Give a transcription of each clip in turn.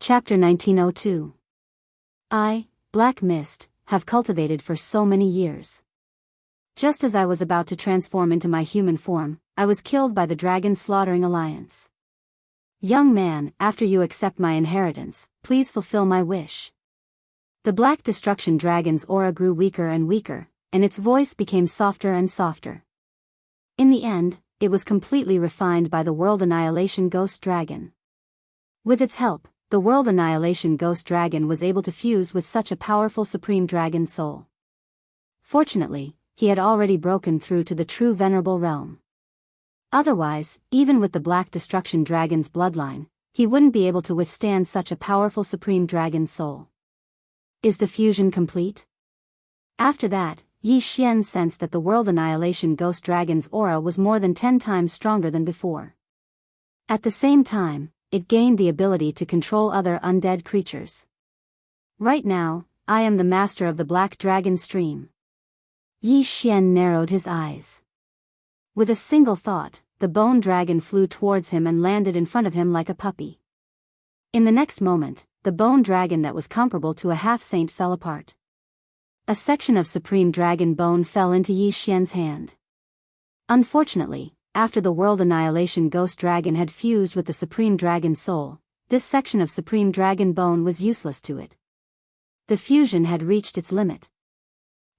Chapter 1902. I, Black Mist, have cultivated for so many years. Just as I was about to transform into my human form, I was killed by the Dragon Slaughtering Alliance. Young man, after you accept my inheritance, please fulfill my wish. The Black Destruction Dragon's aura grew weaker and weaker, and its voice became softer and softer. In the end, it was completely refined by the World Annihilation Ghost Dragon. With its help, the World Annihilation Ghost Dragon was able to fuse with such a powerful Supreme Dragon soul. Fortunately, he had already broken through to the true Venerable Realm. Otherwise, even with the Black Destruction Dragon's bloodline, he wouldn't be able to withstand such a powerful Supreme Dragon soul. Is the fusion complete? After that, Yi Xian sensed that the World Annihilation Ghost Dragon's aura was more than 10 times stronger than before. At the same time, it gained the ability to control other undead creatures. Right now, I am the master of the Black Dragon Stream. Yi Xian narrowed his eyes. With a single thought, the bone dragon flew towards him and landed in front of him like a puppy. In the next moment, the bone dragon that was comparable to a half-saint fell apart. A section of Supreme Dragon bone fell into Yi Xian's hand. Unfortunately, after the World Annihilation Ghost Dragon had fused with the Supreme Dragon soul, this section of Supreme Dragon bone was useless to it. The fusion had reached its limit.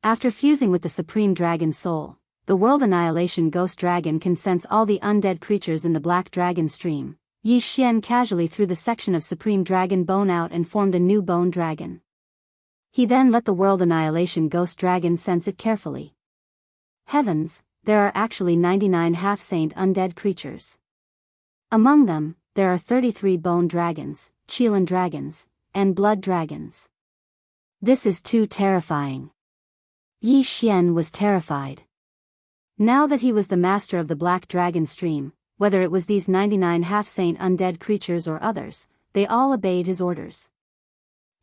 After fusing with the Supreme Dragon soul, the World Annihilation Ghost Dragon can sense all the undead creatures in the Black Dragon Stream. Yi Xian casually threw the section of Supreme Dragon bone out and formed a new bone dragon. He then let the World Annihilation Ghost Dragon sense it carefully. Heavens, there are actually 99 half-saint undead creatures. Among them, there are 33 bone dragons, Qilin dragons, and blood dragons. This is too terrifying. Yi Xian was terrified. Now that he was the master of the Black Dragon Stream, whether it was these 99 half-saint undead creatures or others, they all obeyed his orders.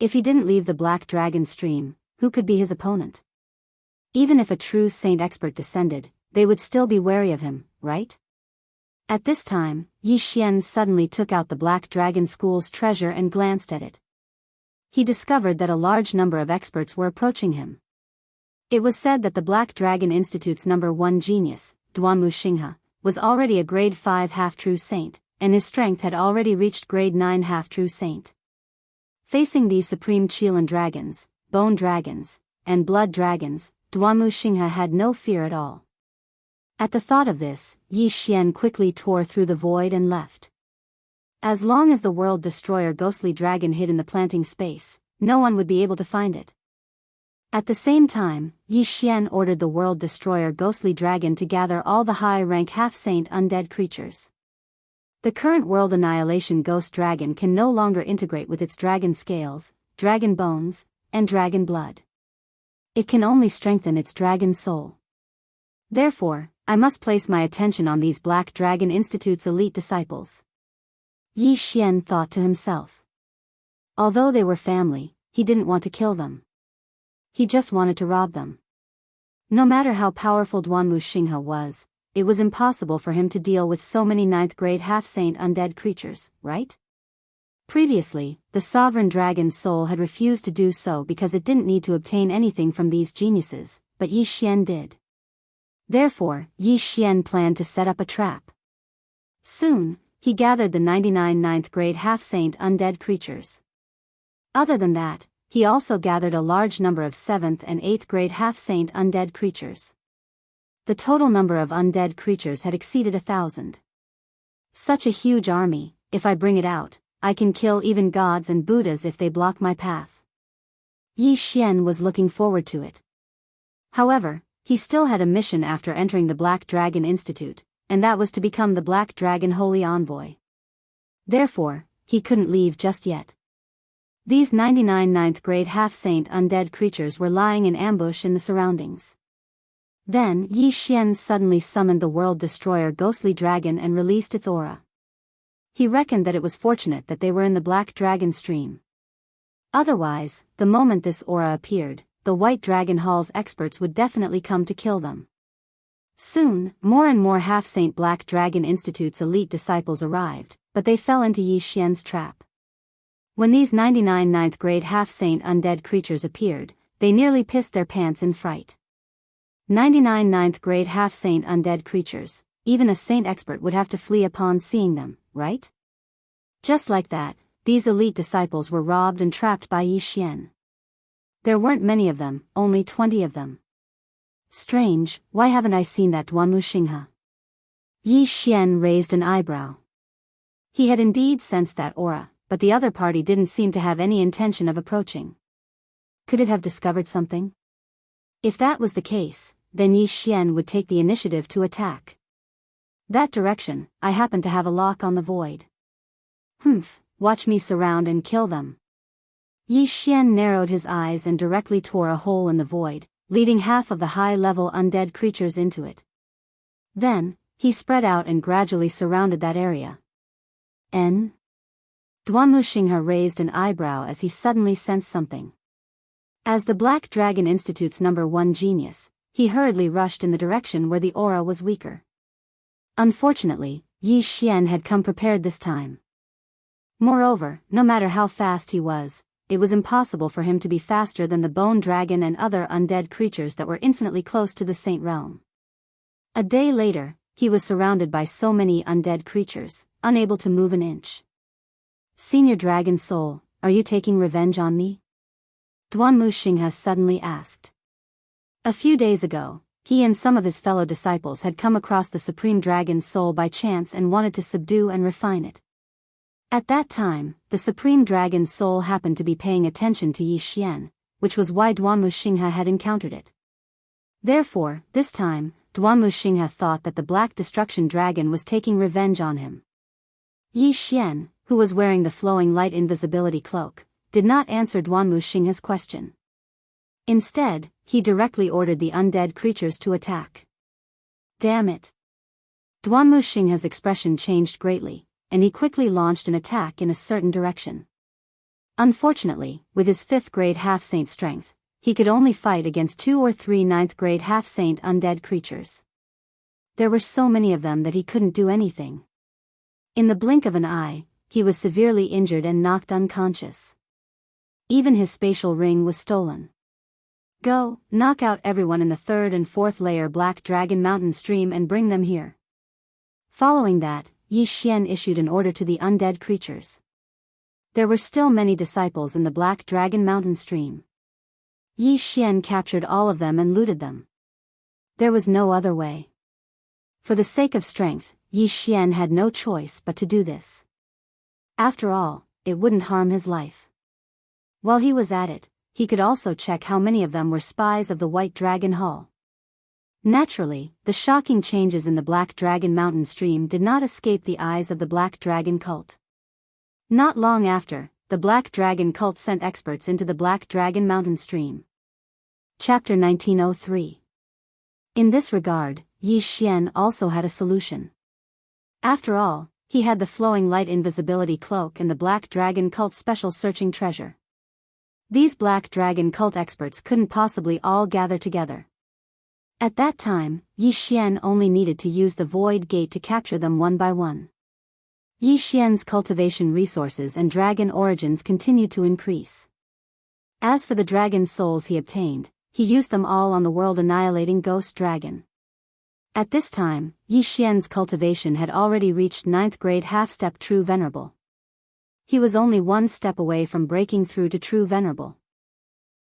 If he didn't leave the Black Dragon Stream, who could be his opponent? Even if a true saint expert descended, they would still be wary of him, right? At this time, Yi Xian suddenly took out the Black Dragon School's treasure and glanced at it. He discovered that a large number of experts were approaching him. It was said that the Black Dragon Institute's #1 genius, Duanmu Xinghe, was already a grade 5 half-true saint, and his strength had already reached grade 9 half-true saint. Facing these supreme Qilin dragons, bone dragons, and blood dragons, Duanmu Xinghe had no fear at all. At the thought of this, Yi Xian quickly tore through the void and left. As long as the World Destroyer Ghostly Dragon hid in the planting space, no one would be able to find it. At the same time, Yi Xian ordered the World Destroyer Ghostly Dragon to gather all the high-rank half-saint undead creatures. The current World Annihilation Ghost Dragon can no longer integrate with its dragon scales, dragon bones, and dragon blood. It can only strengthen its dragon soul. Therefore, I must place my attention on these Black Dragon Institute's elite disciples. Yi Xian thought to himself. Although they were family, he didn't want to kill them. He just wanted to rob them. No matter how powerful Duanmu Xinghe was, it was impossible for him to deal with so many 9th-grade half-saint undead creatures, right? Previously, the Sovereign Dragon's soul had refused to do so because it didn't need to obtain anything from these geniuses, but Yi Xian did. Therefore, Yi Xian planned to set up a trap. Soon, he gathered the 99 9th-grade half-saint undead creatures. Other than that, he also gathered a large number of 7th and 8th-grade half-saint undead creatures. The total number of undead creatures had exceeded 1,000. Such a huge army, if I bring it out, I can kill even gods and Buddhas if they block my path. Yi Xian was looking forward to it. However, he still had a mission after entering the Black Dragon Institute, and that was to become the Black Dragon Holy Envoy. Therefore, he couldn't leave just yet. These 99 9th-grade half-saint undead creatures were lying in ambush in the surroundings. Then Yi Xian suddenly summoned the World Destroyer Ghostly Dragon and released its aura. He reckoned that it was fortunate that they were in the Black Dragon Stream. Otherwise, the moment this aura appeared, the White Dragon Hall's experts would definitely come to kill them. Soon, more and more half-saint Black Dragon Institute's elite disciples arrived, but they fell into Yi Xian's trap. When these 99 ninth grade half-saint undead creatures appeared, they nearly pissed their pants in fright. 99 ninth grade half-saint undead creatures, even a saint expert would have to flee upon seeing them, right? Just like that, these elite disciples were robbed and trapped by Yi Xian. There weren't many of them, only 20 of them. Strange, why haven't I seen that Duanmu Xinghe? Yi Xian raised an eyebrow. He had indeed sensed that aura, but the other party didn't seem to have any intention of approaching. Could it have discovered something? If that was the case, then Yi Xian would take the initiative to attack. That direction, I happen to have a lock on the void. Watch me surround and kill them. Yi Xian narrowed his eyes and directly tore a hole in the void, leading half of the high-level undead creatures into it. Then, he spread out and gradually surrounded that area. Duanmu Xinghe raised an eyebrow as he suddenly sensed something. As the Black Dragon Institute's #1 genius, he hurriedly rushed in the direction where the aura was weaker. Unfortunately, Yi Xian had come prepared this time. Moreover, no matter how fast he was, it was impossible for him to be faster than the bone dragon and other undead creatures that were infinitely close to the saint realm. A day later, he was surrounded by so many undead creatures, unable to move an inch. Senior Dragon Soul, are you taking revenge on me? Duanmu Xinghe suddenly asked. A few days ago, he and some of his fellow disciples had come across the Supreme Dragon's soul by chance and wanted to subdue and refine it. At that time, the Supreme Dragon's soul happened to be paying attention to Yi Xian, which was why Duanmu Xinghe had encountered it. Therefore, this time, Duanmu Xinghe thought that the Black Destruction Dragon was taking revenge on him. Yi Xian, who was wearing the flowing light invisibility cloak, did not answer Duanmu Xinghe's question. Instead, he directly ordered the undead creatures to attack. Damn it! Duanmu Xinghe's expression changed greatly, and he quickly launched an attack in a certain direction. Unfortunately, with his 5th grade half-saint strength, he could only fight against 2 or 3 9th grade half-saint undead creatures. There were so many of them that he couldn't do anything. In the blink of an eye, he was severely injured and knocked unconscious. Even his spatial ring was stolen. Go, knock out everyone in the 3rd and 4th layer Black Dragon Mountain stream and bring them here. Following that, Yi Xian issued an order to the undead creatures. There were still many disciples in the Black Dragon Mountain stream. Yi Xian captured all of them and looted them. There was no other way. For the sake of strength, Yi Xian had no choice but to do this. After all, it wouldn't harm his life. While he was at it, he could also check how many of them were spies of the White Dragon Hall. Naturally, the shocking changes in the Black Dragon Mountain stream did not escape the eyes of the Black Dragon cult. Not long after, the Black Dragon cult sent experts into the Black Dragon Mountain stream. Chapter 1903. In this regard, Yi Xian also had a solution. After all, he had the flowing light invisibility cloak and the Black Dragon cult special searching treasure. These Black Dragon cult experts couldn't possibly all gather together. At that time, Yi Xian only needed to use the Void Gate to capture them one by one. Yi Xian's cultivation resources and dragon origins continued to increase. As for the dragon souls he obtained, he used them all on the world-annihilating ghost dragon. At this time, Yi Xian's cultivation had already reached 9th grade half-step True Venerable. He was only one step away from breaking through to True Venerable.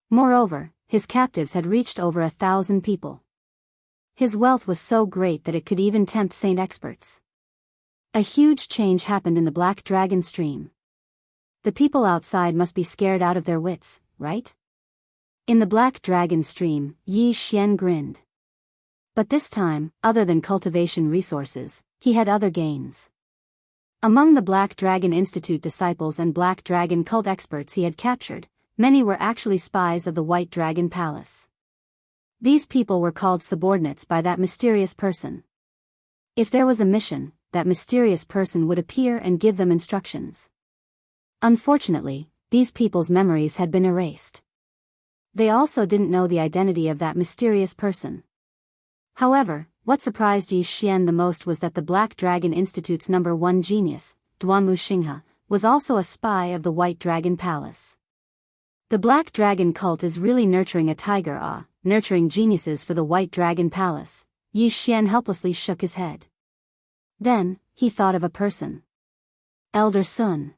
Moreover, his captives had reached over 1,000 people. His wealth was so great that it could even tempt saint experts. A huge change happened in the Black Dragon stream. The people outside must be scared out of their wits, right? In the Black Dragon stream, Yi Xian grinned. But this time, other than cultivation resources, he had other gains. Among the Black Dragon Institute disciples and Black Dragon cult experts he had captured, many were actually spies of the White Dragon Palace. These people were called subordinates by that mysterious person. If there was a mission, that mysterious person would appear and give them instructions. Unfortunately, these people's memories had been erased. They also didn't know the identity of that mysterious person. However, what surprised Yi Xian the most was that the Black Dragon Institute's #1 genius, Duanmu Xinghe, was also a spy of the White Dragon Palace. The Black Dragon cult is really nurturing a tiger, nurturing geniuses for the White Dragon Palace. Yi Xian helplessly shook his head. Then, he thought of a person. Elder Sun.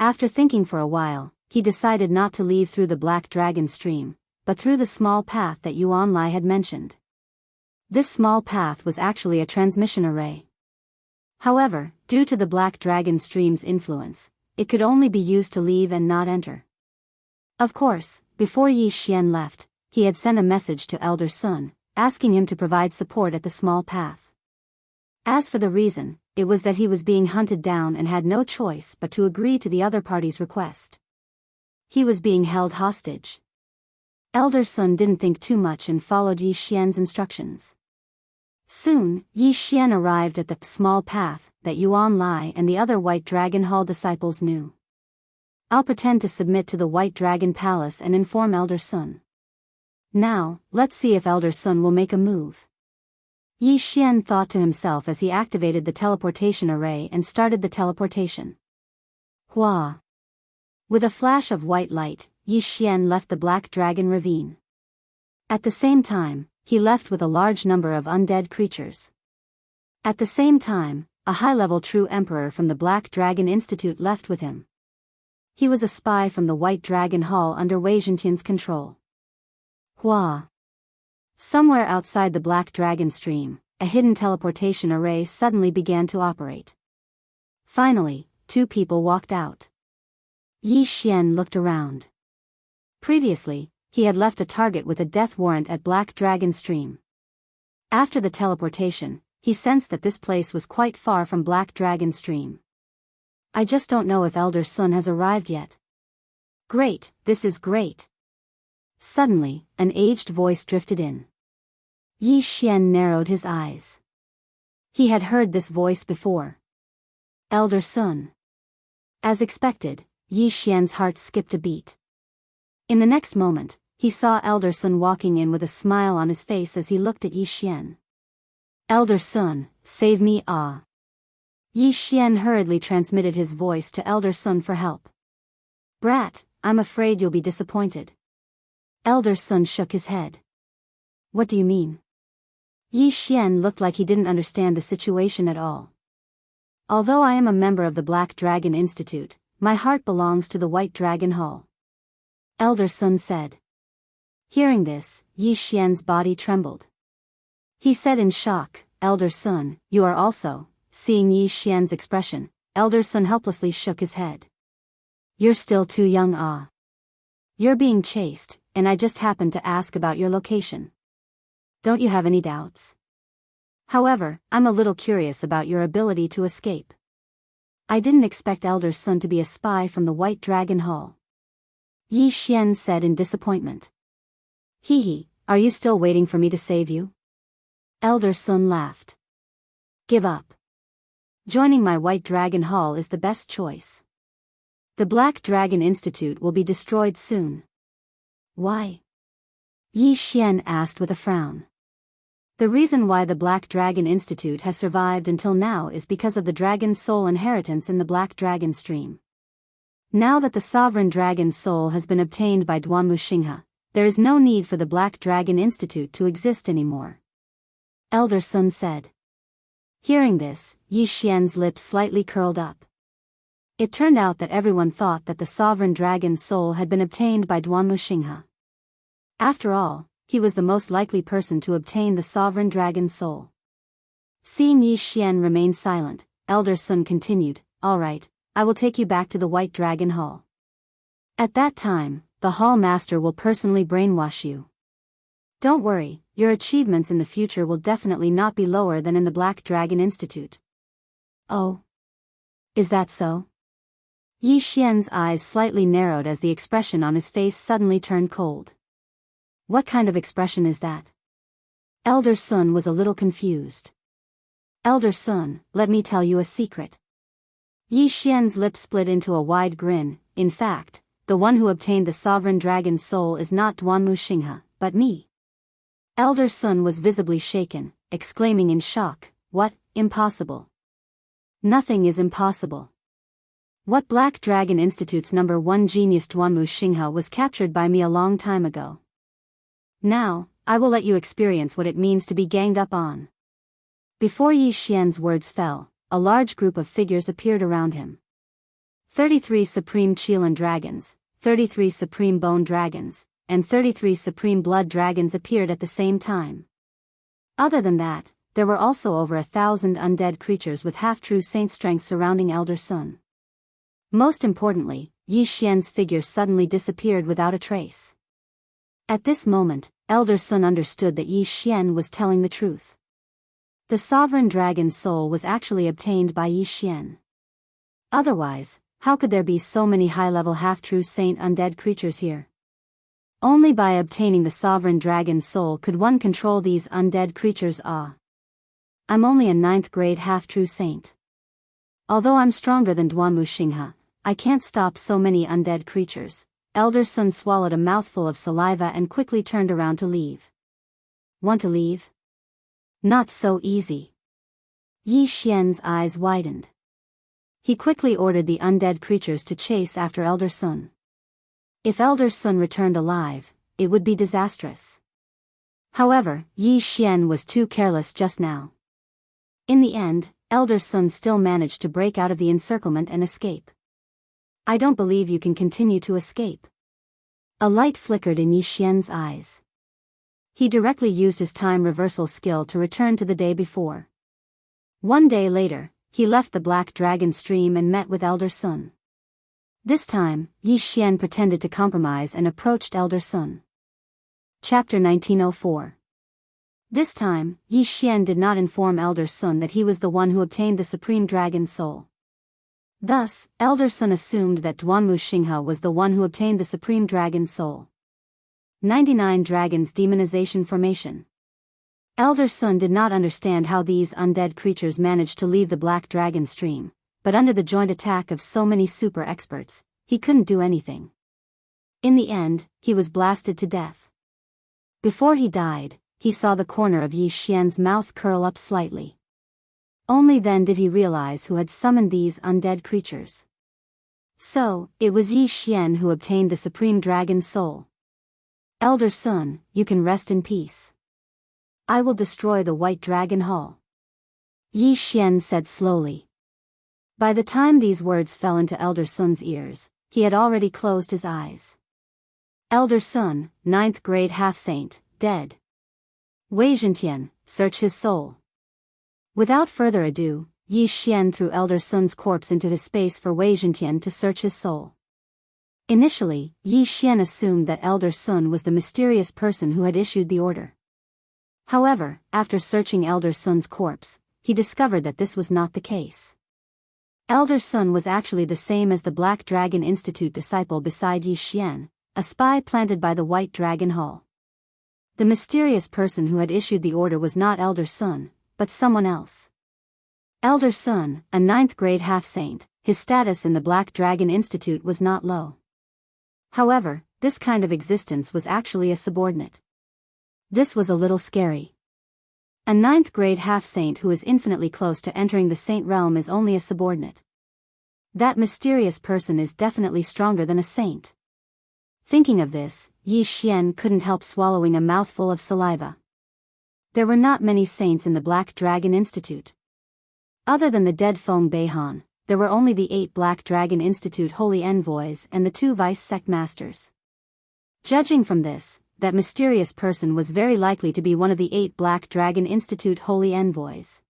After thinking for a while, he decided not to leave through the Black Dragon stream, but through the small path that Yuan Lai had mentioned. This small path was actually a transmission array. However, due to the Black Dragon stream's influence, it could only be used to leave and not enter. Of course, before Yi Xian left, he had sent a message to Elder Sun, asking him to provide support at the small path. As for the reason, it was that he was being hunted down and had no choice but to agree to the other party's request. He was being held hostage. Elder Sun didn't think too much and followed Yi Xian's instructions. Soon, Yi Xian arrived at the small path that Yuan Lai and the other White Dragon Hall disciples knew. I'll pretend to submit to the White Dragon Palace and inform Elder Sun. Now, let's see if Elder Sun will make a move. Yi Xian thought to himself as he activated the teleportation array and started the teleportation. Hua! With a flash of white light, Yi Xian left the Black Dragon Ravine. At the same time, he left with a large number of undead creatures. At the same time, a high-level true emperor from the Black Dragon Institute left with him. He was a spy from the White Dragon Hall under Wei Zhentian's control. Hua! Somewhere outside the Black Dragon stream, a hidden teleportation array suddenly began to operate. Finally, two people walked out. Yi Xian looked around. Previously, he had left a target with a death warrant at Black Dragon Stream. After the teleportation, he sensed that this place was quite far from Black Dragon Stream. I just don't know if Elder Sun has arrived yet. Great, this is great. Suddenly, an aged voice drifted in. Yi Xian narrowed his eyes. He had heard this voice before. Elder Sun. As expected, Yi Xian's heart skipped a beat. In the next moment, he saw Elder Sun walking in with a smile on his face as he looked at Yi Xian. Elder Sun, save me, ah. Yi Xian hurriedly transmitted his voice to Elder Sun for help. Brat, I'm afraid you'll be disappointed. Elder Sun shook his head. What do you mean? Yi Xian looked like he didn't understand the situation at all. Although I am a member of the Black Dragon Institute, my heart belongs to the White Dragon Hall. Elder Sun said. Hearing this, Yi Xian's body trembled. He said in shock, Elder Sun, you are also. Seeing Yi Xian's expression, Elder Sun helplessly shook his head. You're still too young, ah. You're being chased, and I just happened to ask about your location. Don't you have any doubts? However, I'm a little curious about your ability to escape. I didn't expect Elder Sun to be a spy from the White Dragon Hall. Yi Xian said in disappointment. Hee, are you still waiting for me to save you? Elder Sun laughed. Give up. Joining my White Dragon Hall is the best choice. The Black Dragon Institute will be destroyed soon. Why? Yi Xian asked with a frown. The reason why the Black Dragon Institute has survived until now is because of the dragon's soul inheritance in the Black Dragon stream. Now that the sovereign dragon's soul has been obtained by Duanmu Xinghe, there is no need for the Black Dragon Institute to exist anymore. Elder Sun said. Hearing this, Yi Xian's lips slightly curled up. It turned out that everyone thought that the sovereign dragon's soul had been obtained by Duanmu Xinghe. After all, he was the most likely person to obtain the sovereign dragon's soul. Seeing Yi Xian remain silent, Elder Sun continued, All right, I will take you back to the White Dragon Hall. At that time, the Hall Master will personally brainwash you. Don't worry, your achievements in the future will definitely not be lower than in the Black Dragon Institute. Oh? Is that so? Yi Xian's eyes slightly narrowed as the expression on his face suddenly turned cold. What kind of expression is that? Elder Sun was a little confused. Elder Sun, let me tell you a secret. Yi Xian's lips split into a wide grin. In fact, the one who obtained the sovereign dragon's soul is not Duanmu Xinghe, but me. Elder Sun was visibly shaken, exclaiming in shock, What, impossible? Nothing is impossible. What Black Dragon Institute's #1 genius Duanmu Xinghe was captured by me a long time ago. Now, I will let you experience what it means to be ganged up on. Before Yi Xian's words fell, a large group of figures appeared around him. 33 Supreme Qilin Dragons, 33 Supreme Bone Dragons, and 33 Supreme Blood Dragons appeared at the same time. Other than that, there were also over 1,000 undead creatures with half-true saint strength surrounding Elder Sun. Most importantly, Yi Xian's figure suddenly disappeared without a trace. At this moment, Elder Sun understood that Yi Xian was telling the truth. The sovereign dragon's soul was actually obtained by Yi Xian. Otherwise, how could there be so many high-level half-true saint undead creatures here? Only by obtaining the sovereign dragon's soul could one control these undead creatures. I'm only a 9th grade half-true saint. Although I'm stronger than Duanmu Xinghe, I can't stop so many undead creatures. Elder Sun swallowed a mouthful of saliva and quickly turned around to leave. Want to leave? Not so easy. Yi Xian's eyes widened. He quickly ordered the undead creatures to chase after Elder Sun. If Elder Sun returned alive, it would be disastrous. However, Yi Xian was too careless just now. In the end, Elder Sun still managed to break out of the encirclement and escape. I don't believe you can continue to escape. A light flickered in Yi Xian's eyes. He directly used his time reversal skill to return to the day before. One day later, he left the Black Dragon Stream and met with Elder Sun. This time, Yi Xian pretended to compromise and approached Elder Sun. Chapter 1904. This time, Yi Xian did not inform Elder Sun that he was the one who obtained the Supreme Dragon's soul. Thus, Elder Sun assumed that Duanmu Xinghe was the one who obtained the Supreme Dragon's soul. 99 Dragons Demonization Formation. Elder Sun did not understand how these undead creatures managed to leave the Black Dragon Stream, but under the joint attack of so many super experts, he couldn't do anything. In the end, he was blasted to death. Before he died, he saw the corner of Yi Xian's mouth curl up slightly. Only then did he realize who had summoned these undead creatures. So, it was Yi Xian who obtained the Supreme Dragon's soul. Elder Sun, you can rest in peace. I will destroy the White Dragon Hall. Yi Xian said slowly. By the time these words fell into Elder Sun's ears, he had already closed his eyes. Elder Sun, 9th grade half-saint, dead. Wei Zhentian, search his soul. Without further ado, Yi Xian threw Elder Sun's corpse into his space for Wei Zhentian to search his soul. Initially, Yi Xian assumed that Elder Sun was the mysterious person who had issued the order. However, after searching Elder Sun's corpse, he discovered that this was not the case. Elder Sun was actually the same as the Black Dragon Institute disciple beside Yi Xian, a spy planted by the White Dragon Hall. The mysterious person who had issued the order was not Elder Sun, but someone else. Elder Sun, a 9th grade half-saint, his status in the Black Dragon Institute was not low. However, this kind of existence was actually a subordinate. This was a little scary. A 9th grade half-saint who is infinitely close to entering the saint realm is only a subordinate. That mysterious person is definitely stronger than a saint. Thinking of this, Yi Xian couldn't help swallowing a mouthful of saliva. There were not many saints in the Black Dragon Institute. Other than the dead Feng Beihan, there were only the 8 Black Dragon Institute holy envoys and the 2 vice sect masters. Judging from this, that mysterious person was very likely to be one of the 8 Black Dragon Institute holy envoys.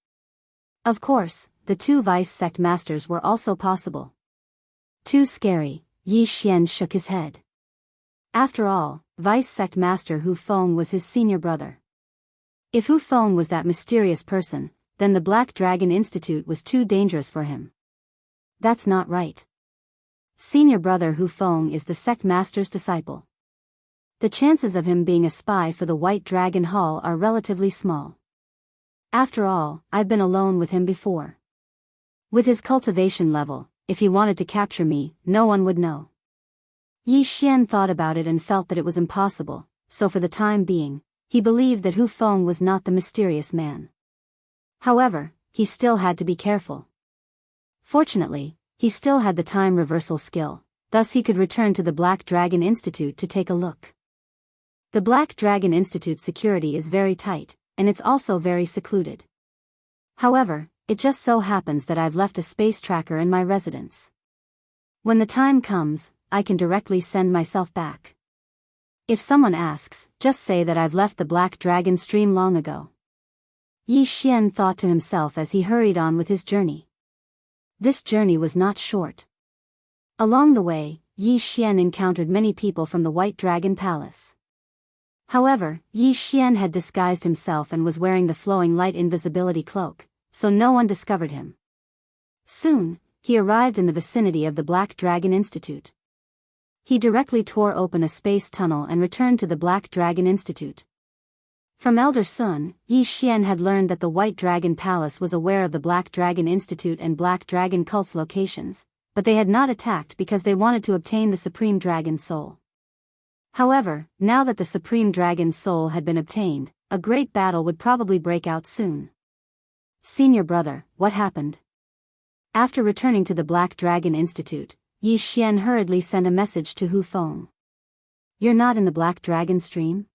Of course, the 2 vice sect masters were also possible. Too scary, Yi Xian shook his head. After all, vice sect master Hu Feng was his senior brother. If Hu Feng was that mysterious person, then the Black Dragon Institute was too dangerous for him. That's not right. Senior brother Hu Feng is the sect master's disciple. The chances of him being a spy for the White Dragon Hall are relatively small. After all, I've been alone with him before. With his cultivation level, if he wanted to capture me, no one would know. Yi Xian thought about it and felt that it was impossible, so for the time being, he believed that Hu Feng was not the mysterious man. However, he still had to be careful. Fortunately, he still had the time reversal skill, thus he could return to the Black Dragon Institute to take a look. The Black Dragon Institute's security is very tight, and it's also very secluded. However, it just so happens that I've left a space tracker in my residence. When the time comes, I can directly send myself back. If someone asks, just say that I've left the Black Dragon stream long ago. Yi Xian thought to himself as he hurried on with his journey. This journey was not short. Along the way, Yi Xian encountered many people from the White Dragon Palace. However, Yi Xian had disguised himself and was wearing the flowing light invisibility cloak, so no one discovered him. Soon, he arrived in the vicinity of the Black Dragon Institute. He directly tore open a space tunnel and returned to the Black Dragon Institute. From Elder Sun, Yi Xian had learned that the White Dragon Palace was aware of the Black Dragon Institute and Black Dragon Cult's locations, but they had not attacked because they wanted to obtain the Supreme Dragon's soul. However, now that the Supreme Dragon's soul had been obtained, a great battle would probably break out soon. Senior brother, what happened? After returning to the Black Dragon Institute, Yi Xian hurriedly sent a message to Hu Feng. You're not in the Black Dragon stream?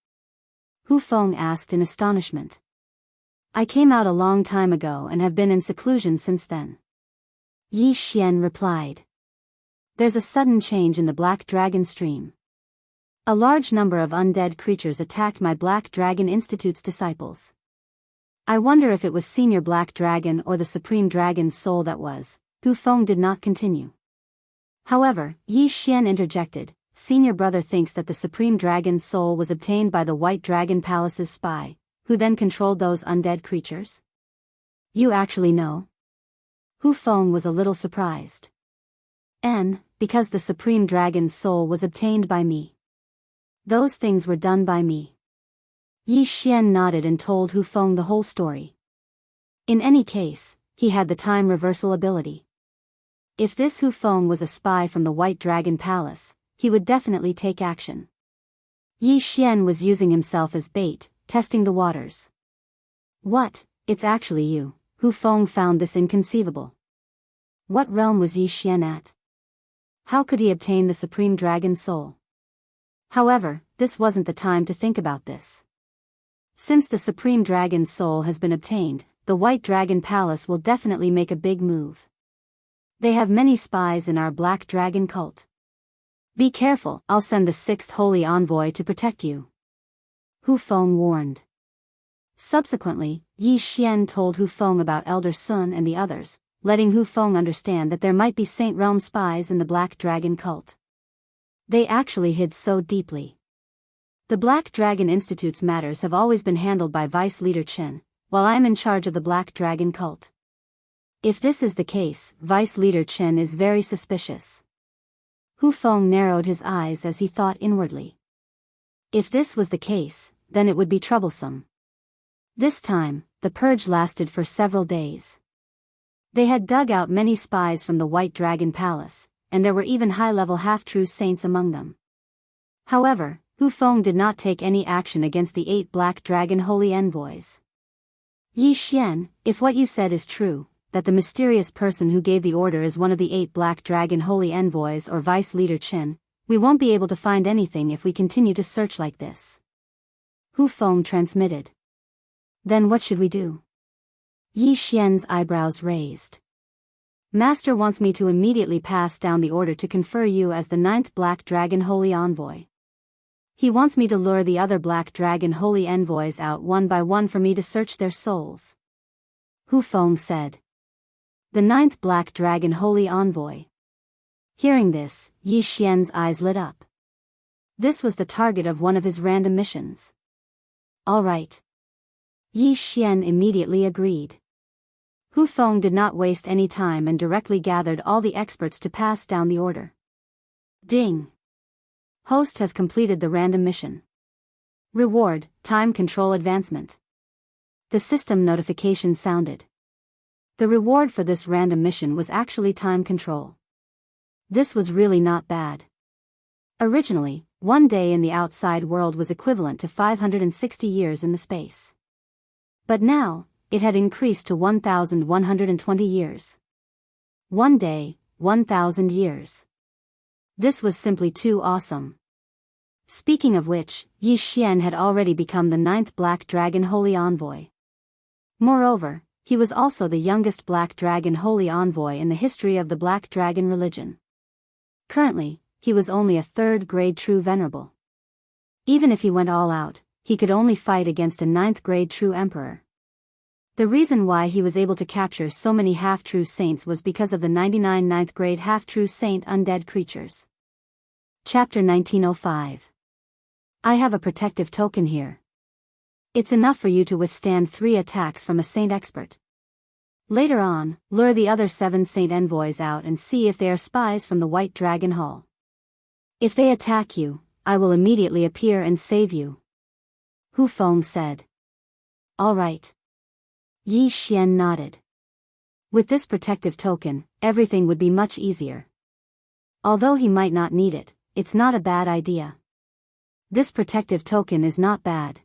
Hu Feng asked in astonishment. I came out a long time ago and have been in seclusion since then. Yi Xian replied. There's a sudden change in the Black Dragon stream. A large number of undead creatures attacked my Black Dragon Institute's disciples. I wonder if it was Senior Black Dragon or the Supreme Dragon's soul that was. Hu Feng did not continue. However, Yi Xian interjected, Senior brother thinks that the Supreme Dragon's soul was obtained by the White Dragon Palace's spy, who then controlled those undead creatures? You actually know? Hu Feng was a little surprised. Because the Supreme Dragon's soul was obtained by me. Those things were done by me. Yi Xian nodded and told Hu Feng the whole story. In any case, he had the time reversal ability. If this Hu Feng was a spy from the White Dragon Palace, he would definitely take action. Yi Xian was using himself as bait, testing the waters. What, it's actually you. Hu Feng found this inconceivable. What realm was Yi Xian at? How could he obtain the Supreme Dragon's soul? However, this wasn't the time to think about this. Since the Supreme Dragon's soul has been obtained, the White Dragon Palace will definitely make a big move. They have many spies in our Black Dragon cult. Be careful, I'll send the 6th Holy Envoy to protect you. Hu Feng warned. Subsequently, Yi Xian told Hu Feng about Elder Sun and the others, letting Hu Feng understand that there might be Saint Realm spies in the Black Dragon cult. They actually hid so deeply. The Black Dragon Institute's matters have always been handled by Vice Leader Chen, while I am in charge of the Black Dragon cult. If this is the case, Vice Leader Chen is very suspicious. Hu Feng narrowed his eyes as he thought inwardly. If this was the case, then it would be troublesome. This time, the purge lasted for several days. They had dug out many spies from the White Dragon Palace, and there were even high-level half-true saints among them. However, Hu Feng did not take any action against the 8 Black Dragon Holy Envoys. Yi Xian, if what you said is true, that the mysterious person who gave the order is one of the 8 Black Dragon Holy Envoys or Vice Leader Chen, we won't be able to find anything if we continue to search like this. Hu Feng transmitted. Then what should we do? Yi Xian's eyebrows raised. Master wants me to immediately pass down the order to confer you as the 9th Black Dragon Holy Envoy. He wants me to lure the other Black Dragon Holy Envoys out one by one for me to search their souls. Hu Feng said. The 9th Black Dragon Holy Envoy. Hearing this, Yi Xian's eyes lit up. This was the target of one of his random missions. All right. Yi Xian immediately agreed. Hu Feng did not waste any time and directly gathered all the experts to pass down the order. Ding! Host has completed the random mission. Reward, time control advancement. The system notification sounded. The reward for this random mission was actually time control. This was really not bad. Originally, 1 day in the outside world was equivalent to 560 years in the space. But now, it had increased to 1,120 years. 1 day, 1,000 years. This was simply too awesome. Speaking of which, Yi Xian had already become the 9th Black Dragon Holy Envoy. Moreover, he was also the youngest Black Dragon Holy Envoy in the history of the Black Dragon religion. Currently, he was only a 3rd grade True Venerable. Even if he went all out, he could only fight against a 9th grade True Emperor. The reason why he was able to capture so many half-true saints was because of the 99 9th grade half-true saint undead creatures. Chapter 1905. I have a protective token here. It's enough for you to withstand 3 attacks from a saint expert. Later on, lure the other 7 saint envoys out and see if they are spies from the White Dragon Hall. If they attack you, I will immediately appear and save you. Hu Feng said. All right. Yi Xian nodded. With this protective token, everything would be much easier. Although he might not need it, it's not a bad idea. This protective token is not bad.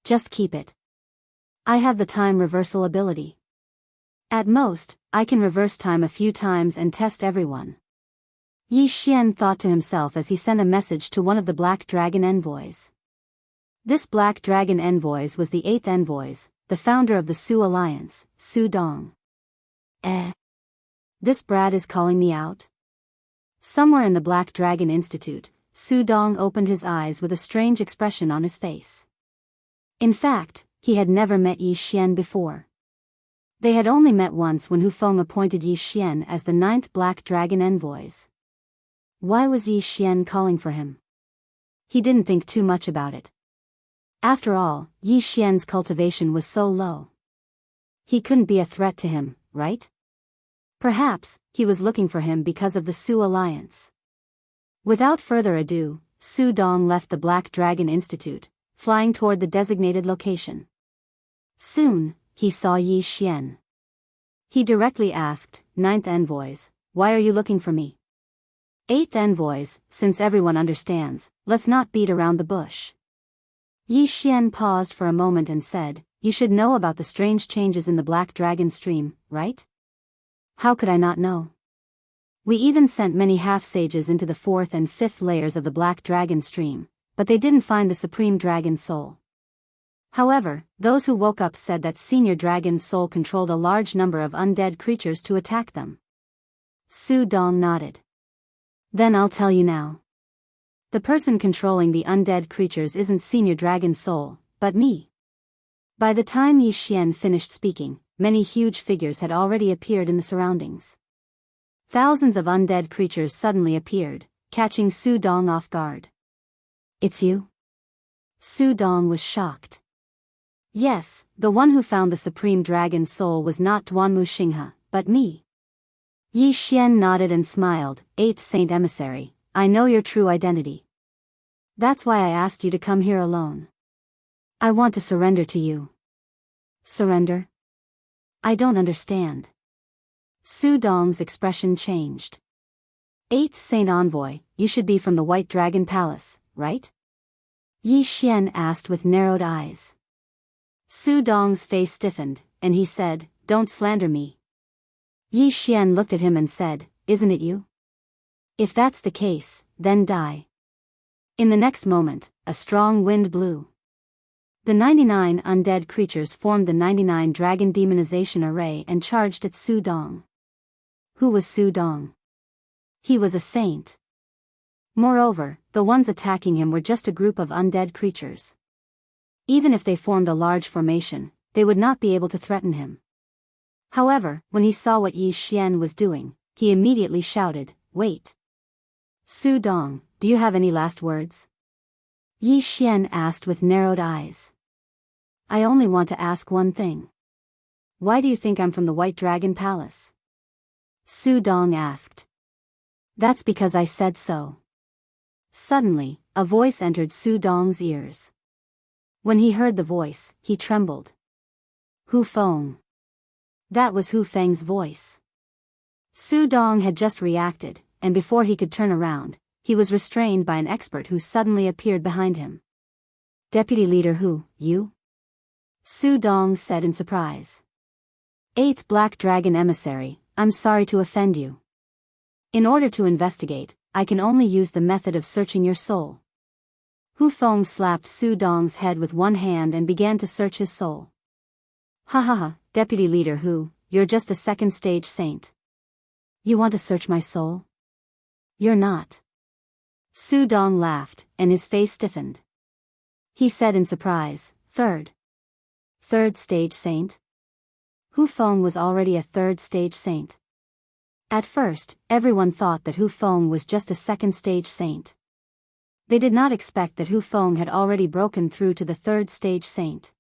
Just keep it. I have the time reversal ability. At most, I can reverse time a few times and test everyone. Yi Xian thought to himself as he sent a message to one of the Black Dragon envoys. This Black Dragon envoys was the 8th envoys, the founder of the Su Alliance, Su Dong. This brat is calling me out? Somewhere in the Black Dragon Institute, Su Dong opened his eyes with a strange expression on his face. In fact, he had never met Yi Xian before. They had only met once when Hu Feng appointed Yi Xian as the 9th Black Dragon envoys. Why was Yi Xian calling for him? He didn't think too much about it. After all, Yi Xian's cultivation was so low. He couldn't be a threat to him, right? Perhaps, he was looking for him because of the Su Alliance. Without further ado, Su Dong left the Black Dragon Institute, flying toward the designated location. Soon, he saw Yi Xian. He directly asked, 9th envoys, why are you looking for me? 8th envoys, since everyone understands, let's not beat around the bush. Yi Xian paused for a moment and said, you should know about the strange changes in the Black Dragon stream, right? How could I not know? We even sent many half-sages into the 4th and 5th layers of the Black Dragon stream, but they didn't find the Supreme Dragon Soul. However, those who woke up said that Senior Dragon's soul controlled a large number of undead creatures to attack them. Su Dong nodded. Then I'll tell you now. The person controlling the undead creatures isn't Senior Dragon's soul, but me. By the time Yi Xian finished speaking, many huge figures had already appeared in the surroundings. Thousands of undead creatures suddenly appeared, catching Su Dong off guard. It's you? Su Dong was shocked. Yes, the one who found the Supreme Dragon's soul was not Duanmu Xinghe, but me. Yi Xian nodded and smiled, 8th Saint Emissary, I know your true identity. That's why I asked you to come here alone. I want to surrender to you. Surrender? I don't understand. Su Dong's expression changed. 8th Saint Envoy, you should be from the White Dragon Palace, right? Yi Xian asked with narrowed eyes. Su Dong's face stiffened, and he said, don't slander me. Yi Xian looked at him and said, isn't it you? If that's the case, then die. In the next moment, a strong wind blew. The 99 undead creatures formed the 99 Dragon Demonization Array and charged at Su Dong. Who was Su Dong? He was a saint. Moreover, the ones attacking him were just a group of undead creatures. Even if they formed a large formation, they would not be able to threaten him. However, when he saw what Yi Xian was doing, he immediately shouted, wait. Su Dong, do you have any last words? Yi Xian asked with narrowed eyes. I only want to ask one thing. Why do you think I'm from the White Dragon Palace? Su Dong asked. That's because I said so. Suddenly, a voice entered Su Dong's ears. When he heard the voice, he trembled. Hu Feng. That was Hu Feng's voice. Su Dong had just reacted, and before he could turn around, he was restrained by an expert who suddenly appeared behind him. Deputy Leader Hu, you? Su Dong said in surprise. 8th Black Dragon Emissary, I'm sorry to offend you. In order to investigate, I can only use the method of searching your soul. Hu Feng slapped Su Dong's head with one hand and began to search his soul. Ha ha ha, Deputy Leader Hu, you're just a second-stage saint. You want to search my soul? You're not. Su Dong laughed, and his face stiffened. He said in surprise, Third-stage saint? Hu Feng was already a third-stage saint. At first, everyone thought that Hu Feng was just a second-stage saint. They did not expect that Hu Feng had already broken through to the third-stage saint.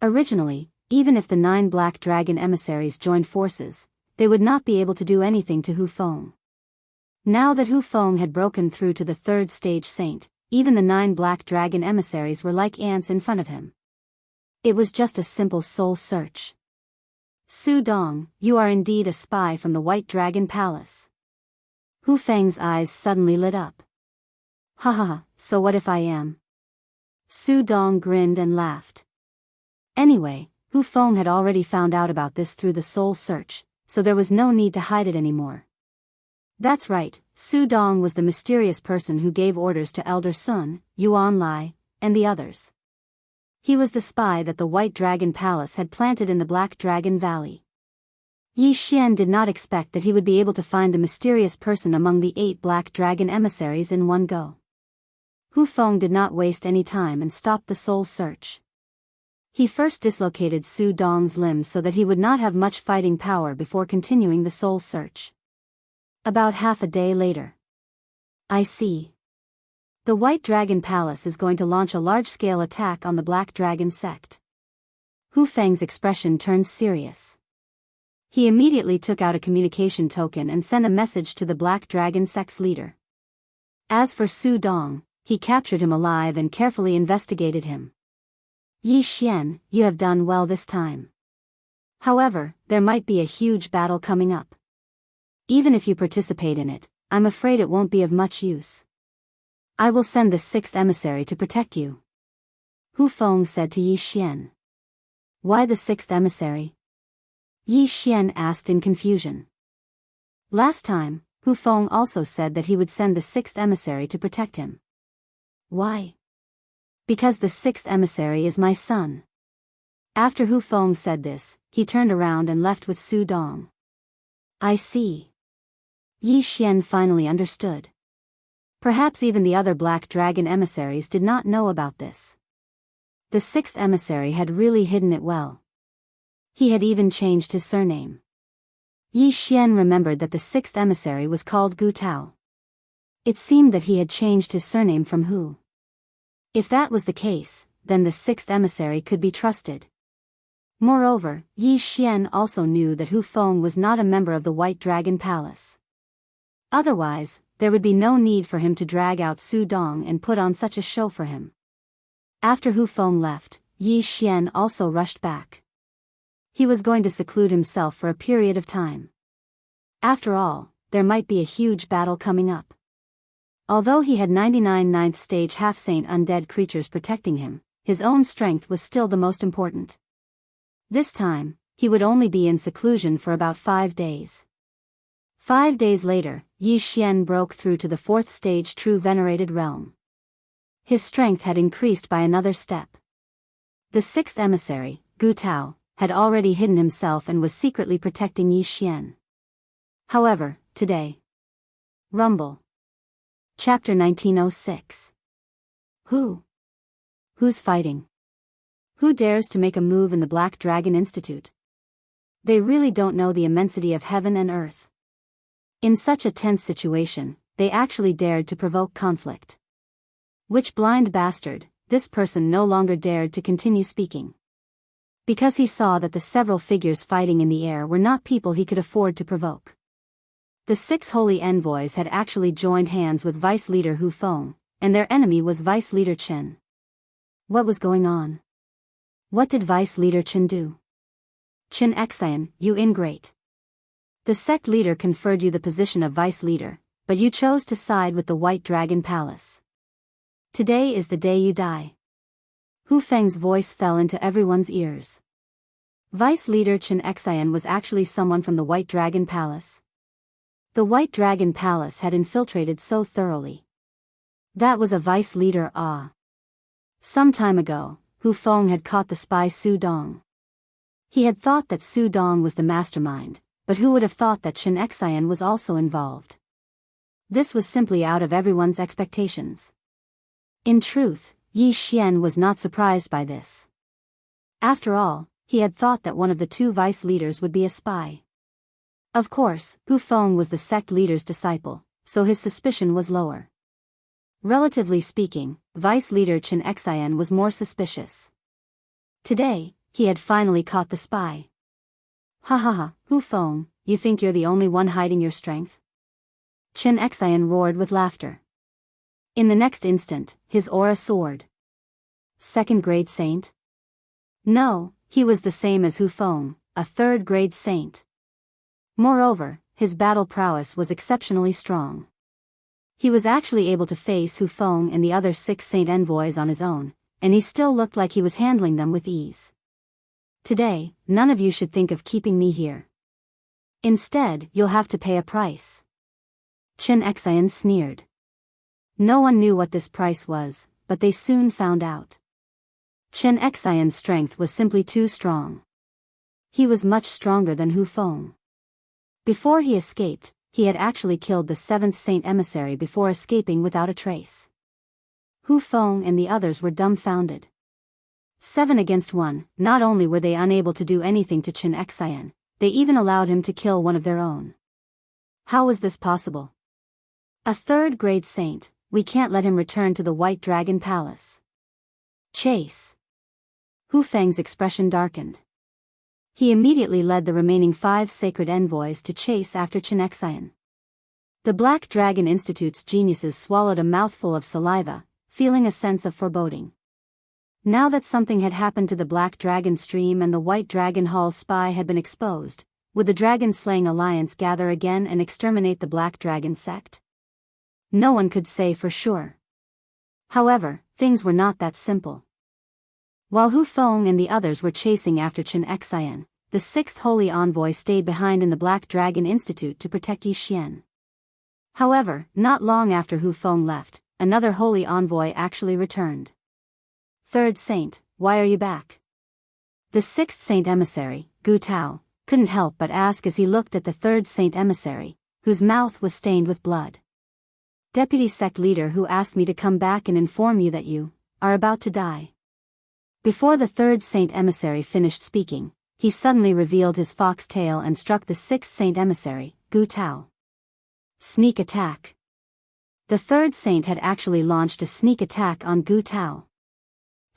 Originally, even if the 9 black dragon emissaries joined forces, they would not be able to do anything to Hu Feng. Now that Hu Feng had broken through to the third-stage saint, even the 9 black dragon emissaries were like ants in front of him. It was just a simple soul search. Su Dong, you are indeed a spy from the White Dragon Palace. Hu Feng's eyes suddenly lit up. Ha ha ha, so what if I am? Su Dong grinned and laughed. Anyway, Hu Feng had already found out about this through the soul search, so there was no need to hide it anymore. That's right, Su Dong was the mysterious person who gave orders to Elder Sun, Yuan Lai, and the others. He was the spy that the White Dragon Palace had planted in the Black Dragon Valley. Yi Xian did not expect that he would be able to find the mysterious person among the 8 Black Dragon emissaries in one go. Hu Feng did not waste any time and stopped the soul search. He first dislocated Su Dong's limbs so that he would not have much fighting power before continuing the soul search. About half a day later. I see. The White Dragon Palace is going to launch a large-scale attack on the Black Dragon sect. Hu Feng's expression turned serious. He immediately took out a communication token and sent a message to the Black Dragon sect's leader. As for Su Dong, he captured him alive and carefully investigated him. Yi Xian, you have done well this time. However, there might be a huge battle coming up. Even if you participate in it, I'm afraid it won't be of much use. I will send the 6th emissary to protect you. Hu Feng said to Yi Xian. Why the 6th emissary? Yi Xian asked in confusion. Last time, Hu Feng also said that he would send the 6th emissary to protect him. Why? Because the 6th emissary is my son. After Hu Feng said this, he turned around and left with Su Dong. I see. Yi Xian finally understood. Perhaps even the other Black Dragon emissaries did not know about this. The 6th emissary had really hidden it well. He had even changed his surname. Yi Xian remembered that the 6th emissary was called Gu Tao. It seemed that he had changed his surname from Hu. If that was the case, then the 6th emissary could be trusted. Moreover, Yi Xian also knew that Hu Feng was not a member of the White Dragon Palace. Otherwise, there would be no need for him to drag out Su Dong and put on such a show for him. After Hu Feng left, Yi Xian also rushed back. He was going to seclude himself for a period of time. After all, there might be a huge battle coming up. Although he had 99 ninth stage half-saint undead creatures protecting him, his own strength was still the most important. This time, he would only be in seclusion for about 5 days. 5 days later, Yi Xian broke through to the 4th stage True Venerated Realm. His strength had increased by another step. The 6th emissary, Gu Tao, had already hidden himself and was secretly protecting Yi Xian. However, today. Rumble. Chapter 1906. Who's fighting? Who dares to make a move in the Black Dragon Institute? They really don't know the immensity of heaven and earth. In such a tense situation, they actually dared to provoke conflict. Which blind bastard, this person no longer dared to continue speaking. Because he saw that the several figures fighting in the air were not people he could afford to provoke. The 6 holy envoys had actually joined hands with Vice Leader Hu Feng, and their enemy was Vice Leader Chen. What was going on? What did Vice Leader Chen do? Chen Xian, you ingrate. The sect leader conferred you the position of vice leader, but you chose to side with the White Dragon Palace. Today is the day you die. Hu Feng's voice fell into everyone's ears. Vice leader Chen Xian was actually someone from the White Dragon Palace. The White Dragon Palace had infiltrated so thoroughly. That was a vice leader. Some time ago, Hu Feng had caught the spy Su Dong. He had thought that Su Dong was the mastermind, but who would have thought that Chen Xian was also involved? This was simply out of everyone's expectations. In truth, Yi Xian was not surprised by this. After all, he had thought that one of the two vice leaders would be a spy. Of course, Hu Feng was the sect leader's disciple, so his suspicion was lower. Relatively speaking, vice leader Chen Xian was more suspicious. Today, he had finally caught the spy. Ha ha ha, Hu Feng, you think you're the only one hiding your strength? Chen Xian roared with laughter. In the next instant, his aura soared. Second-grade saint? No, he was the same as Hu Feng, a third-grade saint. Moreover, his battle prowess was exceptionally strong. He was actually able to face Hu Feng and the other 6 saint envoys on his own, and he still looked like he was handling them with ease. Today, none of you should think of keeping me here. Instead, you'll have to pay a price. Chen Xian sneered. No one knew what this price was, but they soon found out. Chen Xian's strength was simply too strong. He was much stronger than Hu Feng. Before he escaped, he had actually killed the 7th saint emissary before escaping without a trace. Hu Feng and the others were dumbfounded. 7 against 1, not only were they unable to do anything to Chen Xian, they even allowed him to kill one of their own. How was this possible? A third-grade saint, we can't let him return to the White Dragon Palace. Chase. Hu Feng's expression darkened. He immediately led the remaining 5 sacred envoys to chase after Chen Xian. The Black Dragon Institute's geniuses swallowed a mouthful of saliva, feeling a sense of foreboding. Now that something had happened to the Black Dragon Stream and the White Dragon Hall spy had been exposed, would the Dragon-slaying alliance gather again and exterminate the Black Dragon sect? No one could say for sure. However, things were not that simple. While Hu Feng and the others were chasing after Chen Xian, the 6th Holy Envoy stayed behind in the Black Dragon Institute to protect Yi Xian. However, not long after Hu Feng left, another Holy Envoy actually returned. 3rd Saint, why are you back? The 6th Saint Emissary, Gu Tao, couldn't help but ask as he looked at the 3rd Saint Emissary, whose mouth was stained with blood. Deputy Sect Leader who asked me to come back and inform you that you are about to die. Before the 3rd Saint Emissary finished speaking, he suddenly revealed his fox tail and struck the 6th Saint Emissary, Gu Tao. Sneak attack. The 3rd Saint had actually launched a sneak attack on Gu Tao.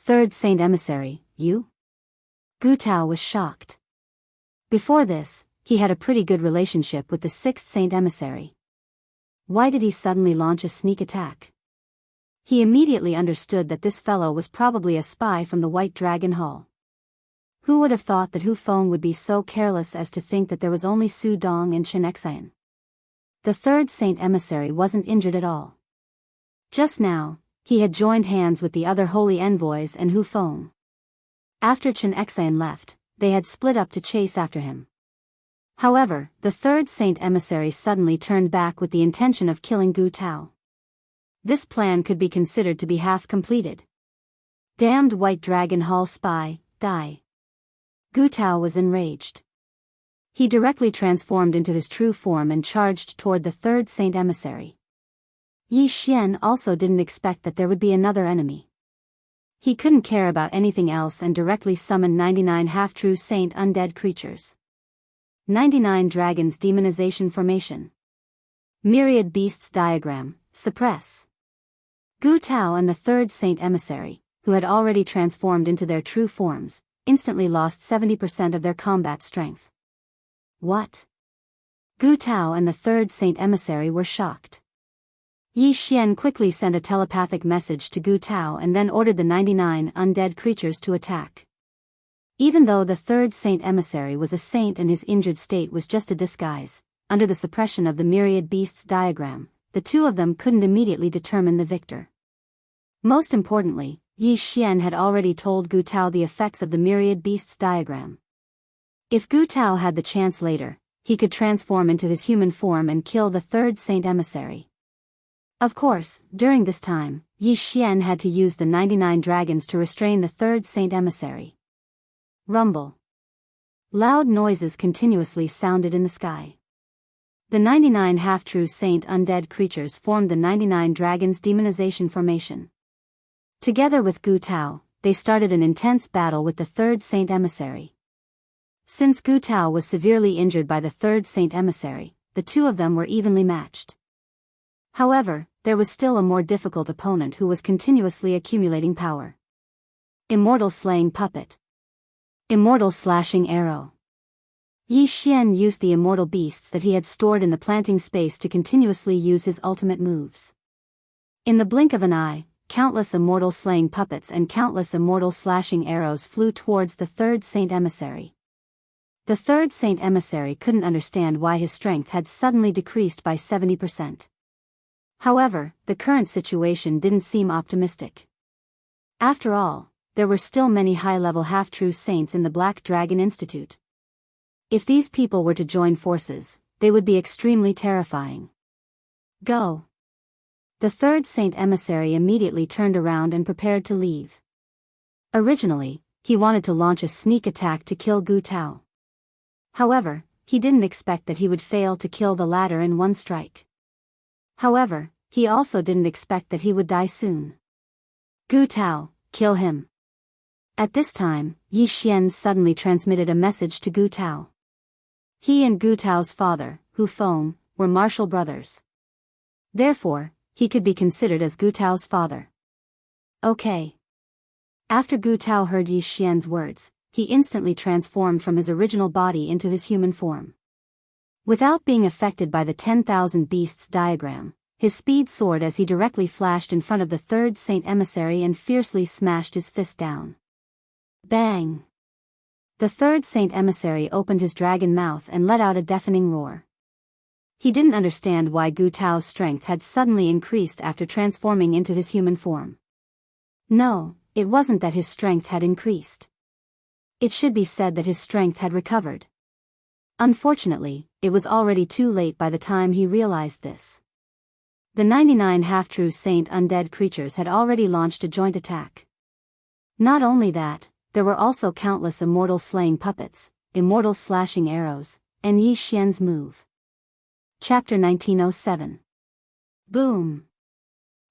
3rd Saint Emissary, you? Gu Tao was shocked. Before this, he had a pretty good relationship with the 6th Saint Emissary. Why did he suddenly launch a sneak attack? He immediately understood that this fellow was probably a spy from the White Dragon Hall. Who would have thought that Hu Feng would be so careless as to think that there was only Su Dong and Chen Xian? The 3rd Saint Emissary wasn't injured at all. Just now, he had joined hands with the other holy envoys and Hu Feng. After Chen Xian left, they had split up to chase after him. However, the 3rd Saint Emissary suddenly turned back with the intention of killing Gu Tao. This plan could be considered to be half completed. Damned White Dragon Hall spy, die. Gu Tao was enraged. He directly transformed into his true form and charged toward the 3rd Saint Emissary. Yi Xian also didn't expect that there would be another enemy. He couldn't care about anything else and directly summoned 99 half-true saint undead creatures. 99 Dragons Demonization Formation. Myriad Beasts Diagram, Suppress. Gu Tao and the 3rd Saint Emissary, who had already transformed into their true forms, instantly lost 70% of their combat strength. What? Gu Tao and the 3rd Saint Emissary were shocked. Yi Xian quickly sent a telepathic message to Gu Tao and then ordered the 99 undead creatures to attack. Even though the 3rd Saint Emissary was a saint and his injured state was just a disguise, under the suppression of the Myriad Beasts diagram, the two of them couldn't immediately determine the victor. Most importantly, Yi Xian had already told Gu Tao the effects of the Myriad Beasts diagram. If Gu Tao had the chance later, he could transform into his human form and kill the third saint emissary. Of course, during this time, Yi Xian had to use the 99 dragons to restrain the third saint emissary. Rumble. Loud noises continuously sounded in the sky. The 99 half-true saint undead creatures formed the 99 dragons demonization formation. Together with Gu Tao, they started an intense battle with the third saint emissary. Since Gu Tao was severely injured by the third saint emissary, the two of them were evenly matched. However, there was still a more difficult opponent who was continuously accumulating power. Immortal Slaying Puppet. Immortal Slashing Arrow. Yi Xian used the immortal beasts that he had stored in the planting space to continuously use his ultimate moves. In the blink of an eye, countless immortal slaying puppets and countless immortal slashing arrows flew towards the third saint emissary. The third saint emissary couldn't understand why his strength had suddenly decreased by 70%. However, the current situation didn't seem optimistic. After all, there were still many high-level half-true saints in the Black Dragon Institute. If these people were to join forces, they would be extremely terrifying. Go! The third saint emissary immediately turned around and prepared to leave. Originally, he wanted to launch a sneak attack to kill Gu Tao. However, he didn't expect that he would fail to kill the latter in one strike. However, he also didn't expect that he would die soon. Gu Tao, kill him. At this time, Yi Xian suddenly transmitted a message to Gu Tao. He and Gu Tao's father, Hu Feng, were martial brothers. Therefore, he could be considered as Gu Tao's father. Okay. After Gu Tao heard Yi Xian's words, he instantly transformed from his original body into his human form. Without being affected by the 10,000 beasts diagram, his speed soared as he directly flashed in front of the third saint emissary and fiercely smashed his fist down. Bang! The third saint emissary opened his dragon mouth and let out a deafening roar. He didn't understand why Gu Tao's strength had suddenly increased after transforming into his human form. No, it wasn't that his strength had increased. It should be said that his strength had recovered. Unfortunately, it was already too late by the time he realized this. The 99 half-true saint undead creatures had already launched a joint attack. Not only that, there were also countless immortal slaying puppets, immortal slashing arrows, and Yi Xian's move. Chapter 1907. Boom!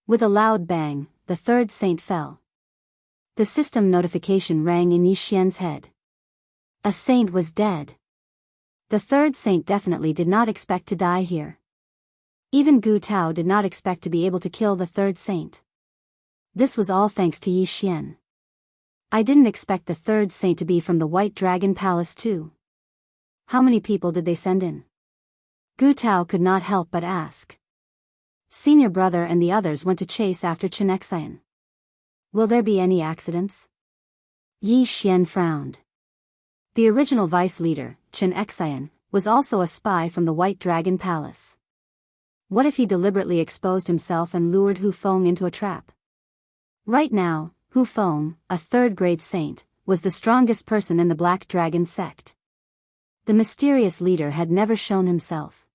With a loud bang, the third saint fell. The system notification rang in Yi Xian's head. A saint was dead. The third saint definitely did not expect to die here. Even Gu Tao did not expect to be able to kill the third saint. This was all thanks to Yi Xian. I didn't expect the third saint to be from the White Dragon Palace too. How many people did they send in? Gu Tao could not help but ask. Senior brother and the others went to chase after Chen Xian. Will there be any accidents? Yi Xian frowned. The original vice leader, Chen Xian, was also a spy from the White Dragon Palace. What if he deliberately exposed himself and lured Hu Feng into a trap? Right now, Hu Feng, a third-grade saint, was the strongest person in the Black Dragon sect. The mysterious leader had never shown himself.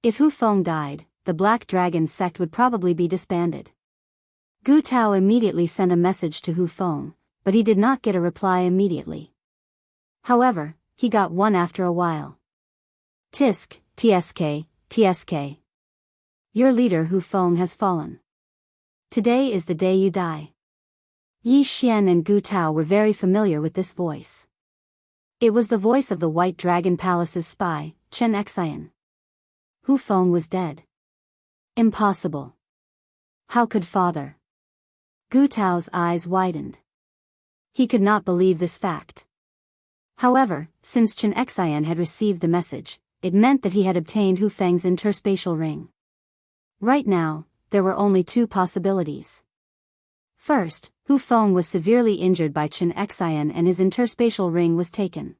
If Hu Feng died, the Black Dragon sect would probably be disbanded. Gu Tao immediately sent a message to Hu Feng, but he did not get a reply immediately. However, he got one after a while. Tisk, TSK, TSK. Your leader Hu Feng has fallen. Today is the day you die. Yi Xian and Gu Tao were very familiar with this voice. It was the voice of the White Dragon Palace's spy, Chen Xian. Hu Feng was dead. Impossible. How could father? Gu Tao's eyes widened. He could not believe this fact. However, since Chen Xian had received the message, it meant that he had obtained Hu Feng's interspatial ring. Right now, there were only two possibilities. First, Hu Feng was severely injured by Chen Xian and his interspatial ring was taken.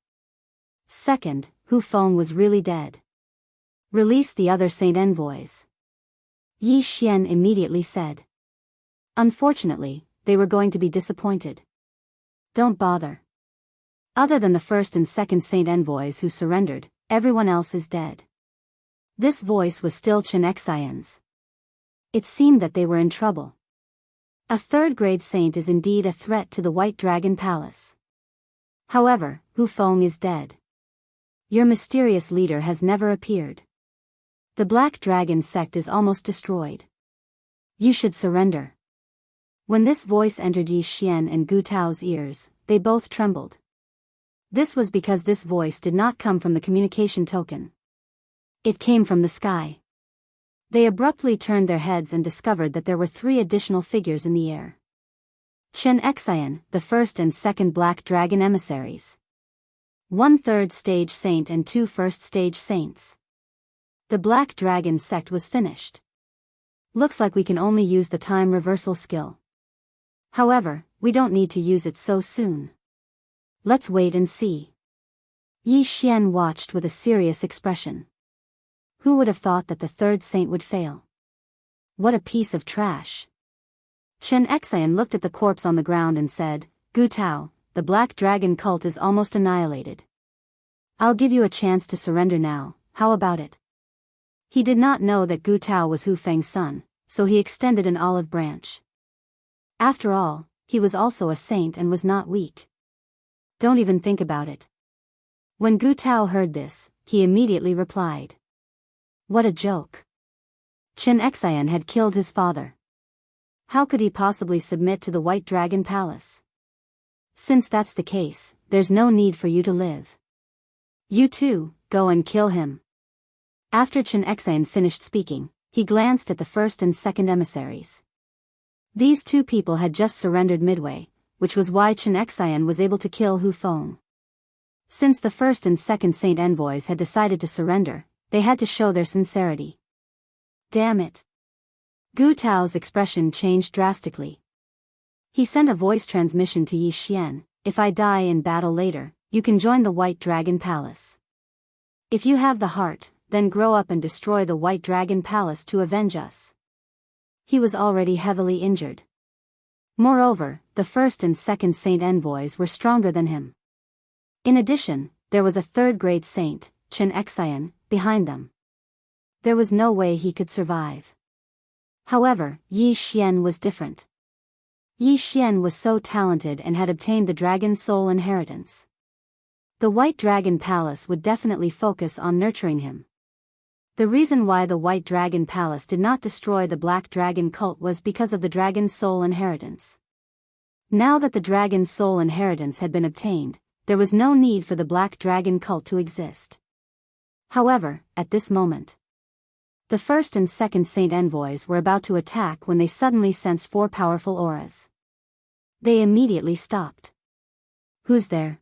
Second, Hu Feng was really dead. Release the other saint envoys. Yi Xian immediately said. Unfortunately, they were going to be disappointed. Don't bother. Other than the first and second saint envoys who surrendered, everyone else is dead." This voice was still Chen Xian's. It seemed that they were in trouble. A third-grade saint is indeed a threat to the White Dragon Palace. However, Hu Feng is dead. Your mysterious leader has never appeared. The Black Dragon sect is almost destroyed. You should surrender. When this voice entered Yi Xian and Gu Tao's ears, they both trembled. This was because this voice did not come from the communication token. It came from the sky. They abruptly turned their heads and discovered that there were 3 additional figures in the air. Chen Xian, the first and second Black Dragon emissaries. 1 third-stage saint and 2 first-stage saints. The Black Dragon sect was finished. Looks like we can only use the time reversal skill. However, we don't need to use it so soon. Let's wait and see. Yi Xian watched with a serious expression. Who would have thought that the third saint would fail? What a piece of trash. Chen Xian looked at the corpse on the ground and said, "Gu Tao, the Black Dragon cult is almost annihilated. I'll give you a chance to surrender now, how about it?" He did not know that Gu Tao was Hu Feng's son, so he extended an olive branch. After all, he was also a saint and was not weak. Don't even think about it. When Gu Tao heard this, he immediately replied. What a joke. Chen Xian had killed his father. How could he possibly submit to the White Dragon Palace? Since that's the case, there's no need for you to live. You too, go and kill him. After Chen Xian finished speaking, he glanced at the first and second emissaries. These 2 people had just surrendered midway, which was why Chen Xian was able to kill Hu Feng. Since the first and second saint envoys had decided to surrender, they had to show their sincerity. Damn it. Gu Tao's expression changed drastically. He sent a voice transmission to Yi Xian, "If I die in battle later, you can join the White Dragon Palace. If you have the heart, then grow up and destroy the White Dragon Palace to avenge us." He was already heavily injured. Moreover, the first and second saint envoys were stronger than him. In addition, there was a third-grade saint, Chen Xian, behind them. There was no way he could survive. However, Yi Xian was different. Yi Xian was so talented and had obtained the Dragon Soul inheritance. The White Dragon Palace would definitely focus on nurturing him. The reason why the White Dragon Palace did not destroy the Black Dragon cult was because of the Dragon Soul inheritance. Now that the Dragon Soul inheritance had been obtained, there was no need for the Black Dragon cult to exist. However, at this moment, the first and second saint envoys were about to attack when they suddenly sensed 4 powerful auras. They immediately stopped. Who's there?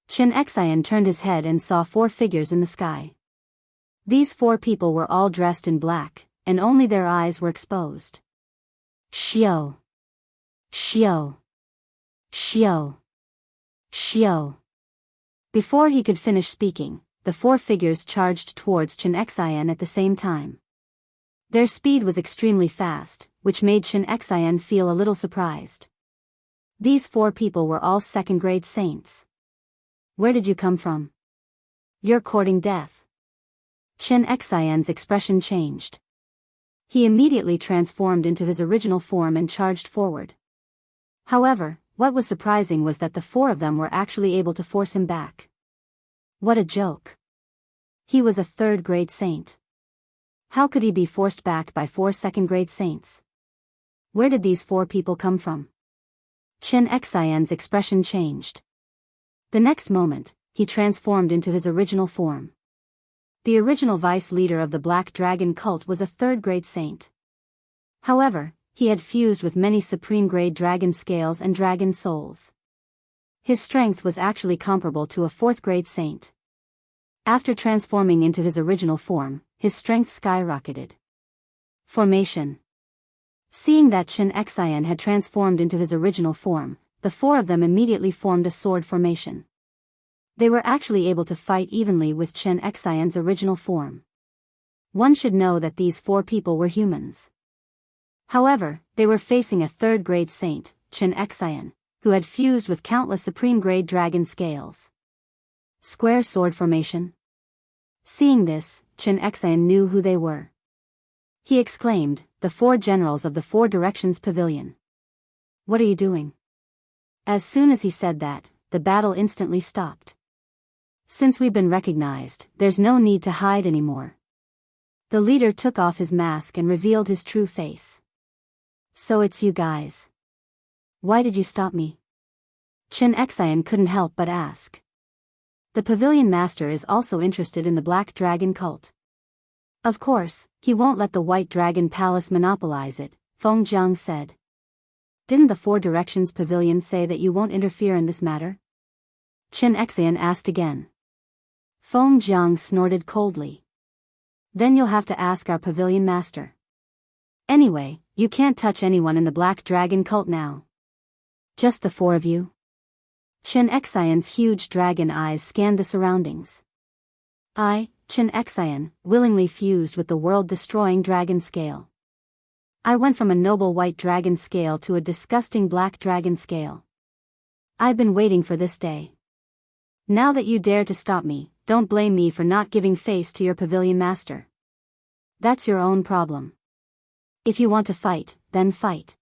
Chen Xian turned his head and saw 4 figures in the sky. These 4 people were all dressed in black, and only their eyes were exposed. Xiao. Xiao. Xiao. Xiao. Before he could finish speaking, the 4 figures charged towards Chen Xian at the same time. Their speed was extremely fast, which made Chen Xian feel a little surprised. These 4 people were all second-grade saints. Where did you come from? You're courting death. Chen Xian's expression changed. He immediately transformed into his original form and charged forward. However, what was surprising was that the 4 of them were actually able to force him back. What a joke. He was a third-grade saint. How could he be forced back by 4 second-grade saints? Where did these 4 people come from? Chen Xian's expression changed. The next moment, he transformed into his original form. The original vice leader of the Black Dragon cult was a third-grade saint. However, he had fused with many supreme-grade dragon scales and dragon souls. His strength was actually comparable to a 4th-grade saint. After transforming into his original form, his strength skyrocketed. Formation. Seeing that Chen Xian had transformed into his original form, the 4 of them immediately formed a sword formation. They were actually able to fight evenly with Chen Xian's original form. One should know that these 4 people were humans. However, they were facing a third-grade saint, Chen Xian, who had fused with countless supreme-grade dragon scales. Square sword formation. Seeing this, Chen Xian knew who they were. He exclaimed, "The 4 generals of the 4 directions pavilion. What are you doing?" As soon as he said that, the battle instantly stopped. "Since we've been recognized, there's no need to hide anymore." The leader took off his mask and revealed his true face. "So it's you guys. Why did you stop me?" Chen Xian couldn't help but ask. The pavilion master is also interested in the Black Dragon cult. Of course, he won't let the White Dragon Palace monopolize it, Feng Jiang said. "Didn't the 4 Directions Pavilion say that you won't interfere in this matter?" Chen Xian asked again. Feng Jiang snorted coldly. "Then you'll have to ask our pavilion master. Anyway, you can't touch anyone in the Black Dragon cult now." "Just the 4 of you?" Chen Xian's huge dragon eyes scanned the surroundings. "I, Chen Xian, willingly fused with the world-destroying dragon scale. I went from a noble white dragon scale to a disgusting black dragon scale. I've been waiting for this day. Now that you dare to stop me, don't blame me for not giving face to your pavilion master. That's your own problem. If you want to fight, then fight.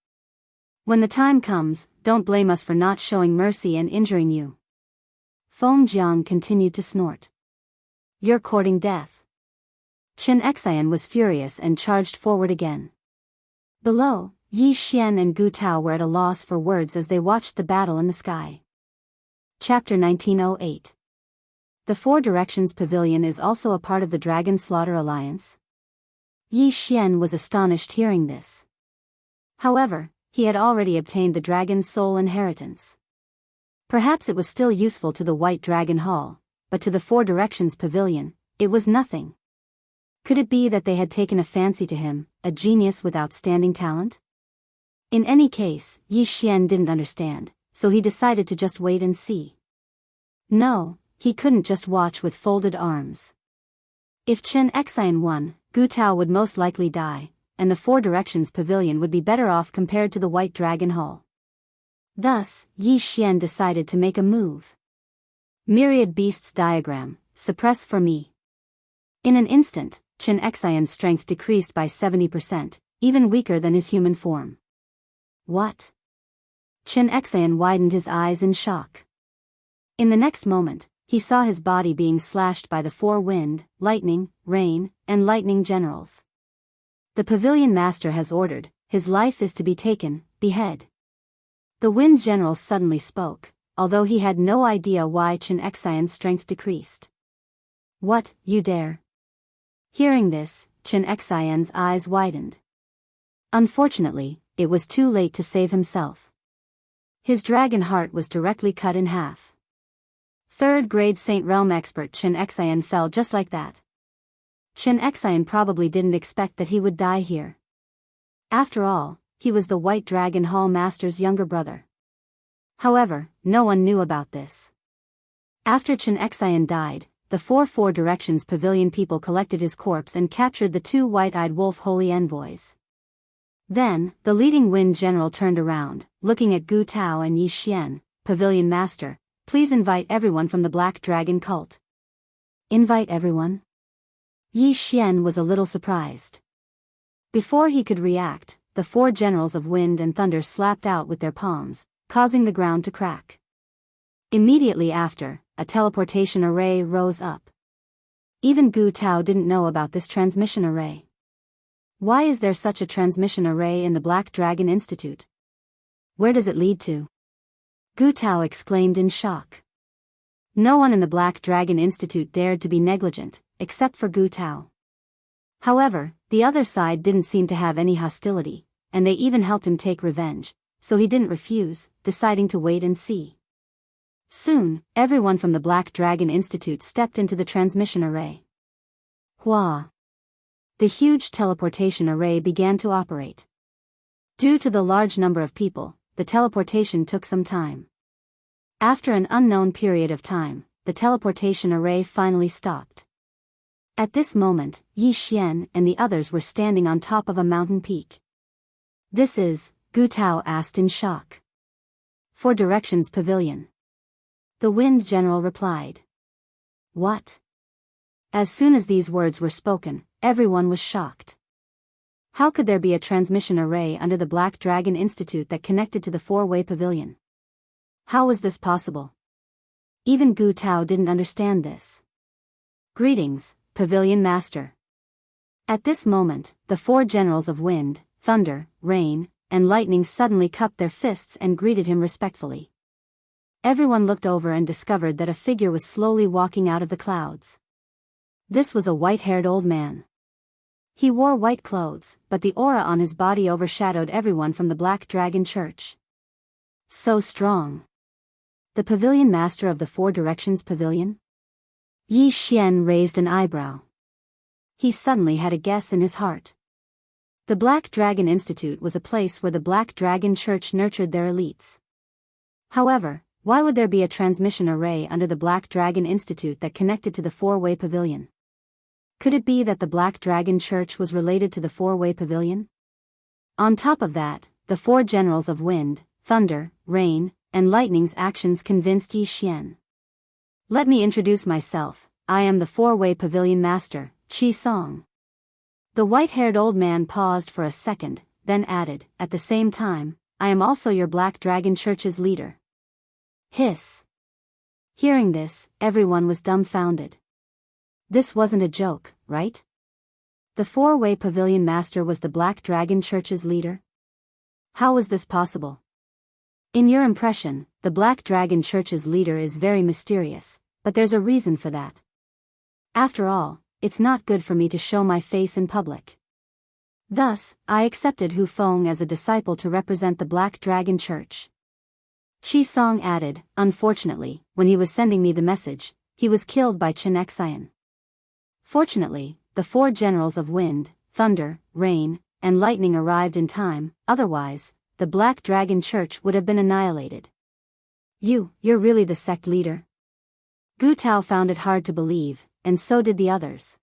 When the time comes, don't blame us for not showing mercy and injuring you." Feng Jiang continued to snort. "You're courting death." Chen Xian was furious and charged forward again. Below, Yi Xian and Gu Tao were at a loss for words as they watched the battle in the sky. Chapter 1908. The 4 Directions Pavilion is also a part of the Dragon Slaughter Alliance. Yi Xian was astonished hearing this. However, he had already obtained the Dragon's Soul Inheritance. Perhaps it was still useful to the White Dragon Hall, but to the 4 Directions Pavilion, it was nothing. Could it be that they had taken a fancy to him, a genius with outstanding talent? In any case, Yi Xian didn't understand, so he decided to just wait and see. No, he couldn't just watch with folded arms. If Chen Xian won, Gu Tao would most likely die, and the 4 Directions Pavilion would be better off compared to the White Dragon Hall. Thus, Yi Xian decided to make a move. Myriad Beasts Diagram, suppress for me. In an instant, Chen Xian's strength decreased by 70%, even weaker than his human form. What? Chen Xian widened his eyes in shock. In the next moment, he saw his body being slashed by the 4 wind, lightning, rain, and lightning generals. "The pavilion master has ordered, his life is to be taken, behead." The wind general suddenly spoke, although he had no idea why Chen Xian's strength decreased. "What, you dare?" Hearing this, Chen Xian's eyes widened. Unfortunately, it was too late to save himself. His dragon heart was directly cut in half. 3rd grade Saint Realm expert Chen Xian fell just like that. Chen Xian probably didn't expect that he would die here. After all, he was the White Dragon Hall Master's younger brother. However, no one knew about this. After Chen Xian died, the 4 Directions Pavilion people collected his corpse and captured the 2 white-eyed wolf holy envoys. Then, the leading wind general turned around, looking at Gu Tao and Yi Xian. "Pavilion Master, please invite everyone from the Black Dragon cult." "Invite everyone?" Yi Xian was a little surprised. Before he could react, the 4 generals of wind and thunder slapped out with their palms, causing the ground to crack. Immediately after, a teleportation array rose up. Even Gu Tao didn't know about this transmission array. Why is there such a transmission array in the Black Dragon Institute? Where does it lead to? Gu Tao exclaimed in shock. No one in the Black Dragon Institute dared to be negligent, except for Gu Tao. However, the other side didn't seem to have any hostility, and they even helped him take revenge, so he didn't refuse, deciding to wait and see. Soon, everyone from the Black Dragon Institute stepped into the transmission array. Hua! The huge teleportation array began to operate. Due to the large number of people, the teleportation took some time. After an unknown period of time, the teleportation array finally stopped. At this moment, Yi Xian and the others were standing on top of a mountain peak. "This is," Gu Tao asked in shock. "4 Directions Pavilion." The Wind General replied. "What?" As soon as these words were spoken, everyone was shocked. How could there be a transmission array under the Black Dragon Institute that connected to the four-way pavilion? How was this possible? Even Gu Tao didn't understand this. Greetings, Pavilion Master. At this moment, the four generals of wind, thunder, rain, and lightning suddenly cupped their fists and greeted him respectfully. Everyone looked over and discovered that a figure was slowly walking out of the clouds. This was a white-haired old man. He wore white clothes, but the aura on his body overshadowed everyone from the Black Dragon Church. So strong. The Pavilion Master of the Four Directions Pavilion? Yi Xian raised an eyebrow. He suddenly had a guess in his heart. The Black Dragon Institute was a place where the Black Dragon Church nurtured their elites. However, why would there be a transmission array under the Black Dragon Institute that connected to the four-way pavilion? Could it be that the Black Dragon Church was related to the four-way pavilion? On top of that, the four generals of wind, thunder, rain, and lightning's actions convinced Yi Xian. Let me introduce myself, I am the four-way pavilion master, Qi Song. The white-haired old man paused for a second, then added, at the same time, I am also your Black Dragon Church's leader. Hiss. Hearing this, everyone was dumbfounded. This wasn't a joke, right? The four-way pavilion master was the Black Dragon Church's leader? How was this possible? In your impression, the Black Dragon Church's leader is very mysterious, but there's a reason for that. After all, it's not good for me to show my face in public. Thus, I accepted Hu Feng as a disciple to represent the Black Dragon Church. Qi Song added, unfortunately, when he was sending me the message, he was killed by Chen Xian. Fortunately, the four generals of wind, thunder, rain, and lightning arrived in time, otherwise, the Black Dragon Church would have been annihilated. You're really the sect leader? Gu Tao found it hard to believe, and so did the others.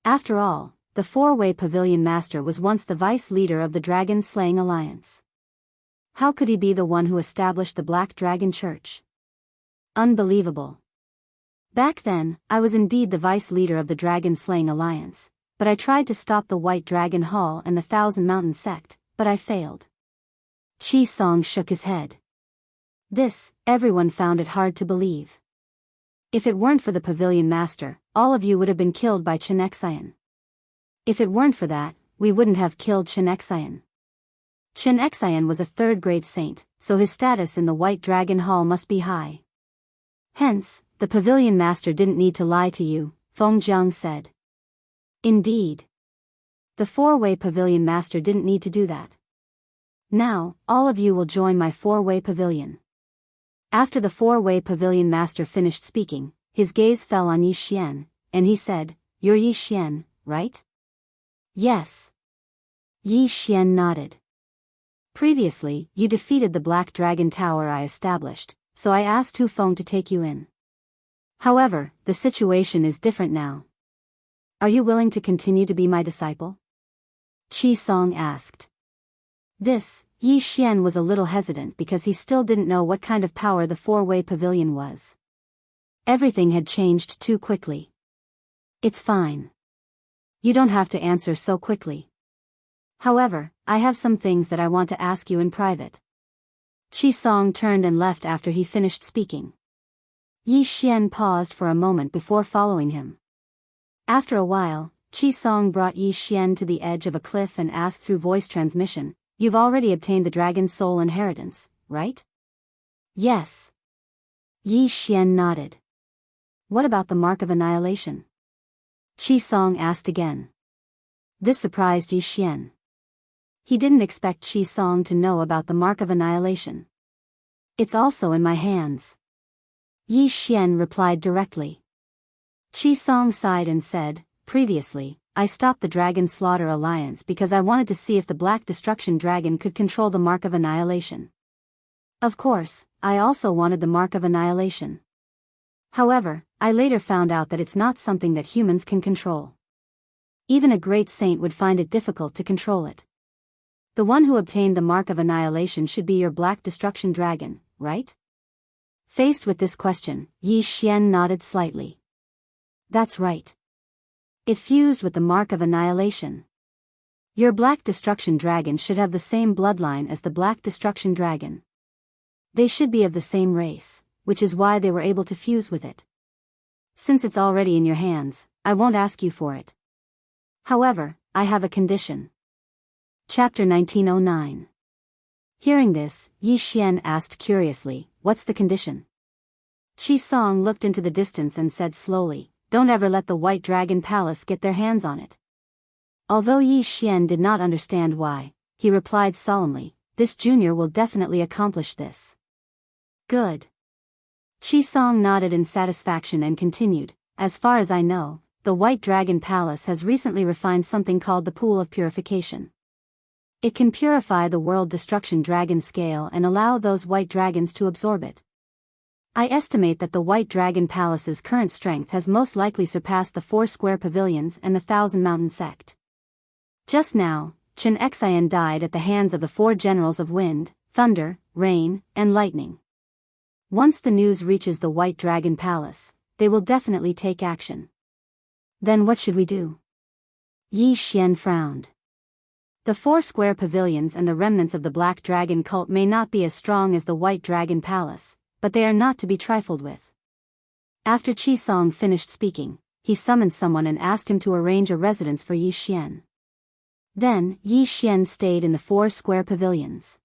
After all, the four-way pavilion master was once the vice leader of the Dragon-Slaying Alliance. How could he be the one who established the Black Dragon Church? Unbelievable. Back then, I was indeed the vice leader of the Dragon-Slaying Alliance, but I tried to stop the White Dragon Hall and the Thousand Mountain sect, but I failed. Qi Song shook his head. This, everyone found it hard to believe. If it weren't for the Pavilion Master, all of you would have been killed by Chen Xian. If it weren't for that, we wouldn't have killed Chen Xian. Chen Xian was a third-grade saint, so his status in the White Dragon Hall must be high. Hence, the Pavilion Master didn't need to lie to you, Feng Jiang said. Indeed. The four-way Pavilion Master didn't need to do that. Now, all of you will join my four-way pavilion. After the four-way pavilion master finished speaking, his gaze fell on Yi Xian, and he said, You're Yi Xian, right? Yes. Yi Xian nodded. Previously, you defeated the Black Dragon Tower I established, so I asked Hu Feng to take you in. However, the situation is different now. Are you willing to continue to be my disciple? Qi Song asked. This, Yi Xian was a little hesitant because he still didn't know what kind of power the four-way pavilion was. Everything had changed too quickly. It's fine. You don't have to answer so quickly. However, I have some things that I want to ask you in private. Qi Song turned and left after he finished speaking. Yi Xian paused for a moment before following him. After a while, Qi Song brought Yi Xian to the edge of a cliff and asked through voice transmission, You've already obtained the Dragon's Soul inheritance, right? Yes. Yi Xian nodded. What about the Mark of Annihilation? Qi Song asked again. This surprised Yi Xian. He didn't expect Qi Song to know about the Mark of Annihilation. It's also in my hands. Yi Xian replied directly. Qi Song sighed and said, Previously, I stopped the Dragon Slaughter Alliance because I wanted to see if the Black Destruction Dragon could control the Mark of Annihilation. Of course, I also wanted the Mark of Annihilation. However, I later found out that it's not something that humans can control. Even a great saint would find it difficult to control it. The one who obtained the Mark of Annihilation should be your Black Destruction Dragon, right? Faced with this question, Yi Xian nodded slightly. That's right. It fused with the mark of annihilation. Your Black Destruction Dragon should have the same bloodline as the Black Destruction Dragon. They should be of the same race, which is why they were able to fuse with it. Since it's already in your hands, I won't ask you for it. However, I have a condition. Chapter 1909. Hearing this, Yi Xian asked curiously, "What's the condition?" Qi Song looked into the distance and said slowly, "Don't ever let the White Dragon Palace get their hands on it." Although Yi Xian did not understand why, he replied solemnly, "This junior will definitely accomplish this." Good. Qi Song nodded in satisfaction and continued, "As far as I know, the White Dragon Palace has recently refined something called the Pool of Purification. It can purify the World Destruction Dragon scale and allow those white dragons to absorb it. I estimate that the White Dragon Palace's current strength has most likely surpassed the 4 square pavilions and the 1,000 Mountain sect. Just now, Chen Xian died at the hands of the 4 generals of wind, thunder, rain, and lightning. Once the news reaches the White Dragon Palace, they will definitely take action. Then what should we do?" Yi Xian frowned. The 4 square pavilions and the remnants of the Black Dragon cult may not be as strong as the White Dragon Palace, but they are not to be trifled with. After Qi Song finished speaking, he summoned someone and asked him to arrange a residence for Yi Xian. Then, Yi Xian stayed in the 4 square pavilions.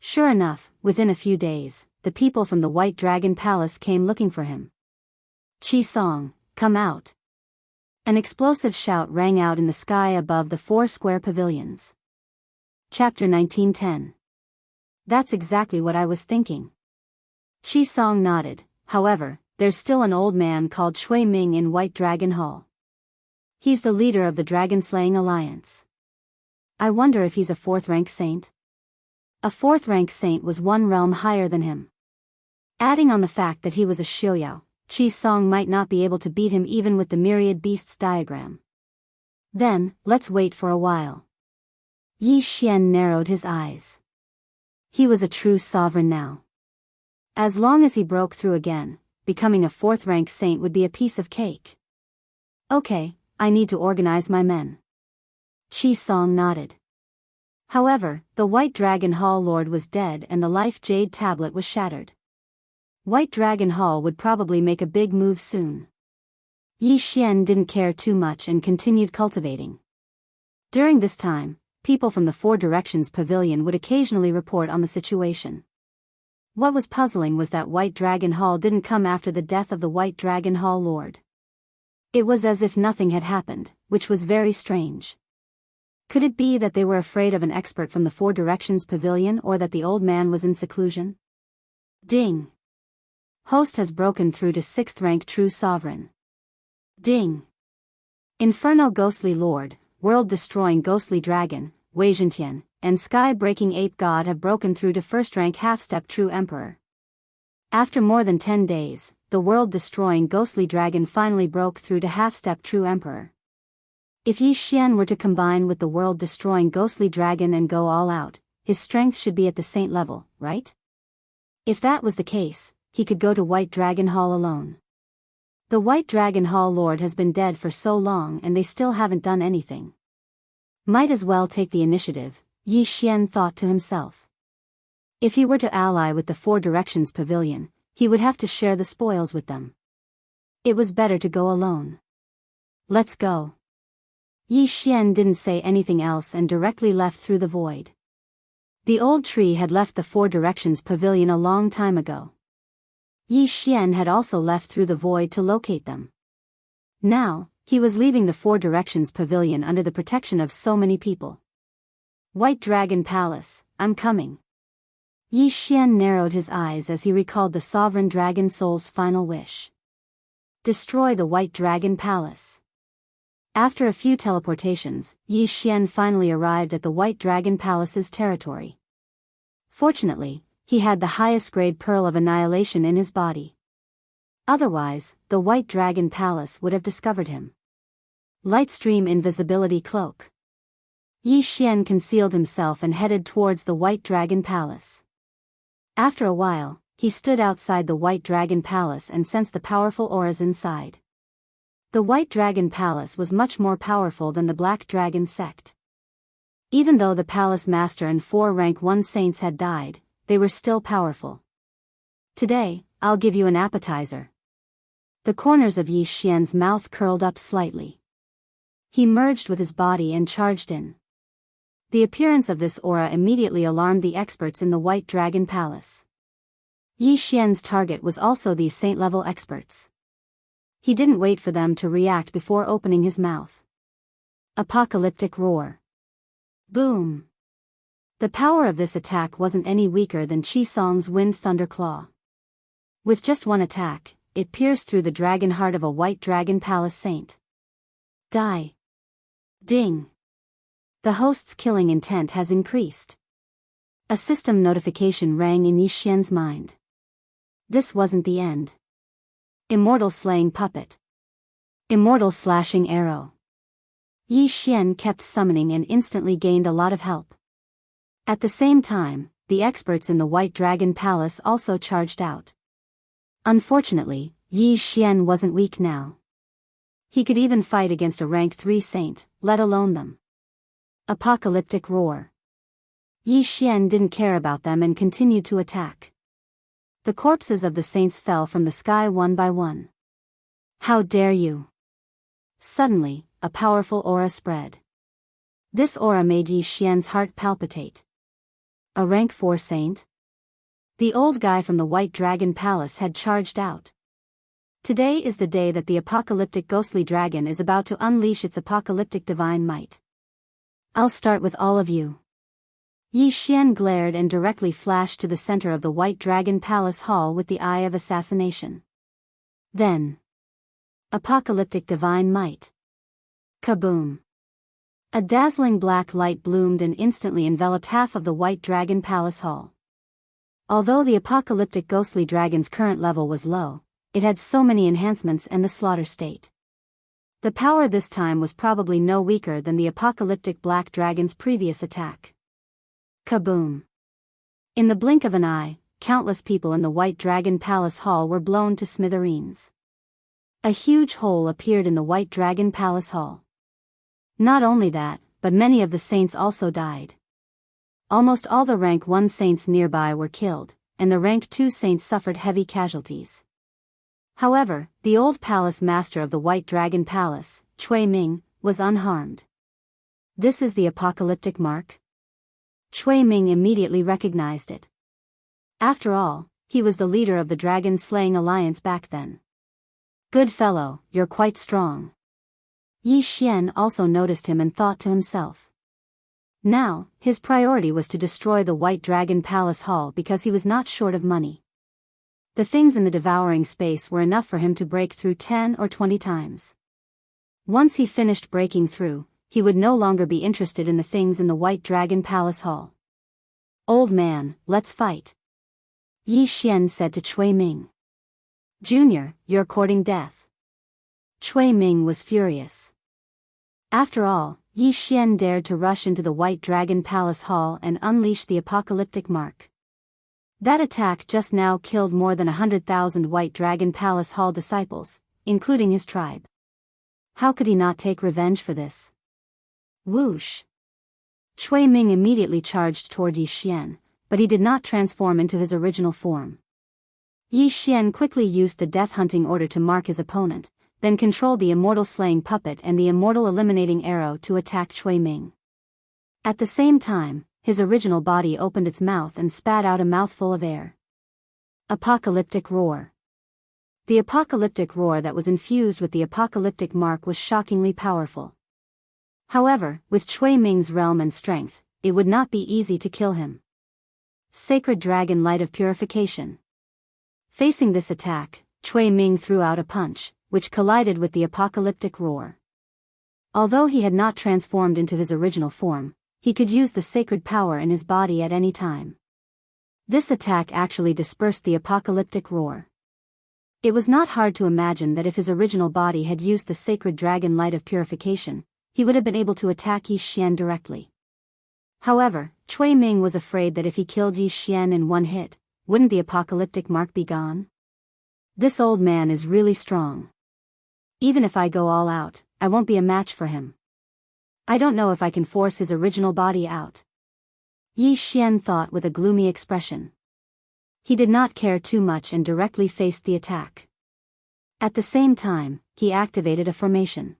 Sure enough, within a few days, the people from the White Dragon Palace came looking for him. "Qi Song, come out." An explosive shout rang out in the sky above the 4 square pavilions. Chapter 1910. That's exactly what I was thinking. Qi Song nodded. However, there's still an old man called Shui Ming in White Dragon Hall. He's the leader of the Dragon-Slaying Alliance. I wonder if he's a 4th-rank saint? A 4th-rank saint was 1 realm higher than him. Adding on the fact that he was a Xiuyao, Qi Song might not be able to beat him even with the myriad beasts diagram. Then, let's wait for a while. Yi Xian narrowed his eyes. He was a true sovereign now. As long as he broke through again, becoming a 4th-rank saint would be a piece of cake. Okay, I need to organize my men. Qi Song nodded. However, the White Dragon Hall Lord was dead and the Life Jade Tablet was shattered. White Dragon Hall would probably make a big move soon. Yi Xian didn't care too much and continued cultivating. During this time, people from the 4 Directions Pavilion would occasionally report on the situation. What was puzzling was that White Dragon Hall didn't come after the death of the White Dragon Hall Lord. It was as if nothing had happened, which was very strange. Could it be that they were afraid of an expert from the 4 Directions Pavilion or that the old man was in seclusion? Ding! Host has broken through to 6th rank True Sovereign. Ding! Inferno Ghostly Lord, World-Destroying Ghostly Dragon, Wei Zhentian, and Sky-Breaking Ape God have broken through to 1st rank Half-Step True Emperor. After more than 10 days, the World-Destroying Ghostly Dragon finally broke through to Half-Step True Emperor. If Yi Xian were to combine with the World-Destroying Ghostly Dragon and go all out, his strength should be at the saint level, right? If that was the case, he could go to White Dragon Hall alone. The White Dragon Hall Lord has been dead for so long and they still haven't done anything. Might as well take the initiative, Yi Xian thought to himself. If he were to ally with the 4 Directions Pavilion, he would have to share the spoils with them. It was better to go alone. Let's go. Yi Xian didn't say anything else and directly left through the void. The old tree had left the 4 Directions Pavilion a long time ago. Yi Xian had also left through the void to locate them. Now, he was leaving the 4 Directions Pavilion under the protection of so many people. White Dragon Palace, I'm coming. Yi Xian narrowed his eyes as he recalled the Sovereign Dragon Soul's final wish. Destroy the White Dragon Palace. After a few teleportations, Yi Xian finally arrived at the White Dragon Palace's territory. Fortunately, he had the highest grade Pearl of Annihilation in his body. Otherwise, the White Dragon Palace would have discovered him. Lightstream Invisibility Cloak. Yi Xian concealed himself and headed towards the White Dragon Palace. After a while, he stood outside the White Dragon Palace and sensed the powerful auras inside. The White Dragon Palace was much more powerful than the Black Dragon sect. Even though the palace master and 4 rank 1 saints had died, they were still powerful. Today, I'll give you an appetizer. The corners of Yi Xian's mouth curled up slightly. He merged with his body and charged in. The appearance of this aura immediately alarmed the experts in the White Dragon Palace. Yi Xian's target was also these saint-level experts. He didn't wait for them to react before opening his mouth. Apocalyptic roar. Boom. The power of this attack wasn't any weaker than Qi Song's Wind Thunder Claw. With just one attack, it pierced through the dragon heart of a White Dragon Palace saint. Die. Ding. The host's killing intent has increased. A system notification rang in Yi Xian's mind. This wasn't the end. Immortal slaying puppet. Immortal slashing arrow. Yi Xian kept summoning and instantly gained a lot of help. At the same time, the experts in the White Dragon Palace also charged out. Unfortunately, Yi Xian wasn't weak now. He could even fight against a rank 3 saint, let alone them. Apocalyptic roar. Yi Xian didn't care about them and continued to attack. The corpses of the saints fell from the sky one by one. How dare you! Suddenly, a powerful aura spread. This aura made Yi Xian's heart palpitate. A rank 4 saint? The old guy from the White Dragon Palace had charged out. Today is the day that the apocalyptic ghostly dragon is about to unleash its apocalyptic divine might. I'll start with all of you. Yi Xian glared and directly flashed to the center of the White Dragon Palace hall with the eye of assassination. Then, apocalyptic divine might. Kaboom! A dazzling black light bloomed and instantly enveloped half of the White Dragon Palace hall. Although the apocalyptic ghostly dragon's current level was low, it had so many enhancements and the slaughter state. The power this time was probably no weaker than the apocalyptic black dragon's previous attack. Kaboom! In the blink of an eye, countless people in the White Dragon Palace hall were blown to smithereens. A huge hole appeared in the White Dragon Palace hall. Not only that, but many of the saints also died. Almost all the rank 1 saints nearby were killed, and the rank 2 saints suffered heavy casualties. However, the old palace master of the White Dragon Palace, Cui Ming, was unharmed. This is the apocalyptic mark? Cui Ming immediately recognized it. After all, he was the leader of the dragon-slaying alliance back then. Good fellow, you're quite strong. Yi Xian also noticed him and thought to himself. Now, his priority was to destroy the White Dragon Palace hall because he was not short of money. The things in the devouring space were enough for him to break through 10 or 20 times. Once he finished breaking through, he would no longer be interested in the things in the White Dragon Palace hall. Old man, let's fight. Yi Xian said to Cui Ming. Junior, you're courting death. Cui Ming was furious. After all, Yi Xian dared to rush into the White Dragon Palace hall and unleash the apocalyptic mark. That attack just now killed more than 100,000 White Dragon Palace hall disciples, including his tribe. How could he not take revenge for this? Whoosh! Cui Ming immediately charged toward Yi Xian, but he did not transform into his original form. Yi Xian quickly used the death hunting order to mark his opponent, then controlled the immortal slaying puppet and the immortal eliminating arrow to attack Cui Ming. At the same time, his original body opened its mouth and spat out a mouthful of air. Apocalyptic roar. The apocalyptic roar that was infused with the apocalyptic mark was shockingly powerful. However, with Cui Ming's realm and strength, it would not be easy to kill him. Sacred Dragon Light of Purification. Facing this attack, Cui Ming threw out a punch, which collided with the apocalyptic roar. Although he had not transformed into his original form, he could use the sacred power in his body at any time. This attack actually dispersed the apocalyptic roar. It was not hard to imagine that if his original body had used the Sacred Dragon Light of Purification, he would have been able to attack Yi Xian directly. However, Cui Ming was afraid that if he killed Yi Xian in one hit, wouldn't the apocalyptic mark be gone? This old man is really strong. Even if I go all out, I won't be a match for him. I don't know if I can force his original body out. Yi Xian thought with a gloomy expression. He did not care too much and directly faced the attack. At the same time, he activated a formation.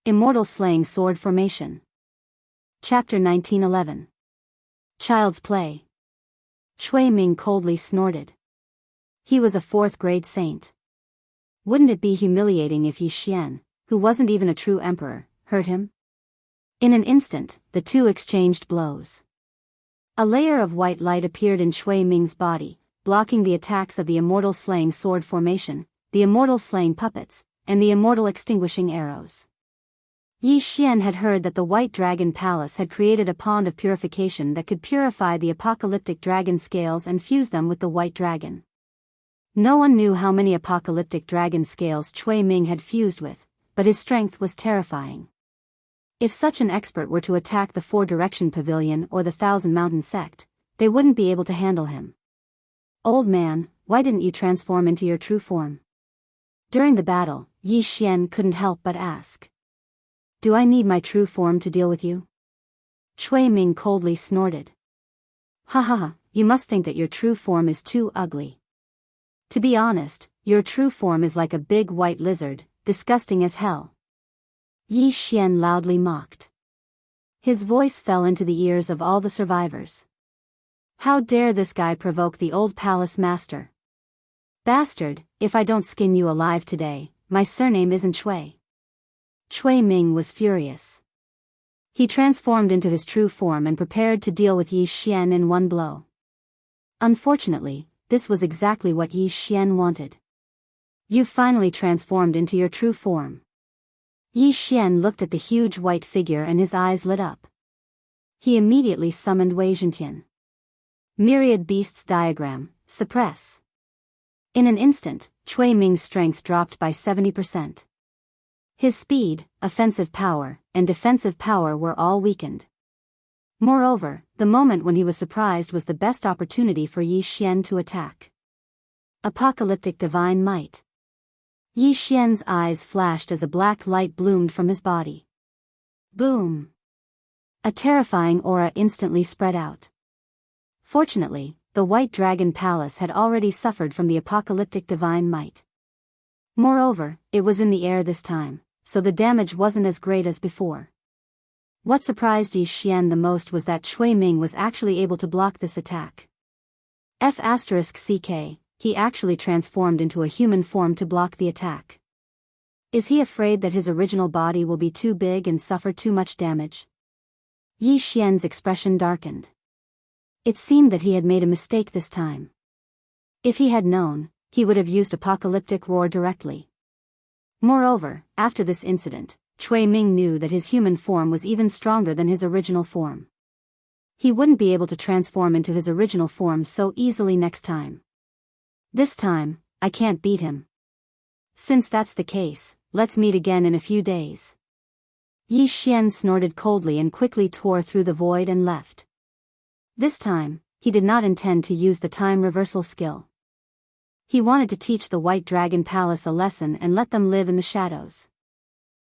Immortal Slaying Sword Formation. Chapter 1911. Child's Play. Cui Ming coldly snorted. He was a 4th grade saint. Wouldn't it be humiliating if Yi Xian, who wasn't even a true emperor, hurt him? In an instant, the two exchanged blows. A layer of white light appeared in Cui Ming's body, blocking the attacks of the Immortal Slaying Sword Formation, the Immortal Slaying Puppets, and the Immortal Extinguishing Arrows. Yi Xian had heard that the White Dragon Palace had created a pond of purification that could purify the apocalyptic dragon scales and fuse them with the White Dragon. No one knew how many apocalyptic dragon scales Cui Ming had fused with, but his strength was terrifying. If such an expert were to attack the 4-Direction Pavilion or the 1,000 Mountain Sect, they wouldn't be able to handle him. Old man, why didn't you transform into your true form? During the battle, Yi Xian couldn't help but ask. Do I need my true form to deal with you? Cui Ming coldly snorted. Ha ha ha, you must think that your true form is too ugly. To be honest, your true form is like a big white lizard, disgusting as hell. Yi Xian loudly mocked. His voice fell into the ears of all the survivors. How dare this guy provoke the old palace master? Bastard, if I don't skin you alive today, my surname isn't Cui. Cui Ming was furious. He transformed into his true form and prepared to deal with Yi Xian in one blow. Unfortunately, this was exactly what Yi Xian wanted. You finally transformed into your true form. Yi Xian looked at the huge white figure and his eyes lit up. He immediately summoned Wei Zhentian. Myriad Beasts Diagram, suppress. In an instant, Cui Ming's strength dropped by 70%. His speed, offensive power, and defensive power were all weakened. Moreover, the moment when he was surprised was the best opportunity for Yi Xian to attack. Apocalyptic Divine Might. Yi Xian's eyes flashed as a black light bloomed from his body. Boom! A terrifying aura instantly spread out. Fortunately, the White Dragon Palace had already suffered from the apocalyptic divine might. Moreover, it was in the air this time, so the damage wasn't as great as before. What surprised Yi Xian the most was that Cui Ming was actually able to block this attack. *CK, he actually transformed into a human form to block the attack. Is he afraid that his original body will be too big and suffer too much damage? Yi Xian's expression darkened. It seemed that he had made a mistake this time. If he had known, he would have used Apocalyptic Roar directly. Moreover, after this incident, Cui Ming knew that his human form was even stronger than his original form. He wouldn't be able to transform into his original form so easily next time. This time, I can't beat him. Since that's the case, let's meet again in a few days. Yi Xian snorted coldly and quickly tore through the void and left. This time, he did not intend to use the time reversal skill. He wanted to teach the White Dragon Palace a lesson and let them live in the shadows.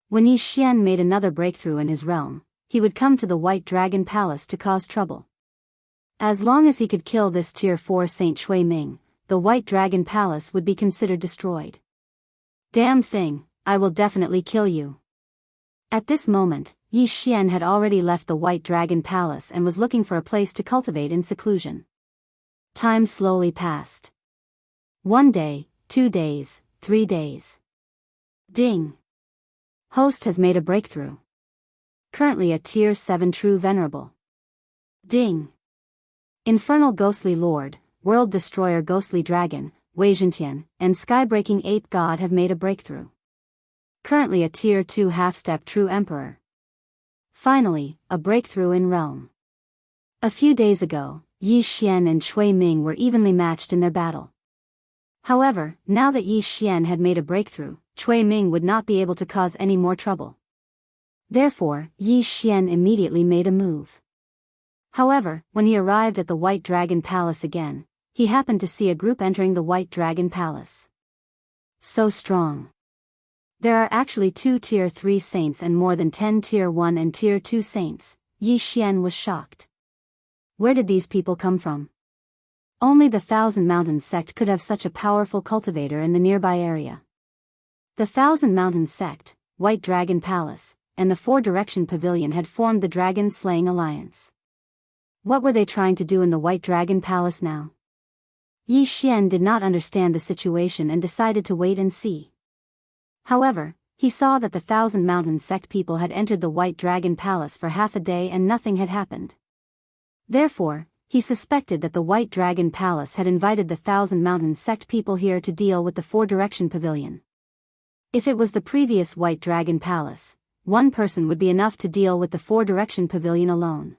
When Yi Xian made another breakthrough in his realm, he would come to the White Dragon Palace to cause trouble. As long as he could kill this Tier 4 Saint Cui Ming, the White Dragon Palace would be considered destroyed. Damn thing, I will definitely kill you. At this moment, Yi Xian had already left the White Dragon Palace and was looking for a place to cultivate in seclusion. Time slowly passed. 1 day, 2 days, 3 days. Ding! Host has made a breakthrough. Currently a Tier 7 True Venerable. Ding! Infernal Ghostly Lord, World Destroyer Ghostly Dragon, Wei Zhentian, and Skybreaking Ape God have made a breakthrough. Currently a Tier 2 Half-Step True Emperor. Finally, a breakthrough in Realm. A few days ago, Yi Xian and Cui Ming were evenly matched in their battle. However, now that Yi Xian had made a breakthrough, Cui Ming would not be able to cause any more trouble. Therefore, Yi Xian immediately made a move. However, when he arrived at the White Dragon Palace again, he happened to see a group entering the White Dragon Palace. So strong. There are actually 2 Tier 3 saints and more than 10 Tier 1 and Tier 2 saints. Yi Xian was shocked. Where did these people come from? Only the Thousand Mountains sect could have such a powerful cultivator in the nearby area. The Thousand Mountains sect, White Dragon Palace, and the Four Direction Pavilion had formed the Dragon Slaying Alliance. What were they trying to do in the White Dragon Palace now? Yi Xian did not understand the situation and decided to wait and see. However, he saw that the Thousand Mountains sect people had entered the White Dragon Palace for half a day and nothing had happened. Therefore, he suspected that the White Dragon Palace had invited the Thousand Mountains sect people here to deal with the Four Direction Pavilion. If it was the previous White Dragon Palace, one person would be enough to deal with the Four Direction Pavilion alone.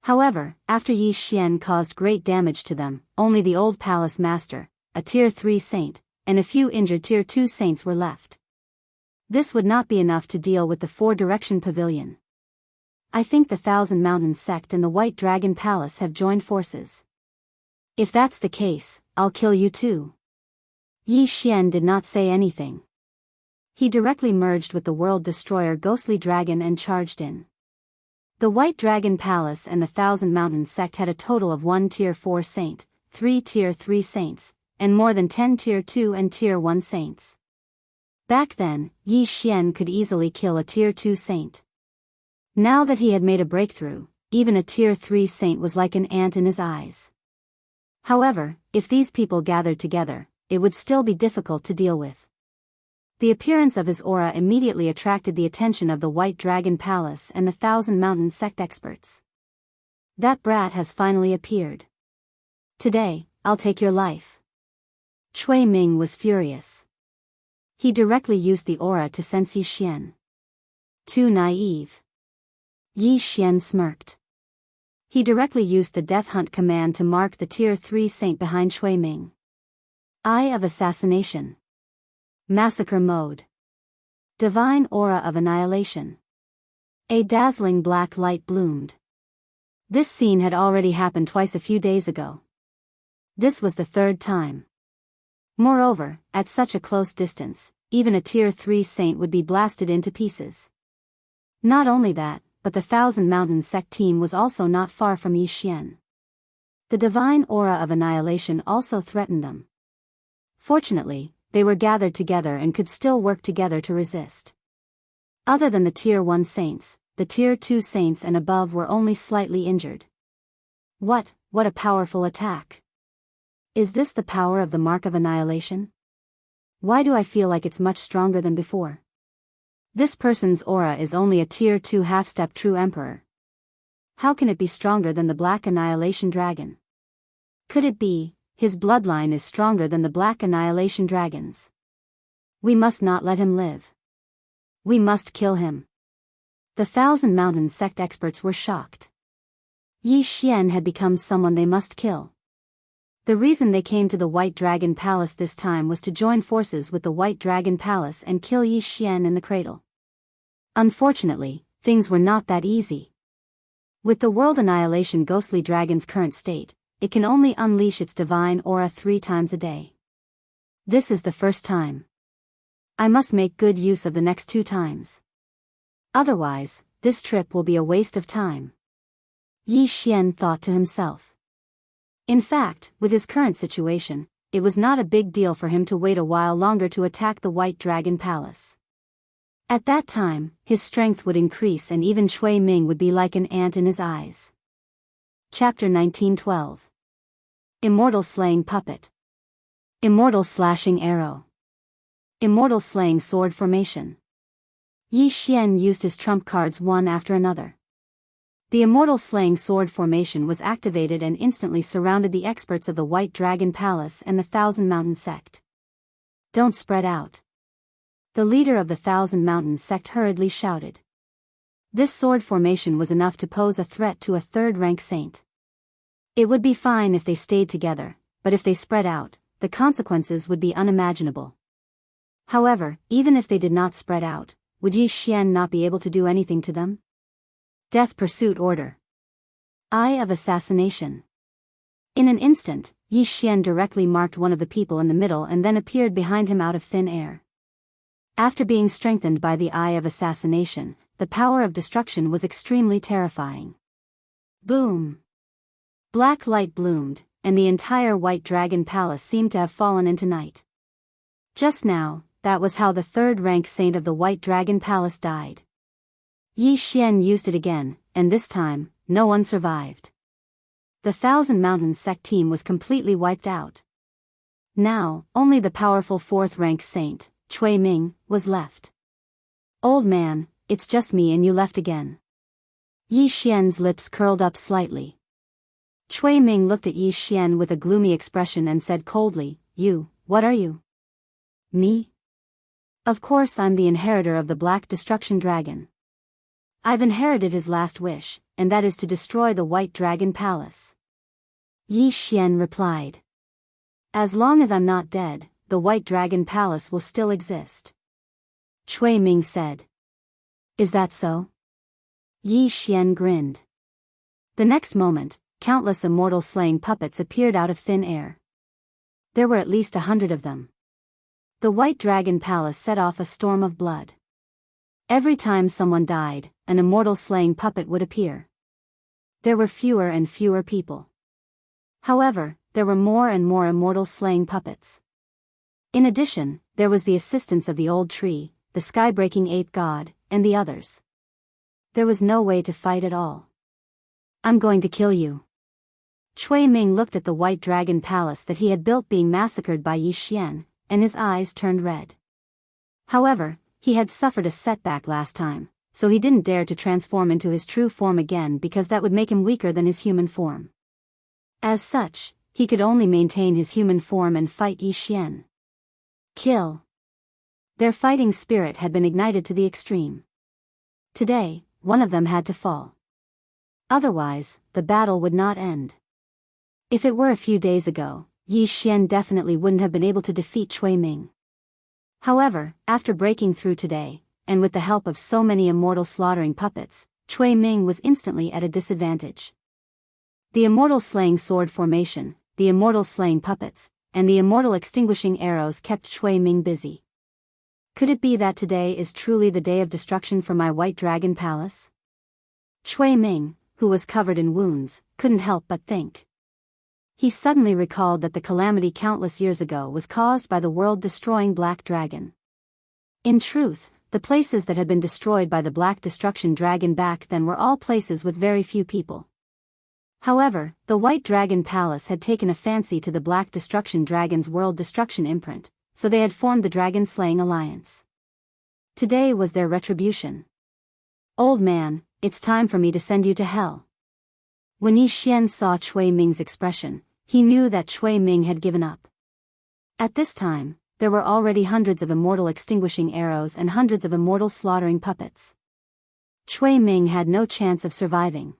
However, after Yi Xian caused great damage to them, only the old palace master, a Tier 3 saint, and a few injured Tier 2 saints were left. This would not be enough to deal with the Four Direction Pavilion. I think the Thousand Mountains sect and the White Dragon Palace have joined forces. If that's the case, I'll kill you too. Yi Xian did not say anything. He directly merged with the World Destroyer Ghostly Dragon and charged in. The White Dragon Palace and the Thousand Mountains sect had a total of 1 Tier 4 saint, 3 Tier 3 saints, and more than 10 Tier 2 and Tier 1 saints. Back then, Yi Xian could easily kill a Tier 2 saint. Now that he had made a breakthrough, even a Tier 3 saint was like an ant in his eyes. However, if these people gathered together, it would still be difficult to deal with. The appearance of his aura immediately attracted the attention of the White Dragon Palace and the Thousand Mountains sect experts. That brat has finally appeared. Today, I'll take your life. Cui Ming was furious. He directly used the aura to sense Yi Xian. Too naive. Yi Xian smirked. He directly used the Death Hunt command to mark the Tier 3 saint behind Cui Ming. Eye of Assassination. Massacre Mode. Divine Aura of Annihilation. A dazzling black light bloomed. This scene had already happened twice a few days ago. This was the third time. Moreover, at such a close distance, even a Tier 3 saint would be blasted into pieces. Not only that, but the Thousand Mountains sect team was also not far from Yi Xian. The divine aura of annihilation also threatened them. Fortunately, they were gathered together and could still work together to resist. Other than the Tier 1 saints, the Tier 2 saints and above were only slightly injured. What a powerful attack! Is this the power of the Mark of Annihilation? Why do I feel like it's much stronger than before? This person's aura is only a Tier 2 half-step true emperor. How can it be stronger than the Black Annihilation Dragon? Could it be, his bloodline is stronger than the Black Annihilation Dragons? We must not let him live. We must kill him. The Thousand Mountains sect experts were shocked. Yi Xian had become someone they must kill. The reason they came to the White Dragon Palace this time was to join forces with the White Dragon Palace and kill Yi Xian in the cradle. Unfortunately, things were not that easy. With the World Annihilation Ghostly Dragon's current state, it can only unleash its divine aura 3 times a day. This is the first time. I must make good use of the next 2 times. Otherwise, this trip will be a waste of time. Yi Xian thought to himself. In fact, with his current situation, it was not a big deal for him to wait a while longer to attack the White Dragon Palace. At that time, his strength would increase and even Cui Ming would be like an ant in his eyes. Chapter 1912. Immortal Slaying Puppet. Immortal Slashing Arrow. Immortal Slaying Sword Formation. Yi Xian used his trump cards one after another. The Immortal Slaying Sword Formation was activated and instantly surrounded the experts of the White Dragon Palace and the Thousand Mountains sect. Don't spread out. The leader of the Thousand Mountains sect hurriedly shouted. This sword formation was enough to pose a threat to a third-rank saint. It would be fine if they stayed together, but if they spread out, the consequences would be unimaginable. However, even if they did not spread out, would Yi Xian not be able to do anything to them? Death Pursuit Order. Eye of Assassination. In an instant, Yi Xian directly marked one of the people in the middle and then appeared behind him out of thin air. After being strengthened by the Eye of Assassination, the power of destruction was extremely terrifying. Boom! Black light bloomed, and the entire White Dragon Palace seemed to have fallen into night. Just now, that was how the third-rank saint of the White Dragon Palace died. Yi Xian used it again, and this time, no one survived. The Thousand Mountains sect team was completely wiped out. Now, only the powerful fourth-rank saint, Cui Ming, was left. Old man, it's just me and you left again. Yi Xian's lips curled up slightly. Cui Ming looked at Yi Xian with a gloomy expression and said coldly, "You, what are you?" "Me? Of course I'm the inheritor of the Black Destruction Dragon. I've inherited his last wish, and that is to destroy the White Dragon Palace." Yi Xian replied. "As long as I'm not dead, the White Dragon Palace will still exist." Cui Ming said. "Is that so?" Yi Xian grinned. The next moment, countless immortal slaying puppets appeared out of thin air. There were at least 100 of them. The White Dragon Palace set off a storm of blood. Every time someone died, an immortal slaying puppet would appear. There were fewer and fewer people. However, there were more and more immortal slaying puppets. In addition, there was the assistance of the old tree, the sky-breaking ape god, and the others. There was no way to fight at all. "I'm going to kill you." Cui Ming looked at the White Dragon Palace that he had built being massacred by Yi Xian, and his eyes turned red. However, he had suffered a setback last time, so he didn't dare to transform into his true form again because that would make him weaker than his human form. As such, he could only maintain his human form and fight Yi Xian. Kill. Their fighting spirit had been ignited to the extreme. Today, one of them had to fall. Otherwise, the battle would not end. If it were a few days ago, Yi Xian definitely wouldn't have been able to defeat Cui Ming. However, after breaking through today, and with the help of so many immortal slaughtering puppets, Cui Ming was instantly at a disadvantage. The immortal slaying sword formation, the immortal slaying puppets, and the immortal extinguishing arrows kept Cui Ming busy. Could it be that today is truly the day of destruction for my White Dragon Palace? Cui Ming, who was covered in wounds, couldn't help but think. He suddenly recalled that the calamity countless years ago was caused by the world-destroying Black Dragon. In truth, the places that had been destroyed by the Black Destruction Dragon back then were all places with very few people. However, the White Dragon Palace had taken a fancy to the Black Destruction Dragon's world destruction imprint, so they had formed the Dragon Slaying Alliance. Today was their retribution. "Old man, it's time for me to send you to hell." When Yi Xian saw Cui Ming's expression, he knew that Cui Ming had given up. At this time, there were already hundreds of immortal extinguishing arrows and hundreds of immortal slaughtering puppets. Cui Ming had no chance of surviving.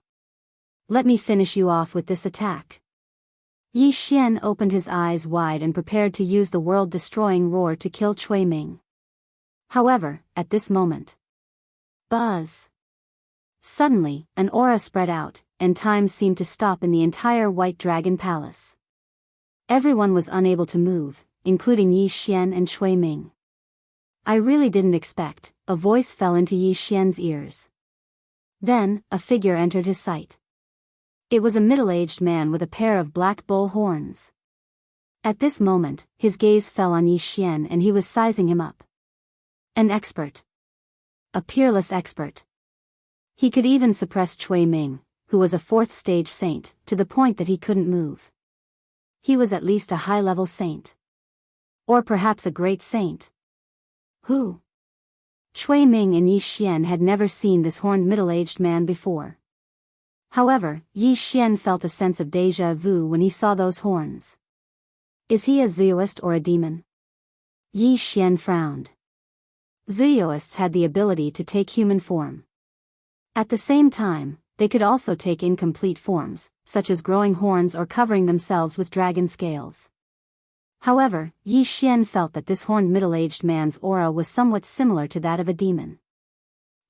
"Let me finish you off with this attack." Yi Xian opened his eyes wide and prepared to use the world-destroying roar to kill Cui Ming. However, at this moment, buzz! Suddenly, an aura spread out, and time seemed to stop in the entire White Dragon Palace. Everyone was unable to move, including Yi Xian and Cui Ming. "I really didn't expect," a voice fell into Yi Xian's ears. Then, a figure entered his sight. It was a middle-aged man with a pair of black bull horns. At this moment, his gaze fell on Yi Xian and he was sizing him up. An expert. A peerless expert. He could even suppress Cui Ming, who was a fourth-stage saint, to the point that he couldn't move. He was at least a high-level saint. Or perhaps a great saint. Who? Cui Ming and Yi Xian had never seen this horned middle-aged man before. However, Yi Xian felt a sense of déjà vu when he saw those horns. Is he a Zooist or a demon? Yi Xian frowned. Zooists had the ability to take human form. At the same time, they could also take incomplete forms, such as growing horns or covering themselves with dragon scales. However, Yi Xian felt that this horned middle-aged man's aura was somewhat similar to that of a demon.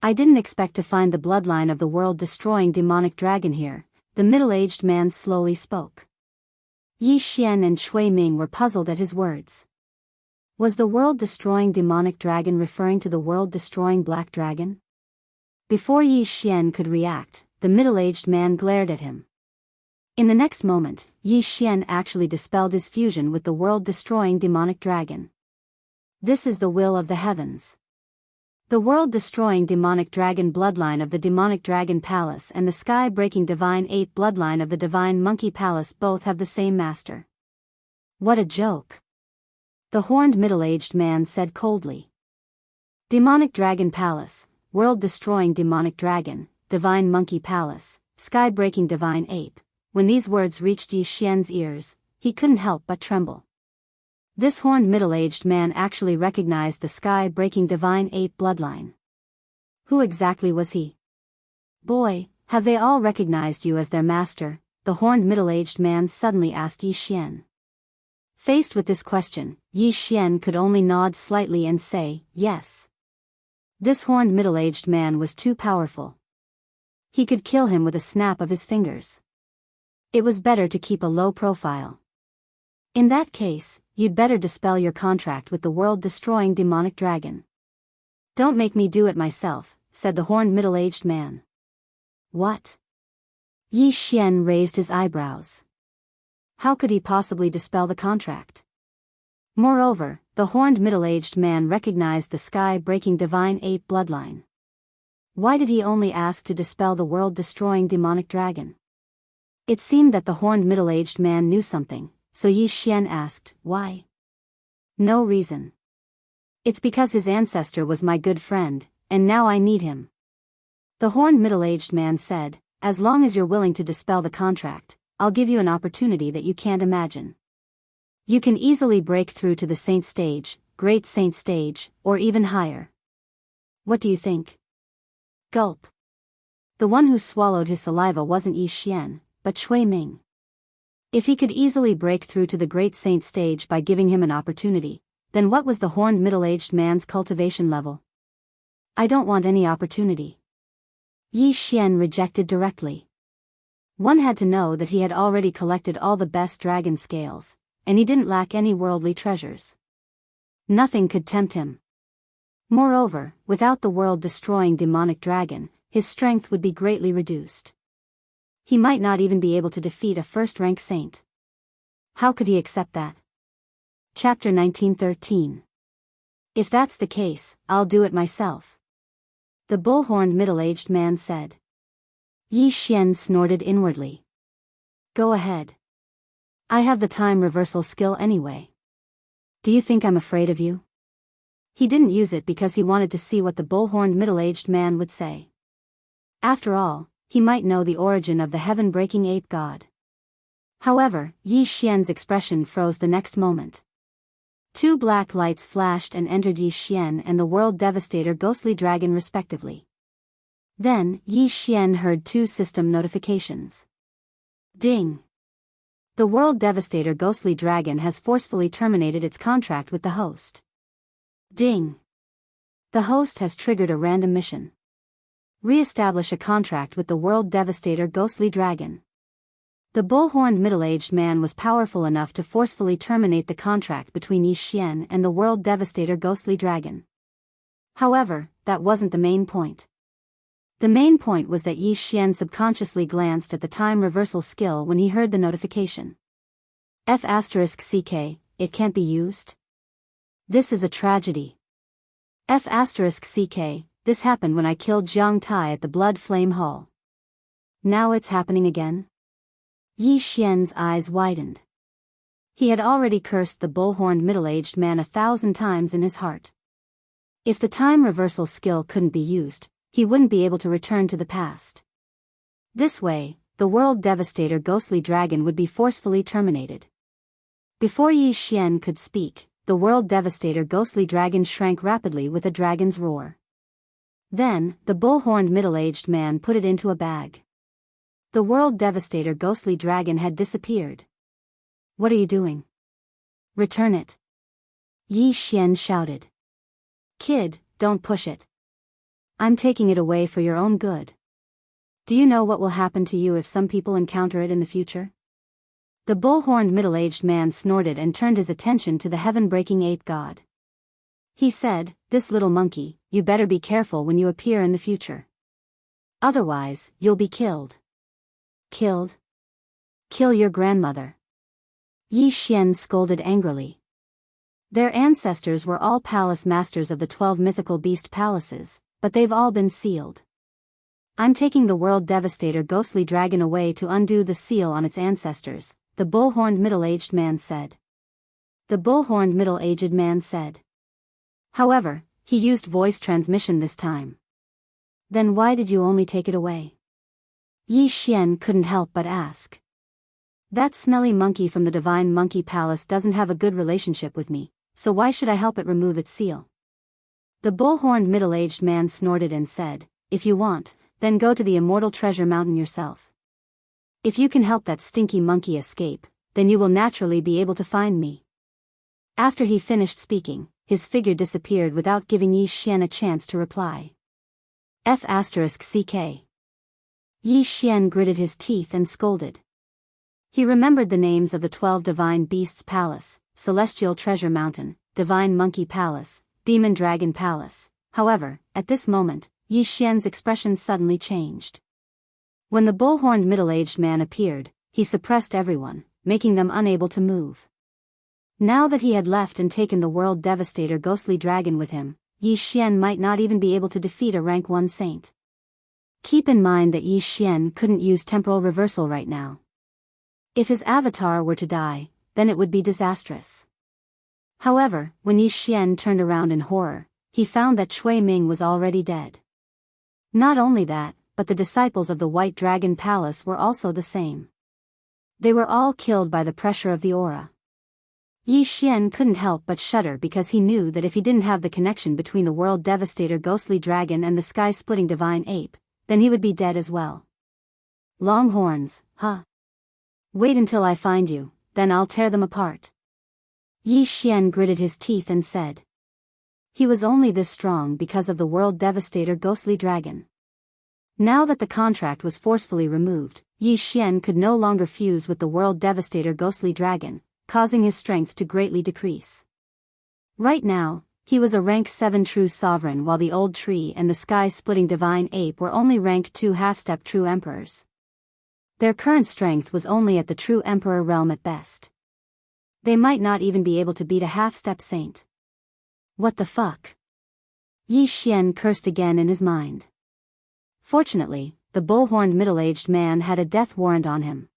"I didn't expect to find the bloodline of the world-destroying demonic dragon here," the middle-aged man slowly spoke. Yi Xian and Cui Ming were puzzled at his words. Was the world-destroying demonic dragon referring to the world-destroying black dragon? Before Yi Xian could react, the middle-aged man glared at him. In the next moment, Yi Xian actually dispelled his fusion with the world-destroying demonic dragon. This is the will of the heavens. The world-destroying demonic dragon bloodline of the demonic dragon palace and the sky-breaking divine ape bloodline of the divine monkey palace both have the same master. What a joke! The horned middle-aged man said coldly. Demonic dragon palace, world-destroying demonic dragon, divine monkey palace, sky-breaking divine ape. When these words reached Yi Xian's ears, he couldn't help but tremble. This horned middle-aged man actually recognized the sky-breaking divine ape bloodline. Who exactly was he? Boy, have they all recognized you as their master? The horned middle-aged man suddenly asked Yi Xian. Faced with this question, Yi Xian could only nod slightly and say, yes. This horned middle-aged man was too powerful. He could kill him with a snap of his fingers. It was better to keep a low profile. In that case, you'd better dispel your contract with the world-destroying demonic dragon. Don't make me do it myself, said the horned middle-aged man. What? Yi Xian raised his eyebrows. How could he possibly dispel the contract? Moreover, the horned middle-aged man recognized the sky-breaking divine ape bloodline. Why did he only ask to dispel the world-destroying demonic dragon? It seemed that the horned middle-aged man knew something, so Yi Xian asked, why? No reason. It's because his ancestor was my good friend, and now I need him. The horned middle-aged man said, as long as you're willing to dispel the contract, I'll give you an opportunity that you can't imagine. You can easily break through to the saint stage, great saint stage, or even higher. What do you think? Gulp. The one who swallowed his saliva wasn't Yi Xian, but Cui Ming. If he could easily break through to the great saint stage by giving him an opportunity, then what was the horned middle-aged man's cultivation level? I don't want any opportunity. Yi Xian rejected directly. One had to know that he had already collected all the best dragon scales, and he didn't lack any worldly treasures. Nothing could tempt him. Moreover, without the world-destroying demonic dragon, his strength would be greatly reduced. He might not even be able to defeat a first-rank saint. How could he accept that? Chapter 1913. If that's the case, I'll do it myself. The bull-horned middle-aged man said. Yi Xian snorted inwardly. Go ahead. I have the time reversal skill anyway. Do you think I'm afraid of you? He didn't use it because he wanted to see what the bull-horned middle-aged man would say. After all, he might know the origin of the heaven-breaking ape god. However, Yi Xian's expression froze the next moment. Two black lights flashed and entered Yi Xian and the World Devastator ghostly dragon respectively. Then, Yi Xian heard two system notifications. Ding! The World Devastator ghostly dragon has forcefully terminated its contract with the host. Ding! The host has triggered a random mission. Re-establish a contract with the World Devastator ghostly dragon. The bull-horned middle-aged man was powerful enough to forcefully terminate the contract between Yi Xian and the World Devastator ghostly dragon. However, that wasn't the main point. The main point was that Yi Xian subconsciously glanced at the time reversal skill when he heard the notification. F***ck, it can't be used? This is a tragedy. F***ck, this happened when I killed Jiang Tai at the Blood Flame Hall. Now it's happening again? Yi Xian's eyes widened. He had already cursed the bull-horned middle-aged man 1,000 times in his heart. If the time reversal skill couldn't be used, he wouldn't be able to return to the past. This way, the World Devastator ghostly dragon would be forcefully terminated. Before Yi Xian could speak, the World Devastator ghostly dragon shrank rapidly with a dragon's roar. Then, the bull-horned middle-aged man put it into a bag. The World Devastator ghostly dragon had disappeared. What are you doing? Return it. Yi Xian shouted. Kid, don't push it. I'm taking it away for your own good. Do you know what will happen to you if some people encounter it in the future? The bull-horned middle-aged man snorted and turned his attention to the heaven-breaking ape god. He said, "This little monkey, you better be careful when you appear in the future. Otherwise, you'll be killed." "Killed? Kill your grandmother." Yi Xian scolded angrily. Their ancestors were all palace masters of the 12 mythical beast palaces, but they've all been sealed. "I'm taking the world devastator ghostly dragon away to undo the seal on its ancestors," the bull-horned middle-aged man said. The bull-horned middle-aged man said. However, he used voice transmission this time. "Then why did you only take it away?" Yi Xian couldn't help but ask. "That smelly monkey from the Divine Monkey Palace doesn't have a good relationship with me, so why should I help it remove its seal?" The bull-horned middle-aged man snorted and said, "If you want, then go to the Immortal Treasure Mountain yourself. If you can help that stinky monkey escape, then you will naturally be able to find me." After he finished speaking, his figure disappeared without giving Yi Xian a chance to reply. F***ck. Yi Xian gritted his teeth and scolded. He remembered the names of the 12 Divine Beasts Palace, Celestial Treasure Mountain, Divine Monkey Palace, Demon Dragon Palace. However, at this moment, Yi Xian's expression suddenly changed. When the bull-horned middle-aged man appeared, he suppressed everyone, making them unable to move. Now that he had left and taken the world devastator ghostly dragon with him, Yi Xian might not even be able to defeat a rank 1 saint. Keep in mind that Yi Xian couldn't use temporal reversal right now. If his avatar were to die, then it would be disastrous. However, when Yi Xian turned around in horror, he found that Cui Ming was already dead. Not only that, but the disciples of the White Dragon Palace were also the same. They were all killed by the pressure of the aura. Yi Xian couldn't help but shudder because he knew that if he didn't have the connection between the world devastator ghostly dragon and the sky-splitting divine ape, then he would be dead as well. Long horns, huh? Wait until I find you, then I'll tear them apart. Yi Xian gritted his teeth and said. He was only this strong because of the world devastator ghostly dragon. Now that the contract was forcefully removed, Yi Xian could no longer fuse with the world devastator ghostly dragon, causing his strength to greatly decrease. Right now, he was a rank 7 true sovereign while the old tree and the sky-splitting divine ape were only rank 2 half-step true emperors. Their current strength was only at the true emperor realm at best. They might not even be able to beat a half-step saint. What the fuck? Yi Xian cursed again in his mind. Fortunately, the bull-horned middle-aged man had a death warrant on him.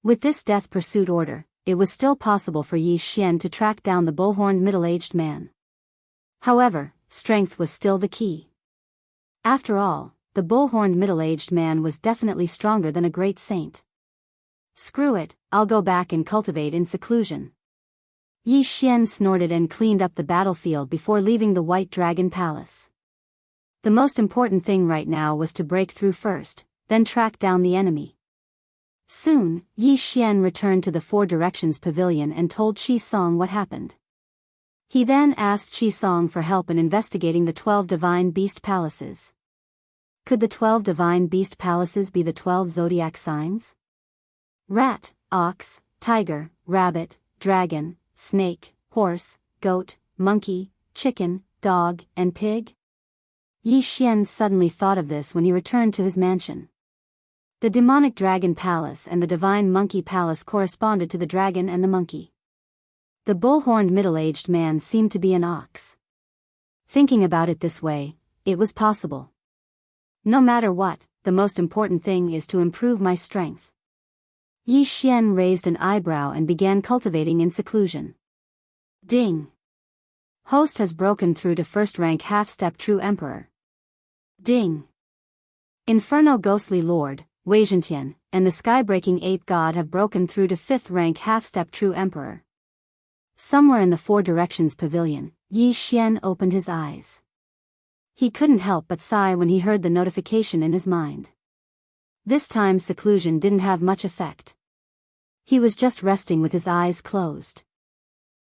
With this death pursuit order, it was still possible for Yi Xian to track down the bull-horned middle-aged man. However, strength was still the key. After all, the bull-horned middle-aged man was definitely stronger than a great saint. Screw it, I'll go back and cultivate in seclusion. Yi Xian snorted and cleaned up the battlefield before leaving the White Dragon Palace. The most important thing right now was to break through first, then track down the enemy. Soon, Yi Xian returned to the Four Directions Pavilion and told Qi Song what happened. He then asked Qi Song for help in investigating the 12 Divine Beast Palaces. Could the 12 Divine Beast Palaces be the 12 zodiac signs? Rat, ox, tiger, rabbit, dragon, snake, horse, goat, monkey, chicken, dog, and pig? Yi Xian suddenly thought of this when he returned to his mansion. The demonic dragon palace and the divine monkey palace corresponded to the dragon and the monkey. The bull-horned middle-aged man seemed to be an ox. Thinking about it this way, it was possible. No matter what, the most important thing is to improve my strength. Yi Xian raised an eyebrow and began cultivating in seclusion. Ding! Host has broken through to first rank half-step true emperor. Ding! Inferno ghostly lord, Wei Zhentian, and the sky-breaking ape god have broken through to 5th rank half-step true emperor. Somewhere in the Four Directions Pavilion, Yi Xian opened his eyes. He couldn't help but sigh when he heard the notification in his mind. This time seclusion didn't have much effect. He was just resting with his eyes closed.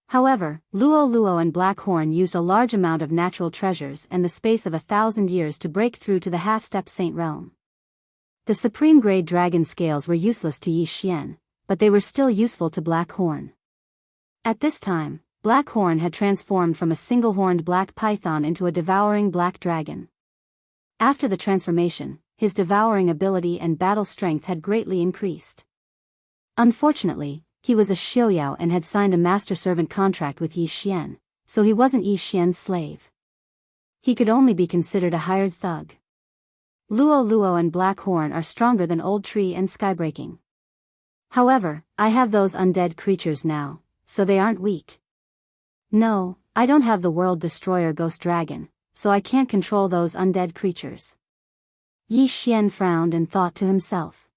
However, Luo Luo and Blackhorn used a large amount of natural treasures and the space of 1,000 years to break through to the half-step saint realm. The supreme-grade dragon scales were useless to Yi Xian, but they were still useful to Blackhorn. At this time, Black Horn had transformed from a single-horned black python into a devouring black dragon. After the transformation, his devouring ability and battle strength had greatly increased. Unfortunately, he was a Xiuyao and had signed a master-servant contract with Yi Xian, so he wasn't Yi Xian's slave. He could only be considered a hired thug. Luo Luo and Black Horn are stronger than Old Tree and Skybreaking. However, I have those undead creatures now, so they aren't weak. No, I don't have the World Destroyer Ghost Dragon, so I can't control those undead creatures. Yi Xian frowned and thought to himself.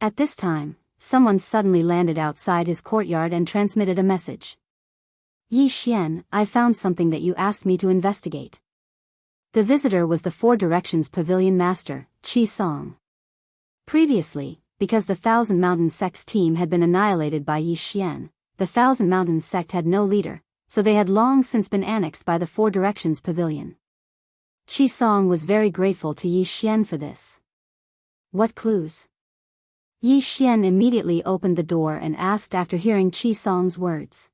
At this time, someone suddenly landed outside his courtyard and transmitted a message. Yi Xian, I found something that you asked me to investigate. The visitor was the Four Directions Pavilion Master, Qi Song. Previously, because the Thousand Mountain Sect's team had been annihilated by Yi Xian, the Thousand Mountain Sect had no leader, so they had long since been annexed by the Four Directions Pavilion. Qi Song was very grateful to Yi Xian for this. What clues? Yi Xian immediately opened the door and asked after hearing Qi Song's words.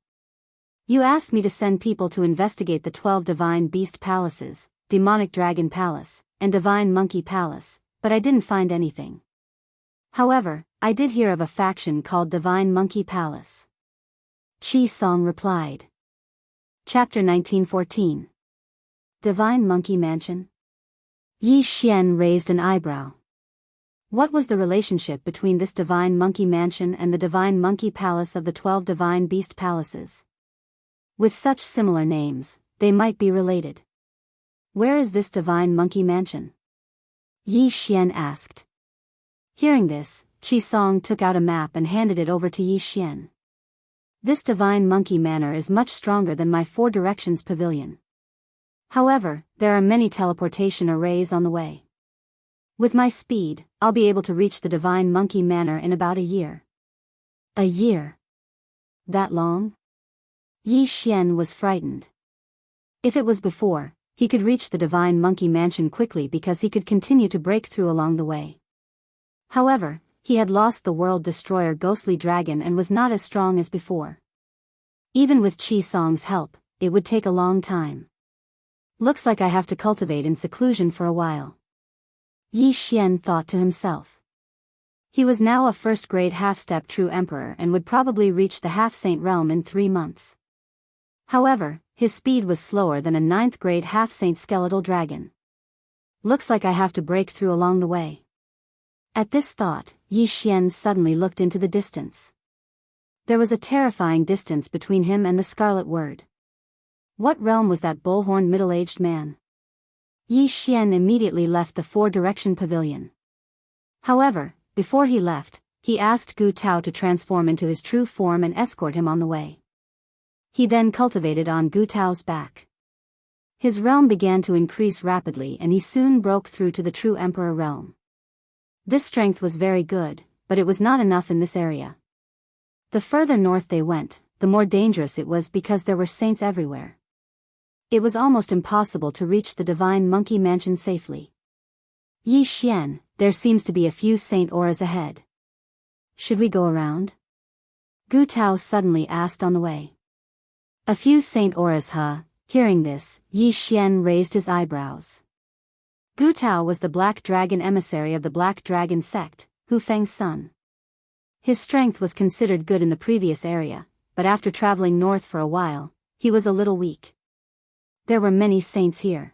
You asked me to send people to investigate the 12 Divine Beast Palaces, Demonic Dragon Palace, and Divine Monkey Palace, but I didn't find anything. However, I did hear of a faction called Divine Monkey Palace. Qi Song replied. Chapter 1914. Divine Monkey Mansion? Yi Xian raised an eyebrow. What was the relationship between this Divine Monkey Mansion and the Divine Monkey Palace of the 12 Divine Beast Palaces? With such similar names, they might be related. Where is this Divine Monkey Mansion? Yi Xian asked. Hearing this, Qi Song took out a map and handed it over to Yi Xian. This Divine Monkey Manor is much stronger than my Four Directions Pavilion. However, there are many teleportation arrays on the way. With my speed, I'll be able to reach the Divine Monkey Manor in about a year. A year? That long? Yi Xian was frightened. If it was before, he could reach the Divine Monkey Mansion quickly because he could continue to break through along the way. However, he had lost the World Destroyer Ghostly Dragon and was not as strong as before. Even with Qi Song's help, it would take a long time. Looks like I have to cultivate in seclusion for a while. Yi Xian thought to himself. He was now a first-grade half-step true emperor and would probably reach the half-saint realm in 3 months. However, his speed was slower than a 9th-grade half-saint skeletal dragon. Looks like I have to break through along the way. At this thought, Yi Xian suddenly looked into the distance. There was a terrifying distance between him and the Scarlet Word. What realm was that bull-horned middle-aged man? Yi Xian immediately left the Four Direction Pavilion. However, before he left, he asked Gu Tao to transform into his true form and escort him on the way. He then cultivated on Gu Tao's back. His realm began to increase rapidly and he soon broke through to the true Emperor realm. This strength was very good, but it was not enough in this area. The further north they went, the more dangerous it was because there were saints everywhere. It was almost impossible to reach the Divine Monkey Mansion safely. Yi Xian, there seems to be a few saint auras ahead. Should we go around? Gu Tao suddenly asked on the way. A few saint auras, huh? Hearing this, Yi Xian raised his eyebrows. Gu Tao was the Black Dragon emissary of the Black Dragon sect, Hu Feng's son. His strength was considered good in the previous area, but after traveling north for a while, he was a little weak. There were many saints here.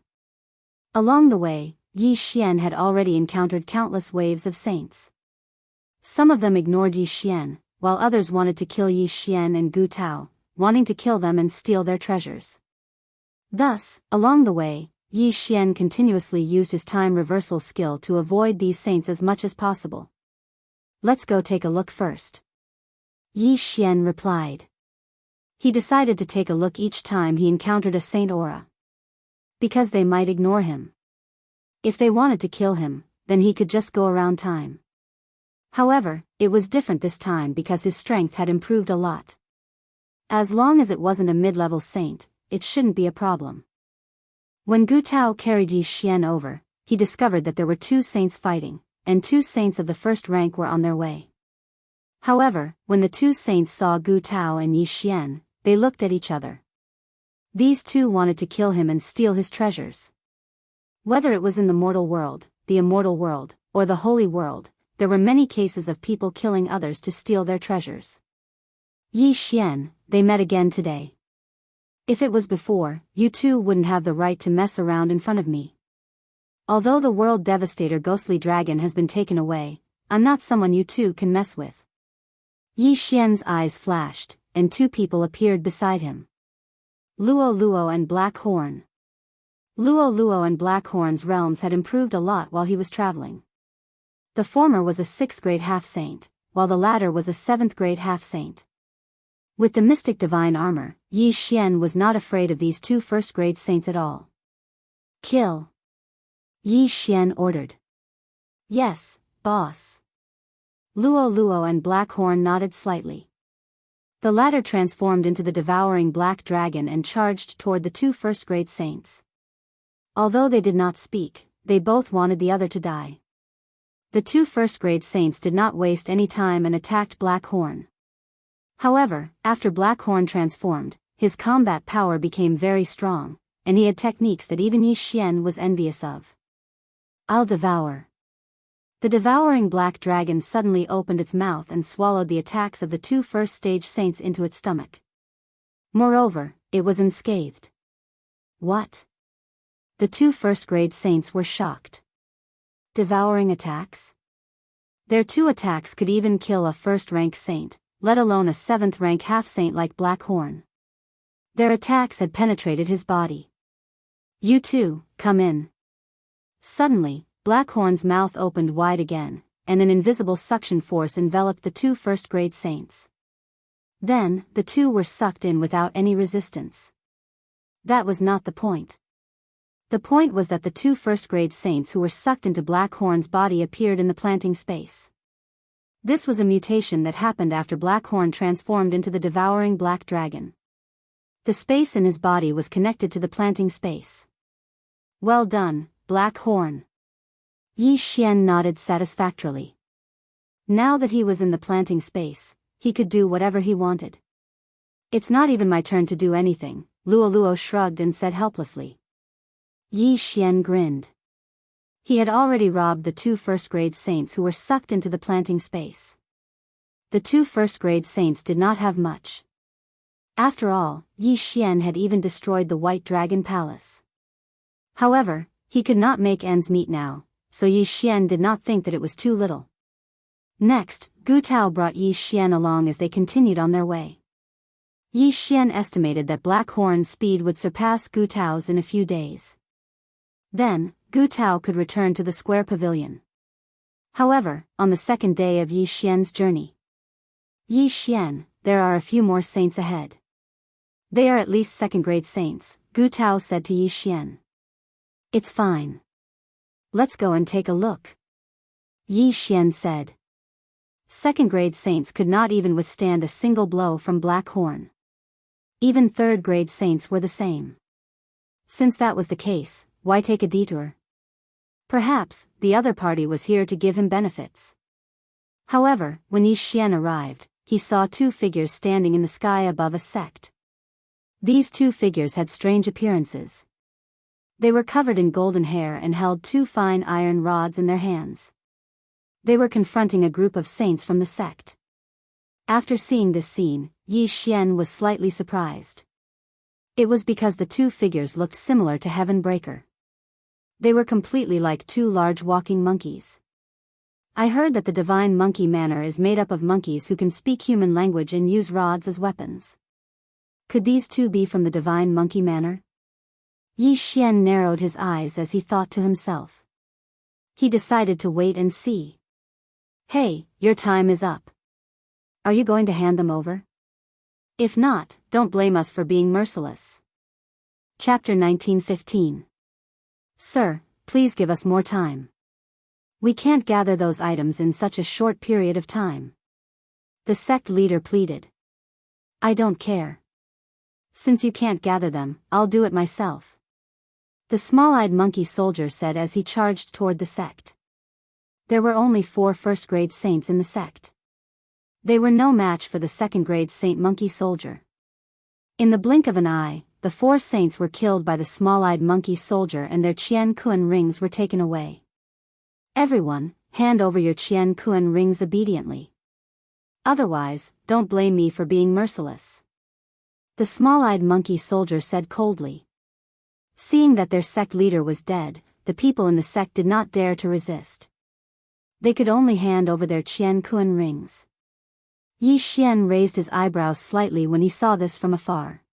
Along the way, Yi Xian had already encountered countless waves of saints. Some of them ignored Yi Xian, while others wanted to kill Yi Xian and Gu Tao, wanting to kill them and steal their treasures. Thus, along the way, Yi Xian continuously used his time reversal skill to avoid these saints as much as possible. Let's go take a look first. Yi Xian replied. He decided to take a look each time he encountered a saint aura. Because they might ignore him. If they wanted to kill him, then he could just go around time. However, it was different this time because his strength had improved a lot. As long as it wasn't a mid-level saint, it shouldn't be a problem. When Gu Tao carried Yi Xian over, he discovered that there were 2 saints fighting, and 2 saints of the first rank were on their way. However, when the 2 saints saw Gu Tao and Yi Xian, they looked at each other. These two wanted to kill him and steal his treasures. Whether it was in the mortal world, the immortal world, or the holy world, there were many cases of people killing others to steal their treasures. Yi Xian, they met again today. If it was before, you two wouldn't have the right to mess around in front of me. Although the world devastator ghostly dragon has been taken away, I'm not someone you two can mess with. Yi Xian's eyes flashed, and two people appeared beside him. Luo Luo and Black Horn. Luo Luo and Black Horn's realms had improved a lot while he was traveling. The former was a 6th grade half-saint, while the latter was a 7th grade half-saint. With the mystic divine armor, Yi Xian was not afraid of these two 1st grade saints at all. Kill! Yi Xian ordered. Yes, boss. Luo Luo and Black Horn nodded slightly. The latter transformed into the devouring black dragon and charged toward the two 1st grade saints. Although they did not speak, they both wanted the other to die. The two 1st grade saints did not waste any time and attacked Black Horn. However, after Black Horn transformed, his combat power became very strong, and he had techniques that even Yi Xian was envious of. I'll devour. The devouring black dragon suddenly opened its mouth and swallowed the attacks of the two 1st stage saints into its stomach. Moreover, it was unscathed. What? The two 1st grade saints were shocked. Devouring attacks? Their two attacks could even kill a 1st rank saint, let alone a 7th rank half-saint like Black Horn. Their attacks had penetrated his body. You two, come in. Suddenly, Black Horn's mouth opened wide again, and an invisible suction force enveloped the two 1st grade saints. Then, the two were sucked in without any resistance. That was not the point. The point was that the two 1st grade saints who were sucked into Black Horn's body appeared in the planting space. This was a mutation that happened after Black Horn transformed into the devouring black dragon. The space in his body was connected to the planting space. Well done, Black Horn. Yi Xian nodded satisfactorily. Now that he was in the planting space, he could do whatever he wanted. It's not even my turn to do anything, Luo Luo shrugged and said helplessly. Yi Xian grinned. He had already robbed the two 1st grade saints who were sucked into the planting space. The two 1st grade saints did not have much. After all, Yi Xian had even destroyed the White Dragon Palace. However, he could not make ends meet now, so Yi Xian did not think that it was too little. Next, Gu Tao brought Yi Xian along as they continued on their way. Yi Xian estimated that Black Horn's speed would surpass Gu Tao's in a few days. Then, Gu Tao could return to the square pavilion. However, on the 2nd day of Yi Xian's journey. Yi Xian, there are a few more saints ahead. They are at least 2nd grade saints, Gu Tao said to Yi Xian. It's fine. Let's go and take a look. Yi Xian said. 2nd grade saints could not even withstand a single blow from Black Horn. Even 3rd grade saints were the same. Since that was the case, why take a detour? Perhaps, the other party was here to give him benefits. However, when Yi Xian arrived, he saw two figures standing in the sky above a sect. These two figures had strange appearances. They were covered in golden hair and held two fine iron rods in their hands. They were confronting a group of saints from the sect. After seeing this scene, Yi Xian was slightly surprised. It was because the two figures looked similar to Heaven Breaker. They were completely like two large walking monkeys. I heard that the Divine Monkey Manor is made up of monkeys who can speak human language and use rods as weapons. Could these two be from the Divine Monkey Manor? Yi Xian narrowed his eyes as he thought to himself. He decided to wait and see. Hey, your time is up. Are you going to hand them over? If not, don't blame us for being merciless. Chapter 1915. Sir, please give us more time. We can't gather those items in such a short period of time. The sect leader pleaded. I don't care. Since you can't gather them, I'll do it myself. The small-eyed monkey soldier said as he charged toward the sect. There were only 4 first-grade saints in the sect. They were no match for the second-grade Saint Monkey Soldier. In the blink of an eye, the 4 saints were killed by the small-eyed monkey soldier and their Qian Kuan rings were taken away. Everyone, hand over your Qian Kuan rings obediently. Otherwise, don't blame me for being merciless. The small-eyed monkey soldier said coldly. Seeing that their sect leader was dead, the people in the sect did not dare to resist. They could only hand over their Qian Kuan rings. Yi Xian raised his eyebrows slightly when he saw this from afar.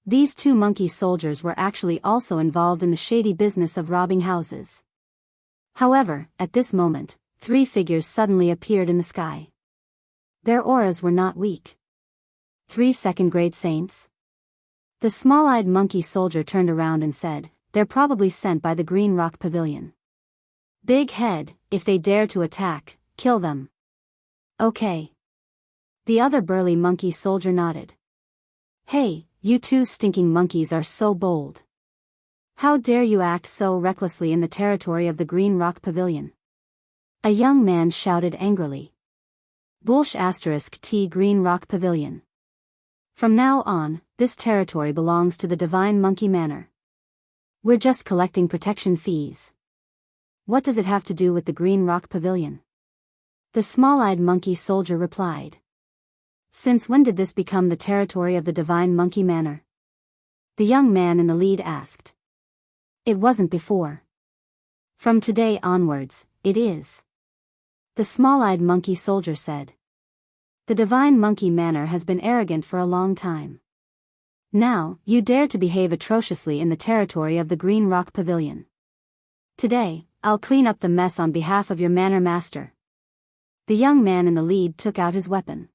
These 2 monkey soldiers were actually also involved in the shady business of robbing houses. However, at this moment, 3 figures suddenly appeared in the sky. Their auras were not weak. 3 second-grade saints? The small-eyed monkey soldier turned around and said, "They're probably sent by the Green Rock Pavilion. Big head, if they dare to attack, kill them." "Okay." The other burly monkey soldier nodded. "Hey, you 2 stinking monkeys are so bold. How dare you act so recklessly in the territory of the Green Rock Pavilion?" A young man shouted angrily. Bullsh *T Green Rock Pavilion. From now on, this territory belongs to the Divine Monkey Manor. We're just collecting protection fees. What does it have to do with the Green Rock Pavilion? The small-eyed monkey soldier replied. Since when did this become the territory of the Divine Monkey Manor? The young man in the lead asked. It wasn't before. From today onwards, it is. The small-eyed monkey soldier said. The Divine Monkey Manor has been arrogant for a long time. Now, you dare to behave atrociously in the territory of the Green Rock Pavilion. Today, I'll clean up the mess on behalf of your manor master. The young man in the lead took out his weapon.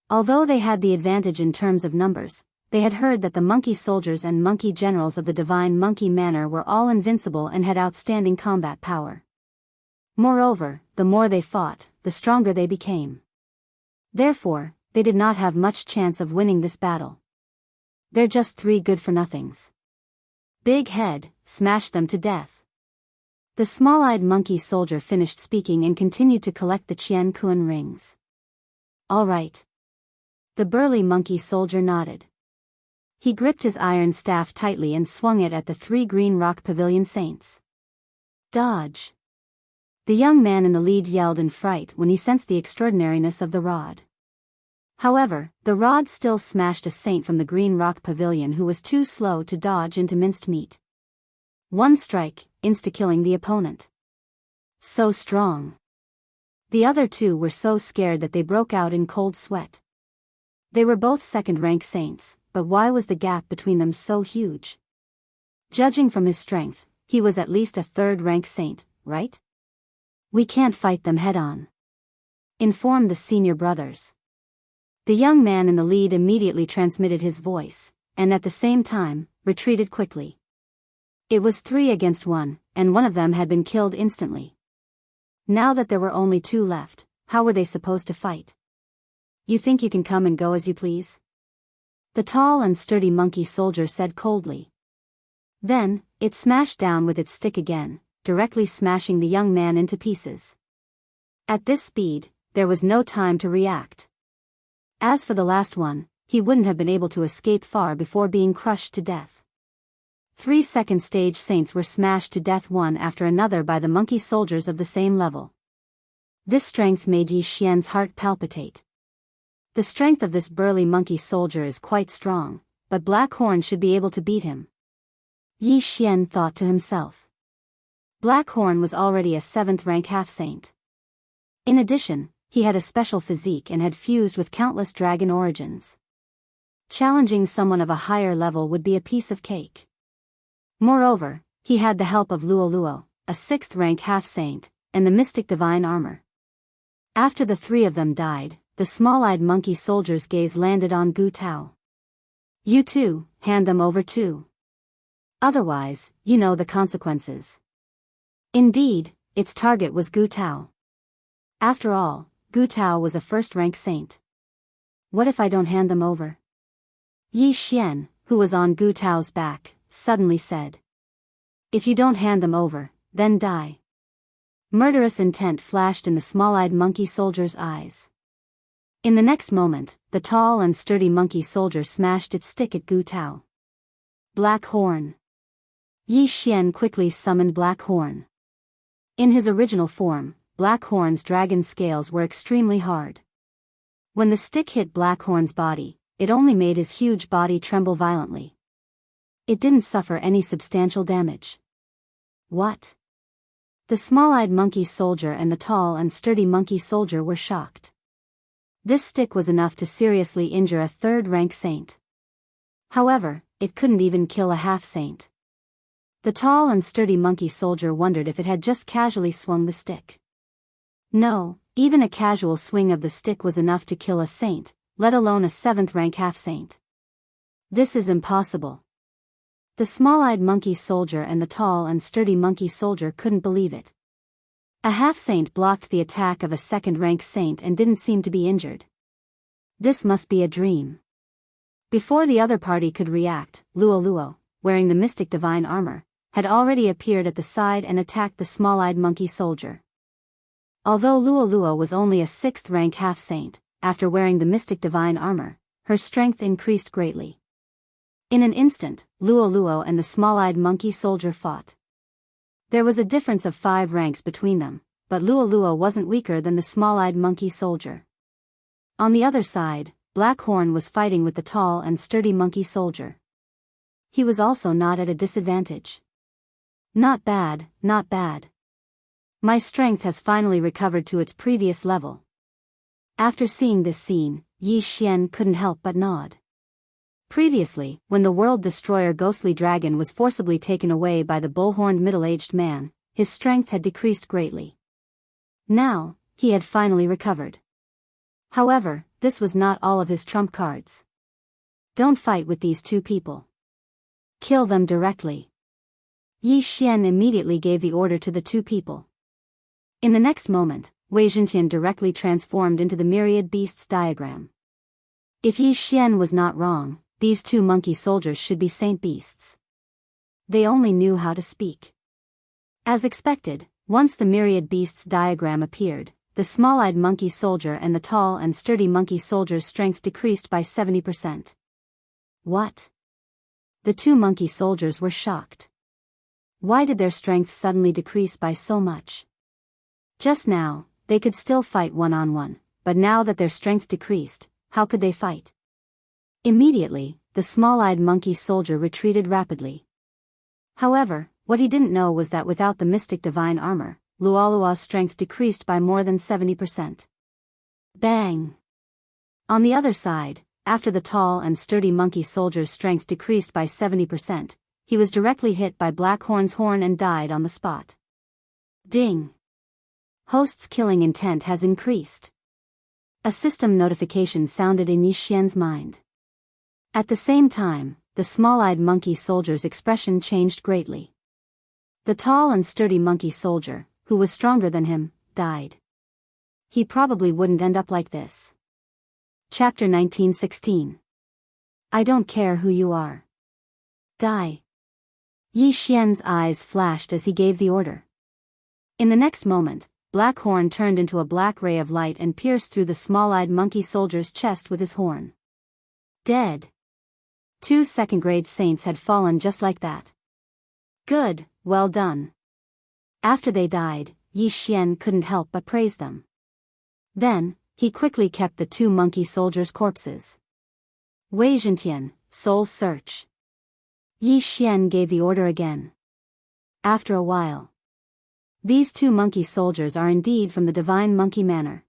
Although they had the advantage in terms of numbers, they had heard that the monkey soldiers and monkey generals of the Divine Monkey Manor were all invincible and had outstanding combat power. Moreover, the more they fought, the stronger they became. Therefore, they did not have much chance of winning this battle. They're just 3 good-for-nothings. Big head, smash them to death. The small-eyed monkey soldier finished speaking and continued to collect the Qian Kuan rings. All right. The burly monkey soldier nodded. He gripped his iron staff tightly and swung it at the 3 Green Rock Pavilion saints. Dodge! The young man in the lead yelled in fright when he sensed the extraordinariness of the rod. However, the rod still smashed a saint from the Green Rock Pavilion who was too slow to dodge into minced meat. One strike, insta-killing the opponent. So strong. The other 2 were so scared that they broke out in cold sweat. They were both second-rank saints, but why was the gap between them so huge? Judging from his strength, he was at least a 3rd-rank saint, right? We can't fight them head-on. Inform the senior brothers. The young man in the lead immediately transmitted his voice, and at the same time, retreated quickly. It was 3 against 1, and one of them had been killed instantly. Now that there were only 2 left, how were they supposed to fight? You think you can come and go as you please? The tall and sturdy monkey soldier said coldly. Then, it smashed down with its stick again, directly smashing the young man into pieces. At this speed, there was no time to react. As for the last one, he wouldn't have been able to escape far before being crushed to death. 3 second-stage saints were smashed to death one after another by the monkey soldiers of the same level. This strength made Yi Xian's heart palpitate. The strength of this burly monkey soldier is quite strong, but Black Horn should be able to beat him. Yi Xian thought to himself. Black Horn was already a 7th-rank half-saint. In addition, he had a special physique and had fused with countless dragon origins. Challenging someone of a higher level would be a piece of cake. Moreover, he had the help of Luo Luo, a 6th-rank half-saint, and the mystic divine armor. After the 3 of them died, the small-eyed monkey soldier's gaze landed on Gu Tao. You too, hand them over too. Otherwise, you know the consequences. Indeed, its target was Gu Tao. After all, Gu Tao was a 1st-rank saint. What if I don't hand them over? Yi Xian, who was on Gu Tao's back, suddenly said. If you don't hand them over, then die. Murderous intent flashed in the small-eyed monkey soldier's eyes. In the next moment, the tall and sturdy monkey soldier smashed its stick at Gu Tao. Black Horn. Yi Xian quickly summoned Black Horn. In his original form, Black Horn's dragon scales were extremely hard. When the stick hit Black Horn's body, it only made his huge body tremble violently. It didn't suffer any substantial damage. What? The small-eyed monkey soldier and the tall and sturdy monkey soldier were shocked. This stick was enough to seriously injure a third-rank saint. However, it couldn't even kill a half-saint. The tall and sturdy monkey soldier wondered if it had just casually swung the stick. No, even a casual swing of the stick was enough to kill a saint, let alone a 7th-rank half-saint. This is impossible. The small-eyed monkey soldier and the tall and sturdy monkey soldier couldn't believe it. A half-saint blocked the attack of a 2nd-rank saint and didn't seem to be injured. This must be a dream. Before the other party could react, Luo Luo, wearing the mystic divine armor, had already appeared at the side and attacked the small-eyed monkey soldier. Although Luo Luo was only a 6th-rank half-saint, after wearing the mystic divine armor, her strength increased greatly. In an instant, Luo Luo and the small-eyed monkey soldier fought. There was a difference of 5 ranks between them, but Luo Luo wasn't weaker than the small-eyed monkey soldier. On the other side, Black Horn was fighting with the tall and sturdy monkey soldier. He was also not at a disadvantage. Not bad, not bad. My strength has finally recovered to its previous level. After seeing this scene, Yi Xian couldn't help but nod. Previously, when the world destroyer ghostly dragon was forcibly taken away by the bull-horned middle-aged man, his strength had decreased greatly. Now, he had finally recovered. However, this was not all of his trump cards. Don't fight with these two people. Kill them directly. Yi Xian immediately gave the order to the two people. In the next moment, Wei Zhentian directly transformed into the myriad beasts diagram. If Yi Xian was not wrong, these two monkey soldiers should be saint beasts. They only knew how to speak. As expected, once the myriad beasts diagram appeared, the small-eyed monkey soldier and the tall and sturdy monkey soldier's strength decreased by 70%. What? The two monkey soldiers were shocked. Why did their strength suddenly decrease by so much? Just now, they could still fight one-on-one, but now that their strength decreased, how could they fight? Immediately, the small-eyed monkey soldier retreated rapidly. However, what he didn't know was that without the mystic divine armor, Luolua's strength decreased by more than 70%. Bang! On the other side, after the tall and sturdy monkey soldier's strength decreased by 70%, he was directly hit by Black Horn's horn and died on the spot. Ding! Host's killing intent has increased. A system notification sounded in Yi Xian's mind. At the same time, the small-eyed monkey soldier's expression changed greatly. The tall and sturdy monkey soldier, who was stronger than him, died. He probably wouldn't end up like this. Chapter 1916. I don't care who you are. Die. Yi Xian's eyes flashed as he gave the order. In the next moment, Black Horn turned into a black ray of light and pierced through the small-eyed monkey soldier's chest with his horn. Dead. 2 second-grade saints had fallen just like that. Good, well done. After they died, Yi Xian couldn't help but praise them. Then, he quickly kept the 2 monkey soldiers' corpses. Wei Zhentian, soul search. Yi Xian gave the order again. After a while. These 2 monkey soldiers are indeed from the Divine Monkey Manor.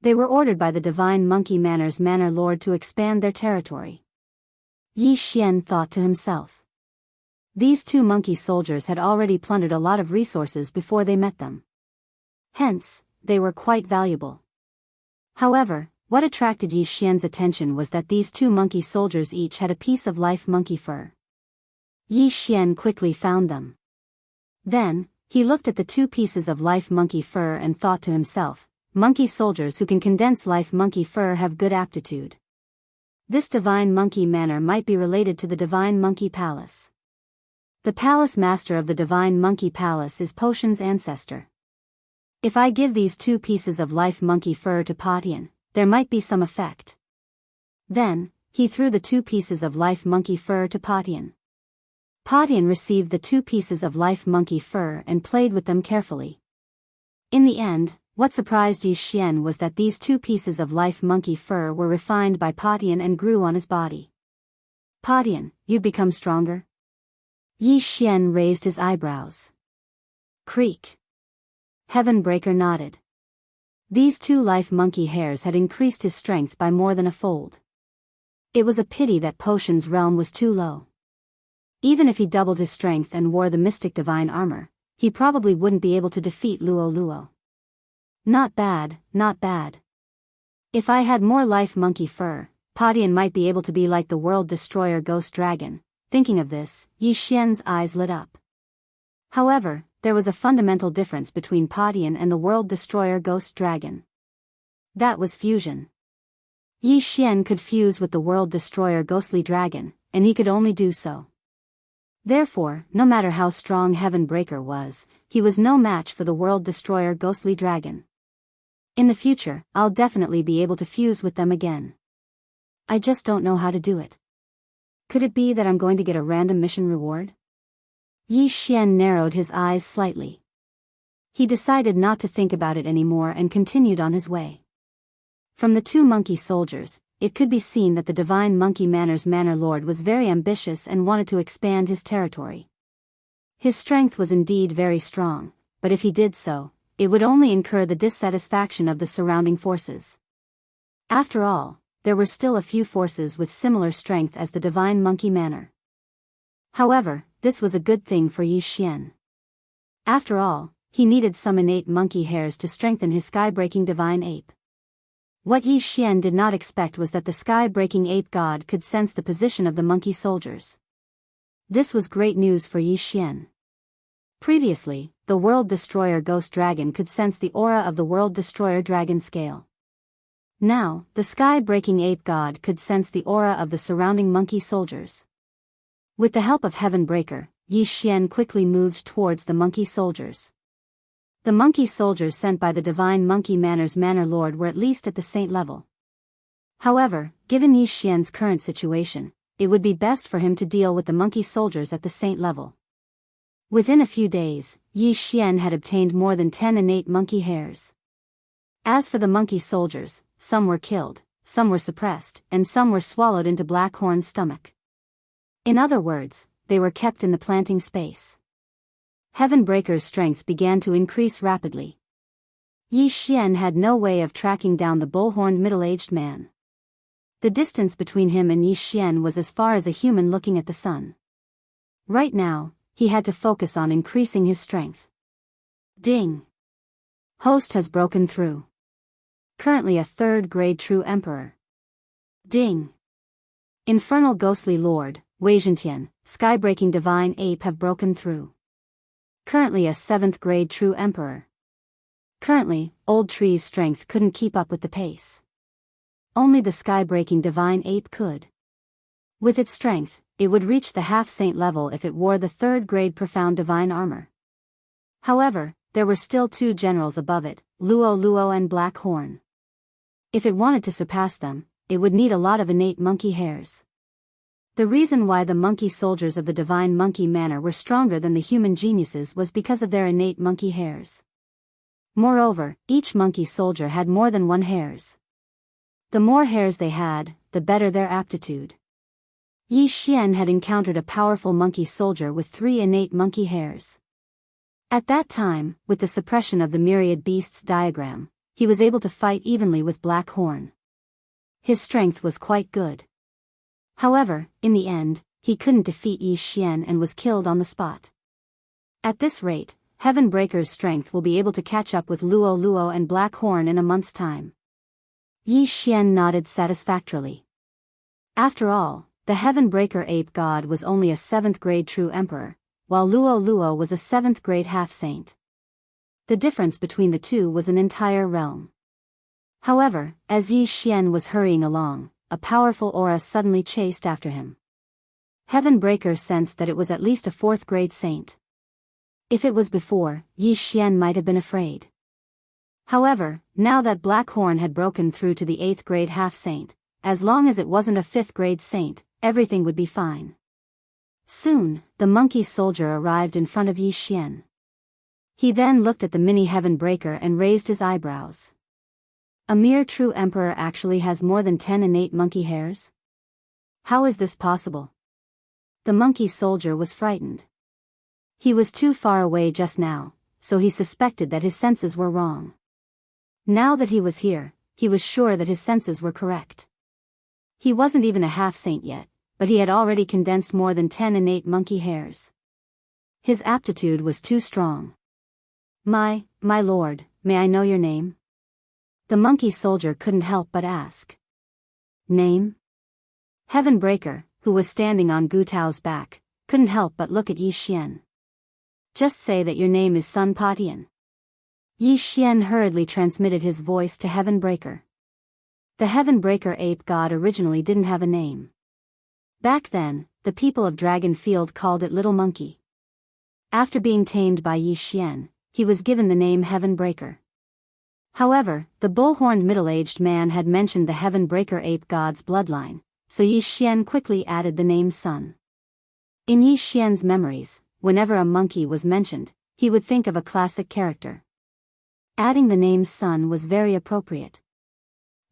They were ordered by the Divine Monkey Manor's Manor Lord to expand their territory. Yi Xian thought to himself. These 2 monkey soldiers had already plundered a lot of resources before they met them. Hence, they were quite valuable. However, what attracted Yi Xian's attention was that these 2 monkey soldiers each had a piece of life monkey fur. Yi Xian quickly found them. Then, he looked at the 2 pieces of life monkey fur and thought to himself, monkey soldiers who can condense life monkey fur have good aptitude. This Divine Monkey Manor might be related to the Divine Monkey Palace. The palace master of the Divine Monkey Palace is Potion's ancestor. If I give these 2 pieces of life monkey fur to Potion, there might be some effect. Then, he threw the 2 pieces of life monkey fur to Patian. Patian received the 2 pieces of life monkey fur and played with them carefully. In the end, what surprised Yi Xian was that these 2 pieces of life monkey fur were refined by Patian and grew on his body. Patian, you've become stronger? Yi Xian raised his eyebrows. Creak. Heavenbreaker nodded. These 2 life monkey hairs had increased his strength by more than a fold. It was a pity that Potion's realm was too low. Even if he doubled his strength and wore the mystic divine armor, he probably wouldn't be able to defeat Luo Luo. Not bad, not bad. If I had more life monkey fur, Patian might be able to be like the world destroyer ghost dragon. Thinking of this, Yi Xian's eyes lit up. However, there was a fundamental difference between Patian and the world destroyer ghost dragon. That was fusion. Yi Xian could fuse with the world destroyer ghostly dragon, and he could only do so. Therefore, no matter how strong Heavenbreaker was, he was no match for the world destroyer ghostly dragon. In the future, I'll definitely be able to fuse with them again. I just don't know how to do it. Could it be that I'm going to get a random mission reward? Yi Xian narrowed his eyes slightly. He decided not to think about it anymore and continued on his way. From the 2 monkey soldiers, it could be seen that the divine monkey Manor's Manor Lord was very ambitious and wanted to expand his territory. His strength was indeed very strong, but if he did so, it would only incur the dissatisfaction of the surrounding forces. After all, there were still a few forces with similar strength as the divine monkey Manor. However, this was a good thing for Yi Xian. After all, he needed some innate monkey hairs to strengthen his sky-breaking divine ape. What Yi Xian did not expect was that the sky-breaking ape god could sense the position of the monkey soldiers. This was great news for Yi Xian. Previously, the World Destroyer Ghost Dragon could sense the aura of the World Destroyer Dragon Scale. Now, the sky-breaking ape god could sense the aura of the surrounding monkey soldiers. With the help of Heavenbreaker, Yi Xian quickly moved towards the monkey soldiers. The monkey soldiers sent by the divine monkey Manor's Manor Lord were at least at the saint level. However, given Yi Xian's current situation, it would be best for him to deal with the monkey soldiers at the saint level. Within a few days, Yi Xian had obtained more than 10 innate monkey hairs. As for the monkey soldiers, some were killed, some were suppressed, and some were swallowed into Blackhorn's stomach. In other words, they were kept in the planting space. Heavenbreaker's strength began to increase rapidly. Yi Xian had no way of tracking down the bull-horned middle-aged man. The distance between him and Yi Xian was as far as a human looking at the sun. Right now, he had to focus on increasing his strength. Ding! Host has broken through. Currently a 3rd-grade true emperor. Ding! Infernal ghostly lord, Weizhentian, sky-breaking divine ape have broken through. Currently a 7th-grade true emperor. Currently, Old Tree's strength couldn't keep up with the pace. Only the sky-breaking divine ape could. With its strength, it would reach the half-saint level if it wore the 3rd-grade profound divine armor. However, there were still 2 generals above it, Luo Luo and Black Horn. If it wanted to surpass them, it would need a lot of innate monkey hairs. The reason why the monkey soldiers of the divine monkey Manor were stronger than the human geniuses was because of their innate monkey hairs. Moreover, each monkey soldier had more than 1 hairs. The more hairs they had, the better their aptitude. Yi Xian had encountered a powerful monkey soldier with 3 innate monkey hairs. At that time, with the suppression of the myriad beasts diagram, he was able to fight evenly with Black Horn. His strength was quite good. However, in the end, he couldn't defeat Yi Xian and was killed on the spot. At this rate, Heavenbreaker's strength will be able to catch up with Luo Luo and Black Horn in a month's time. Yi Xian nodded satisfactorily. After all, the Heavenbreaker ape god was only a 7th-grade true emperor, while Luo Luo was a 7th-grade half-saint. The difference between the 2 was an entire realm. However, as Yi Xian was hurrying along, a powerful aura suddenly chased after him. Heavenbreaker sensed that it was at least a 4th-grade saint. If it was before, Yi Xian might have been afraid. However, now that Black Horn had broken through to the 8th grade half-saint, as long as it wasn't a 5th grade saint, everything would be fine. Soon, the monkey soldier arrived in front of Yi Xian. He then looked at the mini heaven breaker and raised his eyebrows. A mere true emperor actually has more than 10 innate monkey hairs? How is this possible? The monkey soldier was frightened. He was too far away just now, so he suspected that his senses were wrong. Now that he was here, he was sure that his senses were correct. He wasn't even a half-saint yet, but he had already condensed more than 10 innate monkey hairs. His aptitude was too strong. My lord, may I know your name? The monkey soldier couldn't help but ask. Name? Heaven Breaker, who was standing on Gu Tao's back, couldn't help but look at Yi Xian. Just say that your name is Sun Patian. Yi Xian hurriedly transmitted his voice to Heaven Breaker. The Heaven Breaker ape god originally didn't have a name. Back then, the people of Dragon Field called it Little Monkey. After being tamed by Yi Xian, he was given the name Heaven Breaker. However, the bull-horned middle-aged man had mentioned the Heaven Breaker ape god's bloodline, so Yi Xian quickly added the name Sun. In Yi Xian's memories, whenever a monkey was mentioned, he would think of a classic character. Adding the name Sun was very appropriate.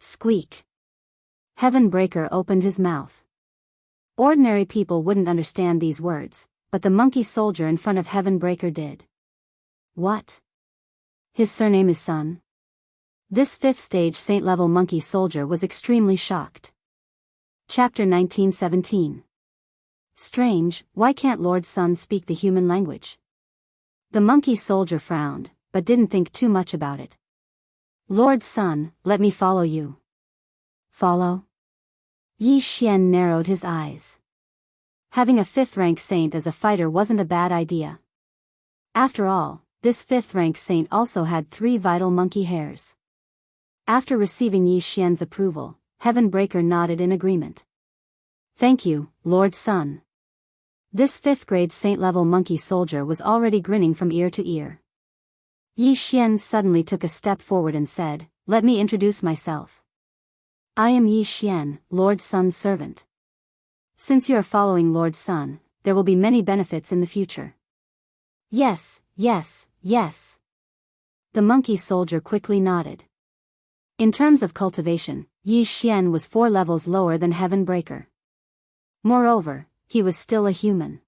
Squeak. Heaven Breaker opened his mouth. Ordinary people wouldn't understand these words, but the monkey soldier in front of Heaven Breaker did. What? His surname is Sun? This 5th stage saint-level monkey soldier was extremely shocked. Chapter 1917. Strange, why can't Lord Sun speak the human language? The monkey soldier frowned, but didn't think too much about it. Lord Sun, let me follow you. Follow? Yi Xian narrowed his eyes. Having a 5th-rank saint as a fighter wasn't a bad idea. After all, this 5th-rank saint also had 3 vital monkey hairs. After receiving Yi Xian's approval, Heaven Breaker nodded in agreement. Thank you, Lord Sun. This 5th grade saint-level monkey soldier was already grinning from ear to ear. Yi Xian suddenly took a step forward and said, let me introduce myself. I am Yi Xian, Lord Sun's servant. Since you are following Lord Sun, there will be many benefits in the future. Yes. The monkey soldier quickly nodded. In terms of cultivation, Yi Xian was 4 levels lower than Heaven Breaker. Moreover, he was still a human.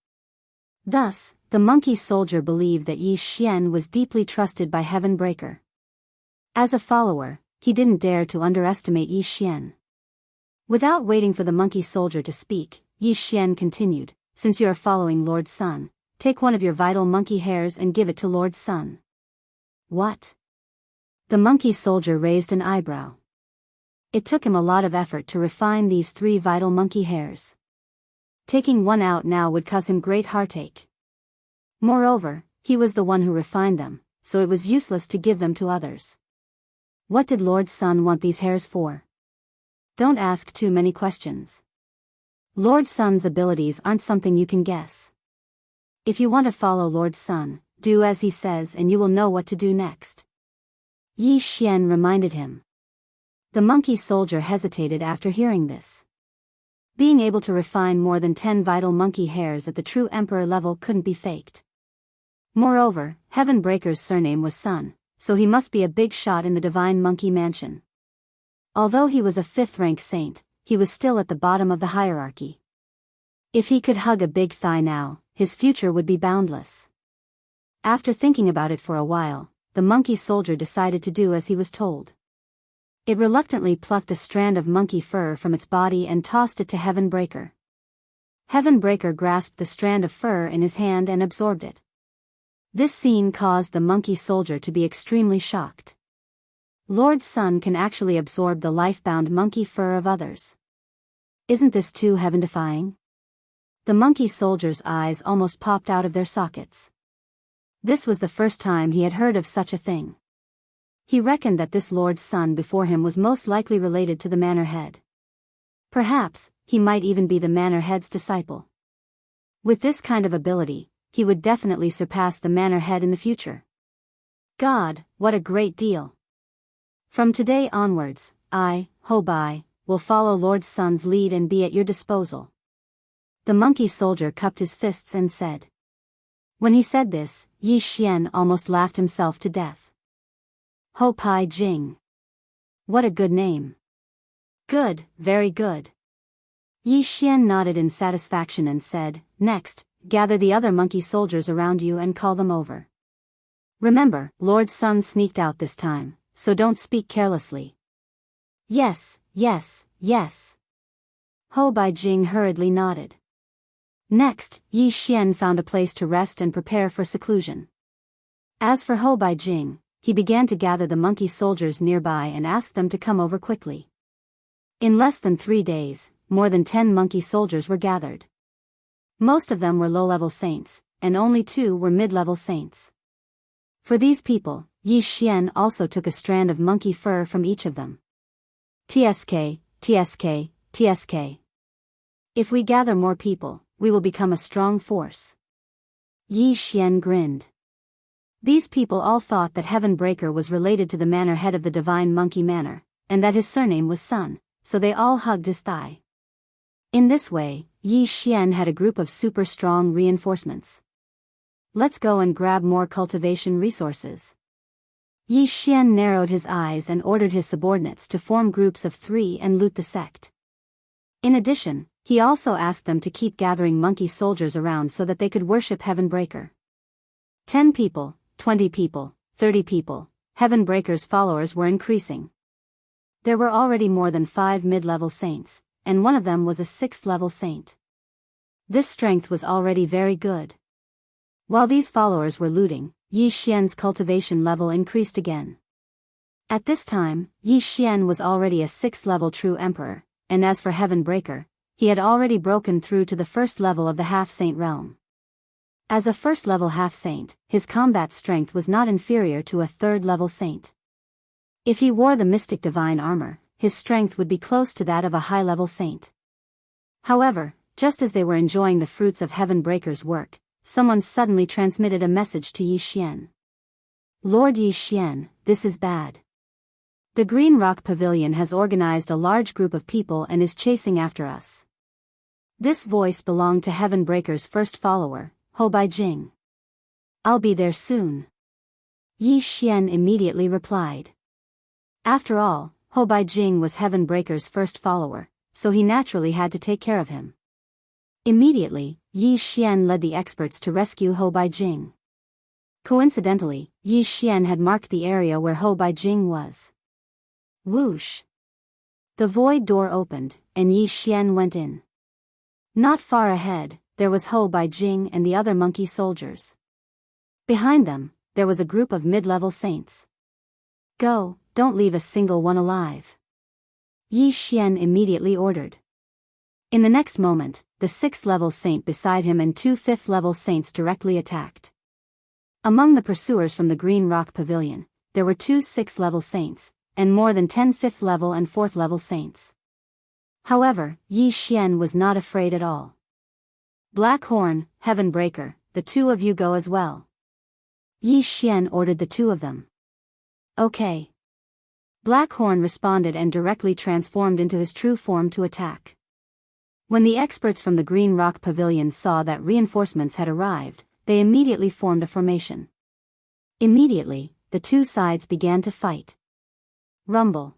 Thus, the monkey soldier believed that Yi Xian was deeply trusted by Heaven Breaker. As a follower, he didn't dare to underestimate Yi Xian. Without waiting for the monkey soldier to speak, Yi Xian continued, since you are following Lord Sun, take one of your vital monkey hairs and give it to Lord Sun. What? The monkey soldier raised an eyebrow. It took him a lot of effort to refine these 3 vital monkey hairs. Taking one out now would cause him great heartache. Moreover, he was the one who refined them, so it was useless to give them to others. What did Lord Sun want these hairs for? Don't ask too many questions. Lord Sun's abilities aren't something you can guess. If you want to follow Lord Sun, do as he says and you will know what to do next. Yi Xian reminded him. The monkey soldier hesitated after hearing this. Being able to refine more than 10 vital monkey hairs at the true emperor level couldn't be faked. Moreover, Heaven Breaker's surname was Sun, so he must be a big shot in the divine monkey mansion. Although he was a 5th-rank saint, he was still at the bottom of the hierarchy. If he could hug a big thigh now, his future would be boundless. After thinking about it for a while, the monkey soldier decided to do as he was told. It reluctantly plucked a strand of monkey fur from its body and tossed it to Heaven Breaker. Heaven Breaker grasped the strand of fur in his hand and absorbed it. This scene caused the monkey soldier to be extremely shocked. Lord Sun can actually absorb the life-bound monkey fur of others. Isn't this too heaven-defying? The monkey soldier's eyes almost popped out of their sockets. This was the first time he had heard of such a thing. He reckoned that this Lord Sun before him was most likely related to the Manor Head. Perhaps, he might even be the Manor Head's disciple. With this kind of ability, he would definitely surpass the Manor Head in the future. God, what a great deal! From today onwards, I, Hobai, will follow Lord Sun's lead and be at your disposal." The monkey soldier cupped his fists and said. When he said this, Yi Xian almost laughed himself to death. Hobai Jing. What a good name. Good, very good. Yi Xian nodded in satisfaction and said, "Next, gather the other monkey soldiers around you and call them over. Remember, Lord Sun sneaked out this time, so don't speak carelessly." "Yes, yes, yes." Hobai Jing hurriedly nodded. Next, Yi Xian found a place to rest and prepare for seclusion. As for Hobai Jing, he began to gather the monkey soldiers nearby and asked them to come over quickly. In less than 3 days, more than 10 monkey soldiers were gathered. Most of them were low-level saints, and only 2 were mid-level saints. For these people, Yi Xian also took a strand of monkey fur from each of them. TSK, TSK, TSK. If we gather more people, we will become a strong force. Yi Xian grinned. These people all thought that Heaven Breaker was related to the manor head of the divine monkey manor, and that his surname was Sun, so they all hugged his thigh. In this way, Yi Xian had a group of super strong reinforcements. Let's go and grab more cultivation resources. Yi Xian narrowed his eyes and ordered his subordinates to form groups of 3 and loot the sect. In addition, he also asked them to keep gathering monkey soldiers around so that they could worship Heaven Breaker. 10 people, 20 people, 30 people, Heaven Breaker's followers were increasing. There were already more than 5 mid-level saints, and one of them was a 6th-level saint. This strength was already very good. While these followers were looting, Yi Xian's cultivation level increased again. At this time, Yi Xian was already a 6th-level true emperor, and as for Heaven Breaker, he had already broken through to the 1st level of the half-saint realm. As a 1st-level half-saint, his combat strength was not inferior to a 3rd-level saint. If he wore the mystic divine armor, his strength would be close to that of a high-level saint. However, just as they were enjoying the fruits of Heaven Breaker's work, someone suddenly transmitted a message to Yi Xian. "Lord Yi Xian, this is bad. The Green Rock Pavilion has organized a large group of people and is chasing after us." This voice belonged to Heaven Breaker's first follower, Hobai Jing. "I'll be there soon." Yi Xian immediately replied. After all, Hobai Jing was Heaven Breaker's first follower, so he naturally had to take care of him. Immediately, Yi Xian led the experts to rescue Hobai Jing. Coincidentally, Yi Xian had marked the area where Hobai Jing was. Whoosh! The void door opened, and Yi Xian went in. Not far ahead, there was Hobai Jing and the other monkey soldiers. Behind them, there was a group of mid-level saints. "Go, don't leave a single one alive," Yi Xian immediately ordered. In the next moment, the 6th-level saint beside him and 2 5th-level saints directly attacked. Among the pursuers from the Green Rock Pavilion, there were 2 6th-level saints, and more than 10 5th-level and 4th-level saints. However, Yi Xian was not afraid at all. "Black Horn, Heaven Breaker, the 2 of you go as well." Yi Xian ordered the 2 of them. "Okay." Black Horn responded and directly transformed into his true form to attack. When the experts from the Green Rock Pavilion saw that reinforcements had arrived, they immediately formed a formation. Immediately, the 2 sides began to fight. Rumble.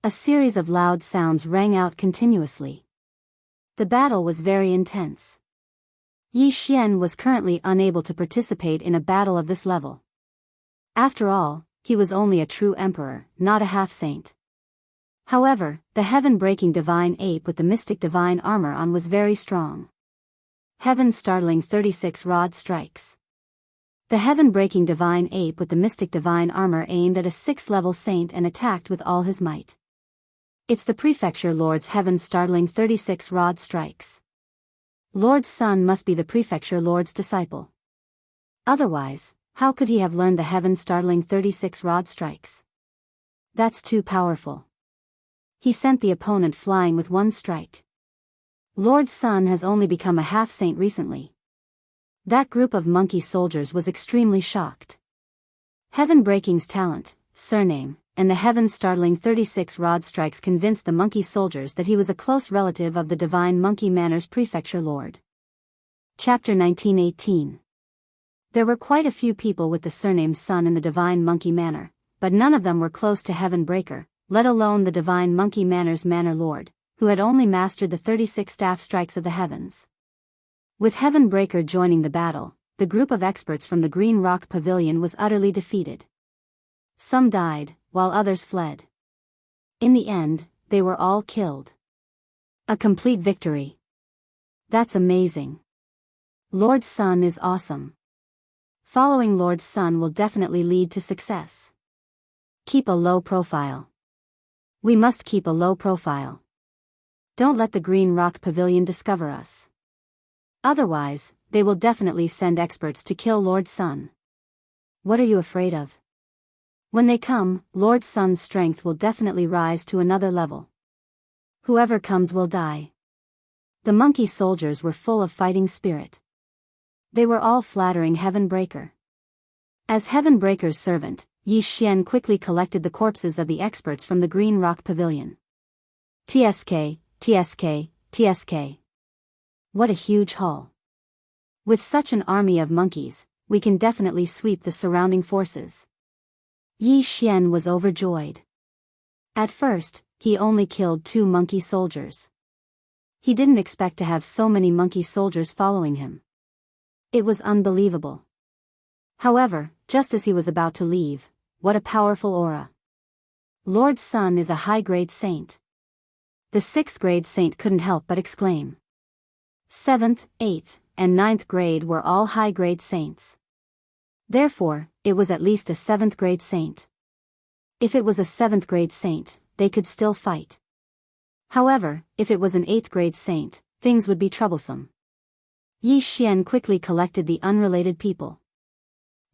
A series of loud sounds rang out continuously. The battle was very intense. Yi Xian was currently unable to participate in a battle of this level. After all, he was only a true emperor, not a half-saint. However, the heaven-breaking divine ape with the mystic divine armor on was very strong. Heaven startling 36 rod strikes. The heaven-breaking divine ape with the mystic divine armor aimed at a 6th-level saint and attacked with all his might. It's the Prefecture Lord's heaven startling 36 rod strikes. Lord Sun must be the Prefecture Lord's disciple. Otherwise, how could he have learned the heaven startling 36 rod strikes? That's too powerful. He sent the opponent flying with 1 strike. Lord Sun has only become a half-saint recently. That group of monkey soldiers was extremely shocked. Heaven Breaking's talent, surname, and the heaven-startling 36 rod strikes convinced the monkey soldiers that he was a close relative of the divine Monkey Manor's prefecture lord. Chapter 1918. There were quite a few people with the surname Sun in the divine Monkey Manor, but none of them were close to Heaven Breaker, let alone the divine Monkey Manor's manor lord, who had only mastered the 36 staff strikes of the heavens. With Heaven Breaker joining the battle, the group of experts from the Green Rock Pavilion was utterly defeated. Some died, while others fled. In the end, they were all killed. A complete victory. That's amazing. Lord Sun is awesome. Following Lord Sun will definitely lead to success. Keep a low profile. We must keep a low profile. Don't let the Green Rock Pavilion discover us. Otherwise, they will definitely send experts to kill Lord Sun. What are you afraid of? When they come, Lord Sun's strength will definitely rise to another level. Whoever comes will die. The monkey soldiers were full of fighting spirit. They were all flattering Heaven Breaker. As Heaven Breaker's servant, Yi Xian quickly collected the corpses of the experts from the Green Rock Pavilion. TSK, TSK, TSK. What a huge haul. With such an army of monkeys, we can definitely sweep the surrounding forces. Yi Xian was overjoyed. At first, he only killed 2 monkey soldiers. He didn't expect to have so many monkey soldiers following him. It was unbelievable. However, just as he was about to leave, what a powerful aura. Lord Sun is a high-grade saint. The 6th grade saint couldn't help but exclaim. 7th, 8th, and 9th grade were all high-grade saints. Therefore, it was at least a 7th grade saint. If it was a 7th grade saint, they could still fight. However, if it was an 8th grade saint, things would be troublesome. Yi Xian quickly collected the unrelated people.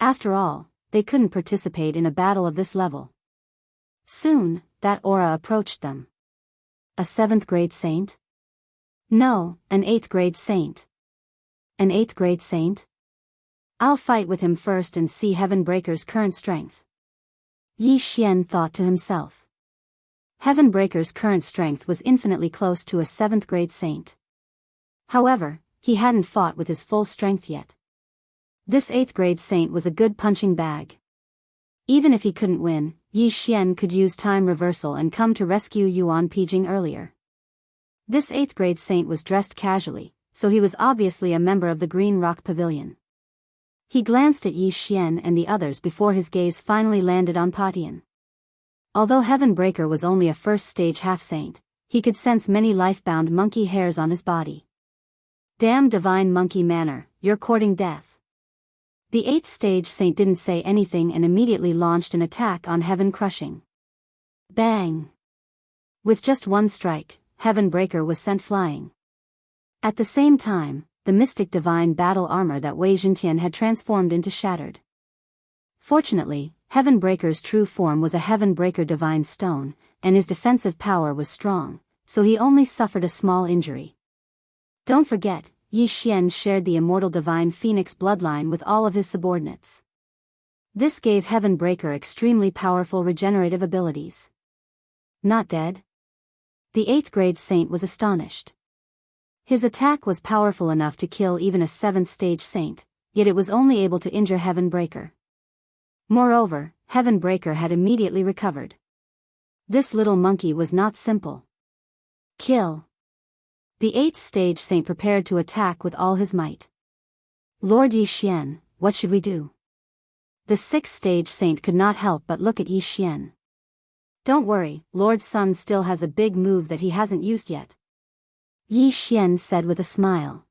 After all, they couldn't participate in a battle of this level. Soon, that aura approached them. A 7th grade saint? No, an 8th grade saint. An 8th grade saint? I'll fight with him first and see Heaven Breaker's current strength. Yi Xian thought to himself. Heaven Breaker's current strength was infinitely close to a 7th grade saint. However, he hadn't fought with his full strength yet. This 8th grade saint was a good punching bag. Even if he couldn't win, Yi Xian could use time reversal and come to rescue Yuan Pijing earlier. This 8th grade saint was dressed casually, so he was obviously a member of the Green Rock Pavilion. He glanced at Yi Xian and the others before his gaze finally landed on Patian. Although Heaven Breaker was only a first-stage half-saint, he could sense many life-bound monkey hairs on his body. Damn divine Monkey Manor, you're courting death. The 8th stage saint didn't say anything and immediately launched an attack on Heaven Crushing. Bang! With just one strike, Heaven Breaker was sent flying. At the same time, the mystic divine battle armor that Wei Zhentian had transformed into shattered. Fortunately, Heaven Breaker's true form was a Heaven Breaker divine stone, and his defensive power was strong, so he only suffered a small injury. Don't forget, Yi Xian shared the immortal divine phoenix bloodline with all of his subordinates. This gave Heaven Breaker extremely powerful regenerative abilities. Not dead? The 8th grade saint was astonished. His attack was powerful enough to kill even a 7th stage saint, yet it was only able to injure Heaven Breaker. Moreover, Heaven Breaker had immediately recovered. This little monkey was not simple. Kill. The 8th stage saint prepared to attack with all his might. Lord Yi Xian, what should we do? The 6th stage saint could not help but look at Yi Xian. Don't worry, Lord Sun still has a big move that he hasn't used yet. Yi Xian said with a smile.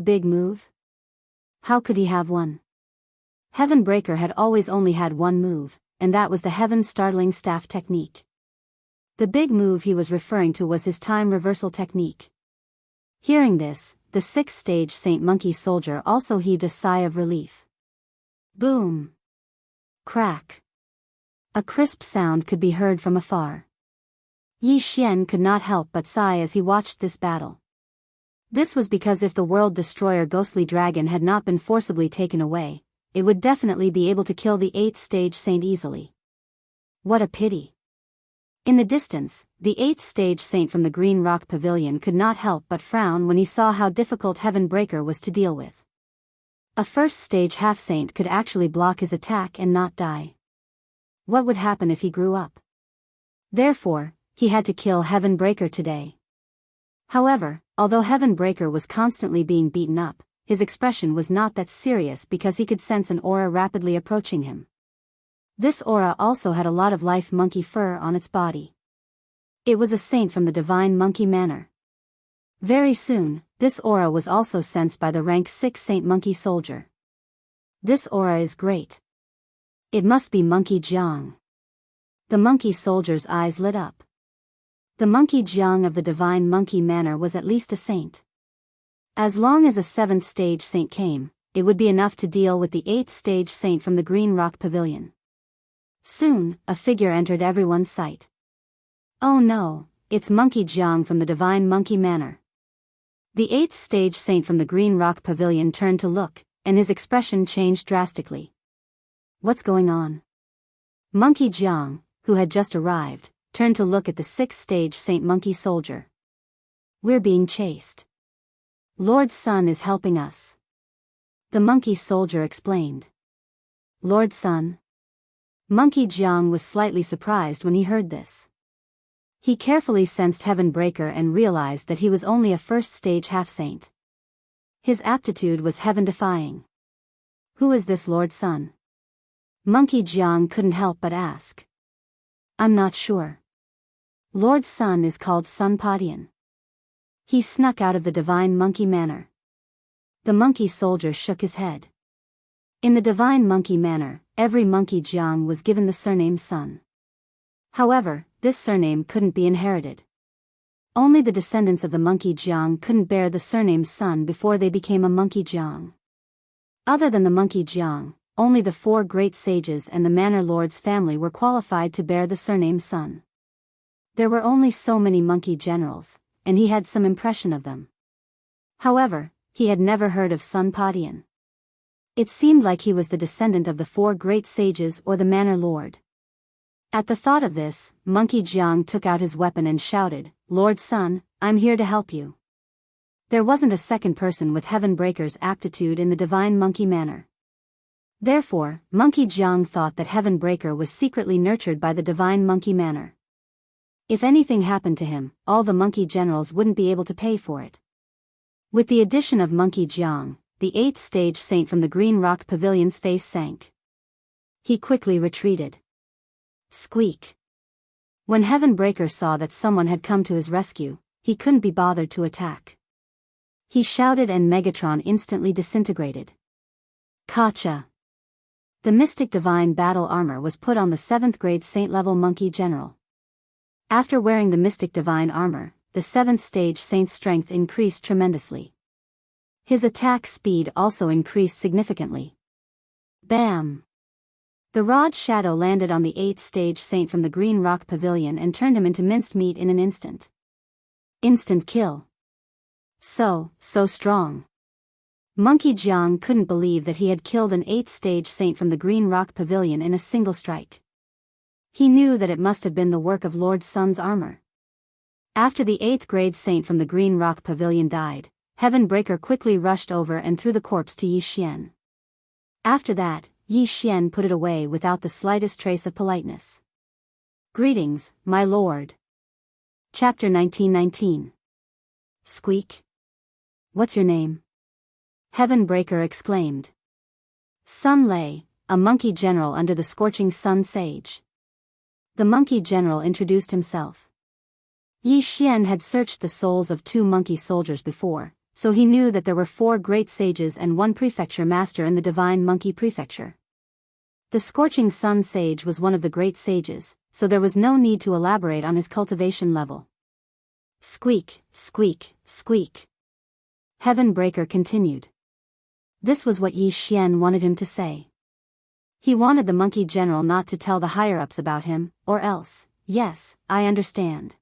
Big move? How could he have one? Heaven Breaker had always only had one move, and that was the Heaven Startling Staff technique. The big move he was referring to was his time reversal technique. Hearing this, the 6th stage Saint Monkey Soldier also heaved a sigh of relief. Boom! Crack! A crisp sound could be heard from afar. Yi Xian could not help but sigh as he watched this battle. This was because if the World Destroyer Ghostly Dragon had not been forcibly taken away, it would definitely be able to kill the 8th stage Saint easily. What a pity. In the distance, the 8th stage saint from the Green Rock Pavilion could not help but frown when he saw how difficult Heavenbreaker was to deal with. A first stage half-saint could actually block his attack and not die. What would happen if he grew up? Therefore, he had to kill Heavenbreaker today. However, although Heavenbreaker was constantly being beaten up, his expression was not that serious because he could sense an aura rapidly approaching him. This aura also had a lot of life monkey fur on its body. It was a saint from the Divine Monkey Manor. Very soon, this aura was also sensed by the rank 6 Saint Monkey Soldier. This aura is great. It must be Monkey Jiang. The monkey soldier's eyes lit up. The Monkey Jiang of the Divine Monkey Manor was at least a saint. As long as a 7th stage saint came, it would be enough to deal with the 8th stage saint from the Green Rock Pavilion. Soon, a figure entered everyone's sight. Oh no, it's Monkey Jiang from the Divine Monkey Manor. The 8th stage saint from the Green Rock Pavilion turned to look, and his expression changed drastically. What's going on? Monkey Jiang, who had just arrived, turned to look at the 6th stage Saint Monkey Soldier. We're being chased. Lord Sun is helping us. The monkey soldier explained. Lord Sun? Monkey Jiang was slightly surprised when he heard this. He carefully sensed Heavenbreaker and realized that he was only a first stage half-saint. His aptitude was heaven-defying. Who is this Lord Sun? Monkey Jiang couldn't help but ask. I'm not sure. Lord Sun is called Sun Padian. He snuck out of the Divine Monkey Manor. The monkey soldier shook his head. In the Divine Monkey Manor, every Monkey Jiang was given the surname Sun. However, this surname couldn't be inherited. Only the descendants of the Monkey Jiang couldn't bear the surname Sun before they became a Monkey Jiang. Other than the Monkey Jiang, only the 4 great sages and the Manor Lord's family were qualified to bear the surname Sun. There were only so many monkey generals, and he had some impression of them. However, he had never heard of Sun Padian. It seemed like he was the descendant of the 4 great sages or the Manor Lord. At the thought of this, Monkey Jiang took out his weapon and shouted, Lord Sun, I'm here to help you. There wasn't a second person with Heavenbreaker's aptitude in the Divine Monkey Manor. Therefore, Monkey Jiang thought that Heavenbreaker was secretly nurtured by the Divine Monkey Manor. If anything happened to him, all the monkey generals wouldn't be able to pay for it. With the addition of Monkey Jiang, the 8th stage saint from the Green Rock Pavilion's face sank. He quickly retreated. Squeak. When Heavenbreaker saw that someone had come to his rescue, he couldn't be bothered to attack. He shouted and Megatron instantly disintegrated. Kacha. The Mystic Divine Battle Armor was put on the 7th grade Saint-level Monkey General. After wearing the Mystic Divine Armor, the 7th stage Saint's strength increased tremendously. His attack speed also increased significantly. Bam! The Rod Shadow landed on the 8th stage Saint from the Green Rock Pavilion and turned him into minced meat in an instant. Instant kill. So strong. Monkey Jiang couldn't believe that he had killed an 8th stage saint from the Green Rock Pavilion in a single strike. He knew that it must have been the work of Lord Sun's armor. After the 8th grade saint from the Green Rock Pavilion died, Heavenbreaker quickly rushed over and threw the corpse to Yi Xian. After that, Yi Xian put it away without the slightest trace of politeness. Greetings, my lord. Chapter 1919. Squeak. What's your name? Heavenbreaker exclaimed. Sun Lei, a monkey general under the scorching sun sage. The monkey general introduced himself. Yi Xian had searched the souls of 2 monkey soldiers before, so he knew that there were 4 great sages and 1 prefecture master in the Divine Monkey Prefecture. The scorching sun sage was one of the great sages, so there was no need to elaborate on his cultivation level. Squeak, squeak, squeak. Heavenbreaker continued. This was what Yi Xian wanted him to say. He wanted the monkey general not to tell the higher-ups about him, or else, yes, I understand.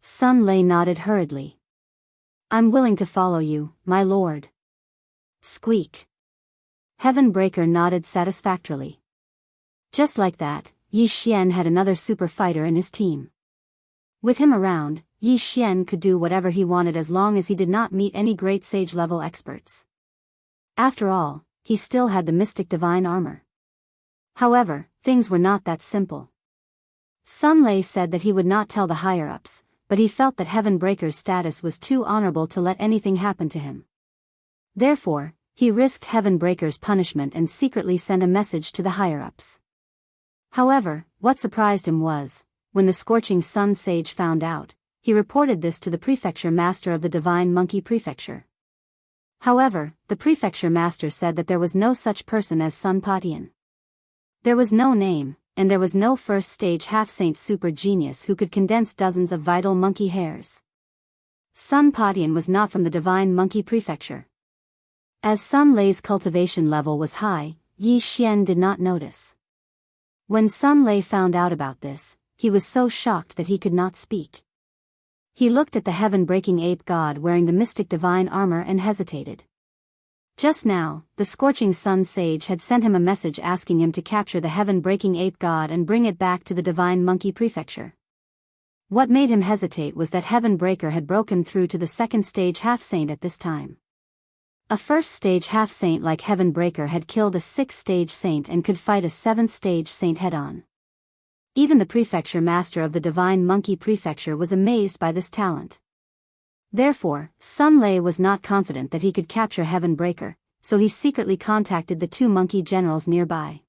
Sun Lei nodded hurriedly. I'm willing to follow you, my lord. Squeak. Heavenbreaker nodded satisfactorily. Just like that, Yi Xian had another super fighter in his team. With him around, Yi Xian could do whatever he wanted as long as he did not meet any great sage-level experts. After all, he still had the mystic divine armor. However, things were not that simple. Sun Lei said that he would not tell the higher-ups, but he felt that Heaven Breaker's status was too honorable to let anything happen to him. Therefore, he risked Heaven Breaker's punishment and secretly sent a message to the higher-ups. However, what surprised him was, when the Scorching Sun Sage found out, he reported this to the Prefecture Master of the Divine Monkey Prefecture. However, the Prefecture Master said that there was no such person as Sun Patian. There was no name, and there was no first-stage half-saint super genius who could condense dozens of vital monkey hairs. Sun Patian was not from the Divine Monkey Prefecture. As Sun Lei's cultivation level was high, Yi Xian did not notice. When Sun Lei found out about this, he was so shocked that he could not speak. He looked at the heaven-breaking ape god wearing the mystic divine armor and hesitated. Just now, the Scorching Sun Sage had sent him a message asking him to capture the heaven-breaking ape god and bring it back to the Divine Monkey Prefecture. What made him hesitate was that Heaven Breaker had broken through to the second-stage half-saint at this time. A first-stage half-saint like Heaven Breaker had killed a sixth-stage saint and could fight a seventh-stage saint head-on. Even the Prefecture Master of the Divine Monkey Prefecture was amazed by this talent. Therefore, Sun Lei was not confident that he could capture Heaven Breaker, so he secretly contacted the two monkey generals nearby.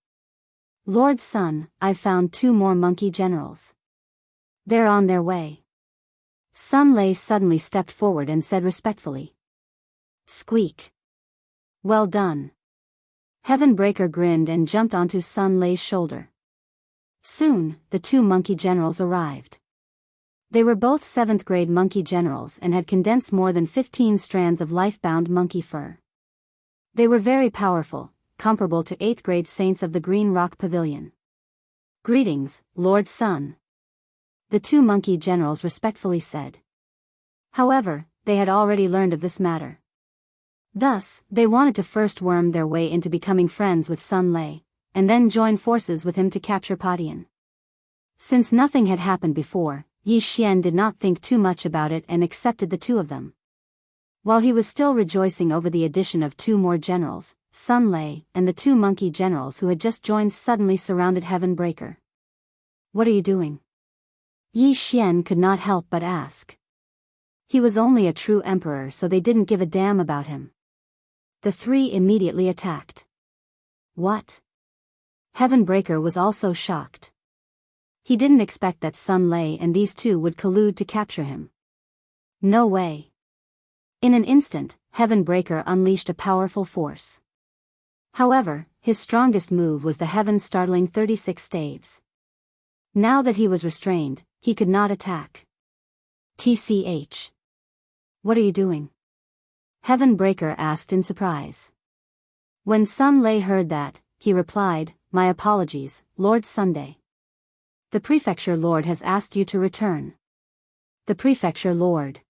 Lord Sun, I've found two more monkey generals. They're on their way. Sun Lei suddenly stepped forward and said respectfully. Squeak. Well done. Heaven Breaker grinned and jumped onto Sun Lei's shoulder. Soon, the two monkey generals arrived. They were both 7th grade monkey generals and had condensed more than 15 strands of life-bound monkey fur. They were very powerful, comparable to 8th grade saints of the Green Rock Pavilion. Greetings, Lord Sun. The two monkey generals respectfully said. However, they had already learned of this matter. Thus, they wanted to first worm their way into becoming friends with Sun Lei, and then join forces with him to capture Patian. Since nothing had happened before, Yi Xian did not think too much about it and accepted the two of them. While he was still rejoicing over the addition of two more generals, Sun Lei and the two monkey generals who had just joined suddenly surrounded Heaven Breaker. What are you doing? Yi Xian could not help but ask. He was only a true emperor, so they didn't give a damn about him. The three immediately attacked. What? Heaven Breaker was also shocked. He didn't expect that Sun Lei and these two would collude to capture him. No way. In an instant, Heaven Breaker unleashed a powerful force. However, his strongest move was the heaven-startling 36 staves. Now that he was restrained, he could not attack. TCH. What are you doing? Heaven Breaker asked in surprise. When Sun Lei heard that, he replied, My apologies, Lord Sunday. The Prefecture Lord has asked you to return. The Prefecture Lord.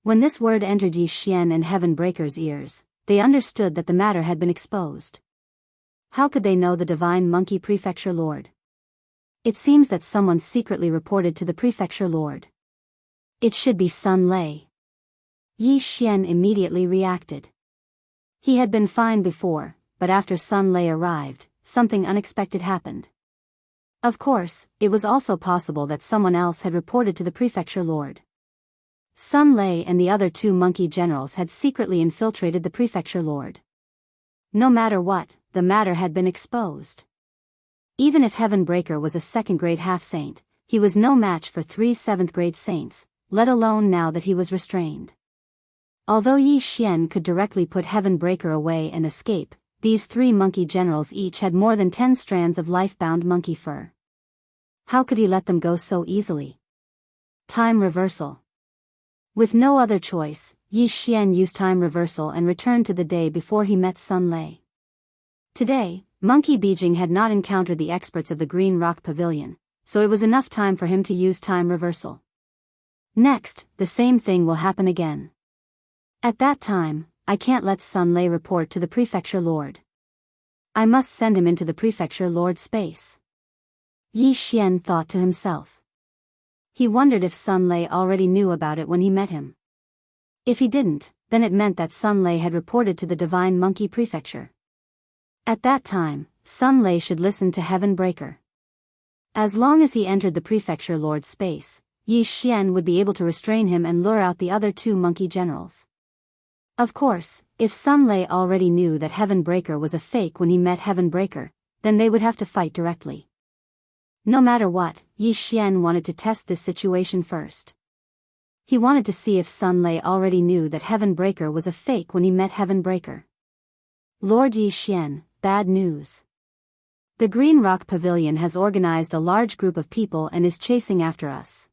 When this word entered Yi Xian and Heaven Breaker's ears, they understood that the matter had been exposed. How could they know the Divine Monkey Prefecture Lord? It seems that someone secretly reported to the Prefecture Lord. It should be Sun Lei. Yi Xian immediately reacted. He had been fine before, but after Sun Lei arrived, something unexpected happened. Of course, it was also possible that someone else had reported to the Prefecture Lord. Sun Lei and the other two monkey generals had secretly infiltrated the Prefecture Lord. No matter what, the matter had been exposed. Even if Heaven Breaker was a 2nd grade half-saint, he was no match for 3 7th grade saints, let alone now that he was restrained. Although Yi Xian could directly put Heaven Breaker away and escape, these 3 monkey generals each had more than 10 strands of life-bound monkey fur. How could he let them go so easily? Time reversal. With no other choice, Yi Xian used time reversal and returned to the day before he met Sun Lei. Today, Monkey Beijing had not encountered the experts of the Green Rock Pavilion, so it was enough time for him to use time reversal. Next, the same thing will happen again. At that time, I can't let Sun Lei report to the Prefecture Lord. I must send him into the Prefecture Lord's space. Yi Xian thought to himself. He wondered if Sun Lei already knew about it when he met him. If he didn't, then it meant that Sun Lei had reported to the Divine Monkey Prefecture. At that time, Sun Lei should listen to Heaven Breaker. As long as he entered the Prefecture Lord's space, Yi Xian would be able to restrain him and lure out the other two monkey generals. Of course, if Sun Lei already knew that Heaven Breaker was a fake when he met Heaven Breaker, then they would have to fight directly. No matter what, Yi Xian wanted to test this situation first. He wanted to see if Sun Lei already knew that Heaven Breaker was a fake when he met Heaven Breaker. Lord Yi Xian, bad news. The Green Rock Pavilion has organized a large group of people and is chasing after us.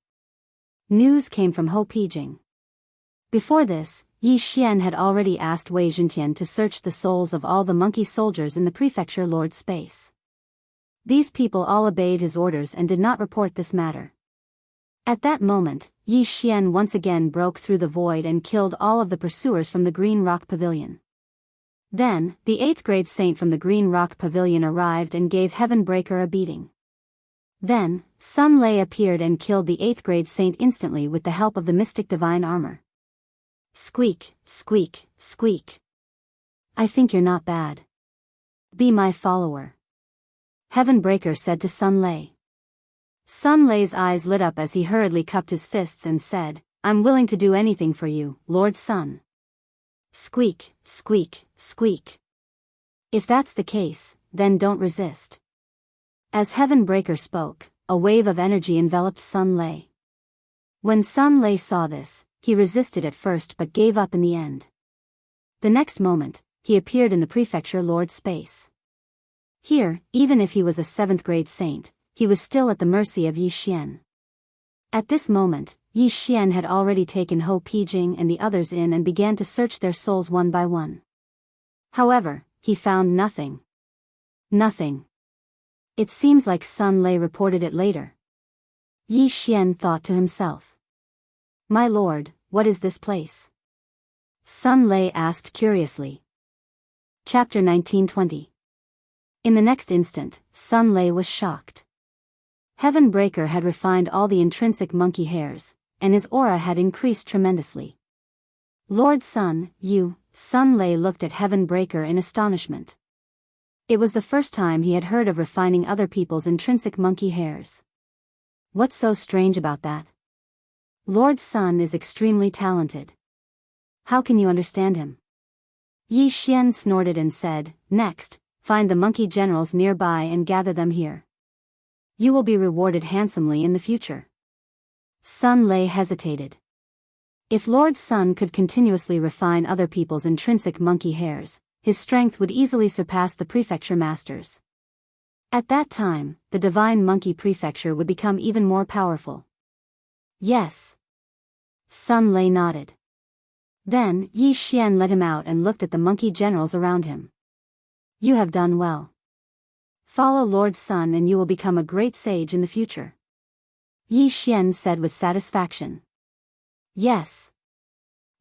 News came from Ho Pijing. Before this, Yi Xian had already asked Wei Zhentian to search the souls of all the monkey soldiers in the Prefecture Lord's space. These people all obeyed his orders and did not report this matter. At that moment, Yi Xian once again broke through the void and killed all of the pursuers from the Green Rock Pavilion. Then, the 8th grade saint from the Green Rock Pavilion arrived and gave Heaven Breaker a beating. Then, Sun Lei appeared and killed the 8th grade saint instantly with the help of the mystic divine armor. Squeak, squeak, squeak. I think you're not bad. Be my follower. Heaven Breaker said to Sun Lei. Sun Lei's eyes lit up as he hurriedly cupped his fists and said, I'm willing to do anything for you, Lord Sun. Squeak, squeak, squeak. If that's the case, then don't resist. As Heaven Breaker spoke, a wave of energy enveloped Sun Lei. When Sun Lei saw this, he resisted at first but gave up in the end. The next moment, he appeared in the Prefecture Lord's space. Here, even if he was a 7th grade saint, he was still at the mercy of Yi Xian. At this moment, Yi Xian had already taken Ho Pijing and the others in and began to search their souls one by one. However, he found nothing. Nothing. It seems like Sun Lei reported it later. Yi Xian thought to himself. My lord, what is this place? Sun Lei asked curiously. Chapter 1920. In the next instant, Sun Lei was shocked. Heaven Breaker had refined all the intrinsic monkey hairs, and his aura had increased tremendously. Lord Sun, you, Sun Lei looked at Heaven Breaker in astonishment. It was the first time he had heard of refining other people's intrinsic monkey hairs. What's so strange about that? Lord Sun is extremely talented. How can you understand him? Yi Xian snorted and said, Next, find the monkey generals nearby and gather them here. You will be rewarded handsomely in the future. Sun Lei hesitated. If Lord Sun could continuously refine other people's intrinsic monkey hairs, his strength would easily surpass the prefecture masters. At that time, the Divine Monkey Prefecture would become even more powerful. Yes. Sun Lei nodded. Then, Yi Xian let him out and looked at the monkey generals around him. You have done well. Follow Lord Sun and you will become a great sage in the future. Yi Xian said with satisfaction. Yes.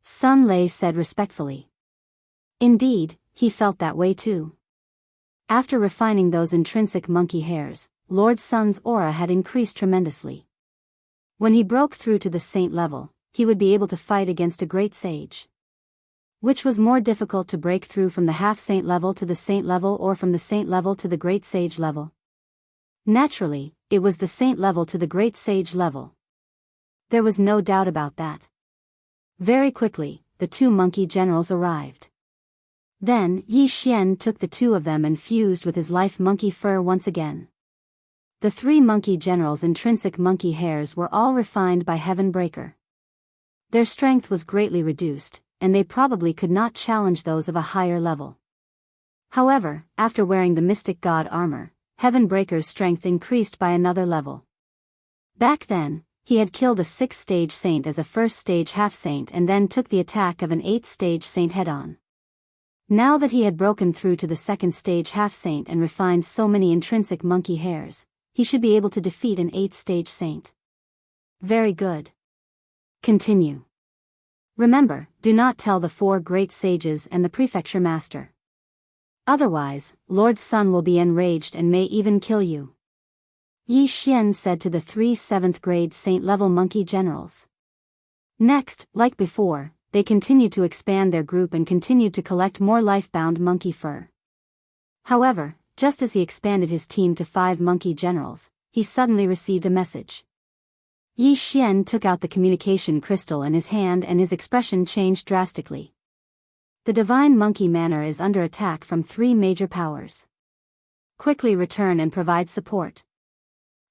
Sun Lei said respectfully. Indeed, he felt that way too. After refining those intrinsic monkey hairs, Lord Sun's aura had increased tremendously. When he broke through to the saint level, he would be able to fight against a great sage. Which was more difficult to break through, from the half-saint level to the saint level or from the saint level to the great sage level? Naturally, it was the saint level to the great sage level. There was no doubt about that. Very quickly, the two monkey generals arrived. Then, Yi Xian took the two of them and fused with his life monkey fur once again. The three monkey generals' intrinsic monkey hairs were all refined by Heaven Breaker. Their strength was greatly reduced, and they probably could not challenge those of a higher level. However, after wearing the mystic god armor, Heaven Breaker's strength increased by another level. Back then, he had killed a 6th-stage saint as a 1st-stage half-saint and then took the attack of an 8th-stage saint head-on. Now that he had broken through to the 2nd-stage half-saint and refined so many intrinsic monkey hairs, he should be able to defeat an 8th-stage saint. Very good. Continue. Remember, do not tell the 4 great sages and the prefecture master. Otherwise, Lord Sun will be enraged and may even kill you. Yi Xian said to the 3 7th-grade Saint-level monkey generals. Next, like before, they continued to expand their group and continued to collect more life-bound monkey fur. However, just as he expanded his team to 5 monkey generals, he suddenly received a message. Yi Xian took out the communication crystal in his hand and his expression changed drastically. The divine monkey manor is under attack from 3 major powers. Quickly return and provide support.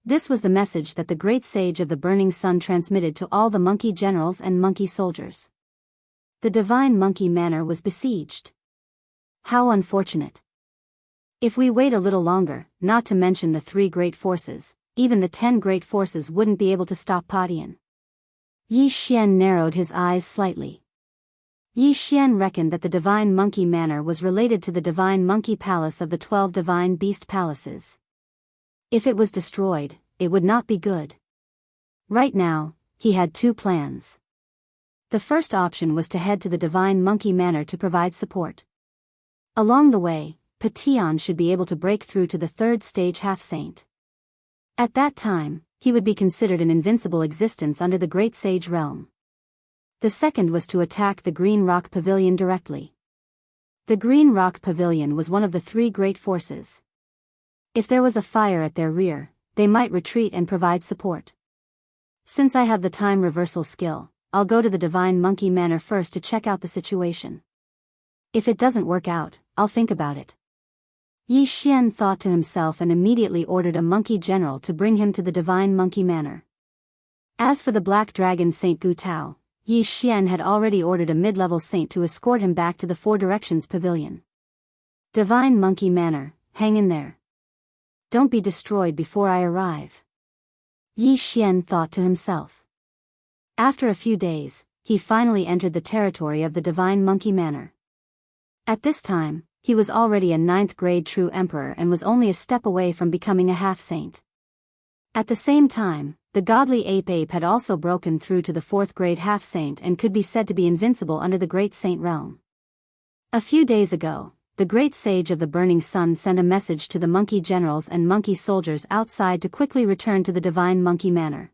This was the message that the great sage of the burning sun transmitted to all the monkey generals and monkey soldiers. The divine monkey manor was besieged. How unfortunate. If we wait a little longer, not to mention the 3 great forces, even the 10 great forces wouldn't be able to stop Padian. Yi Xian narrowed his eyes slightly. Yi Xian reckoned that the divine monkey manor was related to the divine monkey palace of the 12 divine beast palaces. If it was destroyed, it would not be good. Right now, he had 2 plans. The first option was to head to the divine monkey manor to provide support. Along the way, Padian should be able to break through to the 3rd stage half-saint. At that time, he would be considered an invincible existence under the Great Sage realm. The second was to attack the Green Rock Pavilion directly. The Green Rock Pavilion was one of the 3 great forces. If there was a fire at their rear, they might retreat and provide support. Since I have the time reversal skill, I'll go to the Divine Monkey Manor first to check out the situation. If it doesn't work out, I'll think about it. Yi Xian thought to himself and immediately ordered a monkey general to bring him to the Divine Monkey Manor. As for the Black Dragon Saint Gu Tao, Yi Xian had already ordered a mid-level saint to escort him back to the 4 Directions Pavilion. Divine Monkey Manor, hang in there. Don't be destroyed before I arrive. Yi Xian thought to himself. After a few days, he finally entered the territory of the Divine Monkey Manor. At this time, he was already a 9th-grade true emperor and was only a step away from becoming a half-saint. At the same time, the godly ape had also broken through to the 4th-grade half-saint and could be said to be invincible under the Great Saint realm. A few days ago, the Great Sage of the Burning Sun sent a message to the monkey generals and monkey soldiers outside to quickly return to the Divine Monkey Manor.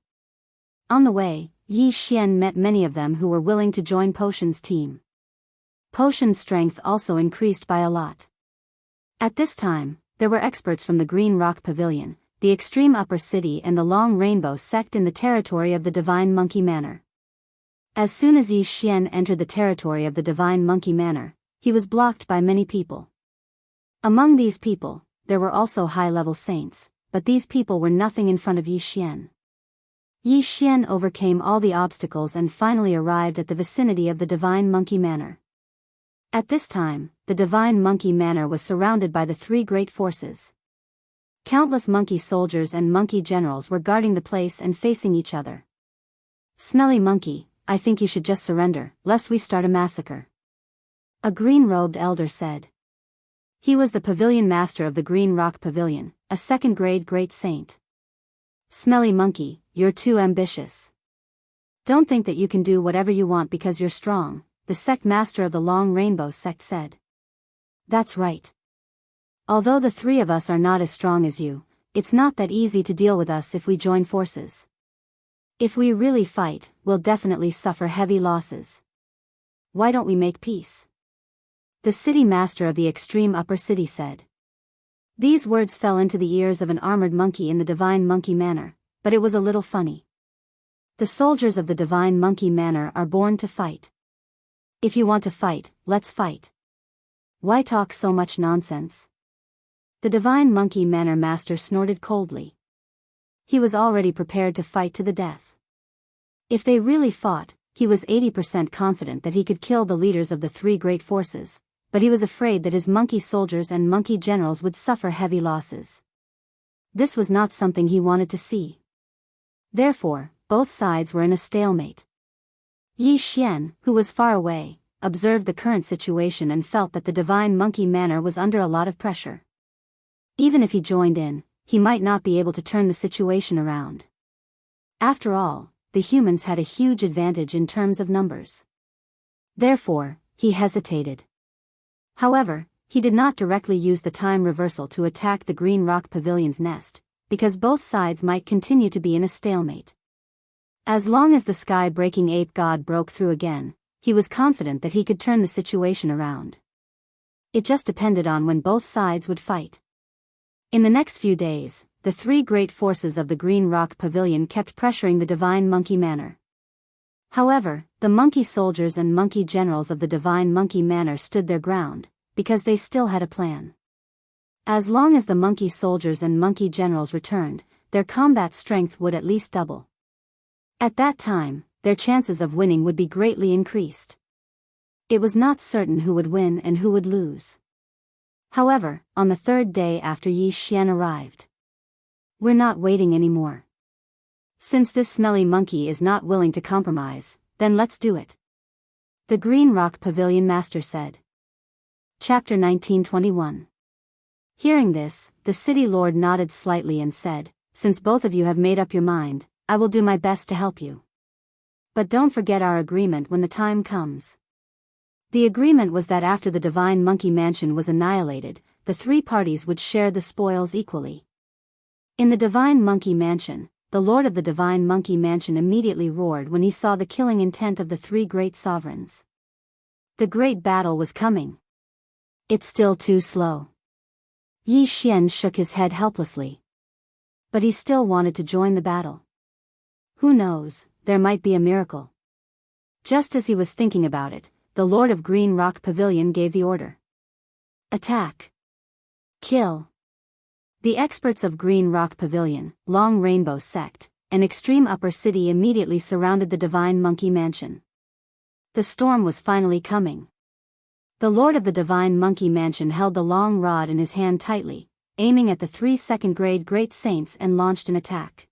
On the way, Yi Xian met many of them who were willing to join Potion's team. Potion's strength also increased by a lot. At this time, there were experts from the Green Rock Pavilion, the Extreme Upper City and the Long Rainbow sect in the territory of the Divine Monkey Manor. As soon as Yi Xian entered the territory of the Divine Monkey Manor, he was blocked by many people. Among these people, there were also high-level saints, but these people were nothing in front of Yi Xian. Yi Xian overcame all the obstacles and finally arrived at the vicinity of the Divine Monkey Manor. At this time, the Divine Monkey Manor was surrounded by the 3 great forces. Countless monkey soldiers and monkey generals were guarding the place and facing each other. Smelly monkey, I think you should just surrender, lest we start a massacre. A green-robed elder said. He was the pavilion master of the Green Rock Pavilion, a 2nd-grade great saint. Smelly monkey, you're too ambitious. Don't think that you can do whatever you want because you're strong, the sect master of the Long Rainbow sect said. That's right. Although the 3 of us are not as strong as you, it's not that easy to deal with us if we join forces. If we really fight, we'll definitely suffer heavy losses. Why don't we make peace? The city master of the Extreme Upper City said. These words fell into the ears of an armored monkey in the Divine Monkey Manor, but it was a little funny. The soldiers of the Divine Monkey Manor are born to fight. If you want to fight, let's fight. Why talk so much nonsense? The Divine Monkey Manor master snorted coldly. He was already prepared to fight to the death. If they really fought, he was 80% confident that he could kill the leaders of the 3 great forces, but he was afraid that his monkey soldiers and monkey generals would suffer heavy losses. This was not something he wanted to see. Therefore, both sides were in a stalemate. Yi Xian, who was far away, observed the current situation and felt that the Divine Monkey Manor was under a lot of pressure. Even if he joined in, he might not be able to turn the situation around. After all, the humans had a huge advantage in terms of numbers. Therefore, he hesitated. However, he did not directly use the time reversal to attack the Green Rock Pavilion's nest, because both sides might continue to be in a stalemate. As long as the sky-breaking ape god broke through again, he was confident that he could turn the situation around. It just depended on when both sides would fight. In the next few days, the three great forces of the Green Rock Pavilion kept pressuring the Divine Monkey Manor. However, the monkey soldiers and monkey generals of the Divine Monkey Manor stood their ground, because they still had a plan. As long as the monkey soldiers and monkey generals returned, their combat strength would at least double. At that time, their chances of winning would be greatly increased. It was not certain who would win and who would lose. However, on the third day after Yi Xian arrived, "We're not waiting anymore. Since this smelly monkey is not willing to compromise, then let's do it," the Green Rock Pavilion Master said. Chapter 1921. Hearing this, the city lord nodded slightly and said, "Since both of you have made up your mind, I will do my best to help you. But don't forget our agreement when the time comes." The agreement was that after the Divine Monkey Mansion was annihilated, the three parties would share the spoils equally. In the Divine Monkey Mansion, the Lord of the Divine Monkey Mansion immediately roared when he saw the killing intent of the three great sovereigns. The great battle was coming. It's still too slow. Yi Xian shook his head helplessly. But he still wanted to join the battle. Who knows, there might be a miracle. Just as he was thinking about it, the Lord of Green Rock Pavilion gave the order. Attack. Kill. The experts of Green Rock Pavilion, Long Rainbow Sect, and Extreme Upper City immediately surrounded the Divine Monkey Mansion. The storm was finally coming. The Lord of the Divine Monkey Mansion held the long rod in his hand tightly, aiming at the 3 second-grade Great Saints and launched an attack.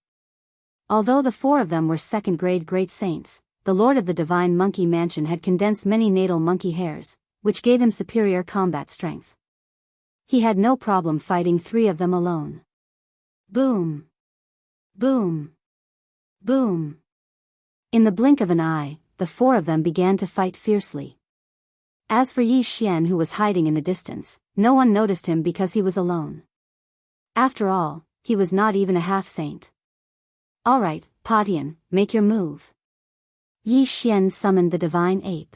Although the 4 of them were second-grade Great Saints, the Lord of the Divine Monkey Mansion had condensed many natal monkey hairs, which gave him superior combat strength. He had no problem fighting 3 of them alone. Boom! Boom! Boom! In the blink of an eye, the 4 of them began to fight fiercely. As for Yi Xian, who was hiding in the distance, no one noticed him because he was alone. After all, he was not even a half-saint. "Alright, Patian, make your move." Yi Xian summoned the Divine Ape.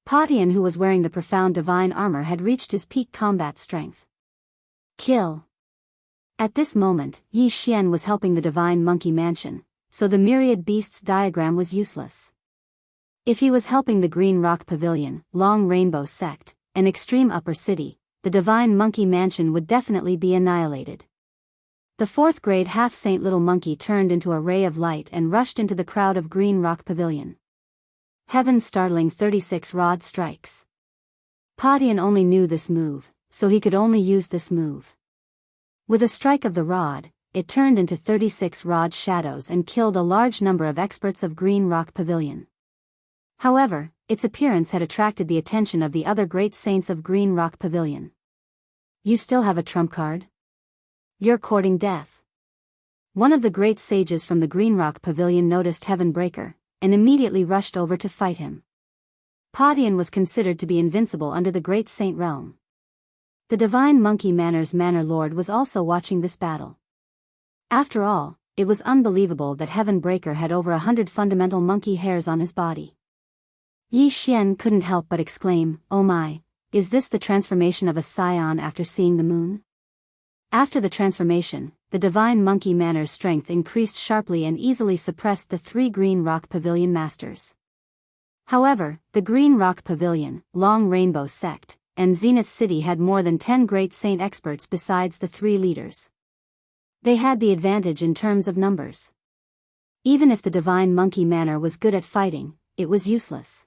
Patian, who was wearing the profound divine armor, had reached his peak combat strength. Kill. At this moment, Yi Xian was helping the Divine Monkey Mansion, so the myriad beasts diagram was useless. If he was helping the Green Rock Pavilion, Long Rainbow Sect, and Extreme Upper City, the Divine Monkey Mansion would definitely be annihilated. The 4th grade half-saint little monkey turned into a ray of light and rushed into the crowd of Green Rock Pavilion. Heaven's startling 36 rod strikes. Patian only knew this move, so he could only use this move. With a strike of the rod, it turned into 36 rod shadows and killed a large number of experts of Green Rock Pavilion. However, its appearance had attracted the attention of the other great saints of Green Rock Pavilion. "You still have a trump card? You're courting death." One of the great sages from the Green Rock Pavilion noticed Heaven Breaker, and immediately rushed over to fight him. Patian was considered to be invincible under the Great Saint realm. The Divine Monkey Manor's Manor Lord was also watching this battle. After all, it was unbelievable that Heaven Breaker had over 100 fundamental monkey hairs on his body. Yi Xian couldn't help but exclaim, "Oh my, is this the transformation of a scion after seeing the moon?" After the transformation, the Divine Monkey Manor's strength increased sharply and easily suppressed the 3 Green Rock Pavilion masters. However, the Green Rock Pavilion, Long Rainbow Sect, and Zenith City had more than 10 Great Saint experts besides the 3 leaders. They had the advantage in terms of numbers. Even if the Divine Monkey Manor was good at fighting, it was useless.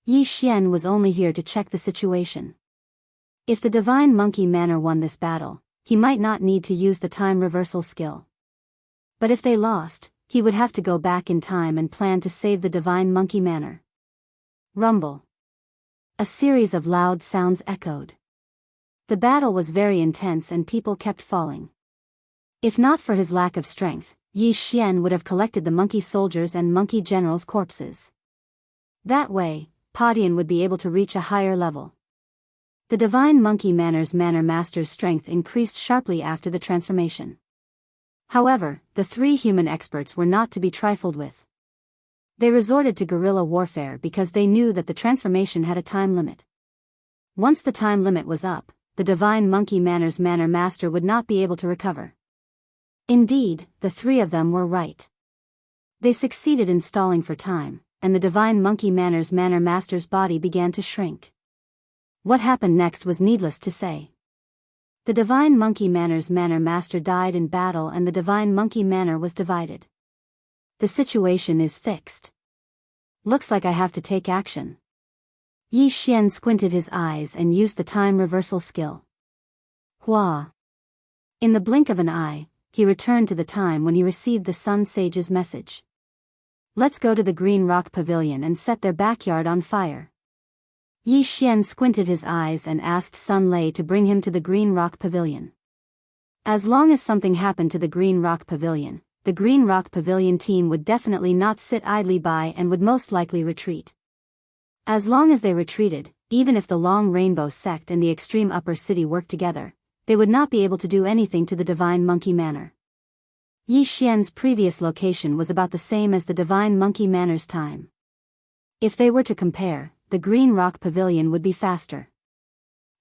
Yi Xian was only here to check the situation. If the Divine Monkey Manor won this battle, he might not need to use the time reversal skill. But if they lost, he would have to go back in time and plan to save the Divine Monkey Manor. Rumble. A series of loud sounds echoed. The battle was very intense and people kept falling. If not for his lack of strength, Yi Xian would have collected the monkey soldiers and monkey generals' corpses. That way, Patian would be able to reach a higher level. The Divine Monkey Manor's Manor Master's strength increased sharply after the transformation. However, the three human experts were not to be trifled with. They resorted to guerrilla warfare because they knew that the transformation had a time limit. Once the time limit was up, the divine monkey manor master would not be able to recover. Indeed, the three of them were right. They succeeded in stalling for time, and the divine monkey manor master's body began to shrink. What happened next was needless to say. The divine monkey manor master died in battle and the divine monkey manor was divided. The situation is fixed. Looks like I have to take action. Yi Xian squinted his eyes and used the time reversal skill. Hua. In the blink of an eye, he returned to the time when he received the Sun Sage's message. Let's go to the Green Rock Pavilion and set their backyard on fire. Yi Xian squinted his eyes and asked Sun Lei to bring him to the Green Rock Pavilion. As long as something happened to the Green Rock Pavilion, the Green Rock Pavilion team would definitely not sit idly by and would most likely retreat. As long as they retreated, even if the Long Rainbow Sect and the Extreme Upper City worked together, they would not be able to do anything to the Divine Monkey Manor. Yi Xian's previous location was about the same as the Divine Monkey Manor's time. If they were to compare, the Green Rock Pavilion would be faster.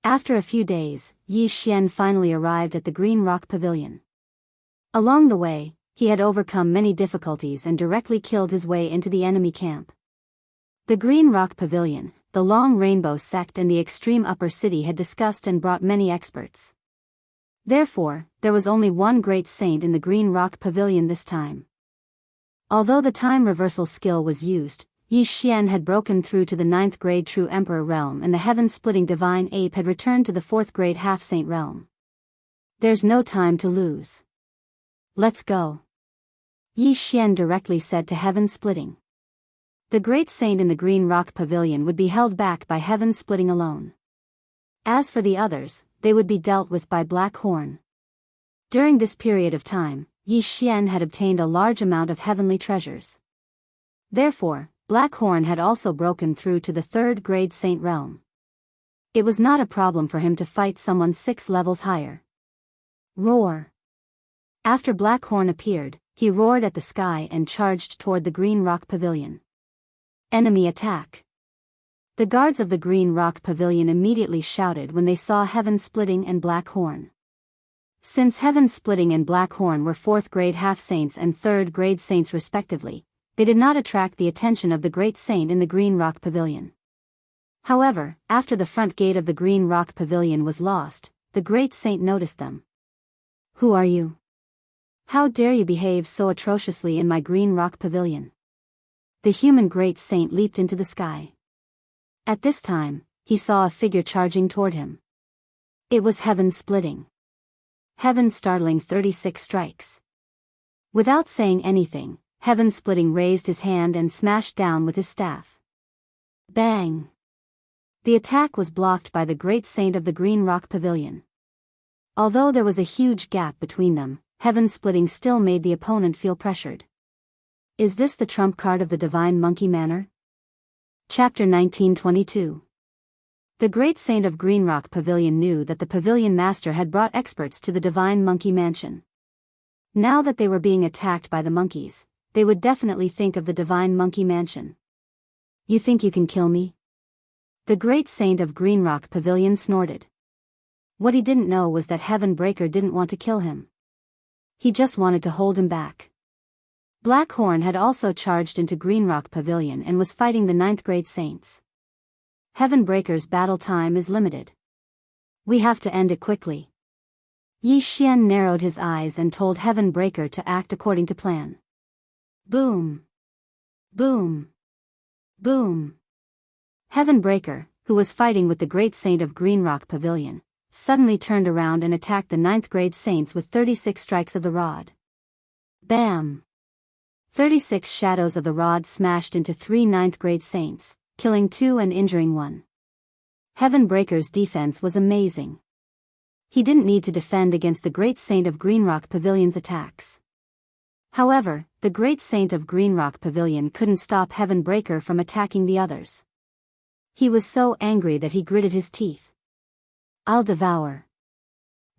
After a few days, Yi Xian finally arrived at the Green Rock Pavilion. Along the way, he had overcome many difficulties and directly killed his way into the enemy camp. The Green Rock Pavilion, the Long Rainbow Sect and the Extreme Upper City had discussed and brought many experts. Therefore, there was only one great saint in the Green Rock Pavilion this time. Although the time reversal skill was used, Yi Xian had broken through to the 9th grade True Emperor realm and the heaven-splitting Divine Ape had returned to the 4th grade Half-Saint realm. There's no time to lose. Let's go. Yi Xian directly said to Heaven-Splitting. The great saint in the Green Rock Pavilion would be held back by Heaven-Splitting alone. As for the others, they would be dealt with by Black Horn. During this period of time, Yi Xian had obtained a large amount of heavenly treasures. Therefore, Black Horn had also broken through to the 3rd grade saint realm. It was not a problem for him to fight someone 6 levels higher. Roar. After Black Horn appeared, he roared at the sky and charged toward the Green Rock Pavilion. Enemy attack. The guards of the Green Rock Pavilion immediately shouted when they saw Heaven-Splitting and Black Horn. Since Heaven-Splitting and Black Horn were 4th grade half-saints and 3rd grade saints respectively, they did not attract the attention of the great saint in the Green Rock Pavilion. However, after the front gate of the Green Rock Pavilion was lost, the great saint noticed them. Who are you? How dare you behave so atrociously in my Green Rock Pavilion? The human great saint leaped into the sky. At this time, he saw a figure charging toward him. It was Heaven-Splitting. Heaven startling 36 strikes. Without saying anything, Heaven-Splitting raised his hand and smashed down with his staff. Bang! The attack was blocked by the great saint of the Green Rock Pavilion. Although there was a huge gap between them, Heaven-Splitting still made the opponent feel pressured. Is this the trump card of the Divine Monkey Manor? Chapter 1922. The great saint of Green Rock Pavilion knew that the pavilion master had brought experts to the Divine Monkey Mansion. Now that they were being attacked by the monkeys, they would definitely think of the Divine Monkey Mansion. You think you can kill me? The great saint of Green Rock Pavilion snorted. What he didn't know was that Heaven Breaker didn't want to kill him. He just wanted to hold him back. Black Horn had also charged into Green Rock Pavilion and was fighting the 9th grade saints. Heaven Breaker's battle time is limited. We have to end it quickly. Yi Xian narrowed his eyes and told Heaven Breaker to act according to plan. Boom! Boom! Boom! Heaven Breaker, who was fighting with the great saint of Green Rock Pavilion, suddenly turned around and attacked the 9th grade saints with 36 strikes of the rod. Bam! 36 shadows of the rod smashed into 3 9th grade saints, killing 2 and injuring 1. Heaven Breaker's defense was amazing. He didn't need to defend against the great saint of Green Rock Pavilion's attacks. However, the great saint of Green Rock Pavilion couldn't stop Heaven Breaker from attacking the others. He was so angry that he gritted his teeth. I'll devour.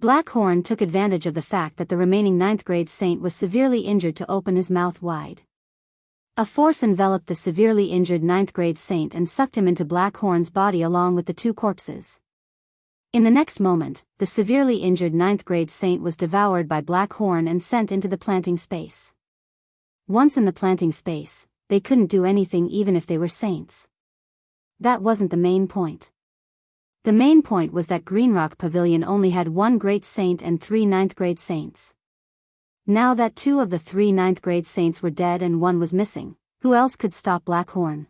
Blackhorn took advantage of the fact that the remaining ninth-grade saint was severely injured to open his mouth wide. A force enveloped the severely injured ninth-grade saint and sucked him into Blackhorn's body along with the two corpses. In the next moment, the severely injured ninth-grade saint was devoured by Blackhorn and sent into the planting space. Once in the planting space, they couldn't do anything even if they were saints. That wasn't the main point. The main point was that Greenrock Pavilion only had one great saint and 3 ninth-grade saints. Now that 2 of the 3 ninth-grade saints were dead and 1 was missing, who else could stop Blackhorn?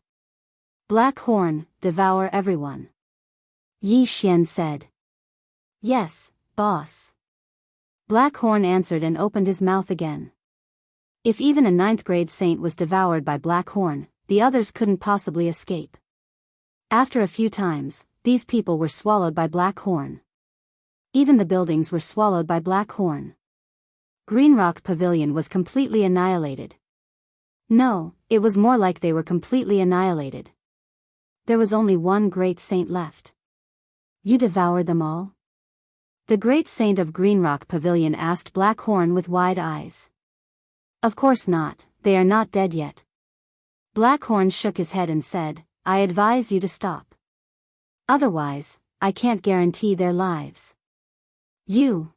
Blackhorn, devour everyone. Yi Xian said. Yes, boss. Blackhorn answered and opened his mouth again. If even a ninth-grade saint was devoured by Blackhorn, the others couldn't possibly escape. After a few times, these people were swallowed by Blackhorn. Even the buildings were swallowed by Blackhorn. Greenrock Pavilion was completely annihilated. No, it was more like they were completely annihilated. There was only one great saint left. You devoured them all? The great saint of Greenrock Pavilion asked Blackhorn with wide eyes. Of course not, they are not dead yet. Blackhorn shook his head and said, I advise you to stop. Otherwise, I can't guarantee their lives. You.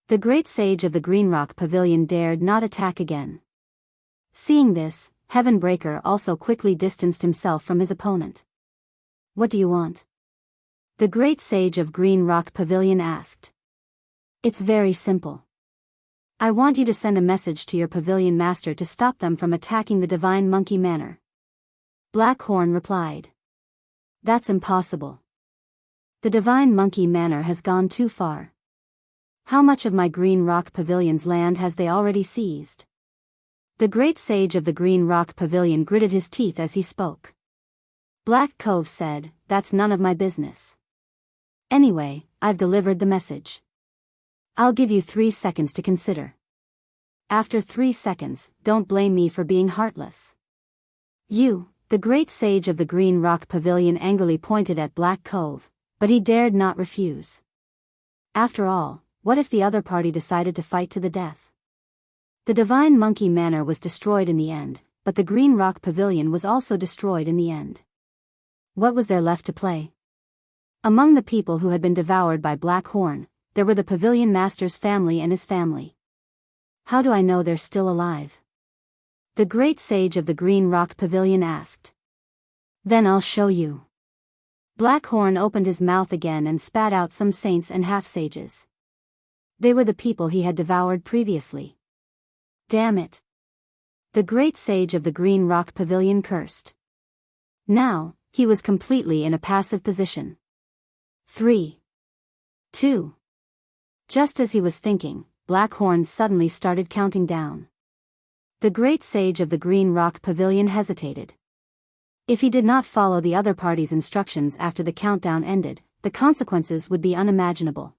The great sage of the Greenrock Pavilion dared not attack again. Seeing this, Heavenbreaker also quickly distanced himself from his opponent. What do you want? The great sage of Greenrock Pavilion asked. It's very simple. I want you to send a message to your pavilion master to stop them from attacking the Divine Monkey Manor. Blackhorn replied. That's impossible. The Divine Monkey Manor has gone too far. How much of my Green Rock Pavilion's land has they already seized? The great sage of the Green Rock Pavilion gritted his teeth as he spoke. Black Cove said, that's none of my business. Anyway, I've delivered the message. I'll give you 3 seconds to consider. After 3 seconds, don't blame me for being heartless. You, the great sage of the Green Rock Pavilion angrily pointed at Black Cove, but he dared not refuse. After all, what if the other party decided to fight to the death? The Divine Monkey Manor was destroyed in the end, but the Green Rock Pavilion was also destroyed in the end. What was there left to play? Among the people who had been devoured by Blackhorn, there were the Pavilion Master's family and his family. How do I know they're still alive? The great sage of the Green Rock Pavilion asked. Then I'll show you. Blackhorn opened his mouth again and spat out some saints and half-sages. They were the people he had devoured previously. Damn it. The great sage of the Green Rock Pavilion cursed. Now, he was completely in a passive position. 3. 2. Just as he was thinking, Blackhorn suddenly started counting down. The great sage of the Green Rock Pavilion hesitated. If he did not follow the other party's instructions after the countdown ended, the consequences would be unimaginable.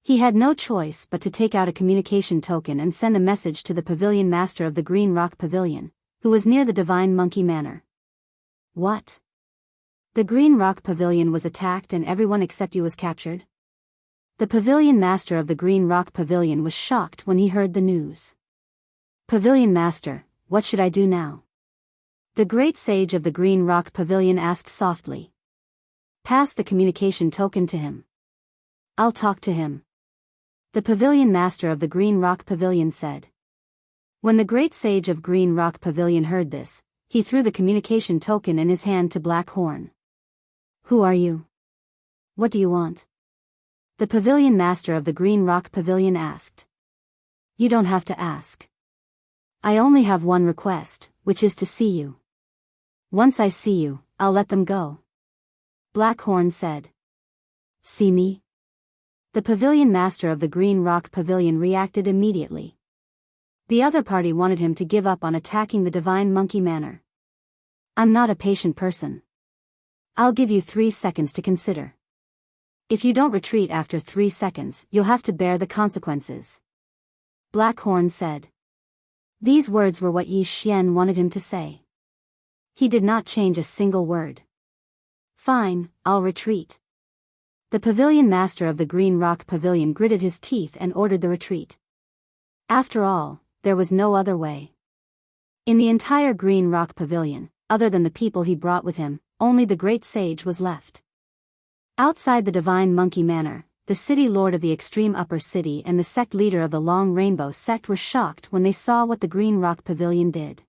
He had no choice but to take out a communication token and send a message to the Pavilion Master of the Green Rock Pavilion, who was near the Divine Monkey Manor. What? The Green Rock Pavilion was attacked and everyone except you was captured? The Pavilion Master of the Green Rock Pavilion was shocked when he heard the news. Pavilion Master, what should I do now? The great sage of the Green Rock Pavilion asked softly. Pass the communication token to him. I'll talk to him. The Pavilion Master of the Green Rock Pavilion said. When the great sage of Green Rock Pavilion heard this, he threw the communication token in his hand to Blackhorn. Who are you? What do you want? The Pavilion Master of the Green Rock Pavilion asked. You don't have to ask. I only have one request, which is to see you. Once I see you, I'll let them go. Blackhorn said. See me? The Pavilion Master of the Green Rock Pavilion reacted immediately. The other party wanted him to give up on attacking the Divine Monkey Manor. I'm not a patient person. I'll give you 3 seconds to consider. If you don't retreat after 3 seconds, you'll have to bear the consequences. Blackhorn said. These words were what Yi Xian wanted him to say. He did not change a single word. Fine, I'll retreat. The pavilion master of the Green Rock Pavilion gritted his teeth and ordered the retreat. After all, there was no other way. In the entire Green Rock Pavilion, other than the people he brought with him, only the great sage was left. Outside the Divine Monkey Manor, the city lord of the extreme upper city and the sect leader of the Long Rainbow sect were shocked when they saw what the Green Rock Pavilion did.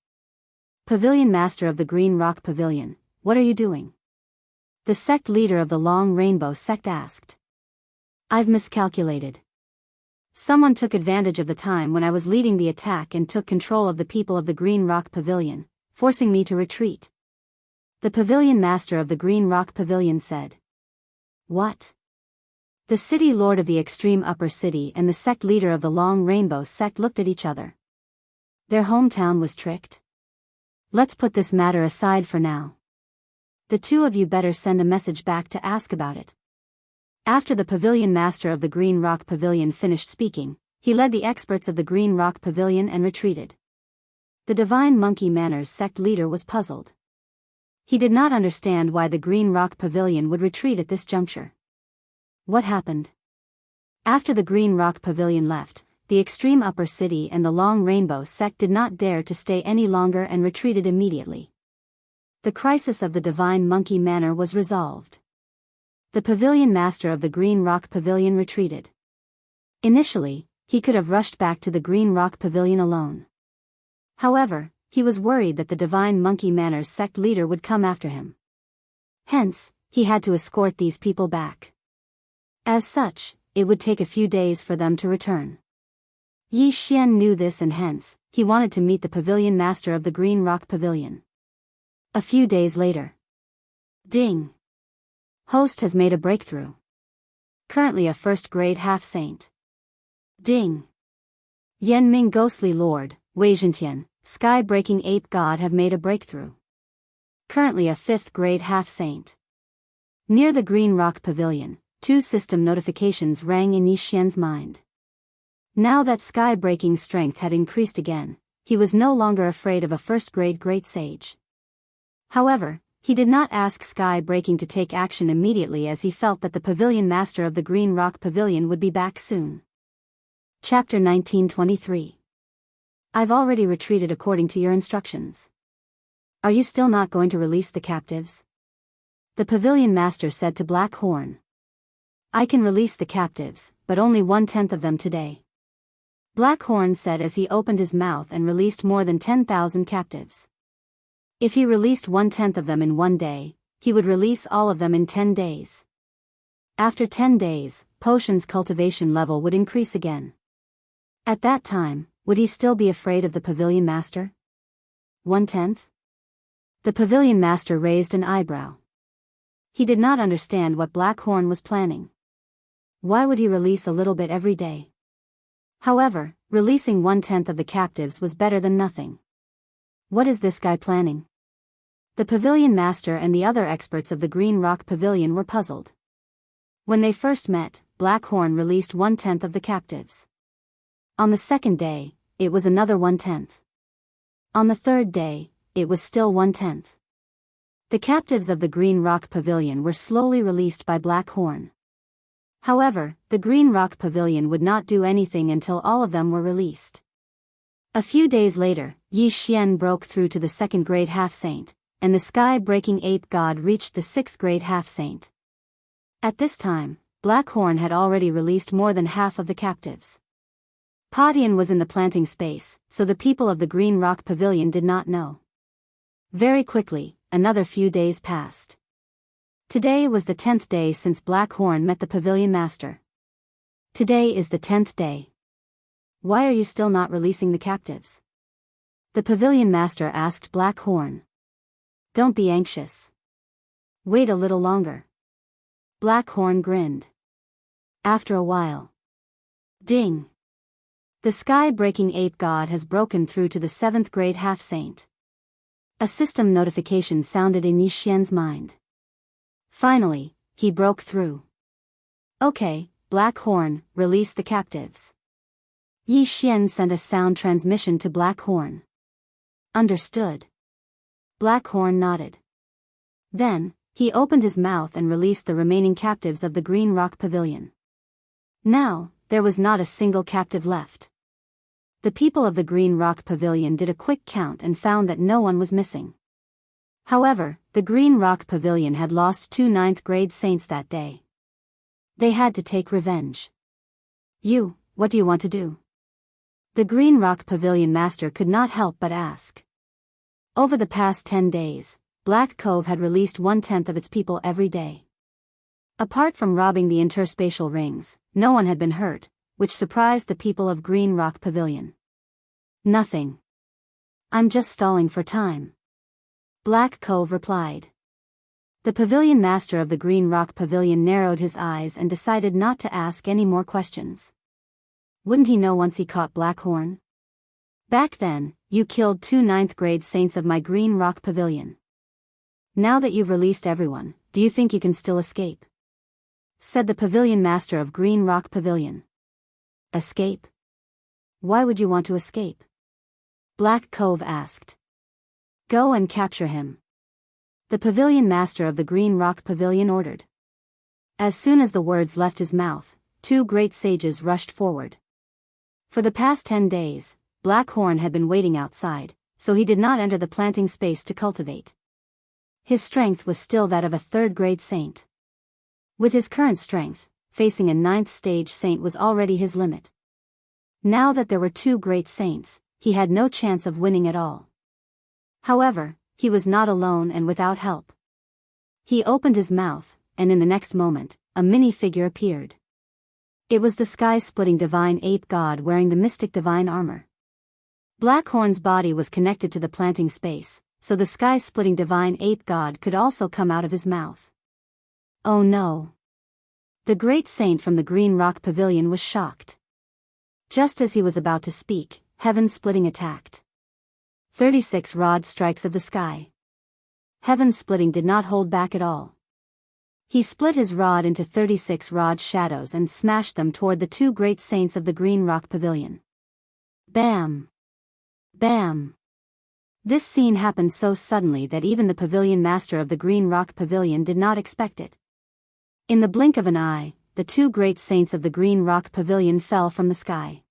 Pavilion master of the Green Rock Pavilion, what are you doing? The sect leader of the Long Rainbow sect asked. I've miscalculated. Someone took advantage of the time when I was leading the attack and took control of the people of the Green Rock Pavilion, forcing me to retreat. The pavilion master of the Green Rock Pavilion said. What? The city lord of the extreme upper city and the sect leader of the Long Rainbow sect looked at each other. Their hometown was tricked? Let's put this matter aside for now. The two of you better send a message back to ask about it. After the pavilion master of the Green Rock Pavilion finished speaking, he led the experts of the Green Rock Pavilion and retreated. The Divine Monkey Manor's sect leader was puzzled. He did not understand why the Green Rock Pavilion would retreat at this juncture. What happened? After the Green Rock Pavilion left, the extreme upper city and the Long Rainbow sect did not dare to stay any longer and retreated immediately. The crisis of the Divine Monkey Manor was resolved. The pavilion master of the Green Rock Pavilion retreated. Initially, he could have rushed back to the Green Rock Pavilion alone. However, he was worried that the Divine Monkey Manor's sect leader would come after him. Hence, he had to escort these people back. As such, it would take a few days for them to return. Yi Xian knew this and hence, he wanted to meet the pavilion master of the Green Rock Pavilion. A few days later. Ding! Host has made a breakthrough. Currently a first-grade half-saint. Ding! Yanming Ghostly Lord, Wei Zhentian, Sky-Breaking Ape God have made a breakthrough. Currently a fifth-grade half-saint. Near the Green Rock Pavilion, two system notifications rang in Yi Xian's mind. Now that sky-breaking strength had increased again, he was no longer afraid of a first-grade great sage. However, he did not ask Sky-Breaking to take action immediately as he felt that the pavilion master of the Green Rock Pavilion would be back soon. Chapter 1923. I've already retreated according to your instructions. Are you still not going to release the captives? The pavilion master said to Black Horn. I can release the captives, but only 1/10 of them today. Black Horn said as he opened his mouth and released more than 10,000 captives. If he released 1/10 of them in one day, he would release all of them in 10 days. After 10 days, Potion's cultivation level would increase again. At that time, would he still be afraid of the pavilion master? 1/10? The pavilion master raised an eyebrow. He did not understand what Black Horn was planning. Why would he release a little bit every day? However, releasing 1/10 of the captives was better than nothing. What is this guy planning? The pavilion master and the other experts of the Green Rock Pavilion were puzzled. When they first met, Black Horn released 1/10 of the captives. On the second day, it was another 1/10. On the third day, it was still 1/10. The captives of the Green Rock Pavilion were slowly released by Black Horn. However, the Green Rock Pavilion would not do anything until all of them were released. A few days later, Yi Xian broke through to the second-grade half-saint, and the sky-breaking ape god reached the sixth-grade half-saint. At this time, Black Horn had already released more than half of the captives. Padian was in the planting space, so the people of the Green Rock Pavilion did not know. Very quickly, another few days passed. Today was the 10th day since Black Horn met the pavilion master. Today is the 10th day. Why are you still not releasing the captives? The pavilion master asked Black Horn. Don't be anxious. Wait a little longer. Black Horn grinned. After a while. Ding! The sky-breaking ape god has broken through to the 7th-grade half-saint. A system notification sounded in Yi Xian's mind. Finally, he broke through. Okay, Black Horn, release the captives. Yi Xian sent a sound transmission to Black Horn. Understood. Black Horn nodded. Then, He opened his mouth and released the remaining captives of the Green Rock Pavilion. Now, there was not a single captive left. The people of the Green Rock Pavilion did a quick count and found that no one was missing. However, the Green Rock Pavilion had lost 2 ninth-grade saints that day. They had to take revenge. What do you want to do? The Green Rock Pavilion master could not help but ask. Over the past 10 days, Black Cove had released 1/10 of its people every day. Apart from robbing the interspatial rings, no one had been hurt, which surprised the people of Green Rock Pavilion. Nothing. I'm just stalling for time. Black Cove replied. The pavilion master of the Green Rock Pavilion narrowed his eyes and decided not to ask any more questions. Wouldn't he know once he caught Blackhorn? Back then, you killed 2 ninth-grade saints of my Green Rock Pavilion. Now that you've released everyone, do you think you can still escape? Said the pavilion master of Green Rock Pavilion. Escape? Why would you want to escape? Black Cove asked. Go and capture him. The pavilion master of the Green Rock Pavilion ordered. As soon as the words left his mouth, 2 great sages rushed forward. For the past 10 days, Blackhorn had been waiting outside, so he did not enter the planting space to cultivate. His strength was still that of a 3rd-grade saint. With his current strength, facing a 9th-stage saint was already his limit. Now that there were 2 great saints, he had no chance of winning at all. However, he was not alone and without help. He opened his mouth, and in the next moment, a mini-figure appeared. It was the sky-splitting divine ape god wearing the mystic divine armor. Blackhorn's body was connected to the planting space, so the sky-splitting divine ape god could also come out of his mouth. Oh no! The great saint from the Green Rock Pavilion was shocked. Just as he was about to speak, heaven-splitting attacked. 36 rod strikes of the sky. Heaven-splitting did not hold back at all. He split his rod into 36 rod shadows and smashed them toward the 2 great saints of the Green Rock Pavilion. Bam! Bam! This scene happened so suddenly that even the pavilion master of the Green Rock Pavilion did not expect it. In the blink of an eye, the 2 great saints of the Green Rock Pavilion fell from the sky.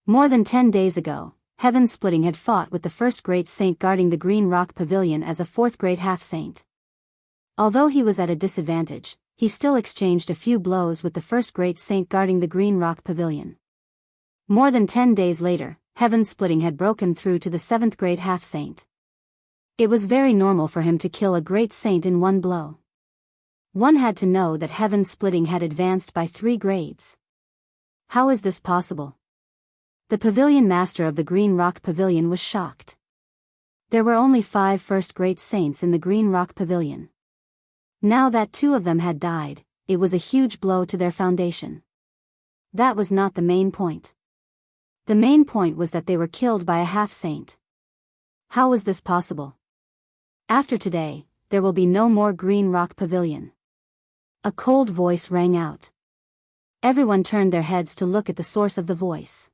More than 10 days ago, Heaven-splitting had fought with the 1st great saint guarding the Green Rock Pavilion as a 4th-grade half-saint. Although he was at a disadvantage, he still exchanged a few blows with the 1st great saint guarding the Green Rock Pavilion. More than 10 days later, Heaven-splitting had broken through to the 7th-grade half-saint. It was very normal for him to kill a great saint in one blow. One had to know that Heaven-splitting had advanced by 3 grades. How is this possible? The pavilion master of the Green Rock Pavilion was shocked. There were only 5 1st-grade saints in the Green Rock Pavilion. Now that 2 of them had died, it was a huge blow to their foundation. That was not the main point. The main point was that they were killed by a half-saint. How was this possible? After today, there will be no more Green Rock Pavilion. A cold voice rang out. Everyone turned their heads to look at the source of the voice.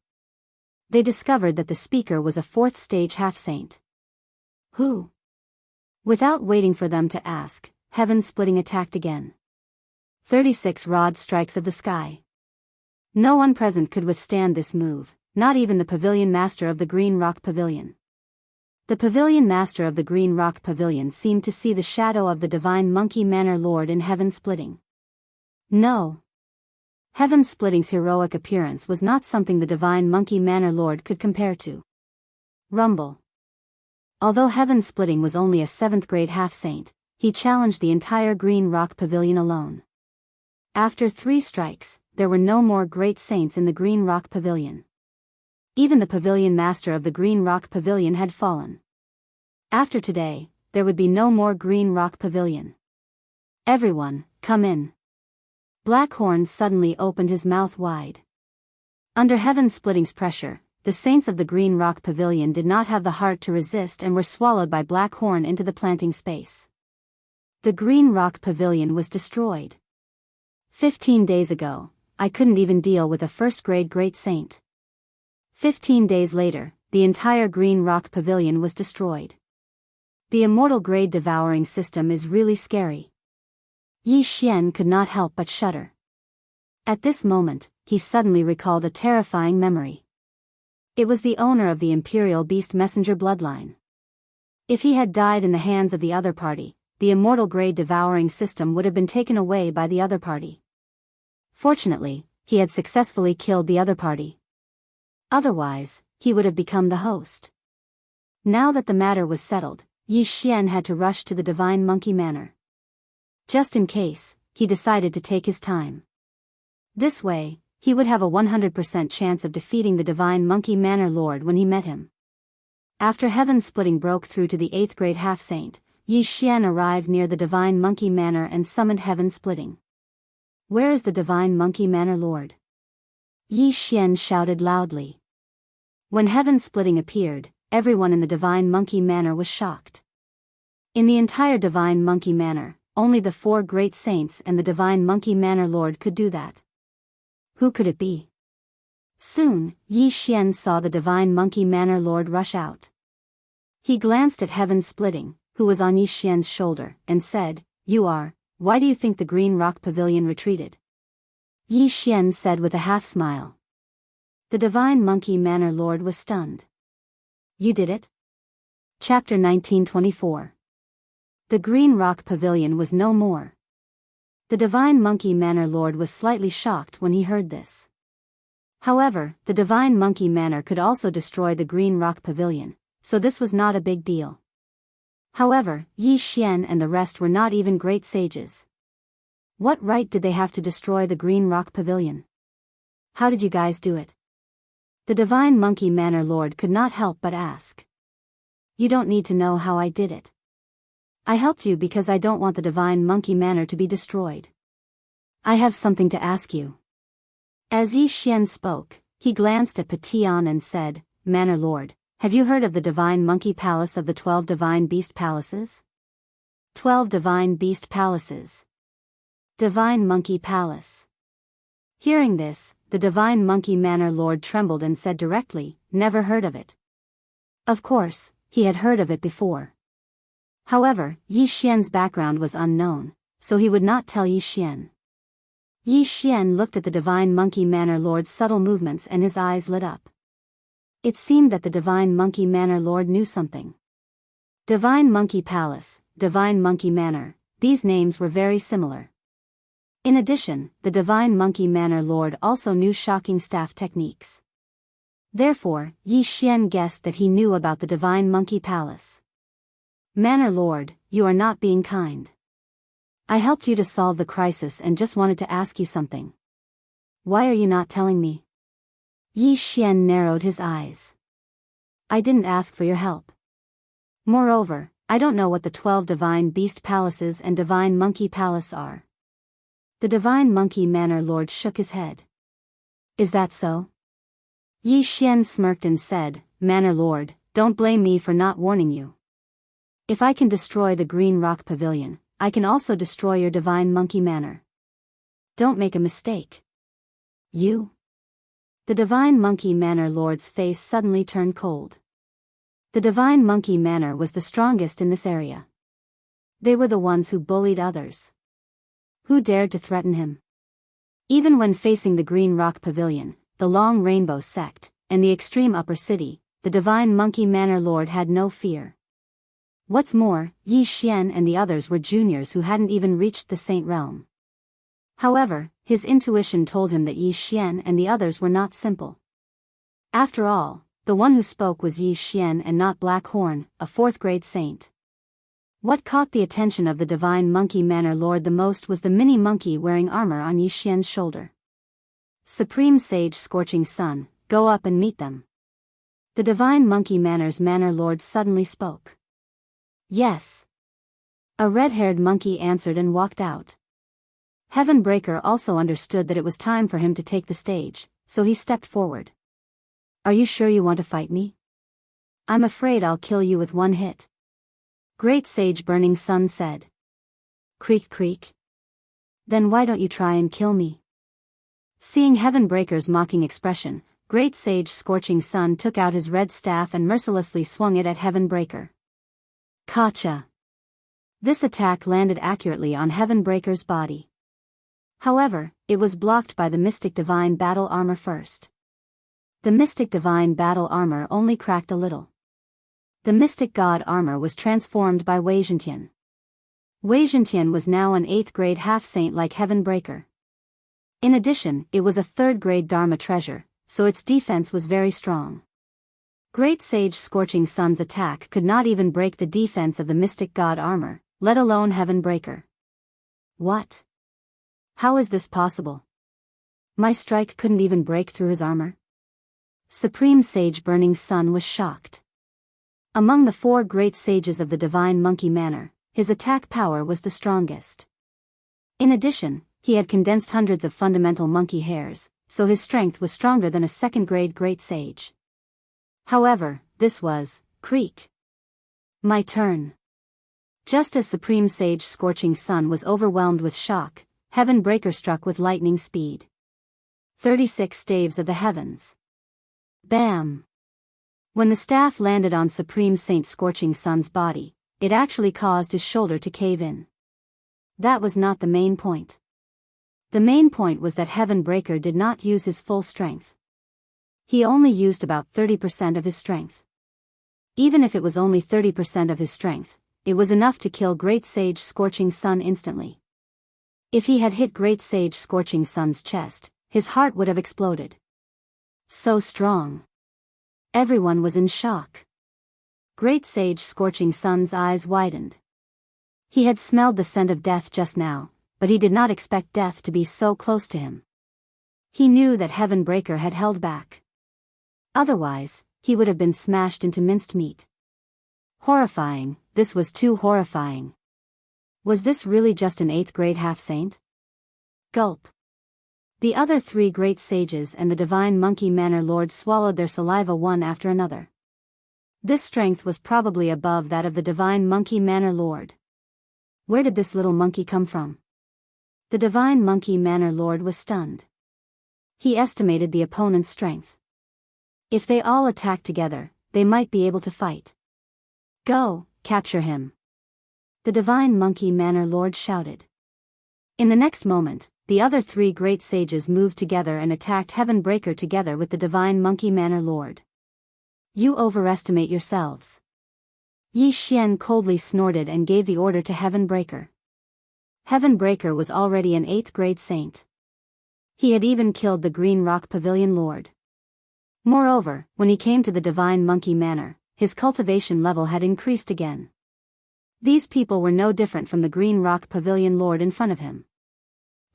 They discovered that the speaker was a 4th-stage half-saint. Who? Without waiting for them to ask, Heaven-splitting attacked again. 36 rod strikes of the sky. No one present could withstand this move, not even the pavilion master of the Green Rock Pavilion. The pavilion master of the Green Rock Pavilion seemed to see the shadow of the divine monkey manor lord in Heaven-splitting. No. Heaven-splitting's heroic appearance was not something the divine monkey manor lord could compare to. Rumble. Although Heaven-splitting was only a 7th-grade half-saint, he challenged the entire Green Rock Pavilion alone. After 3 strikes, there were no more great saints in the Green Rock Pavilion. Even the pavilion master of the Green Rock Pavilion had fallen. After today, there would be no more Green Rock Pavilion. Everyone, come in. Blackhorn suddenly opened his mouth wide. Under Heaven-splitting's pressure, the saints of the Green Rock Pavilion did not have the heart to resist and were swallowed by Blackhorn into the planting space. The Green Rock Pavilion was destroyed. 15 days ago, I couldn't even deal with a 1st-grade great saint. 15 days later, the entire Green Rock Pavilion was destroyed. The immortal grade devouring system is really scary. Yi Xian could not help but shudder. At this moment, he suddenly recalled a terrifying memory. It was the owner of the Imperial Beast Messenger bloodline. If he had died in the hands of the other party, the immortal grade devouring system would have been taken away by the other party. Fortunately, he had successfully killed the other party. Otherwise, he would have become the host. Now that the matter was settled, Yi Xian had to rush to the Divine Monkey Manor. Just in case, he decided to take his time. This way, he would have a 100% chance of defeating the Divine Monkey Manor Lord when he met him. After heaven splitting broke through to the 8th grade half-saint, Yi Xian arrived near the Divine Monkey Manor and summoned heaven splitting. "Where is the Divine Monkey Manor Lord?" Yi Xian shouted loudly. When heaven splitting appeared, everyone in the Divine Monkey Manor was shocked. In the entire Divine Monkey Manor, only the 4 great saints and the Divine Monkey Manor Lord could do that. Who could it be? Soon, Yi Xian saw the Divine Monkey Manor Lord rush out. He glanced at heaven splitting, who was on Yi Xian's shoulder, and said, "Why do you think the Green Rock Pavilion retreated?" Yi Xian said with a half-smile. The Divine Monkey Manor Lord was stunned. "You did it?" Chapter 1924. The Green Rock Pavilion was no more. The Divine Monkey Manor Lord was slightly shocked when he heard this. However, the Divine Monkey Manor could also destroy the Green Rock Pavilion, so this was not a big deal. However, Yi Xian and the rest were not even great sages. What right did they have to destroy the Green Rock Pavilion? How did you guys do it? The Divine Monkey Manor Lord could not help but ask. You don't need to know how I did it. I helped you because I don't want the Divine Monkey Manor to be destroyed. I have something to ask you. As Yi Xian spoke, he glanced at Patian and said, "Manor Lord, have you heard of the Divine Monkey Palace of the 12 Divine Beast Palaces?" 12 Divine Beast Palaces. Divine Monkey Palace. Hearing this, the Divine Monkey Manor Lord trembled and said directly, "Never heard of it." Of course, he had heard of it before. However, Yi Xian's background was unknown, so he would not tell Yi Xian. Yi Xian looked at the Divine Monkey Manor Lord's subtle movements and his eyes lit up. It seemed that the Divine Monkey Manor Lord knew something. Divine Monkey Palace, Divine Monkey Manor, these names were very similar. In addition, the Divine Monkey Manor Lord also knew shocking staff techniques. Therefore, Yi Xian guessed that he knew about the Divine Monkey Palace. "Manor Lord, you are not being kind. I helped you to solve the crisis and just wanted to ask you something. Why are you not telling me?" Yi Xian narrowed his eyes. "I didn't ask for your help. Moreover, I don't know what the 12 Divine Beast Palaces and Divine Monkey Palace are." The Divine Monkey Manor Lord shook his head. "Is that so?" Yi Xian smirked and said, "Manor Lord, don't blame me for not warning you. If I can destroy the Green Rock Pavilion, I can also destroy your Divine Monkey Manor. Don't make a mistake." "You?" The Divine Monkey Manor Lord's face suddenly turned cold. The Divine Monkey Manor was the strongest in this area. They were the ones who bullied others. Who dared to threaten him? Even when facing the Green Rock Pavilion, the Long Rainbow Sect, and the extreme upper city, the Divine Monkey Manor Lord had no fear. What's more, Yi Xian and the others were juniors who hadn't even reached the Saint Realm. However, his intuition told him that Yi Xian and the others were not simple. After all, the one who spoke was Yi Xian and not Black Horn, a 4th grade saint. What caught the attention of the Divine Monkey Manor Lord the most was the mini monkey wearing armor on Yi Xian's shoulder. "Supreme Sage Scorching Sun, go up and meet them." The Divine Monkey Manor's Manor Lord suddenly spoke. "Yes." A red-haired monkey answered and walked out. Heaven Breaker also understood that it was time for him to take the stage, so he stepped forward. "Are you sure you want to fight me? I'm afraid I'll kill you with one hit." Great Sage Burning Sun said. "Creak creak. Then why don't you try and kill me?" Seeing Heaven Breaker's mocking expression, Great Sage Scorching Sun took out his red staff and mercilessly swung it at Heaven Breaker. Gotcha. This attack landed accurately on Heavenbreaker's body. However, it was blocked by the Mystic Divine Battle Armor first. The Mystic Divine Battle Armor only cracked a little. The Mystic God Armor was transformed by Wei Zhentian. Wei Zhentian was now an 8th grade half-saint like Heavenbreaker. In addition, it was a 3rd grade Dharma treasure, so its defense was very strong. Great Sage Scorching Sun's attack could not even break the defense of the Mystic God Armor, let alone Heavenbreaker. What? How is this possible? My strike couldn't even break through his armor? Supreme Sage Burning Sun was shocked. Among the 4 great sages of the Divine Monkey Manor, his attack power was the strongest. In addition, he had condensed hundreds of fundamental monkey hairs, so his strength was stronger than a 2nd grade great sage. However, this was, creak. My turn. Just as Supreme Sage Scorching Sun was overwhelmed with shock, Heavenbreaker struck with lightning speed. 36 staves of the heavens. Bam! When the staff landed on Supreme Saint Scorching Sun's body, it actually caused his shoulder to cave in. That was not the main point. The main point was that Heavenbreaker did not use his full strength. He only used about 30% of his strength. Even if it was only 30% of his strength, it was enough to kill Great Sage Scorching Sun instantly. If he had hit Great Sage Scorching Sun's chest, his heart would have exploded. So strong. Everyone was in shock. Great Sage Scorching Sun's eyes widened. He had smelled the scent of death just now, but he did not expect death to be so close to him. He knew that Heavenbreaker had held back. Otherwise, he would have been smashed into minced meat. Horrifying, this was too horrifying. Was this really just an 8th grade half-saint? Gulp. The other 3 great sages and the Divine Monkey Manor Lord swallowed their saliva one after another. This strength was probably above that of the Divine Monkey Manor Lord. Where did this little monkey come from? The Divine Monkey Manor Lord was stunned. He estimated the opponent's strength. If they all attacked together, they might be able to fight. Go, capture him. The Divine Monkey Manor Lord shouted. In the next moment, the other 3 great sages moved together and attacked Heavenbreaker together with the Divine Monkey Manor Lord. You overestimate yourselves. Yi Xian coldly snorted and gave the order to Heavenbreaker. Heavenbreaker was already an 8th grade saint. He had even killed the Green Rock Pavilion Lord. Moreover, when he came to the Divine Monkey Manor, his cultivation level had increased again. These people were no different from the Green Rock Pavilion Lord in front of him.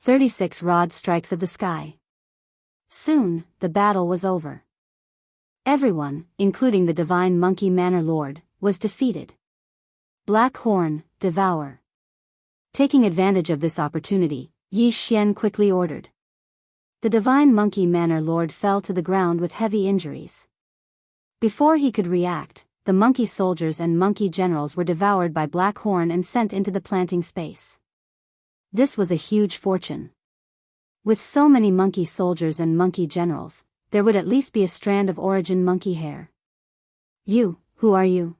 36 rod strikes of the sky. Soon, the battle was over. Everyone, including the Divine Monkey Manor Lord, was defeated. Black Horn, devour. Taking advantage of this opportunity, Yi Xian quickly ordered. The Divine Monkey Manor Lord fell to the ground with heavy injuries. Before he could react, the monkey soldiers and monkey generals were devoured by Black Horn and sent into the planting space. This was a huge fortune. With so many monkey soldiers and monkey generals, there would at least be a strand of origin monkey hair. You, who are you?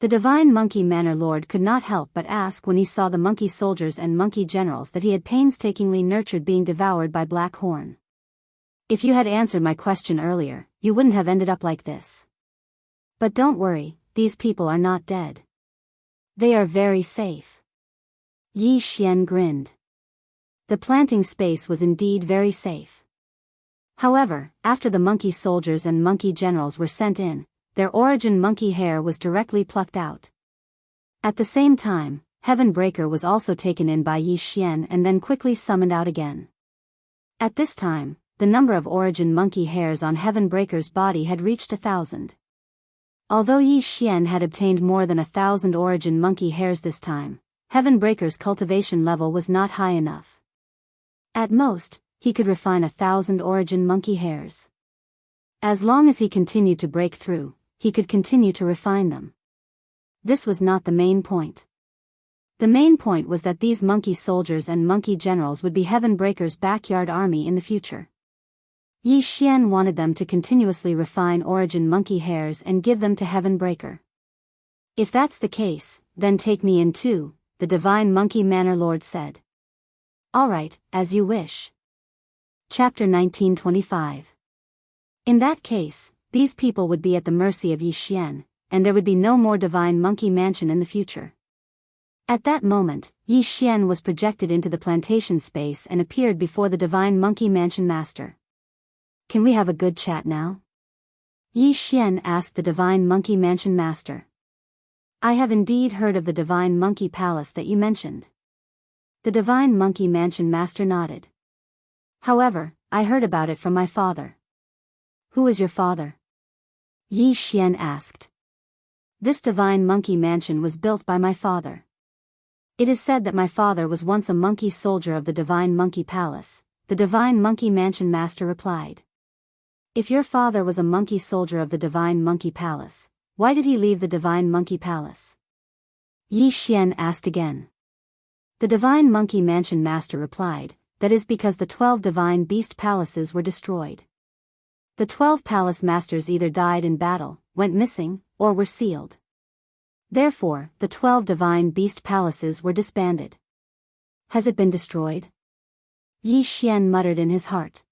The Divine Monkey Manor Lord could not help but ask when he saw the monkey soldiers and monkey generals that he had painstakingly nurtured being devoured by Black Horn. If you had answered my question earlier, you wouldn't have ended up like this. But don't worry, these people are not dead. They are very safe. Yi Xian grinned. The planting space was indeed very safe. However, after the monkey soldiers and monkey generals were sent in, their origin monkey hair was directly plucked out. At the same time, Heavenbreaker was also taken in by Yi Xian and then quickly summoned out again. At this time, the number of origin monkey hairs on Heavenbreaker's body had reached 1,000. Although Yi Xian had obtained more than 1,000 origin monkey hairs this time, Heavenbreaker's cultivation level was not high enough. At most, he could refine 1,000 origin monkey hairs. As long as he continued to break through, he could continue to refine them. This was not the main point. The main point was that these monkey soldiers and monkey generals would be Heavenbreaker's backyard army in the future. Yi Xian wanted them to continuously refine origin monkey hairs and give them to Heavenbreaker. If that's the case, then take me in too, the Divine Monkey Manor Lord said. All right, as you wish. Chapter 1925. In that case, these people would be at the mercy of Yi Xian, and there would be no more Divine Monkey Mansion in the future. At that moment, Yi Xian was projected into the plantation space and appeared before the Divine Monkey Mansion Master. Can we have a good chat now? Yi Xian asked the Divine Monkey Mansion Master. I have indeed heard of the Divine Monkey Palace that you mentioned. The Divine Monkey Mansion Master nodded. However, I heard about it from my father. Who is your father? Yi Xian asked. This Divine Monkey Mansion was built by my father. It is said that my father was once a monkey soldier of the Divine Monkey Palace, the Divine Monkey Mansion Master replied. If your father was a monkey soldier of the Divine Monkey Palace, why did he leave the Divine Monkey Palace? Yi Xian asked again. The Divine Monkey Mansion Master replied, that is because the 12 Divine Beast Palaces were destroyed. The 12 Palace Masters either died in battle, went missing, or were sealed. Therefore, the 12 Divine Beast Palaces were disbanded. Has it been destroyed? Yi Xian muttered in his heart.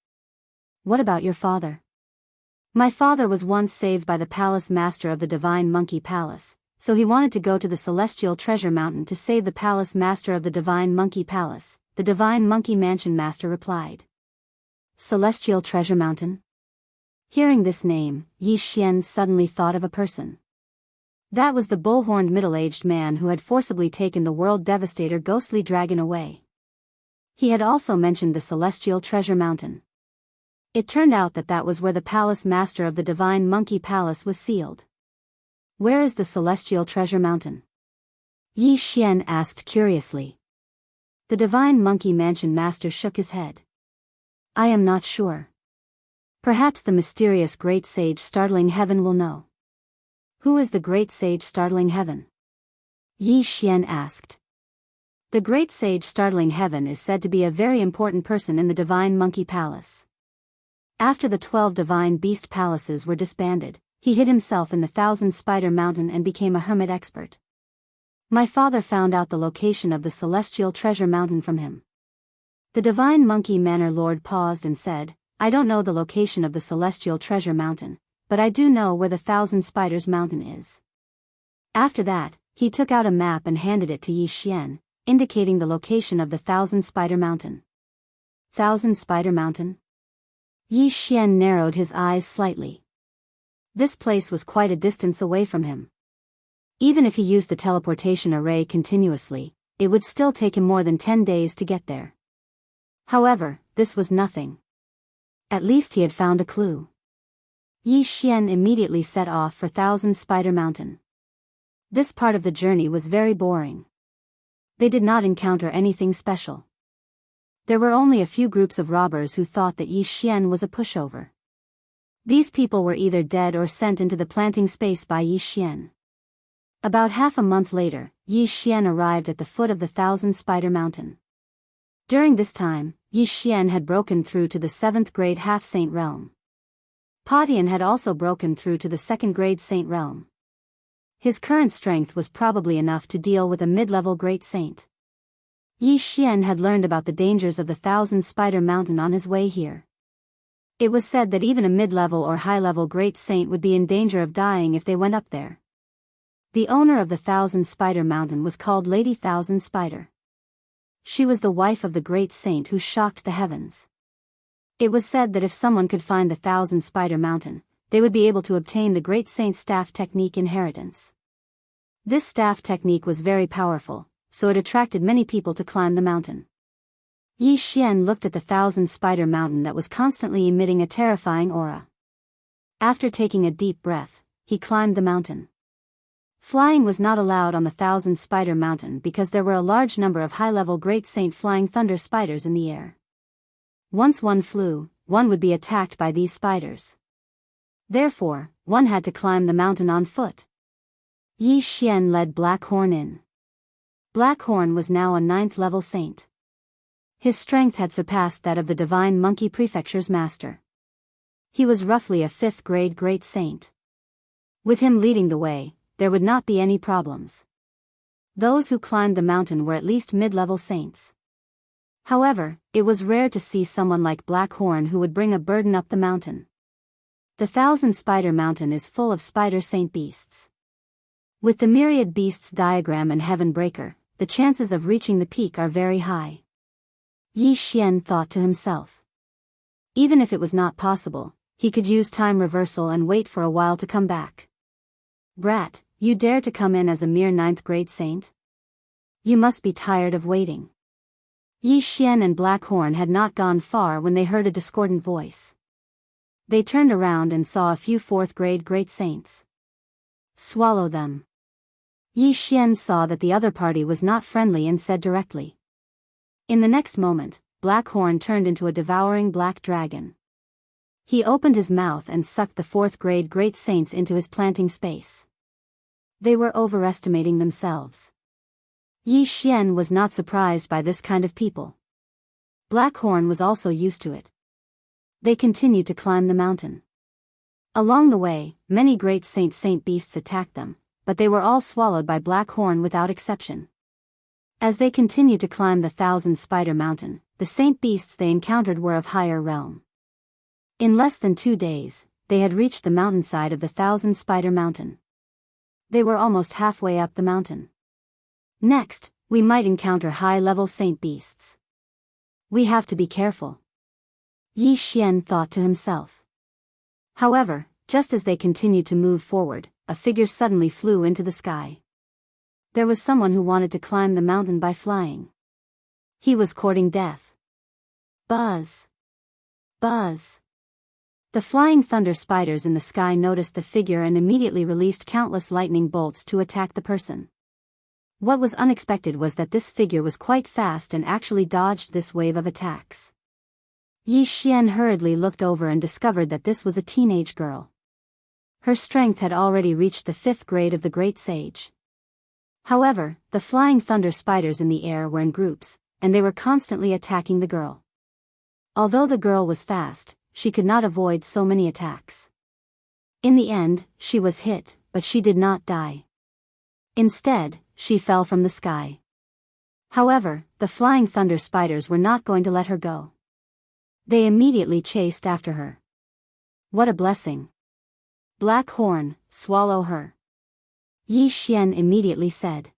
What about your father? My father was once saved by the Palace Master of the Divine Monkey Palace, so he wanted to go to the Celestial Treasure Mountain to save the Palace Master of the Divine Monkey Palace, the Divine Monkey Mansion Master replied. Celestial Treasure Mountain? Hearing this name, Yi Xian suddenly thought of a person. That was the bull-horned middle-aged man who had forcibly taken the world devastator ghostly dragon away. He had also mentioned the Celestial Treasure Mountain. It turned out that that was where the Palace Master of the Divine Monkey Palace was sealed. Where is the Celestial Treasure Mountain? Yi Xian asked curiously. The Divine Monkey Mansion Master shook his head. I am not sure. Perhaps the mysterious Great Sage Startling Heaven will know. Who is the Great Sage Startling Heaven? Yi Xian asked. The Great Sage Startling Heaven is said to be a very important person in the Divine Monkey Palace. After the 12 Divine Beast Palaces were disbanded, he hid himself in the Thousand Spider Mountain and became a hermit expert. My father found out the location of the Celestial Treasure Mountain from him. The Divine Monkey Manor Lord paused and said, I don't know the location of the Celestial Treasure Mountain, but I do know where the Thousand Spiders Mountain is. After that, he took out a map and handed it to Yi Xian, indicating the location of the Thousand Spider Mountain. Thousand Spider Mountain? Yi Xian narrowed his eyes slightly. This place was quite a distance away from him. Even if he used the teleportation array continuously, it would still take him more than 10 days to get there. However, this was nothing. At least he had found a clue. Yi Xian immediately set off for Thousand Spider Mountain. This part of the journey was very boring. They did not encounter anything special. There were only a few groups of robbers who thought that Yi Xian was a pushover. These people were either dead or sent into the planting space by Yi Xian. About half a month later, Yi Xian arrived at the foot of the Thousand Spider Mountain. During this time, Yi Xian had broken through to the 7th grade half-saint realm. Padian had also broken through to the 2nd grade saint realm. His current strength was probably enough to deal with a mid-level great saint. Yi Xian had learned about the dangers of the Thousand Spider Mountain on his way here. It was said that even a mid-level or high-level great saint would be in danger of dying if they went up there. The owner of the Thousand Spider Mountain was called Lady Thousand Spider. She was the wife of the great saint who shocked the heavens. It was said that if someone could find the Thousand Spider Mountain, they would be able to obtain the great saint's staff technique inheritance. This staff technique was very powerful, so it attracted many people to climb the mountain. Yi Xian looked at the Thousand Spider Mountain that was constantly emitting a terrifying aura. After taking a deep breath, he climbed the mountain. Flying was not allowed on the Thousand Spider Mountain because there were a large number of high-level Great Saint Flying Thunder spiders in the air. Once one flew, one would be attacked by these spiders. Therefore, one had to climb the mountain on foot. Yi Xian led Blackhorn in. Blackhorn was now a 9th level saint. His strength had surpassed that of the Divine Monkey Prefecture's master. He was roughly a 5th grade great saint. With him leading the way, there would not be any problems. Those who climbed the mountain were at least mid-level saints. However, it was rare to see someone like Black Horn who would bring a burden up the mountain. The Thousand Spider Mountain is full of spider saint beasts. With the myriad beasts diagram and heaven breaker, the chances of reaching the peak are very high. Yi Xian thought to himself. Even if it was not possible, he could use time reversal and wait for a while to come back. Brat, you dare to come in as a mere 9th grade saint? You must be tired of waiting. Yi Xian and Black Horn had not gone far when they heard a discordant voice. They turned around and saw a few 4th grade great saints. Swallow them. Yi Xian saw that the other party was not friendly and said directly. In the next moment, Black Horn turned into a devouring black dragon. He opened his mouth and sucked the 4th grade great saints into his planting space. They were overestimating themselves. Yi Xian was not surprised by this kind of people. Black Horn was also used to it. They continued to climb the mountain. Along the way, many great saint beasts attacked them, but they were all swallowed by Black Horn without exception. As they continued to climb the Thousand Spider Mountain, the saint beasts they encountered were of higher realm. In less than 2 days, they had reached the mountainside of the Thousand Spider Mountain. They were almost halfway up the mountain. Next, we might encounter high-level saint beasts. We have to be careful. Yi Xian thought to himself. However, just as they continued to move forward, a figure suddenly flew into the sky. There was someone who wanted to climb the mountain by flying. He was courting death. Buzz! Buzz! The flying thunder spiders in the sky noticed the figure and immediately released countless lightning bolts to attack the person. What was unexpected was that this figure was quite fast and actually dodged this wave of attacks. Yi Xian hurriedly looked over and discovered that this was a teenage girl. Her strength had already reached the 5th grade of the Great Sage. However, the flying thunder spiders in the air were in groups, and they were constantly attacking the girl. Although the girl was fast, she could not avoid so many attacks. In the end, she was hit, but she did not die. Instead, she fell from the sky. However, the flying thunder spiders were not going to let her go. They immediately chased after her. What a blessing! Black Horn, swallow her. Yi Xian immediately said.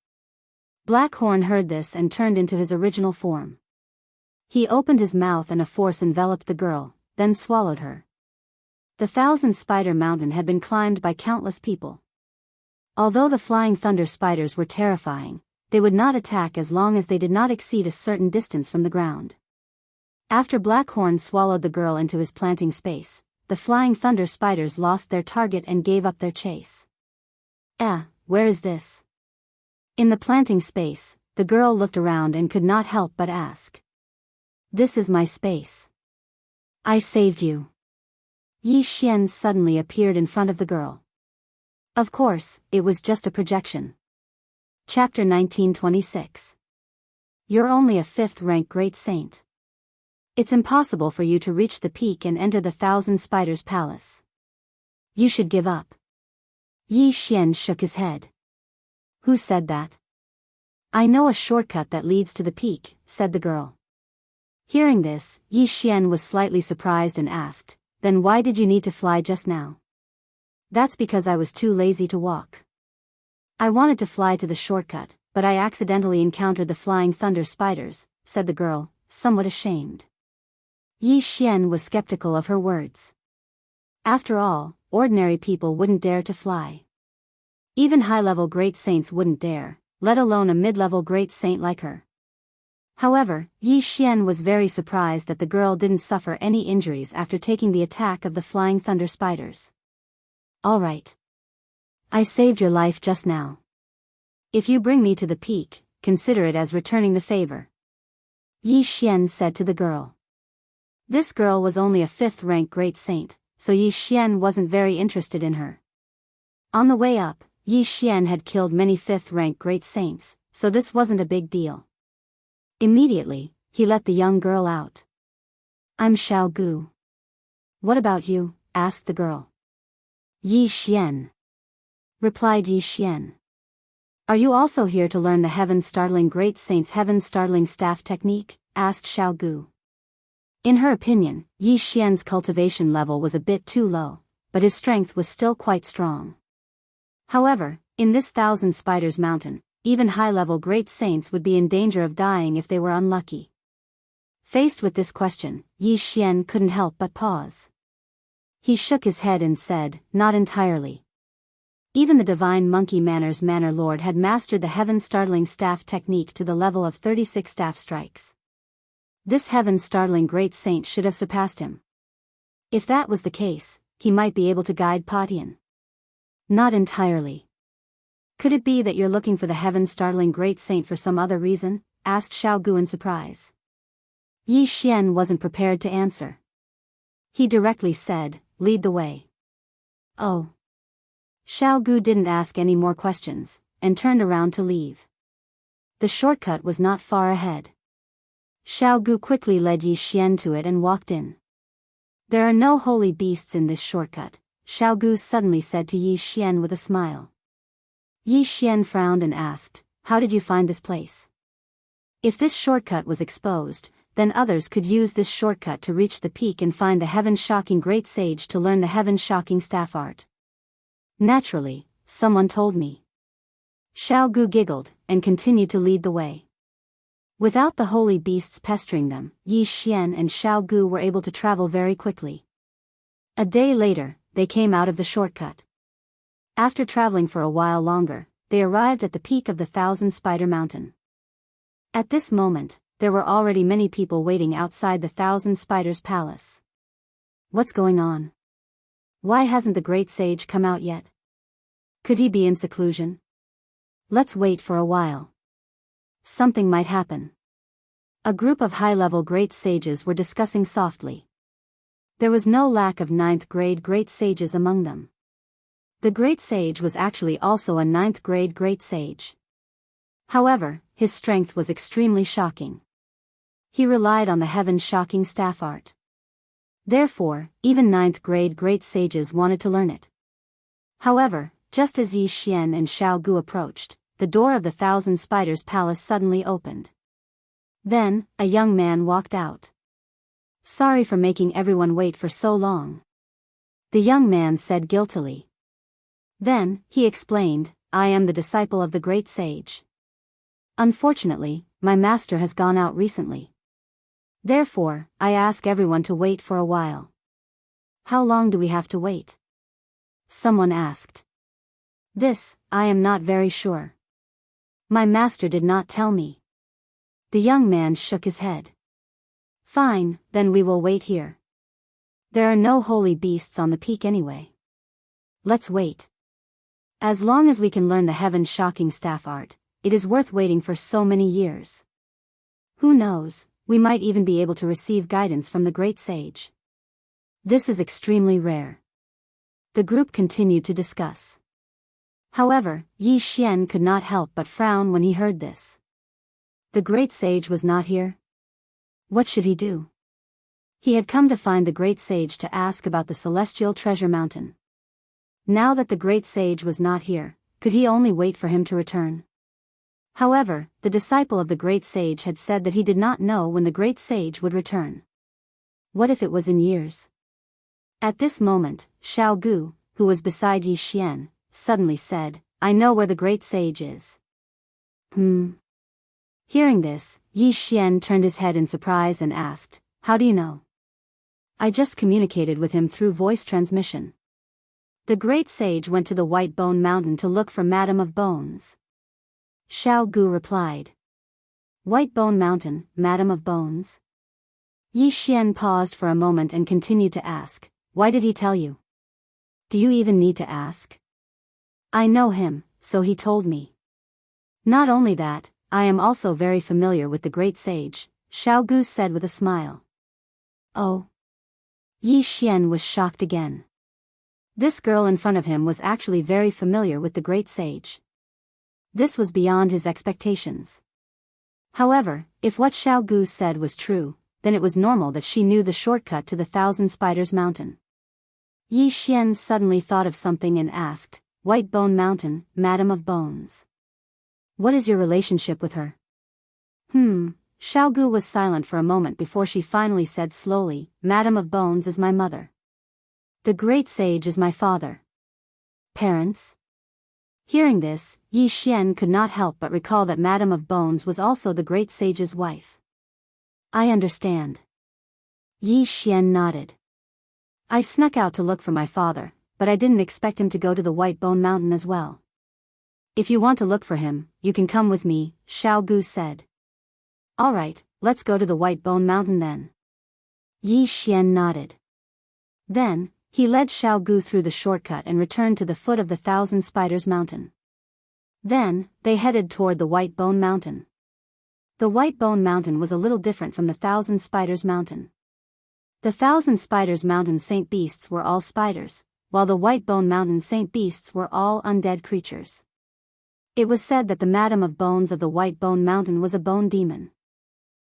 Black Horn heard this and turned into his original form. He opened his mouth and a force enveloped the girl, then swallowed her. The Thousand Spider Mountain had been climbed by countless people. Although the flying thunder spiders were terrifying, they would not attack as long as they did not exceed a certain distance from the ground. After Black Horn swallowed the girl into his planting space, the flying thunder spiders lost their target and gave up their chase. Where is this? In the planting space, the girl looked around and could not help but ask. This is my space. I saved you. Yi Xian suddenly appeared in front of the girl. Of course, it was just a projection. Chapter 1926. You're only a 5th rank great saint. It's impossible for you to reach the peak and enter the Thousand Spiders Palace. You should give up. Yi Xian shook his head. Who said that? I know a shortcut that leads to the peak, said the girl. Hearing this, Yi Xian was slightly surprised and asked, then why did you need to fly just now? That's because I was too lazy to walk. I wanted to fly to the shortcut, but I accidentally encountered the flying thunder spiders, said the girl, somewhat ashamed. Yi Xian was skeptical of her words. After all, ordinary people wouldn't dare to fly. Even high-level great saints wouldn't dare, let alone a mid-level great saint like her. However, Yi Xian was very surprised that the girl didn't suffer any injuries after taking the attack of the flying thunder spiders. All right. I saved your life just now. If you bring me to the peak, consider it as returning the favor. Yi Xian said to the girl. This girl was only a 5th rank great saint, so Yi Xian wasn't very interested in her. On the way up, Yi Xian had killed many 5th rank great saints, so this wasn't a big deal. Immediately, he let the young girl out. I'm Xiao Gu. What about you? Asked the girl. Yi Xian. replied Yi Xian. Are you also here to learn the heaven-startling great saint's heaven-startling staff technique? Asked Xiao Gu. In her opinion, Yi Xian's cultivation level was a bit too low, but his strength was still quite strong. However, in this thousand spiders mountain, even high-level great saints would be in danger of dying if they were unlucky. Faced with this question, Yi Xian couldn't help but pause. He shook his head and said, not entirely. Even the divine monkey Manor Lord had mastered the heaven-startling staff technique to the level of 36 staff strikes. This heaven-startling great saint should have surpassed him. If that was the case, he might be able to guide Patian. Not entirely. Could it be that you're looking for the heaven-startling great saint for some other reason? Asked Xiao Gu in surprise. Yi Xian wasn't prepared to answer. He directly said, lead the way. Oh. Xiao Gu didn't ask any more questions, and turned around to leave. The shortcut was not far ahead. Xiao Gu quickly led Yi Xian to it and walked in. There are no holy beasts in this shortcut, Xiao Gu suddenly said to Yi Xian with a smile. Yi Xian frowned and asked, how did you find this place? If this shortcut was exposed, then others could use this shortcut to reach the peak and find the heaven-shocking great sage to learn the heaven-shocking staff art. Naturally, someone told me. Xiao Gu giggled, and continued to lead the way. Without the holy beasts pestering them, Yi Xian and Xiao Gu were able to travel very quickly. A day later, they came out of the shortcut. After traveling for a while longer, they arrived at the peak of the Thousand Spider Mountain. At this moment, there were already many people waiting outside the Thousand Spiders Palace. What's going on? Why hasn't the great sage come out yet? Could he be in seclusion? Let's wait for a while. Something might happen. A group of high-level great sages were discussing softly. There was no lack of 9th grade great sages among them. The great sage was actually also a 9th grade great sage. However, his strength was extremely shocking. He relied on the heaven-shocking staff art. Therefore, even 9th grade great sages wanted to learn it. However, just as Yi Xian and Xiao Gu approached, the door of the Thousand Spiders Palace suddenly opened. Then, a young man walked out. Sorry for making everyone wait for so long. The young man said guiltily. Then, he explained, I am the disciple of the great sage. Unfortunately, my master has gone out recently. Therefore, I ask everyone to wait for a while. How long do we have to wait? Someone asked. This, I am not very sure. My master did not tell me. The young man shook his head. Fine, then we will wait here. There are no holy beasts on the peak anyway. Let's wait. As long as we can learn the heaven-shocking staff art, it is worth waiting for so many years. Who knows, we might even be able to receive guidance from the great sage. This is extremely rare. The group continued to discuss. However, Yi Xian could not help but frown when he heard this. The great sage was not here? What should he do? He had come to find the great sage to ask about the celestial treasure mountain. Now that the great sage was not here, could he only wait for him to return? However, the disciple of the great sage had said that he did not know when the great sage would return. What if it was in years? At this moment, Xiao Gu, who was beside Yi Xian, suddenly said, I know where the great sage is. Hearing this, Yi Xian turned his head in surprise and asked, how do you know? I just communicated with him through voice transmission. The great sage went to the White Bone Mountain to look for Madam of Bones. Xiao Gu replied. White Bone Mountain, Madam of Bones? Yi Xian paused for a moment and continued to ask, why did he tell you? Do you even need to ask? I know him, so he told me. Not only that, I am also very familiar with the great sage, Xiao Gu said with a smile. Oh. Yi Xian was shocked again. This girl in front of him was actually very familiar with the great sage. This was beyond his expectations. However, if what Xiao Gu said was true, then it was normal that she knew the shortcut to the Thousand Spiders Mountain. Yi Xian suddenly thought of something and asked, White Bone Mountain, Madam of Bones. What is your relationship with her? Xiao Gu was silent for a moment before she finally said slowly, Madam of Bones is my mother. The great sage is my father. Parents? Hearing this, Yi Xian could not help but recall that Madam of Bones was also the great sage's wife. I understand. Yi Xian nodded. I snuck out to look for my father, but I didn't expect him to go to the White Bone Mountain as well. If you want to look for him, you can come with me, Xiao Gu said. All right, let's go to the White Bone Mountain then. Yi Xian nodded. Then, he led Xiao Gu through the shortcut and returned to the foot of the Thousand Spiders Mountain. Then, they headed toward the White Bone Mountain. The White Bone Mountain was a little different from the Thousand Spiders Mountain. The Thousand Spiders Mountain Saint Beasts were all spiders, while the White Bone Mountain Saint Beasts were all undead creatures. It was said that the Madam of Bones of the White Bone Mountain was a bone demon.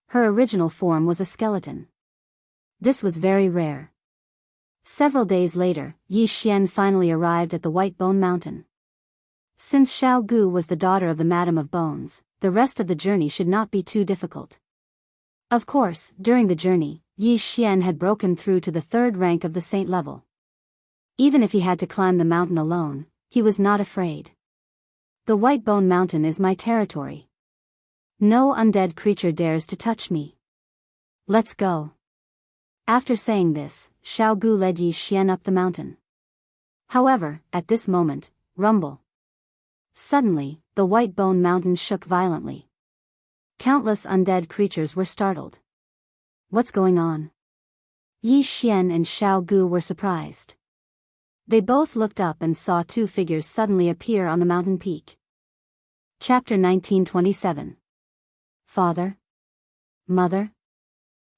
Her original form was a skeleton. This was very rare. Several days later, Yi Xian finally arrived at the White Bone Mountain. Since Xiao Gu was the daughter of the Madam of Bones, the rest of the journey should not be too difficult. Of course, during the journey, Yi Xian had broken through to the third rank of the saint level. Even if he had to climb the mountain alone, he was not afraid. The White Bone Mountain is my territory. No undead creature dares to touch me. Let's go. After saying this, Xiao Gu led Yi Xian up the mountain. However, at this moment, rumble. Suddenly, the White Bone Mountain shook violently. Countless undead creatures were startled. What's going on? Yi Xian and Xiao Gu were surprised. They both looked up and saw two figures suddenly appear on the mountain peak. Chapter 1927. Father? Mother?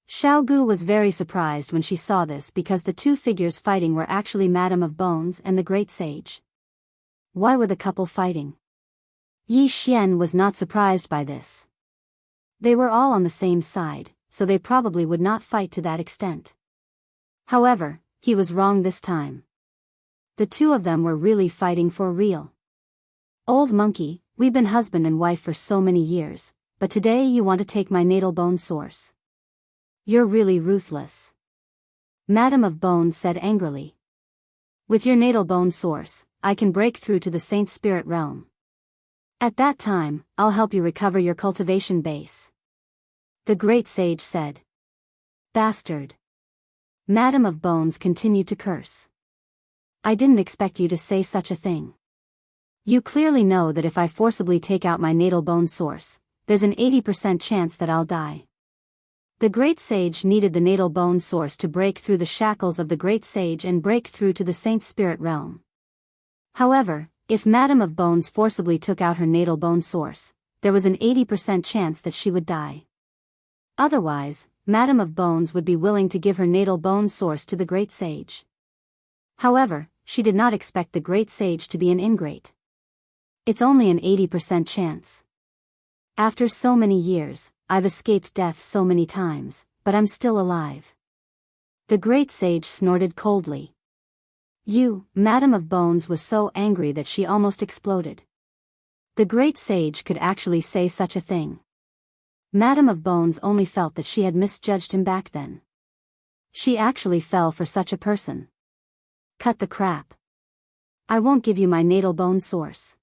Xiao Gu was very surprised when she saw this because the two figures fighting were actually Madam of Bones and the Great Sage. Why were the couple fighting? Yi Xian was not surprised by this. They were all on the same side, so they probably would not fight to that extent. However, he was wrong this time. The two of them were really fighting for real. Old monkey, we've been husband and wife for so many years, but today you want to take my natal bone source. You're really ruthless. Madam of Bones said angrily. With your natal bone source, I can break through to the Saint Spirit realm. At that time, I'll help you recover your cultivation base. The Great Sage said. Bastard. Madam of Bones continued to curse. I didn't expect you to say such a thing. You clearly know that if I forcibly take out my natal bone source, there's an 80% chance that I'll die. The Great Sage needed the natal bone source to break through the shackles of the Great Sage and break through to the Saint Spirit realm. However, if Madam of Bones forcibly took out her natal bone source, there was an 80% chance that she would die. Otherwise, Madam of Bones would be willing to give her natal bone source to the Great Sage. However, she did not expect the Great Sage to be an ingrate. It's only an 80% chance. After so many years, I've escaped death so many times, but I'm still alive. The Great Sage snorted coldly. You, Madam of Bones was so angry that she almost exploded. The Great Sage could actually say such a thing. Madam of Bones only felt that she had misjudged him back then. She actually fell for such a person. Cut the crap. I won't give you my natal bone source.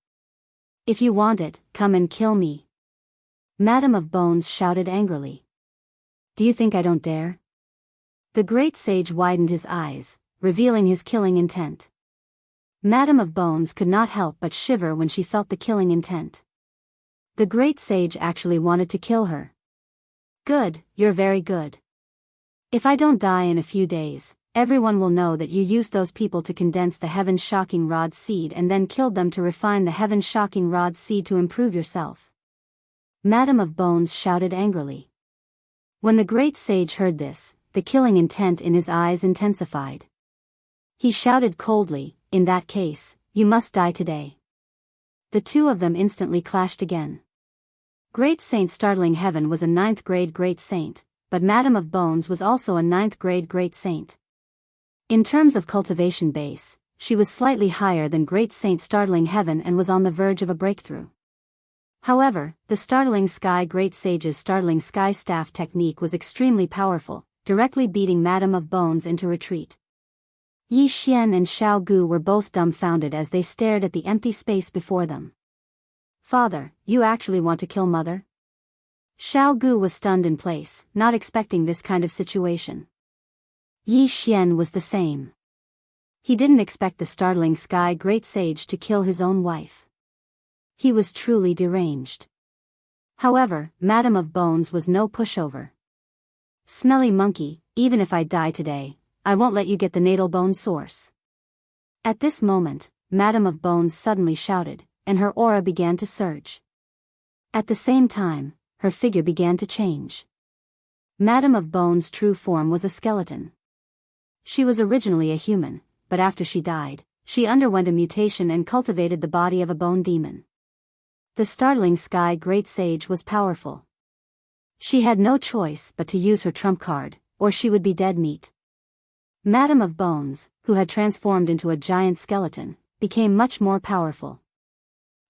If you want it, come and kill me. Madam of Bones shouted angrily. Do you think I don't dare? The Great Sage widened his eyes, revealing his killing intent. Madam of Bones could not help but shiver when she felt the killing intent. The Great Sage actually wanted to kill her. Good, you're very good. If I don't die in a few days, everyone will know that you used those people to condense the Heaven Shocking Rod seed and then killed them to refine the Heaven Shocking Rod seed to improve yourself. Madam of Bones shouted angrily. When the Great Sage heard this, the killing intent in his eyes intensified. He shouted coldly, in that case, you must die today. The two of them instantly clashed again. Great Saint Startling Heaven was a 9th grade Great Saint, but Madam of Bones was also a 9th grade Great Saint. In terms of cultivation base, she was slightly higher than Great Saint Startling Heaven and was on the verge of a breakthrough. However, the Startling Sky Great Sage's Startling Sky Staff technique was extremely powerful, directly beating Madame of Bones into retreat. Yi Xian and Xiao Gu were both dumbfounded as they stared at the empty space before them. "Father, you actually want to kill Mother?" Xiao Gu was stunned in place, not expecting this kind of situation. Yi Xian was the same. He didn't expect the Startling Sky Great Sage to kill his own wife. He was truly deranged. However, Madame of Bones was no pushover. "Smelly monkey, even if I die today, I won't let you get the natal bone source." At this moment, Madame of Bones suddenly shouted, and her aura began to surge. At the same time, her figure began to change. Madame of Bones' true form was a skeleton. She was originally a human, but after she died, she underwent a mutation and cultivated the body of a bone demon. The Startling Sky Great Sage was powerful. She had no choice but to use her trump card, or she would be dead meat. Madame of Bones, who had transformed into a giant skeleton, became much more powerful.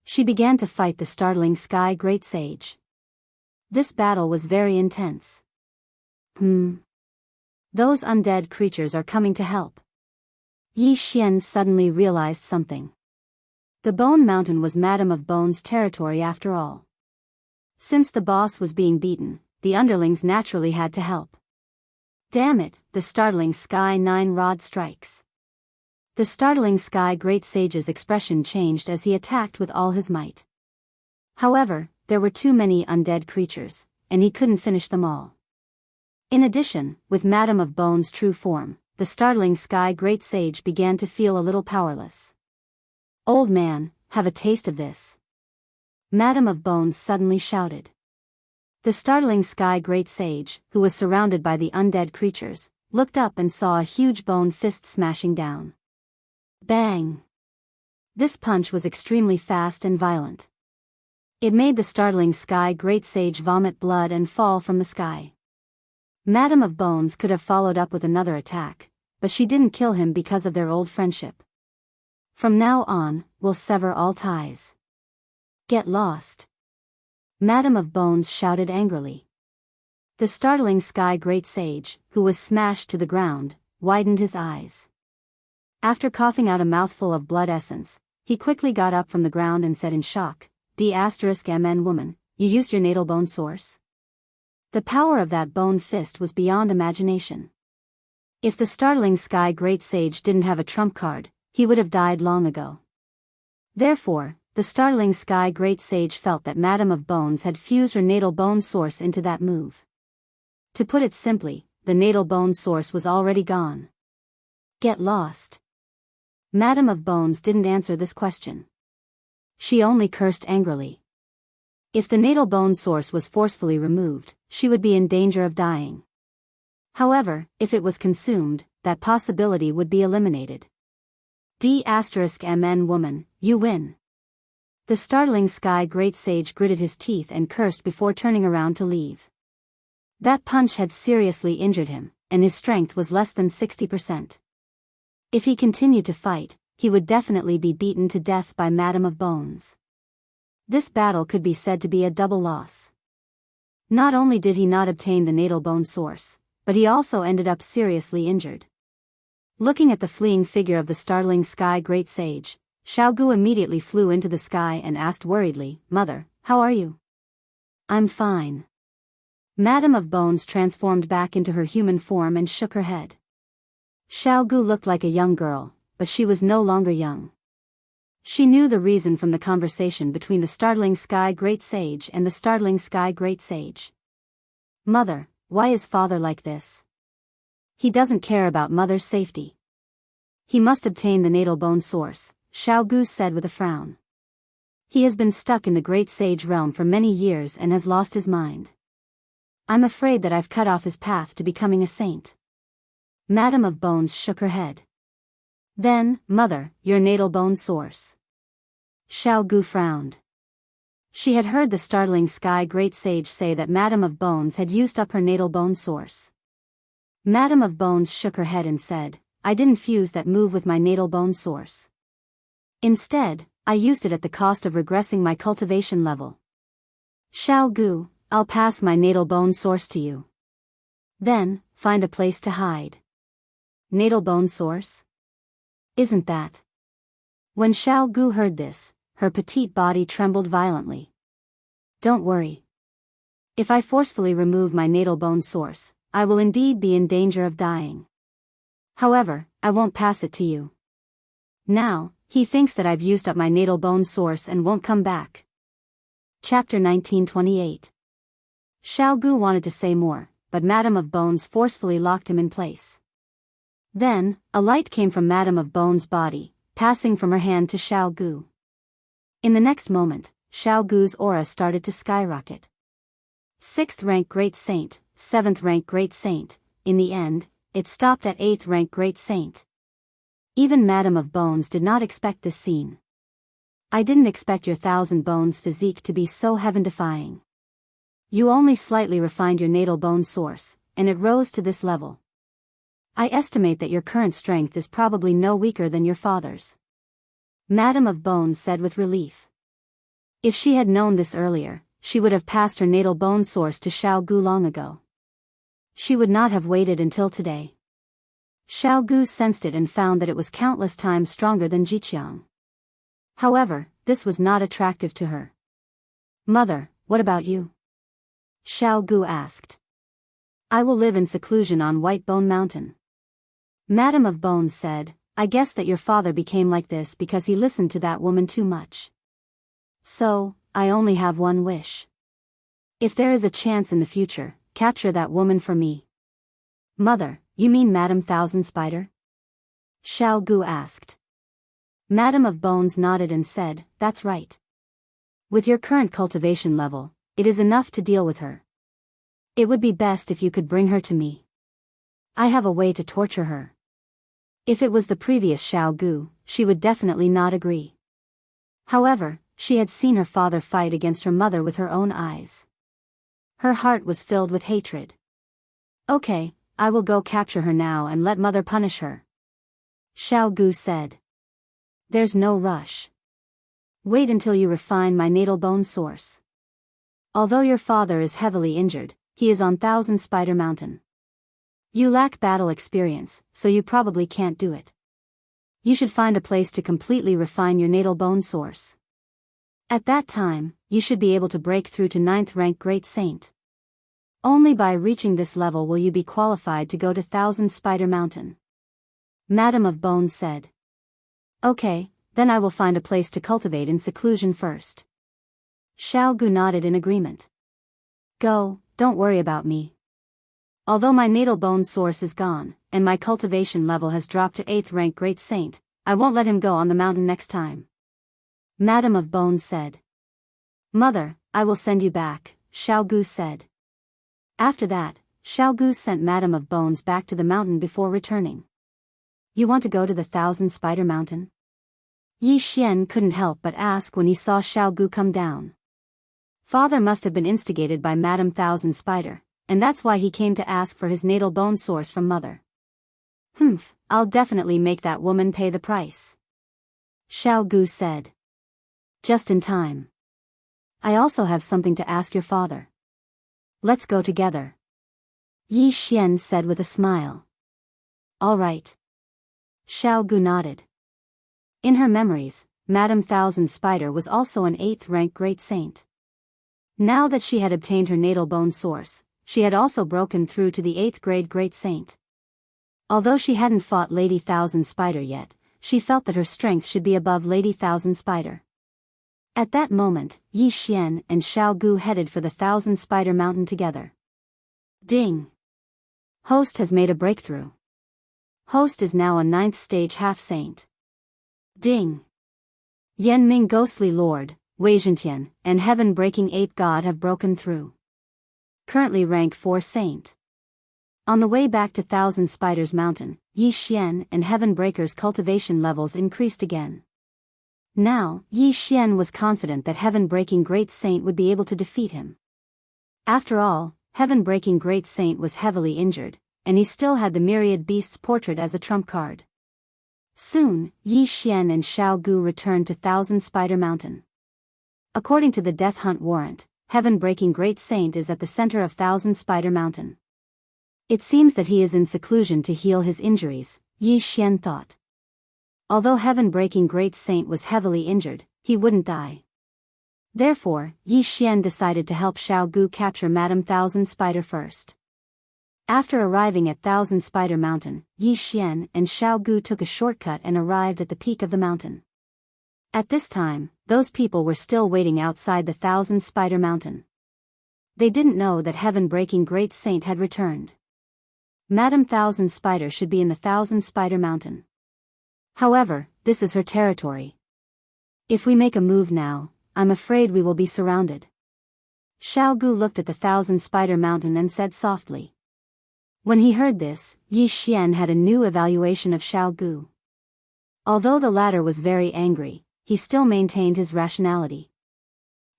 She began to fight the Startling Sky Great Sage. This battle was very intense. Those undead creatures are coming to help. Yi Xian suddenly realized something. The Bone Mountain was Madame of Bones' territory after all. Since the boss was being beaten, the underlings naturally had to help. Damn it, the Startling Sky 9-rod strikes. The Startling Sky Great Sage's expression changed as he attacked with all his might. However, there were too many undead creatures, and he couldn't finish them all. In addition, with Madame of Bones' true form, the Startling Sky Great Sage began to feel a little powerless. "Old man, have a taste of this." Madame of Bones suddenly shouted. The Startling Sky Great Sage, who was surrounded by the undead creatures, looked up and saw a huge bone fist smashing down. Bang! This punch was extremely fast and violent. It made the Startling Sky Great Sage vomit blood and fall from the sky. Madame of Bones could have followed up with another attack, but she didn't kill him because of their old friendship. "From now on, we'll sever all ties. Get lost." Madame of Bones shouted angrily. The Startling Sky Great Sage, who was smashed to the ground, widened his eyes. After coughing out a mouthful of blood essence, he quickly got up from the ground and said in shock, "D*MN woman, you used your natal bone source?" The power of that bone fist was beyond imagination. If the Startling Sky Great Sage didn't have a trump card, he would have died long ago. Therefore, the Startling Sky Great Sage felt that Madame of Bones had fused her natal bone source into that move. To put it simply, the natal bone source was already gone. Get lost. Madame of Bones didn't answer this question. She only cursed angrily. If the natal bone source was forcefully removed, she would be in danger of dying. However, if it was consumed, that possibility would be eliminated. D*MN woman, you win. The Startling Sky Great Sage gritted his teeth and cursed before turning around to leave. That punch had seriously injured him, and his strength was less than 60%. If he continued to fight, he would definitely be beaten to death by Madame of Bones. This battle could be said to be a double loss. Not only did he not obtain the natal bone source, but he also ended up seriously injured. Looking at the fleeing figure of the Startling Sky Great Sage, Xiao Gu immediately flew into the sky and asked worriedly, "Mother, how are you?" "I'm fine." Madame of Bones transformed back into her human form and shook her head. Xiao Gu looked like a young girl, but she was no longer young. She knew the reason from the conversation between the Startling Sky Great Sage and the Startling Sky Great Sage. "Mother, why is father like this? He doesn't care about mother's safety. He must obtain the natal bone source," Xiao Gu said with a frown. "He has been stuck in the Great Sage realm for many years and has lost his mind. I'm afraid that I've cut off his path to becoming a saint." Madame of Bones shook her head. "Then, mother, your natal bone source." Xiao Gu frowned. She had heard the Startling Sky Great Sage say that Madame of Bones had used up her natal bone source. Madame of Bones shook her head and said, I didn't fuse that move with my natal bone source. Instead, I used it at the cost of regressing my cultivation level. Xiao Gu, I'll pass my natal bone source to you. Then, find a place to hide. Natal bone source? Isn't that? When Xiao Gu heard this, her petite body trembled violently. Don't worry. If I forcefully remove my natal bone source, I will indeed be in danger of dying. However, I won't pass it to you. Now, he thinks that I've used up my natal bone source and won't come back. Chapter 1928. Xiao Gu wanted to say more, but Madame of Bones forcefully locked him in place. Then, a light came from Madame of Bones' body, passing from her hand to Xiao Gu. In the next moment, Xiao Gu's aura started to skyrocket. 6th rank Great Saint, 7th rank Great Saint, in the end, it stopped at 8th rank Great Saint. Even Madame of Bones did not expect this scene. I didn't expect your 1,000 bones physique to be so heaven-defying. You only slightly refined your natal bone source, and it rose to this level. I estimate that your current strength is probably no weaker than your father's. Madame of Bones said with relief. If she had known this earlier, she would have passed her natal bone source to Xiao Gu long ago. She would not have waited until today. Xiao Gu sensed it and found that it was countless times stronger than Jiqiang. However, this was not attractive to her. Mother, what about you? Xiao Gu asked. I will live in seclusion on White Bone Mountain. Madame of Bones said, I guess that your father became like this because he listened to that woman too much. So, I only have one wish. If there is a chance in the future, capture that woman for me. Mother, you mean Madame Thousand Spider? Xiao Gu asked. Madame of Bones nodded and said, that's right. With your current cultivation level, it is enough to deal with her. It would be best if you could bring her to me. I have a way to torture her. If it was the previous Xiao Gu, she would definitely not agree. However, she had seen her father fight against her mother with her own eyes. Her heart was filled with hatred. Okay, I will go capture her now and let mother punish her. Xiao Gu said. There's no rush. Wait until you refine my natal bone source. Although your father is heavily injured, he is on Thousand Spider Mountain. You lack battle experience, so you probably can't do it. You should find a place to completely refine your natal bone source. At that time, you should be able to break through to 9th rank Great Saint. Only by reaching this level will you be qualified to go to Thousand Spider Mountain. Madame of Bones said. Okay, then I will find a place to cultivate in seclusion first. Xiao Gu nodded in agreement. Go, don't worry about me. Although my natal bone source is gone, and my cultivation level has dropped to 8th rank Great Saint, I won't let him go on the mountain next time. Madame of Bones said. Mother, I will send you back, Xiao Gu said. After that, Xiao Gu sent Madame of Bones back to the mountain before returning. You want to go to the Thousand Spider Mountain? Yi Xian couldn't help but ask when he saw Xiao Gu come down. Father must have been instigated by Madame Thousand Spider, and that's why he came to ask for his natal bone source from mother. I'll definitely make that woman pay the price. Xiao Gu said. Just in time. I also have something to ask your father. Let's go together. Yi Xian said with a smile. All right. Xiao Gu nodded. In her memories, Madame Thousand Spider was also an 8th rank Great Saint. Now that she had obtained her natal bone source, she had also broken through to the 8th grade Great Saint. Although she hadn't fought Lady Thousand Spider yet, she felt that her strength should be above Lady Thousand Spider. At that moment, Yi Xian and Xiao Gu headed for the Thousand Spider Mountain together. Ding! Host has made a breakthrough. Host is now a 9th stage half-saint. Ding! Yanming Ghostly Lord, Wei Zhentian, and Heaven-Breaking Ape God have broken through. Currently rank 4 saint. On the way back to Thousand Spiders Mountain, Yi Xian and Heaven Breaker's cultivation levels increased again. Now, Yi Xian was confident that Heaven-Breaking Great Saint would be able to defeat him. After all, Heaven-Breaking Great Saint was heavily injured, and he still had the myriad beasts portrait as a trump card. Soon, Yi Xian and Xiao Gu returned to Thousand Spider Mountain. According to the Death Hunt warrant, heaven-breaking Great Saint is at the center of Thousand Spider Mountain. It seems that he is in seclusion to heal his injuries, Yi Xian thought. Although heaven-breaking Great Saint was heavily injured, he wouldn't die. Therefore, Yi Xian decided to help Xiao Gu capture Madame Thousand Spider first. After arriving at Thousand Spider Mountain, Yi Xian and Xiao Gu took a shortcut and arrived at the peak of the mountain. At this time, those people were still waiting outside the Thousand Spider Mountain. They didn't know that heaven-breaking Great Saint had returned. Madame Thousand Spider should be in the Thousand Spider Mountain. However, this is her territory. If we make a move now, I'm afraid we will be surrounded. Xiao Gu looked at the Thousand Spider Mountain and said softly. When he heard this, Yi Xian had a new evaluation of Xiao Gu. Although the latter was very angry, he still maintained his rationality.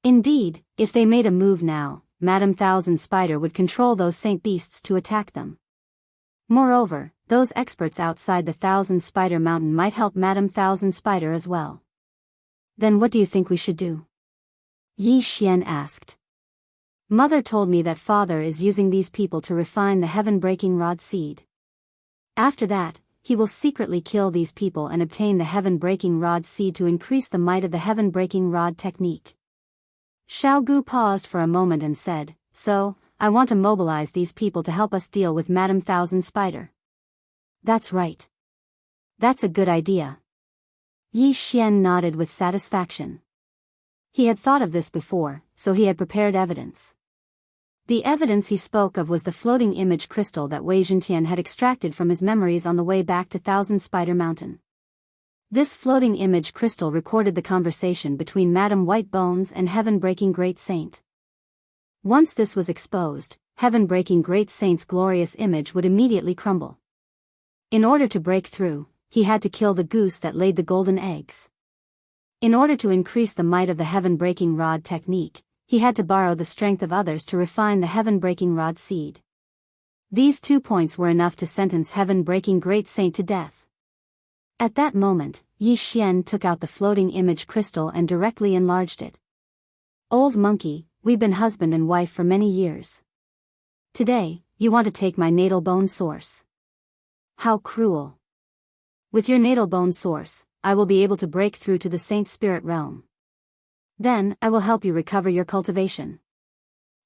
Indeed, if they made a move now, Madame Thousand Spider would control those saint beasts to attack them. Moreover, those experts outside the Thousand Spider Mountain might help Madame Thousand Spider as well. Then what do you think we should do? Yi Xian asked. Mother told me that father is using these people to refine the heaven-breaking rod seed. After that, he will secretly kill these people and obtain the heaven-breaking rod seed to increase the might of the heaven-breaking rod technique. Xiao Gu paused for a moment and said, So, I want to mobilize these people to help us deal with Madame Thousand Spider. That's right. That's a good idea. Yi Xian nodded with satisfaction. He had thought of this before, so he had prepared evidence. The evidence he spoke of was the floating image crystal that Wei Zhentian had extracted from his memories on the way back to Thousand Spider Mountain. This floating image crystal recorded the conversation between Madame White Bones and heaven-breaking Great Saint. Once this was exposed, heaven-breaking Great Saint's glorious image would immediately crumble. In order to break through, he had to kill the goose that laid the golden eggs. In order to increase the might of the heaven-breaking rod technique, he had to borrow the strength of others to refine the heaven-breaking rod seed. These 2 points were enough to sentence heaven-breaking Great Saint to death. At that moment, Yi Xian took out the floating image crystal and directly enlarged it. Old monkey, we've been husband and wife for many years. Today, you want to take my natal bone source. How cruel. With your natal bone source, I will be able to break through to the saint spirit realm. Then, I will help you recover your cultivation.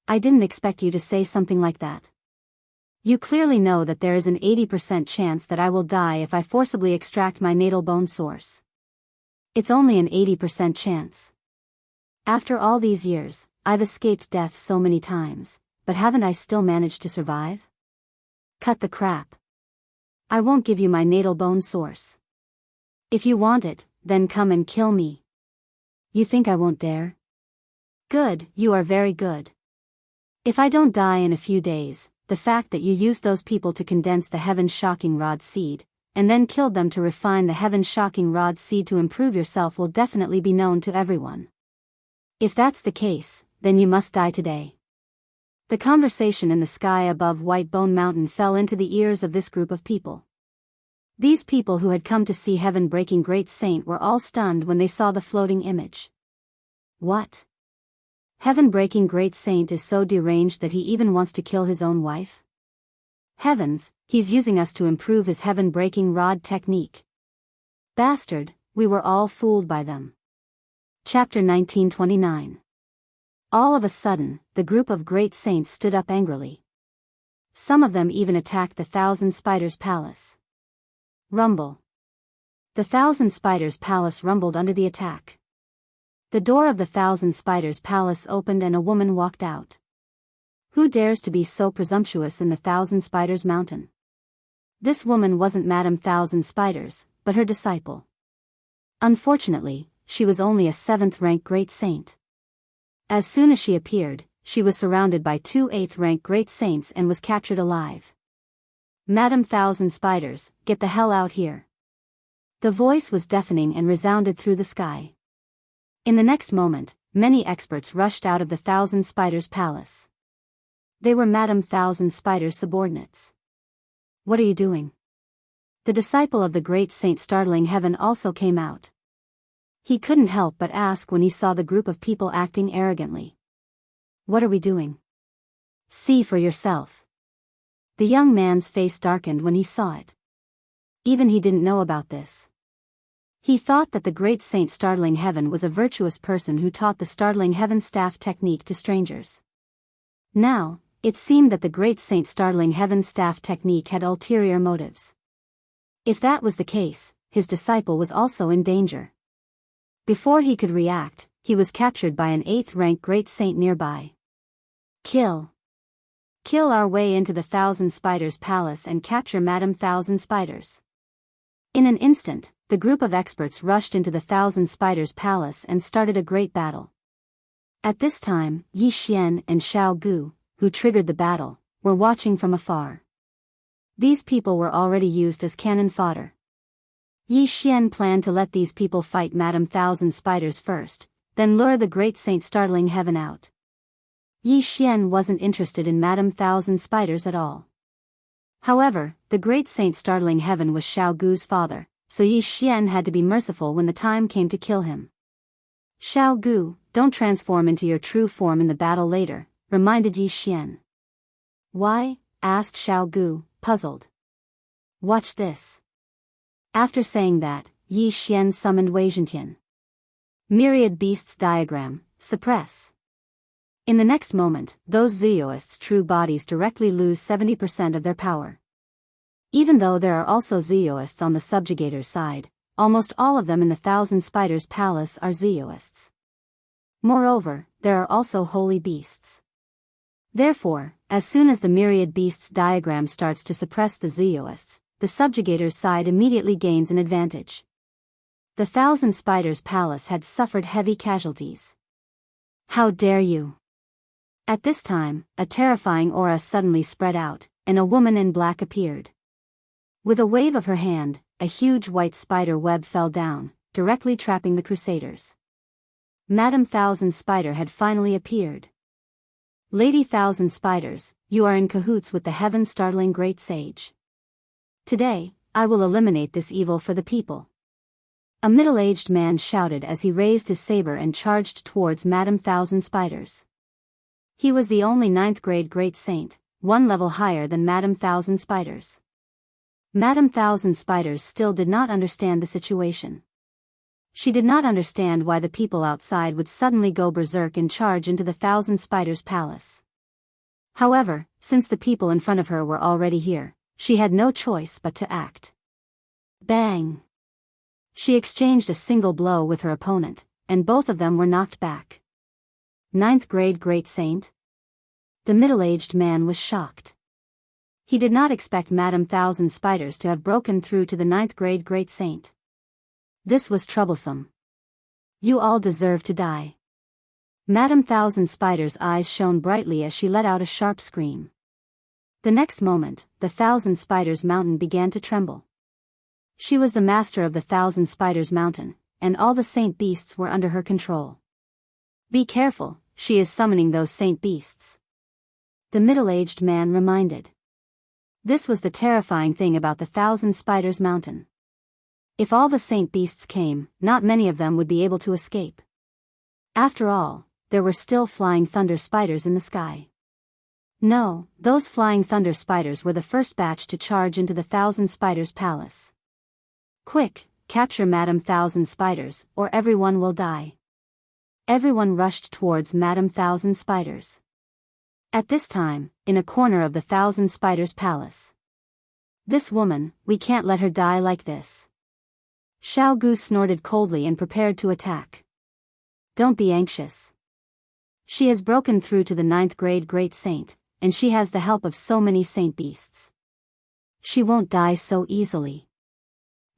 I didn't expect you to say something like that. You clearly know that there is an 80% chance that I will die if I forcibly extract my natal bone source. It's only an 80% chance. After all these years, I've escaped death so many times, but haven't I still managed to survive? Cut the crap. I won't give you my natal bone source. If you want it, then come and kill me. You think I won't dare? Good, you are very good. If I don't die in a few days, the fact that you used those people to condense the heaven-shocking rod seed, and then killed them to refine the heaven-shocking rod seed to improve yourself will definitely be known to everyone. If that's the case, then you must die today. The conversation in the sky above White Bone Mountain fell into the ears of this group of people. These people who had come to see heaven-breaking Great Saint were all stunned when they saw the floating image. What? Heaven-breaking Great Saint is so deranged that he even wants to kill his own wife? Heavens, he's using us to improve his heaven-breaking rod technique. Bastard, we were all fooled by them. Chapter 1929. All of a sudden, the group of great saints stood up angrily. Some of them even attacked the Thousand Spiders' palace. Rumble. The Thousand Spiders' palace rumbled under the attack. The door of the Thousand Spiders' palace opened and a woman walked out. Who dares to be so presumptuous in the Thousand Spiders' mountain? This woman wasn't Madame Thousand Spiders, but her disciple. Unfortunately, she was only a 7th-rank great saint. As soon as she appeared, she was surrounded by 2 8th-rank great saints and was captured alive. Madame Thousand Spiders, get the hell out here. The voice was deafening and resounded through the sky. In the next moment, many experts rushed out of the Thousand Spiders' palace. They were Madame Thousand Spiders' subordinates. What are you doing? The disciple of the great saint startling heaven also came out. He couldn't help but ask when he saw the group of people acting arrogantly. What are we doing? See for yourself. The young man's face darkened when he saw it. Even he didn't know about this. He thought that the great saint startling heaven was a virtuous person who taught the startling heaven staff technique to strangers. Now, it seemed that the great saint startling heaven staff technique had ulterior motives. If that was the case, his disciple was also in danger. Before he could react, he was captured by an 8th-rank great saint nearby. Kill our way into the Thousand Spiders Palace and capture Madame Thousand Spiders. In an instant, the group of experts rushed into the Thousand Spiders Palace and started a great battle. At this time, Yi Xian and Xiao Gu, who triggered the battle, were watching from afar. These people were already used as cannon fodder. Yi Xian planned to let these people fight Madame Thousand Spiders first, then lure the great saint startling heaven out. Yi Xian wasn't interested in Madame Thousand Spiders at all. However, the great saint startling heaven was Xiao Gu's father, so Yi Xian had to be merciful when the time came to kill him. Xiao Gu, don't transform into your true form in the battle later, reminded Yi Xian. Why? Asked Xiao Gu, puzzled. Watch this. After saying that, Yi Xian summoned Wei Zhentian. Myriad Beasts Diagram, suppress. In the next moment, those Zeoists' true bodies directly lose 70% of their power. Even though there are also Zeoists on the subjugator's side, almost all of them in the Thousand Spiders Palace are Zeoists. Moreover, there are also holy beasts. Therefore, as soon as the Myriad Beasts diagram starts to suppress the Zeoists, the subjugator's side immediately gains an advantage. The Thousand Spiders Palace had suffered heavy casualties. How dare you! At this time, a terrifying aura suddenly spread out, and a woman in black appeared. With a wave of her hand, a huge white spider web fell down, directly trapping the Crusaders. Madame Thousand Spider had finally appeared. Lady Thousand Spiders, you are in cahoots with the heaven-startling great sage. Today, I will eliminate this evil for the people. A middle-aged man shouted as he raised his saber and charged towards Madame Thousand Spiders. He was the only 9th-grade great saint, one level higher than Madame Thousand Spiders. Madame Thousand Spiders still did not understand the situation. She did not understand why the people outside would suddenly go berserk and charge into the Thousand Spiders Palace. However, since the people in front of her were already here, she had no choice but to act. Bang! She exchanged a single blow with her opponent, and both of them were knocked back. 9th-grade great saint? The middle-aged man was shocked. He did not expect Madame Thousand Spiders to have broken through to the 9th-grade great saint. This was troublesome. You all deserve to die. Madame Thousand Spiders' eyes shone brightly as she let out a sharp scream. The next moment, the Thousand Spiders Mountain began to tremble. She was the master of the Thousand Spiders Mountain, and all the saint beasts were under her control. Be careful, she is summoning those saint beasts. The middle-aged man reminded. This was the terrifying thing about the Thousand Spiders Mountain. If all the saint beasts came, not many of them would be able to escape. After all, there were still flying thunder spiders in the sky. No, those flying thunder spiders were the first batch to charge into the Thousand Spiders Palace. Quick, capture Madame Thousand Spiders, or everyone will die. Everyone rushed towards Madame Thousand Spiders. At this time, in a corner of the Thousand Spiders Palace. This woman, we can't let her die like this. Xiao Gu snorted coldly and prepared to attack. Don't be anxious. She has broken through to the 9th-grade great saint, and she has the help of so many saint beasts. She won't die so easily.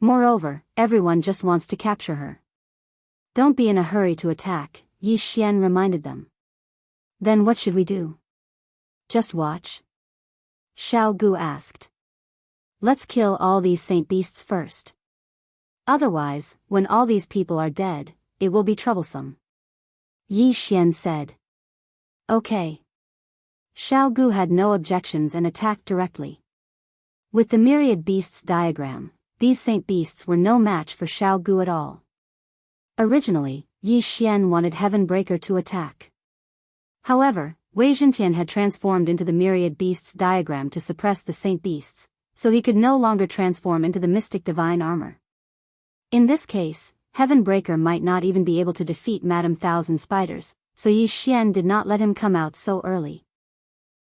Moreover, everyone just wants to capture her. Don't be in a hurry to attack, Yi Xian reminded them. Then what should we do? Just watch? Xiao Gu asked. Let's kill all these saint beasts first. Otherwise, when all these people are dead, it will be troublesome. Yi Xian said. Okay. Xiao Gu had no objections and attacked directly. With the myriad beasts diagram, these saint beasts were no match for Xiao Gu at all. Originally, Yi Xian wanted Heaven Breaker to attack. However, Wei Zhentian had transformed into the myriad beasts diagram to suppress the saint beasts, so he could no longer transform into the mystic divine armor. In this case, Heaven Breaker might not even be able to defeat Madame Thousand Spiders, so Yi Xian did not let him come out so early.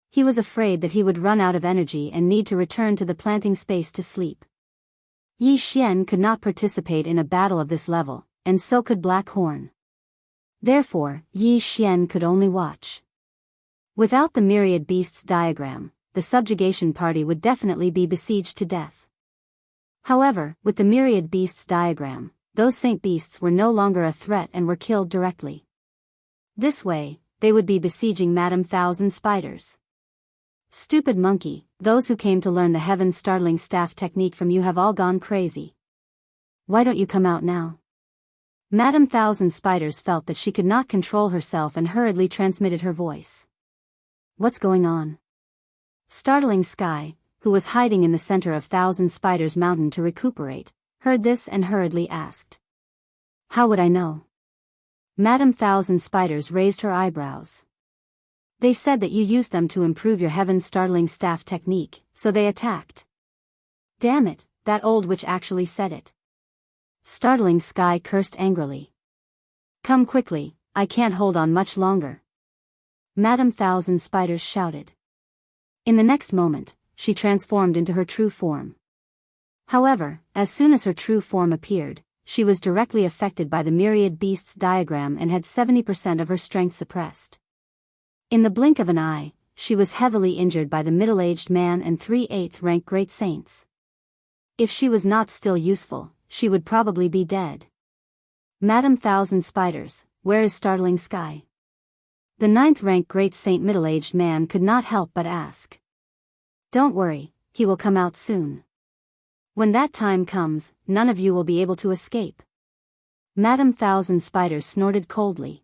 He was afraid that he would run out of energy and need to return to the planting space to sleep. Yi Xian could not participate in a battle of this level, and so could Black Horn. Therefore, Yi Xian could only watch. Without the myriad beasts diagram, the subjugation party would definitely be besieged to death. However, with the myriad beasts diagram, those saint beasts were no longer a threat and were killed directly. This way, they would be besieging Madame Thousand Spiders. Stupid monkey, those who came to learn the Heaven Startling Staff technique from you have all gone crazy. Why don't you come out now? Madame Thousand Spiders felt that she could not control herself and hurriedly transmitted her voice. What's going on? Startling Sky, who was hiding in the center of Thousand Spiders Mountain to recuperate, heard this and hurriedly asked. How would I know? Madame Thousand Spiders raised her eyebrows. They said that you used them to improve your Heaven Startling Staff technique, so they attacked. Damn it, that old witch actually said it. Startling Sky cursed angrily. Come quickly, I can't hold on much longer. Madame Thousand Spiders shouted. In the next moment, she transformed into her true form. However, as soon as her true form appeared, she was directly affected by the myriad beasts diagram and had 70% of her strength suppressed. In the blink of an eye, she was heavily injured by the middle-aged man and 3/8 rank great saints. If she was not still useful, she would probably be dead. Madame Thousand Spiders, where is Startling Sky? The 9th rank great saint middle-aged man could not help but ask. Don't worry, he will come out soon. When that time comes, none of you will be able to escape. Madame Thousand Spiders snorted coldly.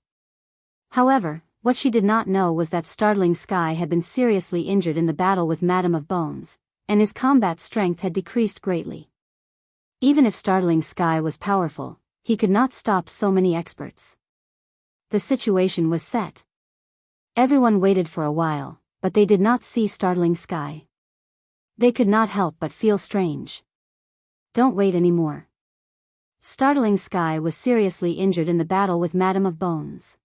However, what she did not know was that Startling Sky had been seriously injured in the battle with Madame of Bones, and his combat strength had decreased greatly. Even if Startling Sky was powerful, he could not stop so many experts. The situation was set. Everyone waited for a while, but they did not see Startling Sky. They could not help but feel strange. Don't wait anymore. Startling Sky was seriously injured in the battle with Madame of Bones.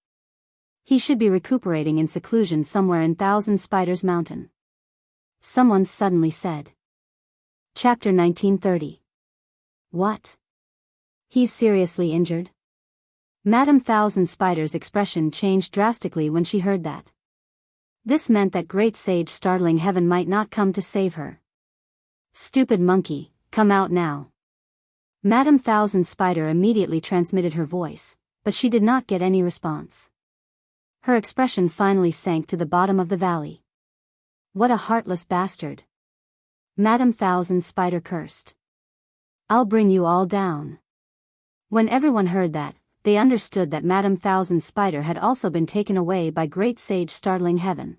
He should be recuperating in seclusion somewhere in Thousand Spiders Mountain. Someone suddenly said. Chapter 1930. What? He's seriously injured? Madame Thousand Spiders' expression changed drastically when she heard that. This meant that Great Sage Startling Heaven might not come to save her. Stupid monkey, come out now. Madame Thousand Spider immediately transmitted her voice, but she did not get any response. Her expression finally sank to the bottom of the valley. What a heartless bastard. Madame Thousand Spider cursed. I'll bring you all down. When everyone heard that, they understood that Madame Thousand Spider had also been taken away by Great Sage Startling Heaven.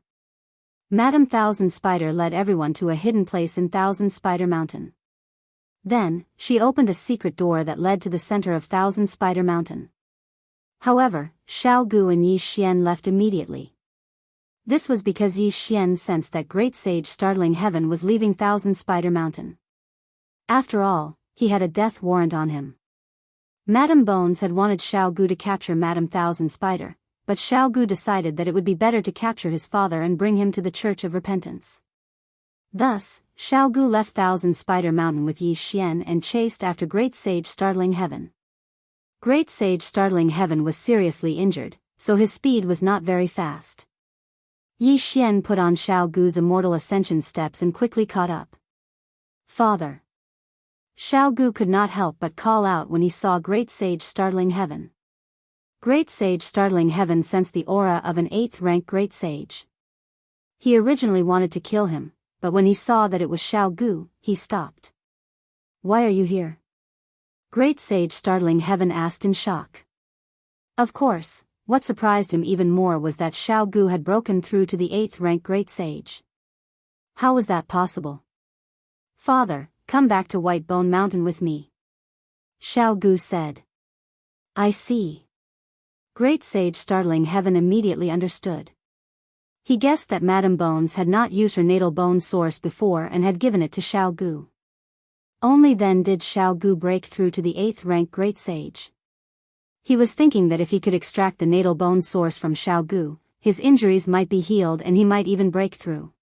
Madame Thousand Spider led everyone to a hidden place in Thousand Spider Mountain. Then, she opened a secret door that led to the center of Thousand Spider Mountain. However, Xiao Gu and Yi Xian left immediately. This was because Yi Xian sensed that Great Sage Startling Heaven was leaving Thousand Spider Mountain. After all, he had a death warrant on him. Madame Bones had wanted Xiao Gu to capture Madame Thousand Spider, but Xiao Gu decided that it would be better to capture his father and bring him to the Church of Repentance. Thus, Xiao Gu left Thousand Spider Mountain with Yi Xian and chased after Great Sage Startling Heaven. Great Sage Startling Heaven was seriously injured, so his speed was not very fast. Yi Xian put on Xiao Gu's immortal ascension steps and quickly caught up. Father. Xiao Gu could not help but call out when he saw Great Sage Startling Heaven. Great Sage Startling Heaven sensed the aura of an 8th rank Great Sage. He originally wanted to kill him, but when he saw that it was Xiao Gu, he stopped. Why are you here? Great Sage Startling Heaven asked in shock. Of course, what surprised him even more was that Xiao Gu had broken through to the 8th rank Great Sage. How was that possible? Father, come back to White Bone Mountain with me. Xiao Gu said. I see. Great Sage Startling Heaven immediately understood. He guessed that Madame Bones had not used her natal bone source before and had given it to Xiao Gu. Only then did Xiao Gu break through to the 8th rank Great Sage. He was thinking that if he could extract the natal bone source from Xiao Gu, his injuries might be healed and he might even break through.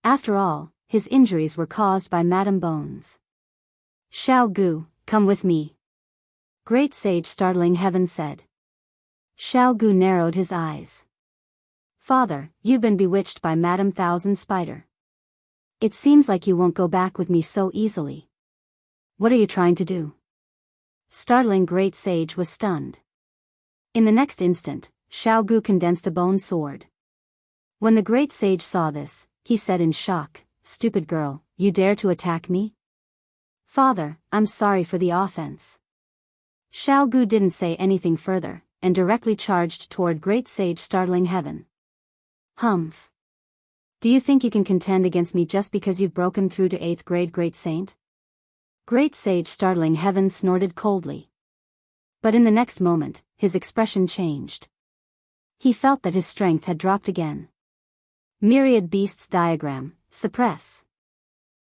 After all, his injuries were caused by Madame Bones. Xiao Gu, come with me. Great Sage Startling Heaven said. Xiao Gu narrowed his eyes. Father, you've been bewitched by Madame Thousand Spider. It seems like you won't go back with me so easily. What are you trying to do? Startling Great Sage was stunned. In the next instant, Xiao Gu condensed a bone sword. When the Great Sage saw this, he said in shock, Stupid girl, you dare to attack me? Father, I'm sorry for the offense. Xiao Gu didn't say anything further, and directly charged toward Great Sage Startling Heaven. Humph. Do you think you can contend against me just because you've broken through to 8th grade Great Saint? Great Sage Startling Heaven snorted coldly. But in the next moment, his expression changed. He felt that his strength had dropped again. Myriad Beasts Diagram, suppress.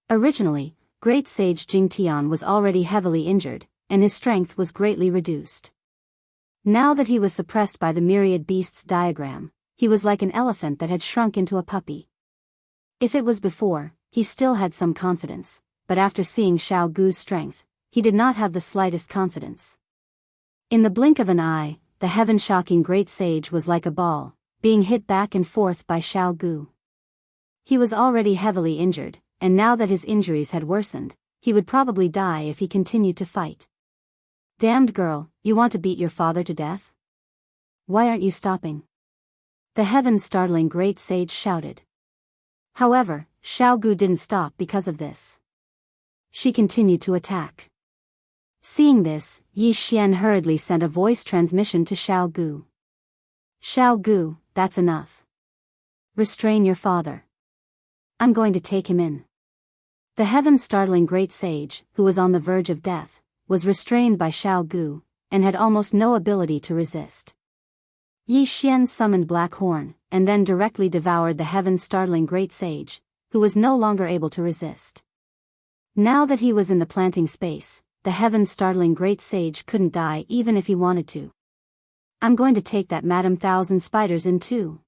Originally, Great Sage Jingtian was already heavily injured, and his strength was greatly reduced. Now that he was suppressed by the Myriad Beasts Diagram, he was like an elephant that had shrunk into a puppy. If it was before, he still had some confidence, but after seeing Xiao Gu's strength, he did not have the slightest confidence. In the blink of an eye, the heaven-shocking Great Sage was like a ball, being hit back and forth by Xiao Gu. He was already heavily injured, and now that his injuries had worsened, he would probably die if he continued to fight. Damned girl, you want to beat your father to death? Why aren't you stopping? The heaven-startling Great Sage shouted. However, Xiao Gu didn't stop because of this. She continued to attack. Seeing this, Yi Xian hurriedly sent a voice transmission to Xiao Gu. Xiao Gu, that's enough. Restrain your father. I'm going to take him in. The heaven-startling Great Sage, who was on the verge of death, was restrained by Xiao Gu, and had almost no ability to resist. Yi Xian summoned Black Horn, and then directly devoured the heaven-startling Great Sage, who was no longer able to resist. Now that he was in the planting space, the heaven-startling Great Sage couldn't die even if he wanted to. I'm going to take that Madame Thousand Spiders in too.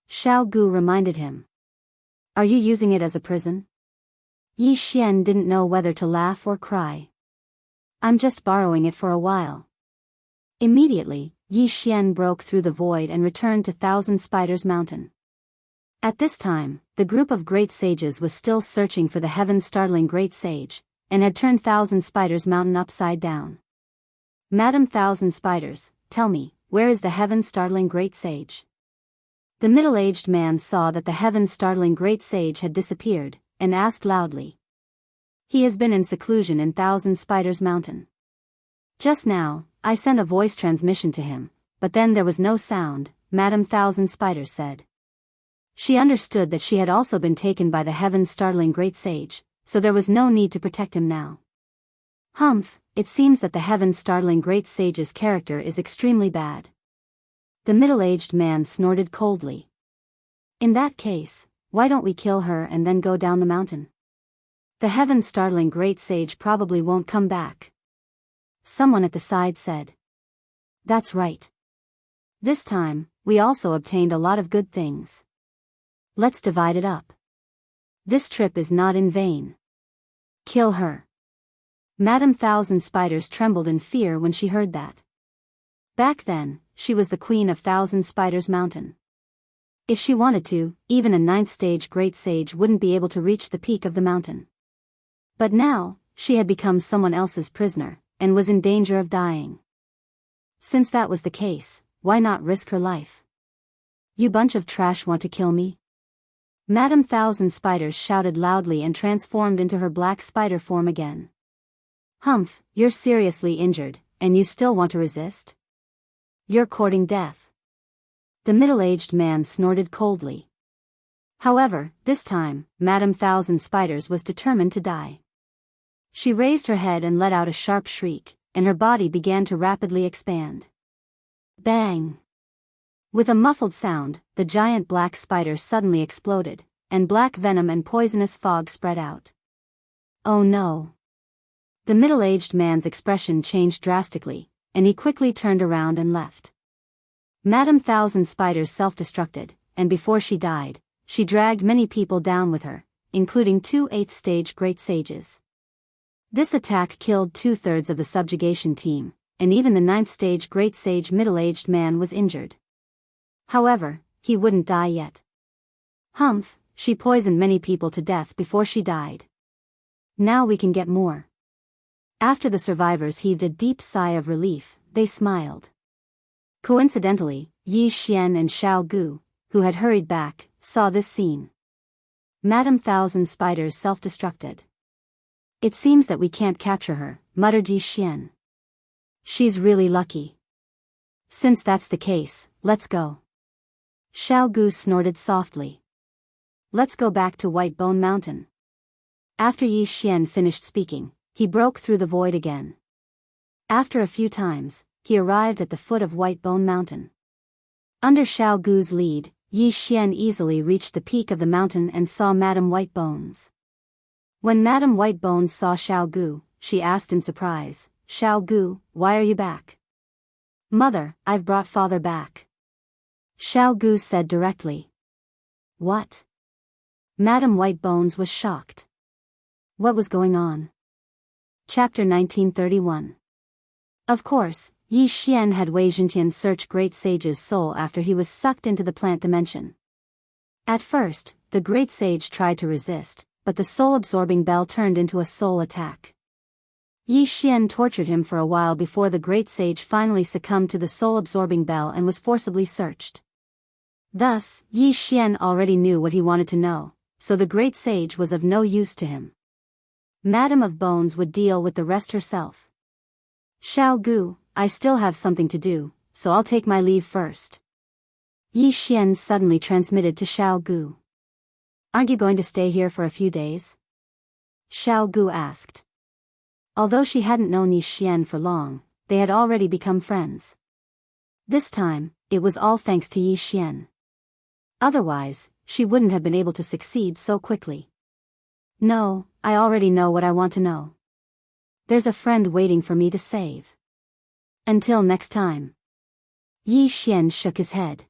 Xiao Gu reminded him. Are you using it as a prison? Yi Xian didn't know whether to laugh or cry. I'm just borrowing it for a while. Immediately, Yi Xian broke through the void and returned to Thousand Spiders Mountain. At this time, the group of Great Sages was still searching for the heaven-startling Great Sage, and had turned Thousand Spiders Mountain upside down. Madam Thousand Spiders, tell me, where is the heaven-startling Great Sage? The middle-aged man saw that the heaven-startling Great Sage had disappeared, and asked loudly. He has been in seclusion in Thousand Spiders Mountain. Just now, I sent a voice transmission to him, but then there was no sound, Madam Thousand Spiders said. She understood that she had also been taken by the heaven-startling Great Sage, so there was no need to protect him now. Humph, it seems that the heaven-startling Great Sage's character is extremely bad. The middle-aged man snorted coldly. In that case, why don't we kill her and then go down the mountain? The heaven-startling Great Sage probably won't come back. Someone at the side said. That's right. This time, we also obtained a lot of good things. Let's divide it up. This trip is not in vain. Kill her. Madam Thousand Spiders trembled in fear when she heard that. Back then, she was the queen of Thousand Spiders Mountain. If she wanted to, even a 9th stage Great Sage wouldn't be able to reach the peak of the mountain. But now, she had become someone else's prisoner, and was in danger of dying. Since that was the case, why not risk her life? You bunch of trash want to kill me? Madam Thousand Spiders shouted loudly and transformed into her black spider form again. Humph, you're seriously injured, and you still want to resist? You're courting death. The middle-aged man snorted coldly. However, this time, Madame Thousand Spiders was determined to die. She raised her head and let out a sharp shriek, and her body began to rapidly expand. Bang! With a muffled sound, the giant black spider suddenly exploded, and black venom and poisonous fog spread out. Oh no! The middle-aged man's expression changed drastically, and he quickly turned around and left. Madame Thousand Spiders self-destructed, and before she died, she dragged many people down with her, including 2 8th-stage great sages. This attack killed 2/3 of the subjugation team, and even the 9th-stage great sage middle-aged man was injured. However, he wouldn't die yet. Humph, she poisoned many people to death before she died. Now we can get more. After the survivors heaved a deep sigh of relief, they smiled. Coincidentally, Yi Xian and Xiao Gu, who had hurried back, saw this scene. Madame Thousand Spiders self-destructed. It seems that we can't capture her, muttered Yi Xian. She's really lucky. Since that's the case, let's go. Xiao Gu snorted softly. Let's go back to White Bone Mountain. After Yi Xian finished speaking, he broke through the void again. After a few times, he arrived at the foot of White Bone Mountain. Under Xiao Gu's lead, Yi Xian easily reached the peak of the mountain and saw Madame White Bones. When Madame White Bones saw Xiao Gu, she asked in surprise, Xiao Gu, why are you back? Mother, I've brought father back. Xiao Gu said directly. What? Madame White Bones was shocked. What was going on? Chapter 1931. Of course, Yi Xian had Wei Zhentian search Great Sage's soul after he was sucked into the plant dimension. At first, the Great Sage tried to resist, but the soul-absorbing bell turned into a soul attack. Yi Xian tortured him for a while before the Great Sage finally succumbed to the soul-absorbing bell and was forcibly searched. Thus, Yi Xian already knew what he wanted to know, so the Great Sage was of no use to him. Madame of Bones would deal with the rest herself. Xiao Gu, I still have something to do, so I'll take my leave first. Yi Xian suddenly transmitted to Xiao Gu. Aren't you going to stay here for a few days? Xiao Gu asked. Although she hadn't known Yi Xian for long, they had already become friends. This time, it was all thanks to Yi Xian. Otherwise, she wouldn't have been able to succeed so quickly. No, I already know what I want to know. There's a friend waiting for me to save. Until next time. Yi Xian shook his head.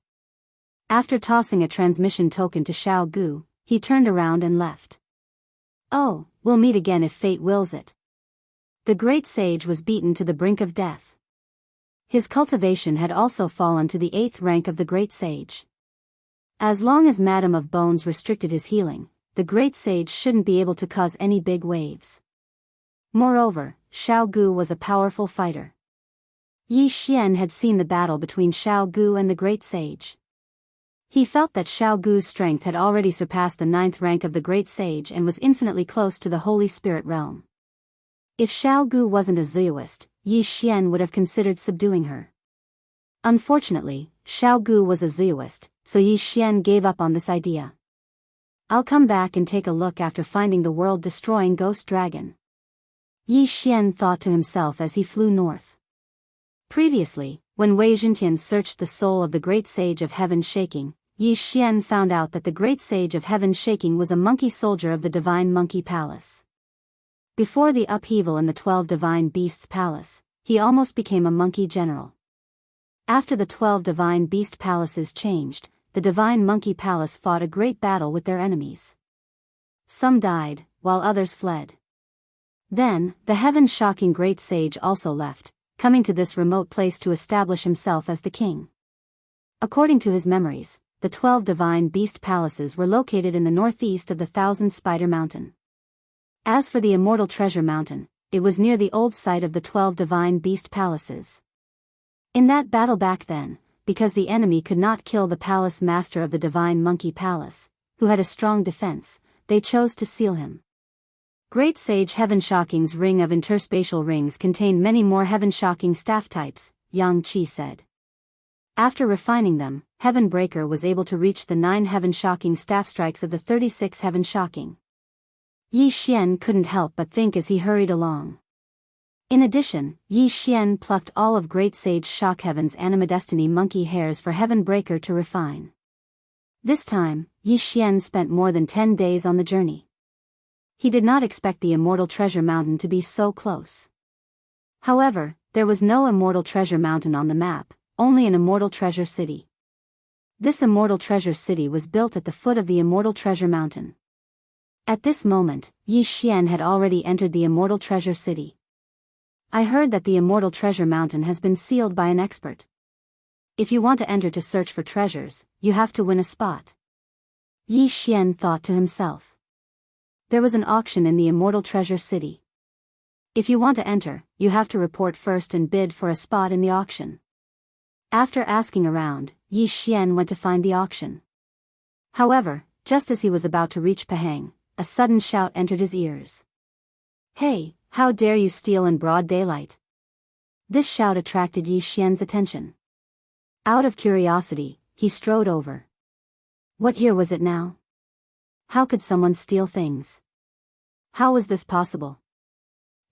After tossing a transmission token to Xiao Gu, he turned around and left. Oh, we'll meet again if fate wills it. The Great Sage was beaten to the brink of death. His cultivation had also fallen to the 8th rank of the Great Sage. As long as Madame of Bones restricted his healing, the Great Sage shouldn't be able to cause any big waves. Moreover, Xiao Gu was a powerful fighter. Yi Xian had seen the battle between Xiao Gu and the Great Sage. He felt that Xiao Gu's strength had already surpassed the 9th rank of the Great Sage and was infinitely close to the Holy Spirit realm. If Xiao Gu wasn't a Zooist, Yi Xian would have considered subduing her. Unfortunately, Xiao Gu was a Zooist, so Yi Xian gave up on this idea. I'll come back and take a look after finding the world-destroying ghost dragon. Yi Xian thought to himself as he flew north. Previously, when Wei Zhentian searched the soul of the Great Sage of Heaven Shaking, Yi Xian found out that the Great Sage of Heaven Shaking was a monkey soldier of the Divine Monkey Palace. Before the upheaval in the 12 Divine Beasts Palace, he almost became a monkey general. After the 12 Divine Beast Palaces changed, the Divine Monkey Palace fought a great battle with their enemies. Some died, while others fled. Then, the heaven-shocking Great Sage also left, coming to this remote place to establish himself as the king. According to his memories, the 12 Divine Beast Palaces were located in the northeast of the Thousand Spider Mountain. As for the Immortal Treasure Mountain, it was near the old site of the 12 Divine Beast Palaces. In that battle back then, because the enemy could not kill the palace master of the Divine Monkey Palace, who had a strong defense, they chose to seal him. Great Sage Heaven-Shocking's ring of interspatial rings contained many more heaven-shocking staff types, Yang Qi said. After refining them, Heaven Breaker was able to reach the 9 heaven-shocking staff strikes of the 36 heaven-shocking. Yi Xian couldn't help but think as he hurried along. In addition, Yi Xian plucked all of Great Sage Shock Heaven's Animadestiny monkey hairs for Heaven Breaker to refine. This time, Yi Xian spent more than 10 days on the journey. He did not expect the Immortal Treasure Mountain to be so close. However, there was no Immortal Treasure Mountain on the map, only an Immortal Treasure City. This Immortal Treasure City was built at the foot of the Immortal Treasure Mountain. At this moment, Yi Xian had already entered the Immortal Treasure City. I heard that the Immortal Treasure Mountain has been sealed by an expert. If you want to enter to search for treasures, you have to win a spot. Yi Xian thought to himself. There was an auction in the Immortal Treasure City. If you want to enter, you have to report first and bid for a spot in the auction. After asking around, Yi Xian went to find the auction. However, just as he was about to reach Pahang, a sudden shout entered his ears. "Hey, how dare you steal in broad daylight?" This shout attracted Yi Xian's attention. Out of curiosity, he strode over. What year was it now? How could someone steal things? How was this possible?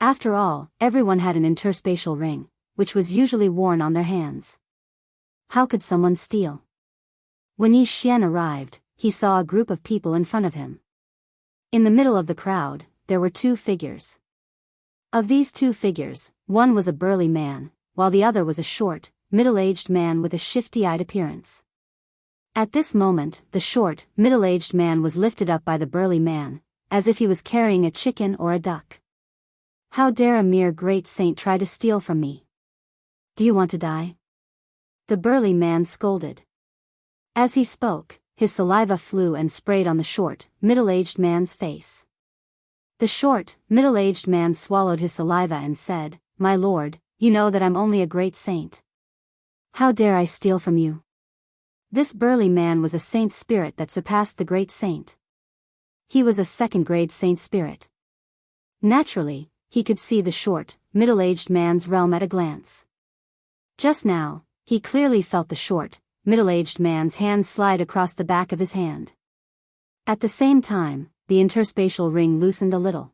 After all, everyone had an interspatial ring, which was usually worn on their hands. How could someone steal? When Yi Xian arrived, he saw a group of people in front of him. In the middle of the crowd, there were 2 figures. Of these 2 figures, one was a burly man, while the other was a short, middle-aged man with a shifty-eyed appearance. At this moment, the short, middle-aged man was lifted up by the burly man, as if he was carrying a chicken or a duck. How dare a mere great saint try to steal from me? Do you want to die? The burly man scolded. As he spoke, his saliva flew and sprayed on the short, middle-aged man's face. The short, middle-aged man swallowed his saliva and said, "My lord, you know that I'm only a great saint. How dare I steal from you?" This burly man was a saint spirit that surpassed the great saint. He was a second-grade saint spirit. Naturally, he could see the short, middle-aged man's realm at a glance. Just now, he clearly felt the short, middle-aged man's hand slide across the back of his hand. At the same time, the interspatial ring loosened a little.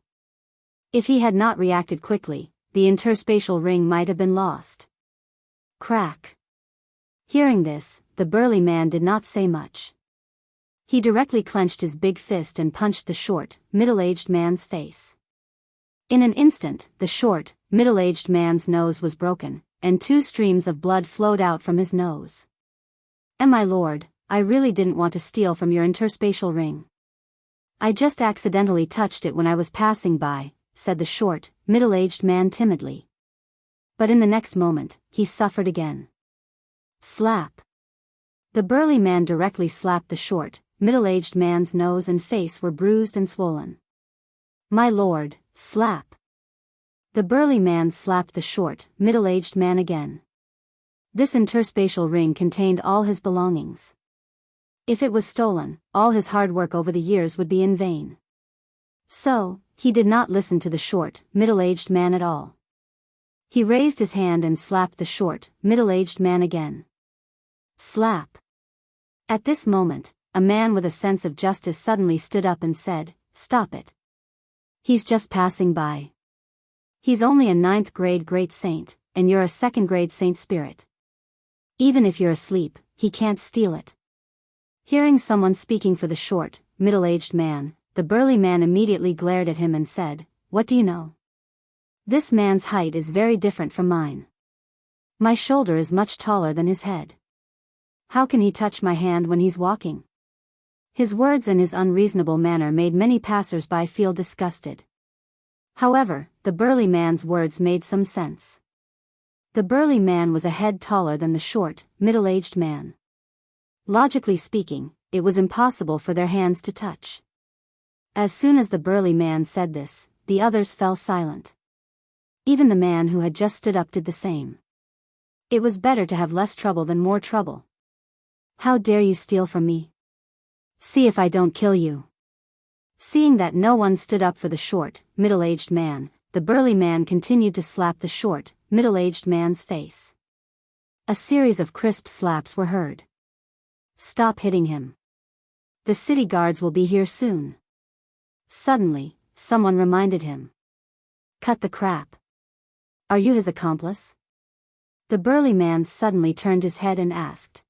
If he had not reacted quickly, the interspatial ring might have been lost. Crack. Hearing this, the burly man did not say much. He directly clenched his big fist and punched the short, middle-aged man's face. In an instant, the short, middle-aged man's nose was broken, and 2 streams of blood flowed out from his nose. "My lord, I really didn't want to steal from your interspatial ring. I just accidentally touched it when I was passing by," said the short, middle-aged man timidly. But in the next moment, he suffered again. Slap. The burly man directly slapped the short, middle-aged man's nose and face were bruised and swollen. "My lord, slap." The burly man slapped the short, middle-aged man again. This interspatial ring contained all his belongings. If it was stolen, all his hard work over the years would be in vain. So, he did not listen to the short, middle-aged man at all. He raised his hand and slapped the short, middle-aged man again. Slap. At this moment, a man with a sense of justice suddenly stood up and said, "Stop it. He's just passing by. He's only a 9th grade great saint, and you're a 2nd grade saint spirit. Even if you're asleep, he can't steal it." Hearing someone speaking for the short, middle-aged man, the burly man immediately glared at him and said, "What do you know? This man's height is very different from mine. My shoulder is much taller than his head. How can he touch my hand when he's walking?" His words and his unreasonable manner made many passers-by feel disgusted. However, the burly man's words made some sense. The burly man was a head taller than the short, middle-aged man. Logically speaking, it was impossible for their hands to touch. As soon as the burly man said this, the others fell silent. Even the man who had just stood up did the same. It was better to have less trouble than more trouble. "How dare you steal from me? See if I don't kill you." Seeing that no one stood up for the short, middle-aged man, the burly man continued to slap the short, middle-aged man's face. A series of crisp slaps were heard. "Stop hitting him. The city guards will be here soon." Suddenly, someone reminded him. "Cut the crap. Are you his accomplice?" The burly man suddenly turned his head and asked.